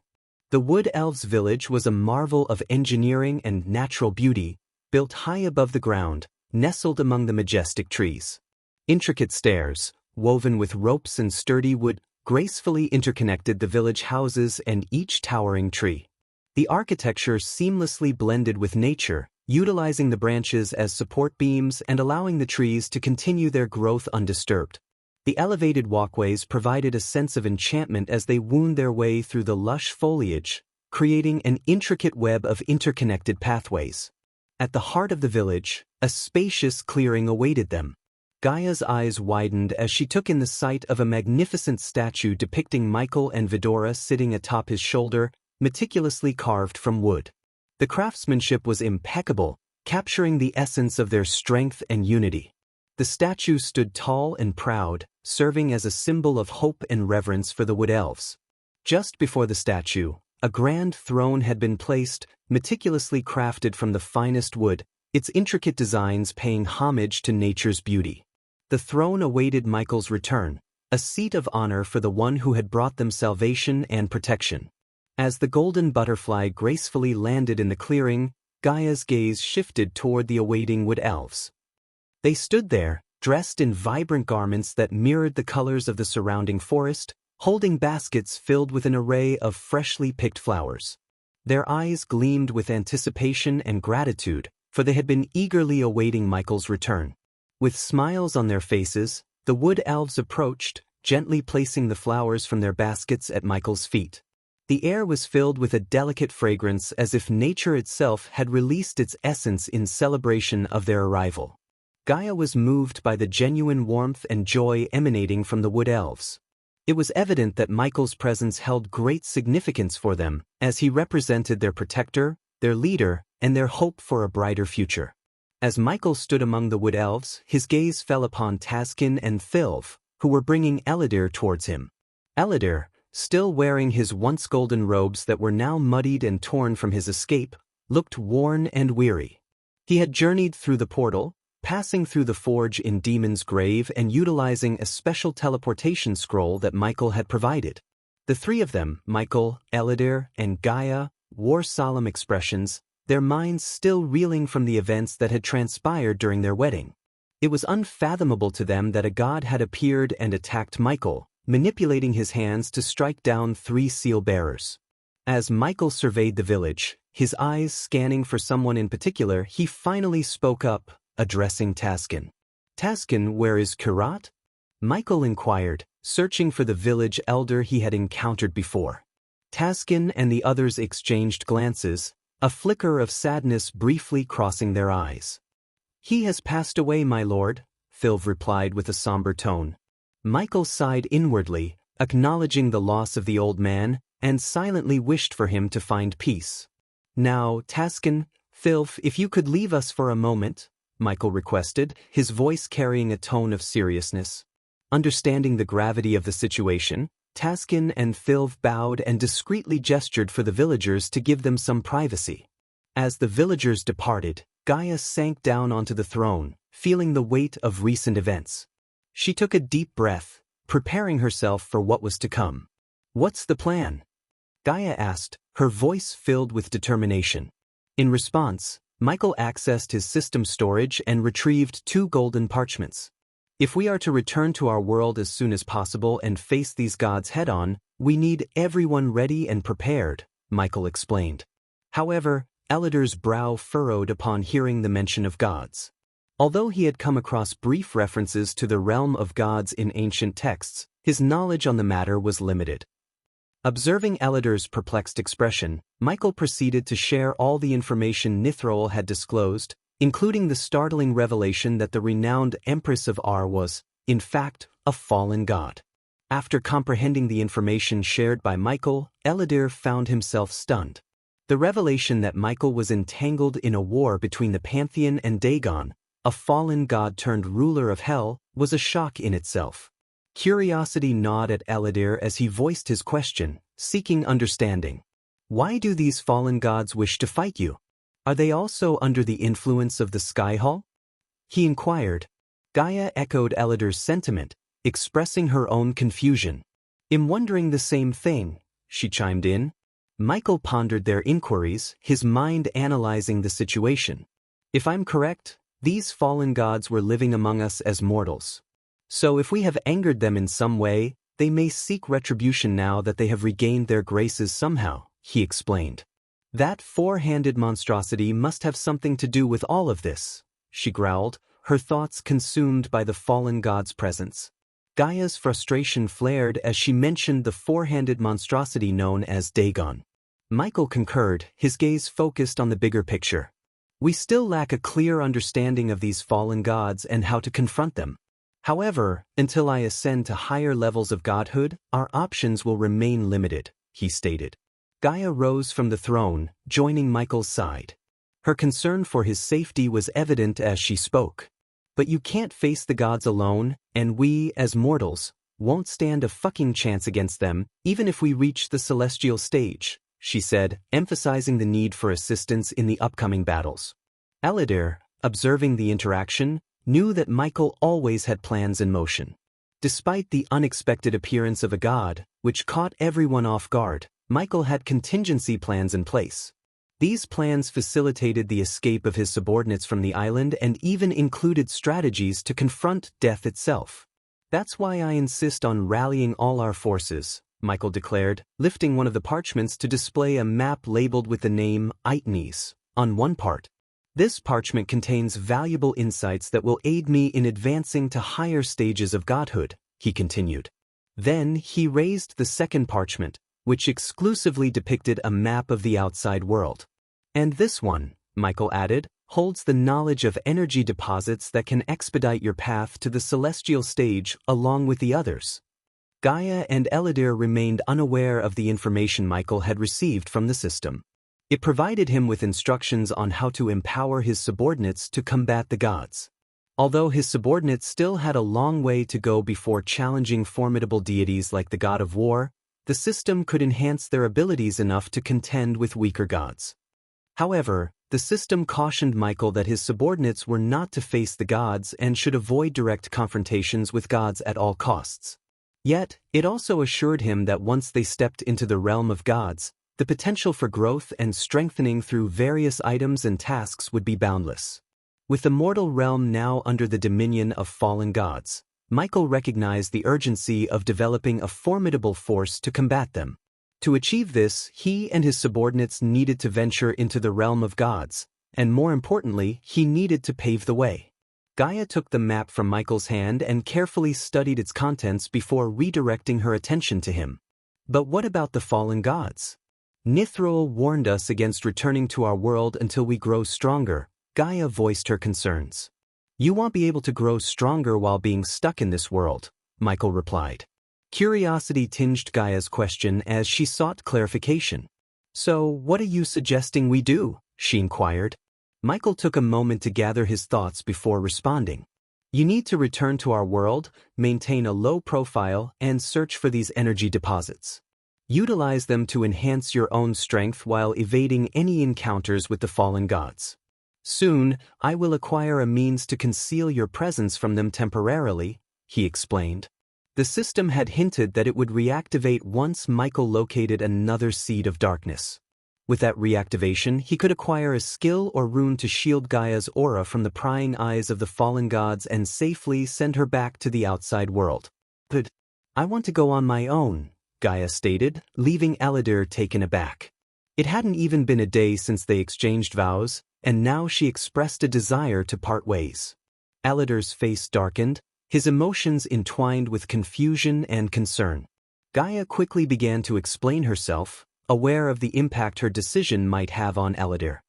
The Wood Elves' village was a marvel of engineering and natural beauty, built high above the ground, nestled among the majestic trees. Intricate stairs, woven with ropes and sturdy wood, gracefully interconnected the village houses and each towering tree. The architecture seamlessly blended with nature, utilizing the branches as support beams and allowing the trees to continue their growth undisturbed. The elevated walkways provided a sense of enchantment as they wound their way through the lush foliage, creating an intricate web of interconnected pathways. At the heart of the village, a spacious clearing awaited them. Gaia's eyes widened as she took in the sight of a magnificent statue depicting Michael and Vidora sitting atop his shoulder, meticulously carved from wood. The craftsmanship was impeccable, capturing the essence of their strength and unity. The statue stood tall and proud, serving as a symbol of hope and reverence for the Wood Elves. Just before the statue, a grand throne had been placed, meticulously crafted from the finest wood, its intricate designs paying homage to nature's beauty. The throne awaited Michael's return, a seat of honor for the one who had brought them salvation and protection. As the golden butterfly gracefully landed in the clearing, Gaia's gaze shifted toward the awaiting wood elves. They stood there, dressed in vibrant garments that mirrored the colors of the surrounding forest, holding baskets filled with an array of freshly picked flowers. Their eyes gleamed with anticipation and gratitude, for they had been eagerly awaiting Michael's return. With smiles on their faces, the wood elves approached, gently placing the flowers from their baskets at Michael's feet. The air was filled with a delicate fragrance as if nature itself had released its essence in celebration of their arrival. Gaia was moved by the genuine warmth and joy emanating from the wood elves. It was evident that Michael's presence held great significance for them, as he represented their protector, their leader, and their hope for a brighter future. As Michael stood among the wood elves, his gaze fell upon Taskin and Thilv, who were bringing Eladir towards him. Eladir, still wearing his once golden robes that were now muddied and torn from his escape, looked worn and weary. He had journeyed through the portal, passing through the forge in Demon's Grave and utilizing a special teleportation scroll that Michael had provided. The three of them, Michael, Eladir, and Gaia, wore solemn expressions, their minds still reeling from the events that had transpired during their wedding. It was unfathomable to them that a god had appeared and attacked Michael, manipulating his hands to strike down 3 seal-bearers. As Michael surveyed the village, his eyes scanning for someone in particular, he finally spoke up, addressing Taskin. "Taskin, where is Kirat?" Michael inquired, searching for the village elder he had encountered before. Taskin and the others exchanged glances, a flicker of sadness briefly crossing their eyes. "He has passed away, my lord," Thilv replied with a somber tone. Michael sighed inwardly, acknowledging the loss of the old man, and silently wished for him to find peace. "Now, Taskin, Thilv, if you could leave us for a moment," Michael requested, his voice carrying a tone of seriousness. Understanding the gravity of the situation, Taskin and Thilv bowed and discreetly gestured for the villagers to give them some privacy. As the villagers departed, Gaia sank down onto the throne, feeling the weight of recent events. She took a deep breath, preparing herself for what was to come. "What's the plan?" Gaia asked, her voice filled with determination. In response, Michael accessed his system storage and retrieved 2 golden parchments. "If we are to return to our world as soon as possible and face these gods head-on, we need everyone ready and prepared," Michael explained. However, Eladir's brow furrowed upon hearing the mention of gods. Although he had come across brief references to the realm of gods in ancient texts, his knowledge on the matter was limited. Observing Eladir's perplexed expression, Michael proceeded to share all the information Nithrol had disclosed, including the startling revelation that the renowned Empress of Ar was, in fact, a fallen god. After comprehending the information shared by Michael, Eladir found himself stunned. The revelation that Michael was entangled in a war between the Pantheon and Dagon, a fallen god turned ruler of hell, was a shock in itself. Curiosity gnawed at Eladir as he voiced his question, seeking understanding. "Why do these fallen gods wish to fight you? Are they also under the influence of the Sky Hall?" he inquired. Gaia echoed Eladir's sentiment, expressing her own confusion. "I'm wondering the same thing," she chimed in. Michael pondered their inquiries, his mind analyzing the situation. "If I'm correct, these fallen gods were living among us as mortals. So if we have angered them in some way, they may seek retribution now that they have regained their graces somehow," he explained. "That 4-handed monstrosity must have something to do with all of this," she growled, her thoughts consumed by the fallen god's presence. Gaia's frustration flared as she mentioned the 4-handed monstrosity known as Dagon. Michael concurred, his gaze focused on the bigger picture. "We still lack a clear understanding of these fallen gods and how to confront them. However, until I ascend to higher levels of godhood, our options will remain limited," he stated. Gaia rose from the throne, joining Michael's side. Her concern for his safety was evident as she spoke. "But you can't face the gods alone, and we, as mortals, won't stand a fucking chance against them, even if we reach the celestial stage," she said, emphasizing the need for assistance in the upcoming battles. Eladir, observing the interaction, knew that Michael always had plans in motion. Despite the unexpected appearance of a god, which caught everyone off guard, Michael had contingency plans in place. These plans facilitated the escape of his subordinates from the island and even included strategies to confront death itself. "That's why I insist on rallying all our forces," Michael declared, lifting one of the parchments to display a map labeled with the name Aitnes on one part. "This parchment contains valuable insights that will aid me in advancing to higher stages of godhood," he continued. Then he raised the second parchment, which exclusively depicted a map of the outside world. "And this one," Michael added, "holds the knowledge of energy deposits that can expedite your path to the celestial stage along with the others." Gaia and Eladir remained unaware of the information Michael had received from the system. It provided him with instructions on how to empower his subordinates to combat the gods. Although his subordinates still had a long way to go before challenging formidable deities like the god of war, the system could enhance their abilities enough to contend with weaker gods. However, the system cautioned Michael that his subordinates were not to face the gods and should avoid direct confrontations with gods at all costs. Yet, it also assured him that once they stepped into the realm of gods, the potential for growth and strengthening through various items and tasks would be boundless. With the mortal realm now under the dominion of fallen gods, Michael recognized the urgency of developing a formidable force to combat them. To achieve this, he and his subordinates needed to venture into the realm of gods, and more importantly, he needed to pave the way. Gaia took the map from Michael's hand and carefully studied its contents before redirecting her attention to him. "But what about the fallen gods? Nithroel warned us against returning to our world until we grow stronger," Gaia voiced her concerns. "You won't be able to grow stronger while being stuck in this world," Michael replied. Curiosity tinged Gaia's question as she sought clarification. "So, what are you suggesting we do?" she inquired. Michael took a moment to gather his thoughts before responding. "You need to return to our world, maintain a low profile, and search for these energy deposits. Utilize them to enhance your own strength while evading any encounters with the fallen gods. Soon, I will acquire a means to conceal your presence from them temporarily," he explained. The system had hinted that it would reactivate once Michael located another seed of darkness. With that reactivation, he could acquire a skill or rune to shield Gaia's aura from the prying eyes of the fallen gods and safely send her back to the outside world. "But I want to go on my own," Gaia stated, leaving Eladir taken aback. It hadn't even been a day since they exchanged vows, and now she expressed a desire to part ways. Eladir's face darkened, his emotions entwined with confusion and concern. Gaia quickly began to explain herself, aware of the impact her decision might have on Eladir.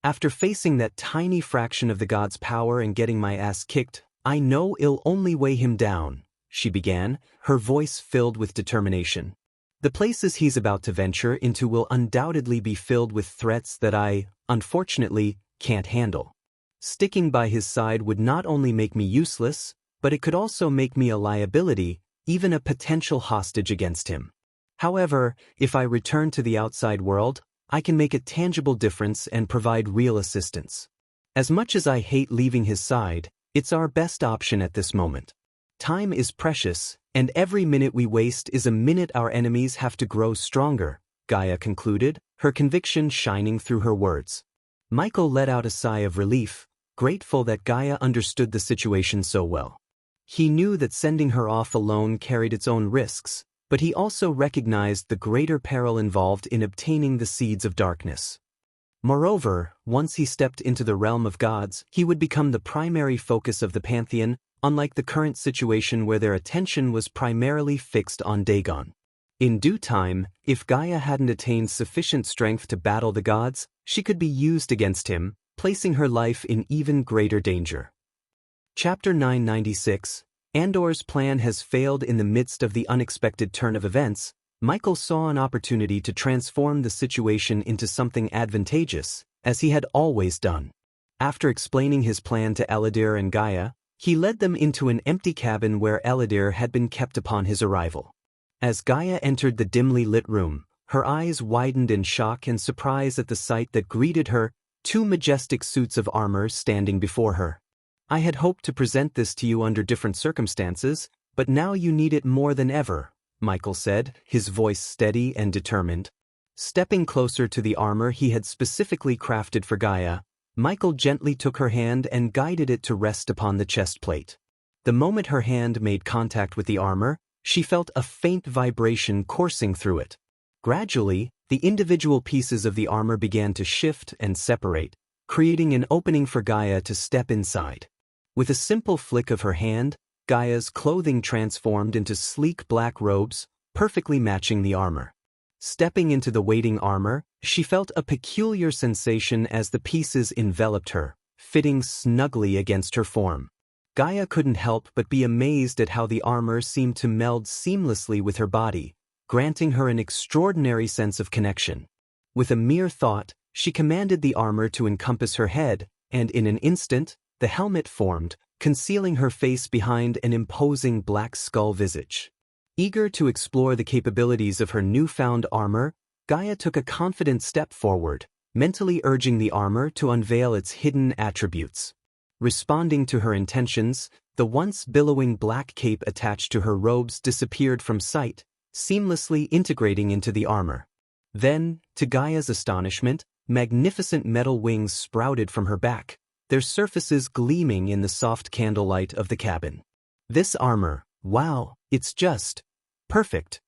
"After facing that tiny fraction of the god's power and getting my ass kicked, I know it'll only weigh him down," she began, her voice filled with determination. "The places he's about to venture into will undoubtedly be filled with threats that I, unfortunately, can't handle. Sticking by his side would not only make me useless, but it could also make me a liability, even a potential hostage against him. However, if I return to the outside world, I can make a tangible difference and provide real assistance. As much as I hate leaving his side, it's our best option at this moment. Time is precious, and every minute we waste is a minute our enemies have to grow stronger," Gaia concluded, her conviction shining through her words. Michael let out a sigh of relief, grateful that Gaia understood the situation so well. He knew that sending her off alone carried its own risks, but he also recognized the greater peril involved in obtaining the seeds of darkness. Moreover, once he stepped into the realm of gods, he would become the primary focus of the pantheon, unlike the current situation where their attention was primarily fixed on Dagon. In due time, if Gaia hadn't attained sufficient strength to battle the gods, she could be used against him, placing her life in even greater danger. Chapter 996. Andor's plan has failed. In the midst of the unexpected turn of events, Michael saw an opportunity to transform the situation into something advantageous, as he had always done. After explaining his plan to Eladir and Gaia, he led them into an empty cabin where Eladir had been kept upon his arrival. As Gaia entered the dimly lit room, her eyes widened in shock and surprise at the sight that greeted her, two majestic suits of armor standing before her. "I had hoped to present this to you under different circumstances, but now you need it more than ever," Michael said, his voice steady and determined. Stepping closer to the armor he had specifically crafted for Gaia, Michael gently took her hand and guided it to rest upon the chest plate. The moment her hand made contact with the armor, she felt a faint vibration coursing through it. Gradually, the individual pieces of the armor began to shift and separate, creating an opening for Gaia to step inside. With a simple flick of her hand, Gaia's clothing transformed into sleek black robes, perfectly matching the armor. Stepping into the waiting armor, she felt a peculiar sensation as the pieces enveloped her, fitting snugly against her form. Gaia couldn't help but be amazed at how the armor seemed to meld seamlessly with her body, granting her an extraordinary sense of connection. With a mere thought, she commanded the armor to encompass her head, and in an instant, the helmet formed, concealing her face behind an imposing black skull visage. Eager to explore the capabilities of her newfound armor, Gaia took a confident step forward, mentally urging the armor to unveil its hidden attributes. Responding to her intentions, the once billowing black cape attached to her robes disappeared from sight, seamlessly integrating into the armor. Then, to Gaia's astonishment, magnificent metal wings sprouted from her back, their surfaces gleaming in the soft candlelight of the cabin. This armor, wow, it's just perfect.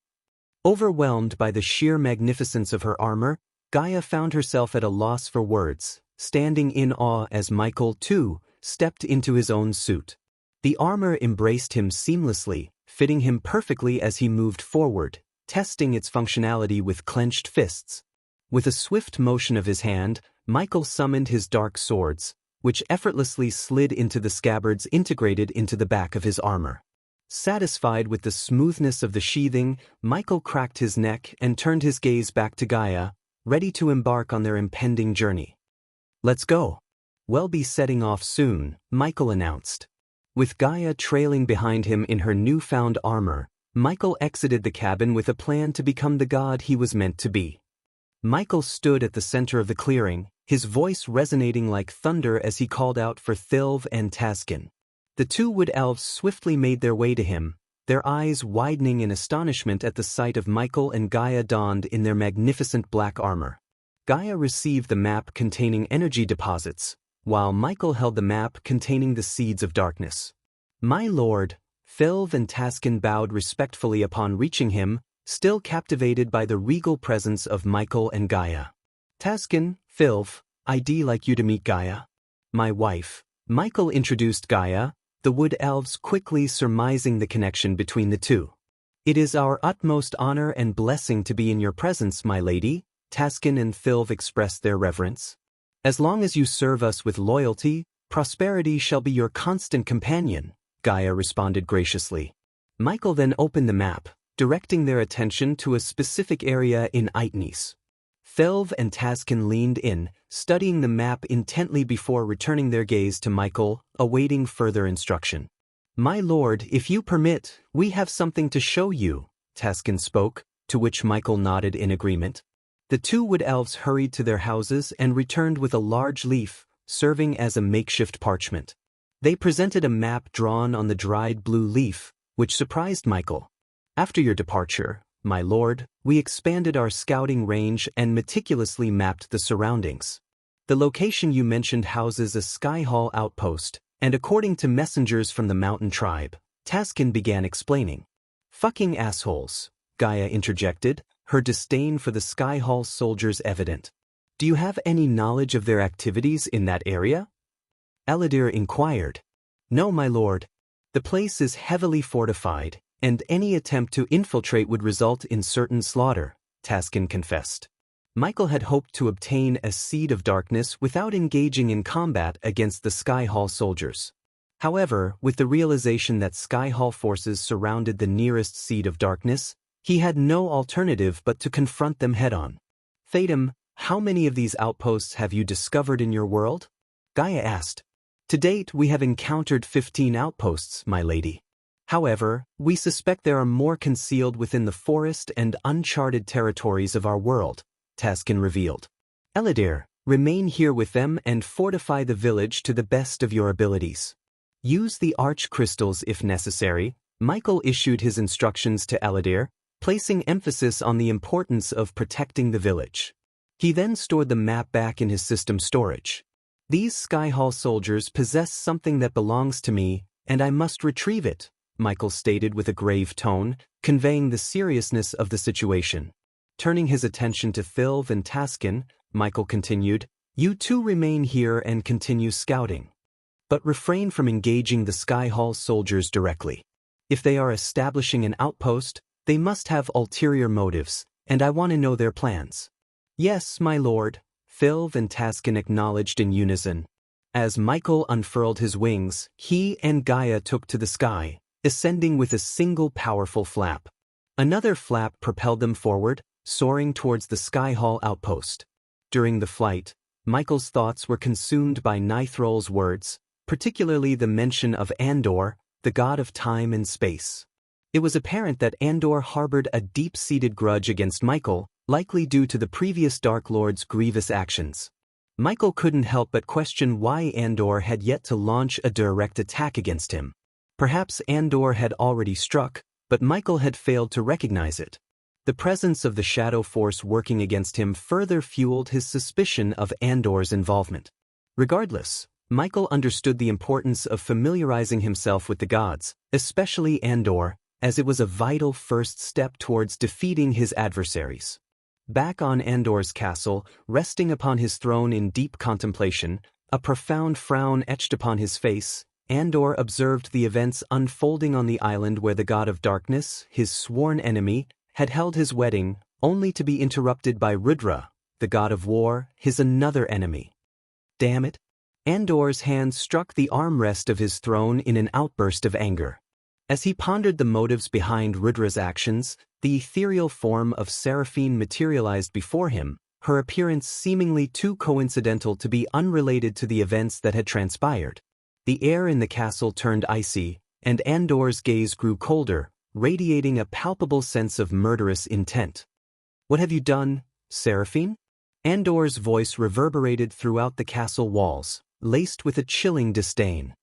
Overwhelmed by the sheer magnificence of her armor, Gaia found herself at a loss for words, standing in awe as Michael, too, stepped into his own suit. The armor embraced him seamlessly, fitting him perfectly as he moved forward, testing its functionality with clenched fists. With a swift motion of his hand, Michael summoned his dark swords, which effortlessly slid into the scabbards integrated into the back of his armor. Satisfied with the smoothness of the sheathing, Michael cracked his neck and turned his gaze back to Gaia, ready to embark on their impending journey. "Let's go. We'll be setting off soon," Michael announced. With Gaia trailing behind him in her newfound armor, Michael exited the cabin with a plan to become the god he was meant to be. Michael stood at the center of the clearing, his voice resonating like thunder as he called out for Thilv and Taskin. The two wood elves swiftly made their way to him, their eyes widening in astonishment at the sight of Michael and Gaia donned in their magnificent black armor. Gaia received the map containing energy deposits, while Michael held the map containing the seeds of darkness. "My lord," Thilv and Taskin bowed respectfully upon reaching him, still captivated by the regal presence of Michael and Gaia. "Taskin, Thilv, I'd like you to meet Gaia. My wife." Michael introduced Gaia, the wood elves quickly surmising the connection between the two. "It is our utmost honor and blessing to be in your presence, my lady," Taskin and Thilv expressed their reverence. "As long as you serve us with loyalty, prosperity shall be your constant companion," Gaia responded graciously. Michael then opened the map, directing their attention to a specific area in Itnis. Thilv and Taskin leaned in, studying the map intently before returning their gaze to Michael, awaiting further instruction. "My lord, if you permit, we have something to show you," Taskin spoke, to which Michael nodded in agreement. The two wood elves hurried to their houses and returned with a large leaf, serving as a makeshift parchment. They presented a map drawn on the dried blue leaf, which surprised Michael. "After your departure, my lord, we expanded our scouting range and meticulously mapped the surroundings. The location you mentioned houses a Sky Hall outpost, and according to messengers from the mountain tribe," Taskin began explaining. "Fucking assholes," Gaia interjected, her disdain for the Sky Hall soldiers evident. "Do you have any knowledge of their activities in that area?" Eladir inquired. "No, my lord. The place is heavily fortified, and any attempt to infiltrate would result in certain slaughter," Taskin confessed. Michael had hoped to obtain a seed of darkness without engaging in combat against the Sky Hall soldiers. However, with the realization that Sky Hall forces surrounded the nearest seed of darkness, he had no alternative but to confront them head-on. "Thatum, how many of these outposts have you discovered in your world?" Gaia asked. "To date, we have encountered 15 outposts, my lady. However, we suspect there are more concealed within the forest and uncharted territories of our world," Taskin revealed. "Eladir, remain here with them and fortify the village to the best of your abilities. Use the arch crystals if necessary." Michael issued his instructions to Eladir, placing emphasis on the importance of protecting the village. He then stored the map back in his system storage. These Sky Hall soldiers possess something that belongs to me, and I must retrieve it, Michael stated with a grave tone, conveying the seriousness of the situation. Turning his attention to Thilv and Taskin, Michael continued, "You two remain here and continue scouting. But refrain from engaging the Sky Hall soldiers directly. If they are establishing an outpost, they must have ulterior motives, and I want to know their plans." "Yes, my lord," Thilv and Taskin acknowledged in unison. As Michael unfurled his wings, he and Gaia took to the sky, ascending with a single powerful flap. Another flap propelled them forward, soaring towards the Sky Hall outpost. During the flight, Michael's thoughts were consumed by Nithrol's words, particularly the mention of Andor, the god of time and space. It was apparent that Andor harbored a deep-seated grudge against Michael, likely due to the previous Dark Lord's grievous actions. Michael couldn't help but question why Andor had yet to launch a direct attack against him. Perhaps Andor had already struck, but Michael had failed to recognize it. The presence of the Shadow Force working against him further fueled his suspicion of Andor's involvement. Regardless, Michael understood the importance of familiarizing himself with the gods, especially Andor, as it was a vital first step towards defeating his adversaries. Back on Andor's castle, resting upon his throne in deep contemplation, a profound frown etched upon his face, Andor observed the events unfolding on the island where the god of darkness, his sworn enemy, had held his wedding, only to be interrupted by Rudra, the god of war, his another enemy. Damn it! Andor's hand struck the armrest of his throne in an outburst of anger. As he pondered the motives behind Rudra's actions, the ethereal form of Seraphine materialized before him, her appearance seemingly too coincidental to be unrelated to the events that had transpired. The air in the castle turned icy, and Andor's gaze grew colder, radiating a palpable sense of murderous intent. "What have you done, Seraphine?" Andor's voice reverberated throughout the castle walls, laced with a chilling disdain.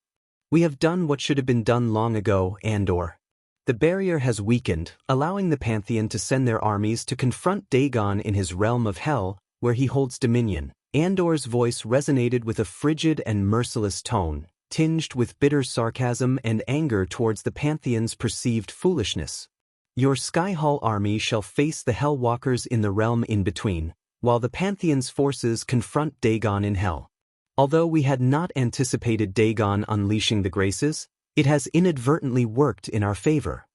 "We have done what should have been done long ago, Andor. The barrier has weakened, allowing the Pantheon to send their armies to confront Dagon in his realm of hell, where he holds dominion." Andor's voice resonated with a frigid and merciless tone, tinged with bitter sarcasm and anger towards the Pantheon's perceived foolishness. "Your Sky Hall army shall face the Hellwalkers in the realm in between, while the Pantheon's forces confront Dagon in hell. Although we had not anticipated Dagon unleashing the Graces, it has inadvertently worked in our favor.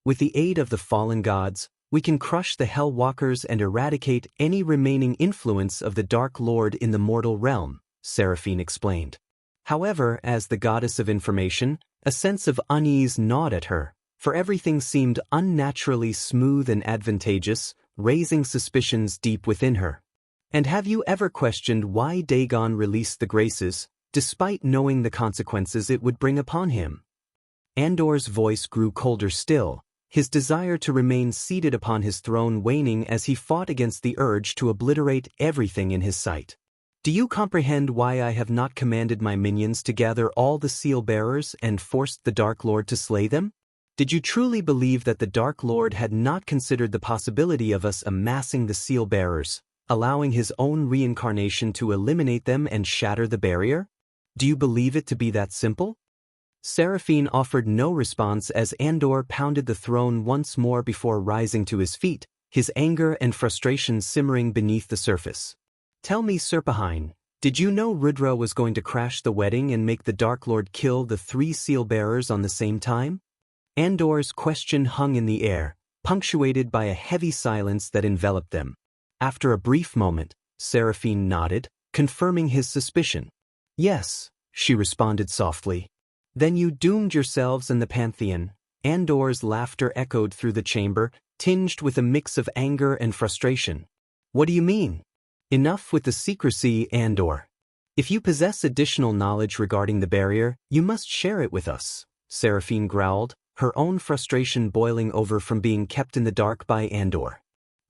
With the aid of the fallen gods, we can crush the Hellwalkers and eradicate any remaining influence of the Dark Lord in the mortal realm," Seraphine explained. However, as the goddess of information, a sense of unease gnawed at her, for everything seemed unnaturally smooth and advantageous, raising suspicions deep within her. "And have you ever questioned why Dagon released the Graces, despite knowing the consequences it would bring upon him?" Andor's voice grew colder still, his desire to remain seated upon his throne waning as he fought against the urge to obliterate everything in his sight. "Do you comprehend why I have not commanded my minions to gather all the seal-bearers and forced the Dark Lord to slay them? Did you truly believe that the Dark Lord had not considered the possibility of us amassing the seal-bearers, allowing his own reincarnation to eliminate them and shatter the barrier? Do you believe it to be that simple?" Seraphine offered no response as Andor pounded the throne once more before rising to his feet, his anger and frustration simmering beneath the surface. "Tell me, Serpahine, did you know Rudra was going to crash the wedding and make the Dark Lord kill the 3 seal-bearers on the same time?" Andor's question hung in the air, punctuated by a heavy silence that enveloped them. After a brief moment, Seraphine nodded, confirming his suspicion. "Yes," she responded softly. "Then you doomed yourselves and the Pantheon." Andor's laughter echoed through the chamber, tinged with a mix of anger and frustration. "What do you mean?" "Enough with the secrecy, Andor. If you possess additional knowledge regarding the barrier, you must share it with us," Seraphine growled, her own frustration boiling over from being kept in the dark by Andor.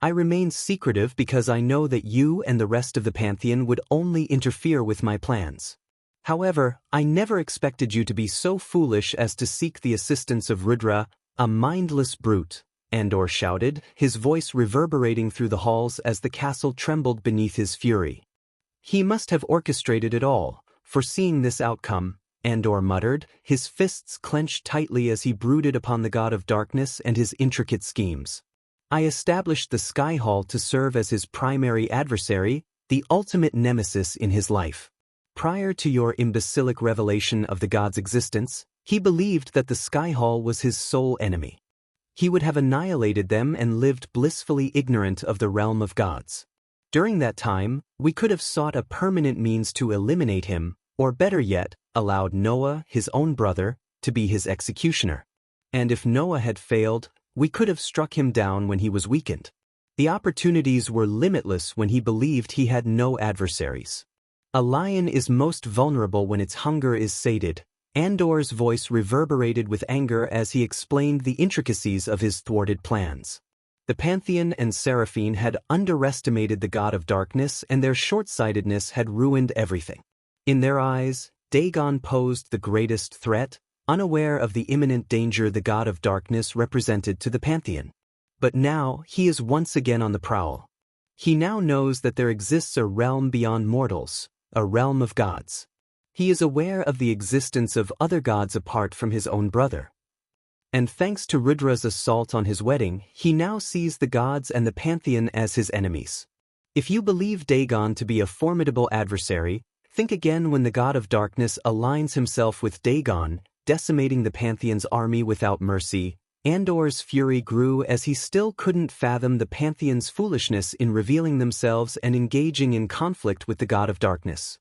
"I remain secretive because I know that you and the rest of the Pantheon would only interfere with my plans. However, I never expected you to be so foolish as to seek the assistance of Rudra, a mindless brute," Andor shouted, his voice reverberating through the halls as the castle trembled beneath his fury. He must have orchestrated it all, foreseeing this outcome, Andor muttered, his fists clenched tightly as he brooded upon the god of darkness and his intricate schemes. I established the Sky Hall to serve as his primary adversary, the ultimate nemesis in his life. Prior to your imbecilic revelation of the god's existence, he believed that the Sky Hall was his sole enemy. He would have annihilated them and lived blissfully ignorant of the realm of gods. During that time, we could have sought a permanent means to eliminate him, or better yet, allowed Noah, his own brother, to be his executioner. And if Noah had failed, we could have struck him down when he was weakened. The opportunities were limitless when he believed he had no adversaries. A lion is most vulnerable when its hunger is sated. Andor's voice reverberated with anger as he explained the intricacies of his thwarted plans. The Pantheon and Seraphine had underestimated the god of darkness, and their short-sightedness had ruined everything. In their eyes, Dagon posed the greatest threat, unaware of the imminent danger the god of darkness represented to the Pantheon. But now, he is once again on the prowl. He now knows that there exists a realm beyond mortals, a realm of gods. He is aware of the existence of other gods apart from his own brother. And thanks to Rudra's assault on his wedding, he now sees the gods and the Pantheon as his enemies. If you believe Dagon to be a formidable adversary, think again when the god of darkness aligns himself with Dagon, decimating the Pantheon's army without mercy. Andor's fury grew as he still couldn't fathom the Pantheon's foolishness in revealing themselves and engaging in conflict with the god of darkness.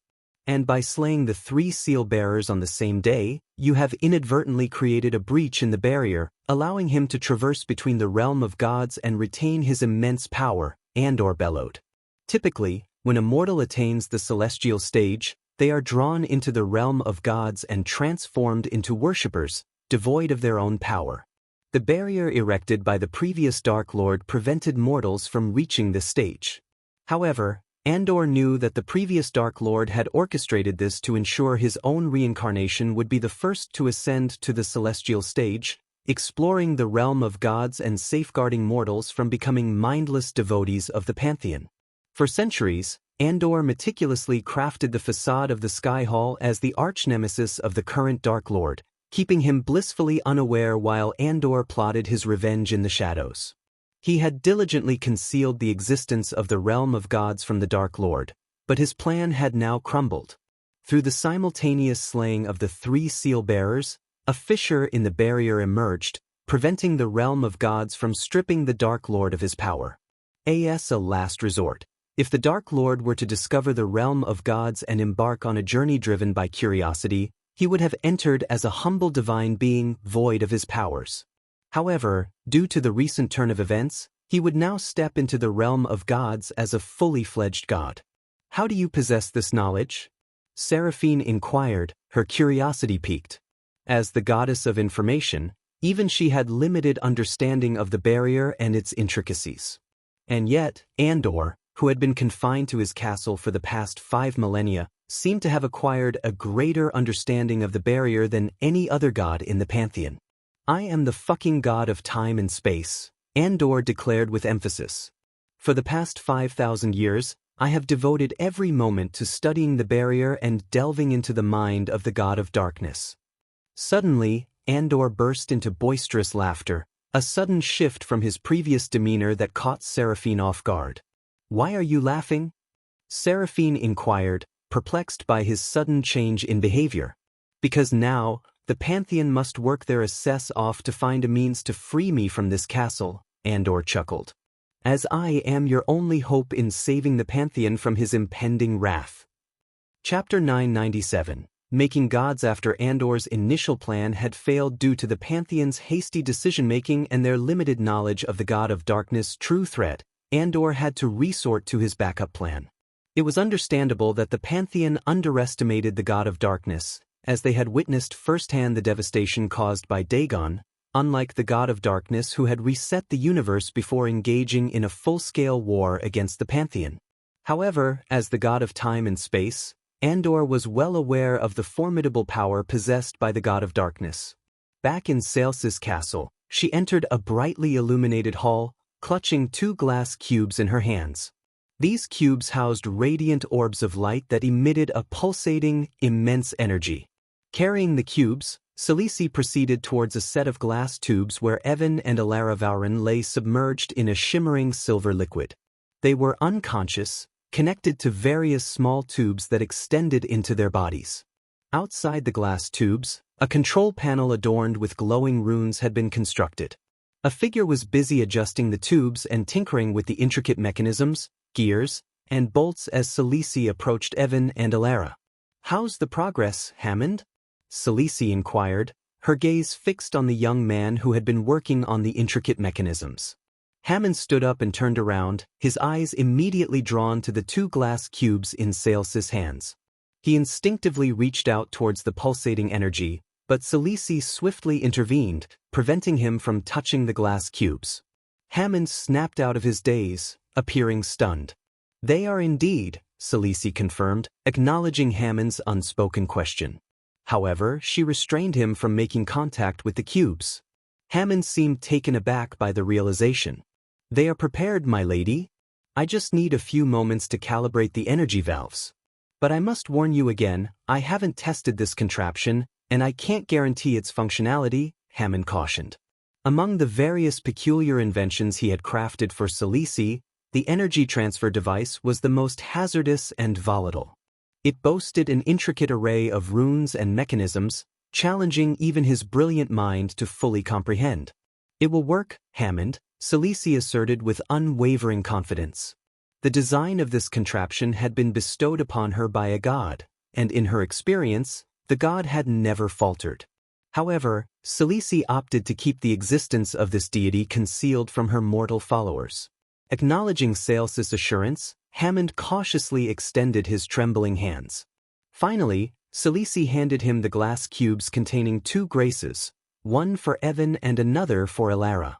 And by slaying the 3 seal-bearers on the same day, you have inadvertently created a breach in the barrier, allowing him to traverse between the realm of gods and retain his immense power, Andor bellowed. Typically, when a mortal attains the celestial stage, they are drawn into the realm of gods and transformed into worshippers, devoid of their own power. The barrier erected by the previous Dark Lord prevented mortals from reaching this stage. However, Andor knew that the previous Dark Lord had orchestrated this to ensure his own reincarnation would be the first to ascend to the celestial stage, exploring the realm of gods and safeguarding mortals from becoming mindless devotees of the Pantheon. For centuries, Andor meticulously crafted the facade of the Sky Hall as the arch-nemesis of the current Dark Lord, keeping him blissfully unaware while Andor plotted his revenge in the shadows. He had diligently concealed the existence of the realm of gods from the Dark Lord, but his plan had now crumbled. Through the simultaneous slaying of the 3 seal-bearers, a fissure in the barrier emerged, preventing the realm of gods from stripping the Dark Lord of his power. As a last resort, if the Dark Lord were to discover the realm of gods and embark on a journey driven by curiosity, he would have entered as a humble divine being void of his powers. However, due to the recent turn of events, he would now step into the realm of gods as a fully fledged god. How do you possess this knowledge? Seraphine inquired, her curiosity piqued. As the goddess of information, even she had limited understanding of the barrier and its intricacies. And yet, Andor, who had been confined to his castle for the past 5 millennia, seemed to have acquired a greater understanding of the barrier than any other god in the Pantheon. I am the fucking god of time and space, Andor declared with emphasis. For the past 5,000 years, I have devoted every moment to studying the barrier and delving into the mind of the god of darkness. Suddenly, Andor burst into boisterous laughter, a sudden shift from his previous demeanor that caught Seraphine off guard. Why are you laughing? Seraphine inquired, perplexed by his sudden change in behavior. Because now, the Pantheon must work their assess off to find a means to free me from this castle, Andor chuckled. As I am your only hope in saving the Pantheon from his impending wrath. Chapter 997. Making gods after Andor's initial plan had failed due to the Pantheon's hasty decision-making and their limited knowledge of the god of darkness' true threat, Andor had to resort to his backup plan. It was understandable that the Pantheon underestimated the god of darkness, as they had witnessed firsthand the devastation caused by Dagon, unlike the god of darkness who had reset the universe before engaging in a full-scale war against the Pantheon. However, as the god of time and space, Andor was well aware of the formidable power possessed by the god of darkness. Back in Saelsis Castle, she entered a brightly illuminated hall, clutching 2 glass cubes in her hands. These cubes housed radiant orbs of light that emitted a pulsating, immense energy. Carrying the cubes, Celici proceeded towards a set of glass tubes where Evan and Alara Vauren lay submerged in a shimmering silver liquid. They were unconscious, connected to various small tubes that extended into their bodies. Outside the glass tubes, a control panel adorned with glowing runes had been constructed. A figure was busy adjusting the tubes and tinkering with the intricate mechanisms, gears, and bolts as Celici approached Evan and Alara. "How's the progress, Hammond?" Celici inquired, her gaze fixed on the young man who had been working on the intricate mechanisms. Hammond stood up and turned around, his eyes immediately drawn to the 2 glass cubes in Celicis' hands. He instinctively reached out towards the pulsating energy, but Celici swiftly intervened, preventing him from touching the glass cubes. Hammond snapped out of his daze, appearing stunned. "They are indeed," Celici confirmed, acknowledging Hammond's unspoken question. However, she restrained him from making contact with the cubes. Hammond seemed taken aback by the realization. "They are prepared, my lady. I just need a few moments to calibrate the energy valves. But I must warn you again, I haven't tested this contraption, and I can't guarantee its functionality," Hammond cautioned. Among the various peculiar inventions he had crafted for Celici, the energy transfer device was the most hazardous and volatile. It boasted an intricate array of runes and mechanisms, challenging even his brilliant mind to fully comprehend. "It will work, Hammond," Celici asserted with unwavering confidence. The design of this contraption had been bestowed upon her by a god, and in her experience, the god had never faltered. However, Celici opted to keep the existence of this deity concealed from her mortal followers. Acknowledging Celicis' assurance, Hammond cautiously extended his trembling hands. Finally, Celici handed him the glass cubes containing 2 graces, one for Evan and another for Alara.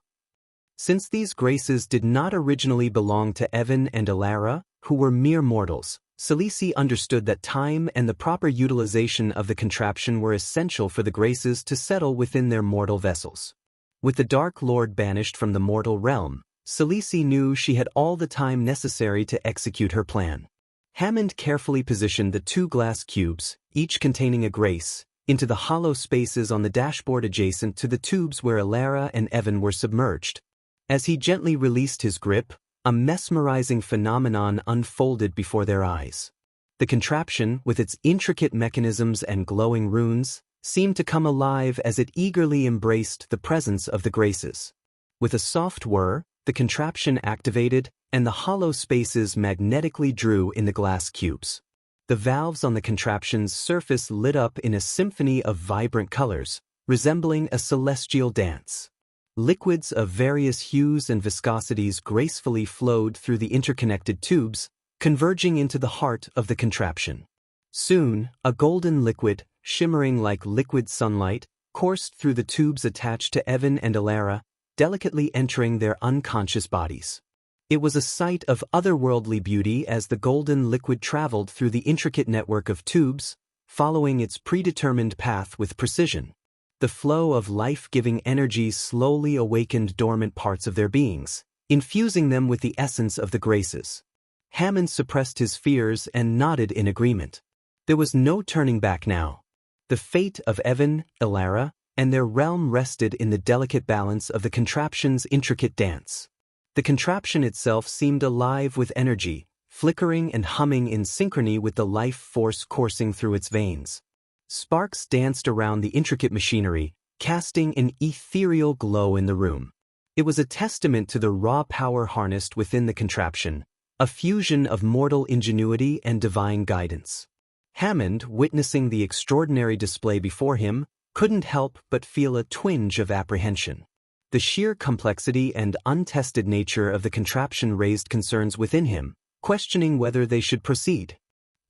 Since these graces did not originally belong to Evan and Alara, who were mere mortals, Celici understood that time and the proper utilization of the contraption were essential for the graces to settle within their mortal vessels. With the Dark Lord banished from the mortal realm, Celici knew she had all the time necessary to execute her plan. Hammond carefully positioned the 2 glass cubes, each containing a grace, into the hollow spaces on the dashboard adjacent to the tubes where Alara and Evan were submerged. As he gently released his grip, a mesmerizing phenomenon unfolded before their eyes. The contraption, with its intricate mechanisms and glowing runes, seemed to come alive as it eagerly embraced the presence of the graces. With a soft whir, the contraption activated, and the hollow spaces magnetically drew in the glass cubes. The valves on the contraption's surface lit up in a symphony of vibrant colors, resembling a celestial dance. Liquids of various hues and viscosities gracefully flowed through the interconnected tubes, converging into the heart of the contraption. Soon, a golden liquid, shimmering like liquid sunlight, coursed through the tubes attached to Evan and Alara, delicately entering their unconscious bodies. It was a sight of otherworldly beauty as the golden liquid traveled through the intricate network of tubes, following its predetermined path with precision. The flow of life-giving energy slowly awakened dormant parts of their beings, infusing them with the essence of the graces. Hammond suppressed his fears and nodded in agreement. There was no turning back now. The fate of Evan, Alara, and their realm rested in the delicate balance of the contraption's intricate dance. The contraption itself seemed alive with energy, flickering and humming in synchrony with the life force coursing through its veins. Sparks danced around the intricate machinery, casting an ethereal glow in the room. It was a testament to the raw power harnessed within the contraption, a fusion of mortal ingenuity and divine guidance. Hammond, witnessing the extraordinary display before him, couldn't help but feel a twinge of apprehension. The sheer complexity and untested nature of the contraption raised concerns within him, questioning whether they should proceed.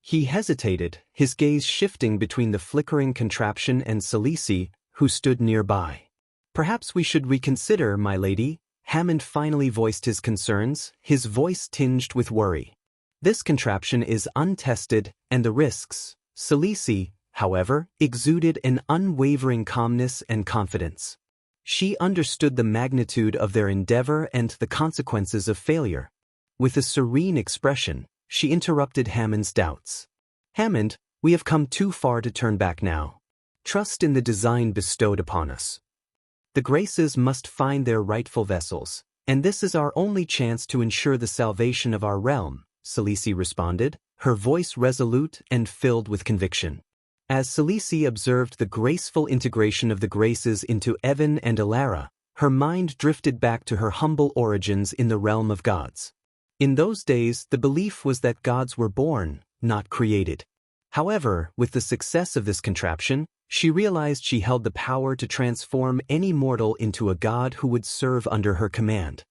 He hesitated, his gaze shifting between the flickering contraption and Celici, who stood nearby. "Perhaps we should reconsider, my lady," Hammond finally voiced his concerns, his voice tinged with worry. "This contraption is untested, and the risks." Celici, however, exuded an unwavering calmness and confidence. She understood the magnitude of their endeavor and the consequences of failure. With a serene expression, she interrupted Hammond's doubts. "Hammond, we have come too far to turn back now. Trust in the design bestowed upon us. The Graces must find their rightful vessels, and this is our only chance to ensure the salvation of our realm," Celici responded, her voice resolute and filled with conviction. As Celici observed the graceful integration of the Graces into Evan and Alara, her mind drifted back to her humble origins in the realm of gods. In those days, the belief was that gods were born, not created. However, with the success of this contraption, she realized she held the power to transform any mortal into a god who would serve under her command.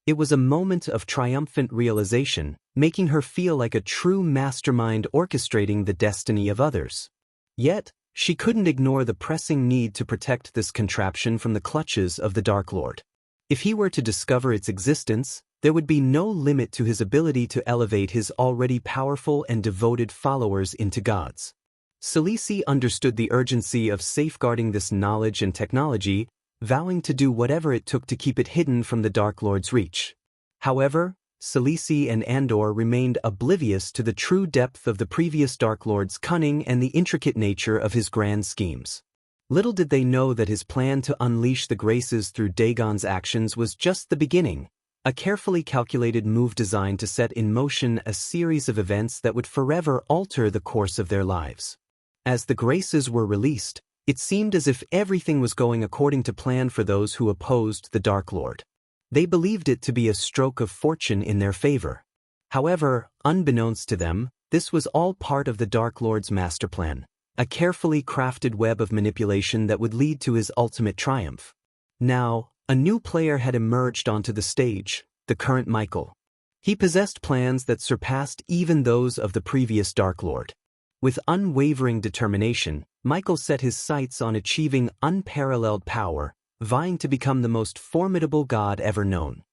It was a moment of triumphant realization, making her feel like a true mastermind orchestrating the destiny of others. Yet, she couldn't ignore the pressing need to protect this contraption from the clutches of the Dark Lord. If he were to discover its existence, there would be no limit to his ability to elevate his already powerful and devoted followers into gods. Celici understood the urgency of safeguarding this knowledge and technology, vowing to do whatever it took to keep it hidden from the Dark Lord's reach. However, Celici and Andor remained oblivious to the true depth of the previous Dark Lord's cunning and the intricate nature of his grand schemes. Little did they know that his plan to unleash the Graces through Dagon's actions was just the beginning, a carefully calculated move designed to set in motion a series of events that would forever alter the course of their lives. As the Graces were released, it seemed as if everything was going according to plan for those who opposed the Dark Lord. They believed it to be a stroke of fortune in their favor. However, unbeknownst to them, this was all part of the Dark Lord's master plan, a carefully crafted web of manipulation that would lead to his ultimate triumph. Now, a new player had emerged onto the stage, the current Michael. He possessed plans that surpassed even those of the previous Dark Lord. With unwavering determination, Michael set his sights on achieving unparalleled power, vying to become the most formidable god ever known.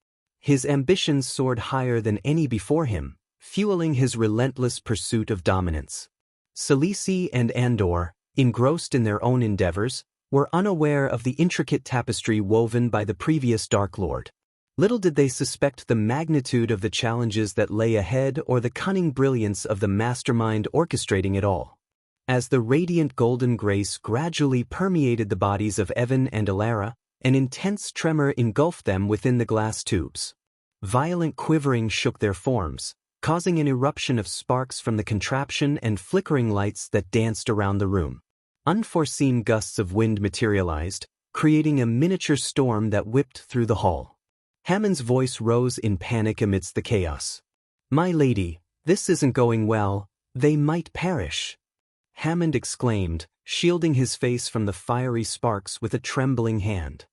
His ambitions soared higher than any before him, fueling his relentless pursuit of dominance. Celici and Andor, engrossed in their own endeavors, were unaware of the intricate tapestry woven by the previous Dark Lord. Little did they suspect the magnitude of the challenges that lay ahead or the cunning brilliance of the mastermind orchestrating it all. As the radiant golden grace gradually permeated the bodies of Evan and Alara, an intense tremor engulfed them within the glass tubes. Violent quivering shook their forms, causing an eruption of sparks from the contraption and flickering lights that danced around the room. Unforeseen gusts of wind materialized, creating a miniature storm that whipped through the hall. Hammond's voice rose in panic amidst the chaos. "My lady, this isn't going well, they might perish," Hammond exclaimed, shielding his face from the fiery sparks with a trembling hand.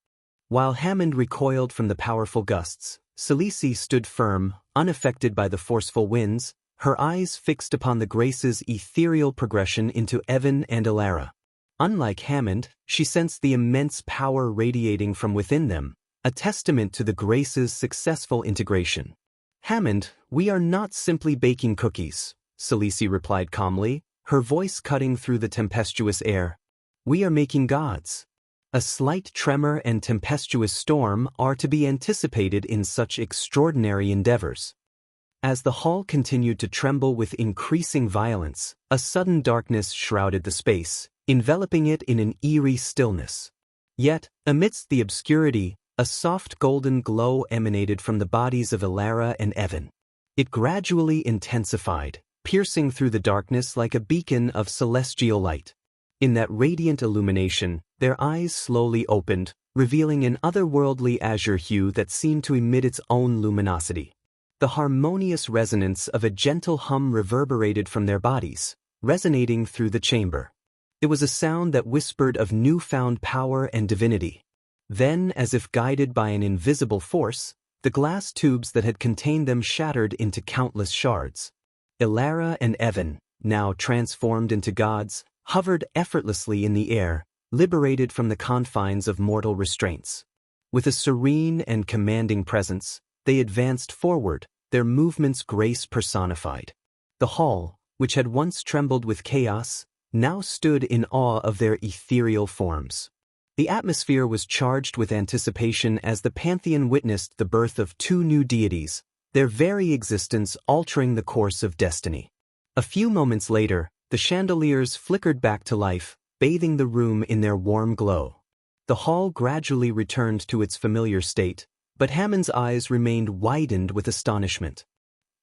While Hammond recoiled from the powerful gusts, Celici stood firm, unaffected by the forceful winds, her eyes fixed upon the Grace's ethereal progression into Evan and Alara. Unlike Hammond, she sensed the immense power radiating from within them, a testament to the Grace's successful integration. "Hammond, we are not simply baking cookies," Celici replied calmly, her voice cutting through the tempestuous air. "We are making gods." A slight tremor and tempestuous storm are to be anticipated in such extraordinary endeavors. As the hall continued to tremble with increasing violence, a sudden darkness shrouded the space, enveloping it in an eerie stillness. Yet, amidst the obscurity, a soft golden glow emanated from the bodies of Alara and Evan. It gradually intensified, piercing through the darkness like a beacon of celestial light. In that radiant illumination, their eyes slowly opened, revealing an otherworldly azure hue that seemed to emit its own luminosity. The harmonious resonance of a gentle hum reverberated from their bodies, resonating through the chamber. It was a sound that whispered of newfound power and divinity. Then, as if guided by an invisible force, the glass tubes that had contained them shattered into countless shards. Alara and Evan, now transformed into gods, hovered effortlessly in the air, liberated from the confines of mortal restraints. With a serene and commanding presence, they advanced forward, their movements grace personified. The hall, which had once trembled with chaos, now stood in awe of their ethereal forms. The atmosphere was charged with anticipation as the pantheon witnessed the birth of two new deities, their very existence altering the course of destiny. A few moments later, the chandeliers flickered back to life, bathing the room in their warm glow. The hall gradually returned to its familiar state, but Hammond's eyes remained widened with astonishment.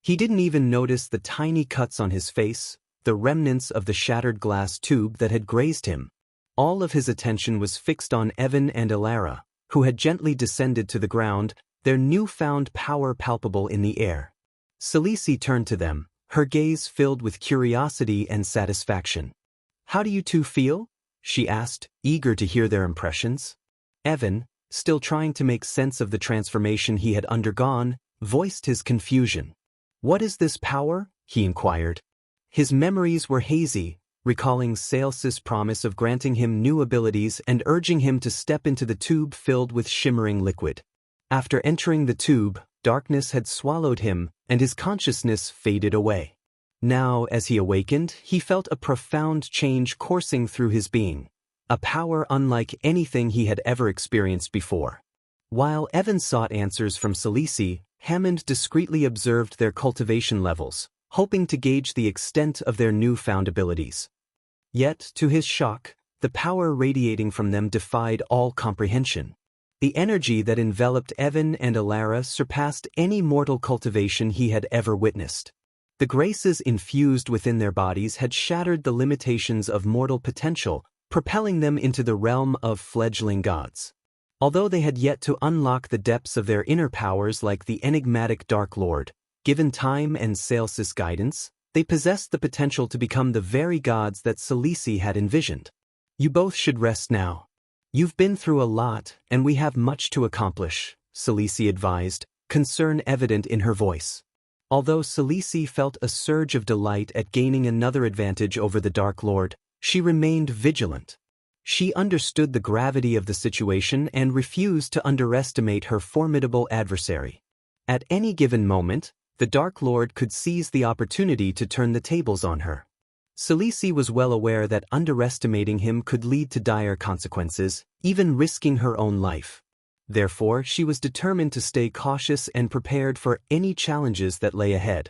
He didn't even notice the tiny cuts on his face, the remnants of the shattered glass tube that had grazed him. All of his attention was fixed on Evan and Elara, who had gently descended to the ground, their newfound power palpable in the air. Celice turned to them, her gaze filled with curiosity and satisfaction. "How do you two feel?" she asked, eager to hear their impressions. Evan, still trying to make sense of the transformation he had undergone, voiced his confusion. "What is this power?" he inquired. His memories were hazy, recalling Sales's promise of granting him new abilities and urging him to step into the tube filled with shimmering liquid. After entering the tube, darkness had swallowed him, and his consciousness faded away. Now, as he awakened, he felt a profound change coursing through his being, a power unlike anything he had ever experienced before. While Evan sought answers from Celice, Hammond discreetly observed their cultivation levels, hoping to gauge the extent of their newfound abilities. Yet, to his shock, the power radiating from them defied all comprehension. The energy that enveloped Evan and Elara surpassed any mortal cultivation he had ever witnessed. The graces infused within their bodies had shattered the limitations of mortal potential, propelling them into the realm of fledgling gods. Although they had yet to unlock the depths of their inner powers like the enigmatic Dark Lord, given time and Sales's guidance, they possessed the potential to become the very gods that Celice had envisioned. "You both should rest now. You've been through a lot, and we have much to accomplish," Celice advised, concern evident in her voice. Although Celice felt a surge of delight at gaining another advantage over the Dark Lord, she remained vigilant. She understood the gravity of the situation and refused to underestimate her formidable adversary. At any given moment, the Dark Lord could seize the opportunity to turn the tables on her. Celice was well aware that underestimating him could lead to dire consequences, even risking her own life. Therefore, she was determined to stay cautious and prepared for any challenges that lay ahead.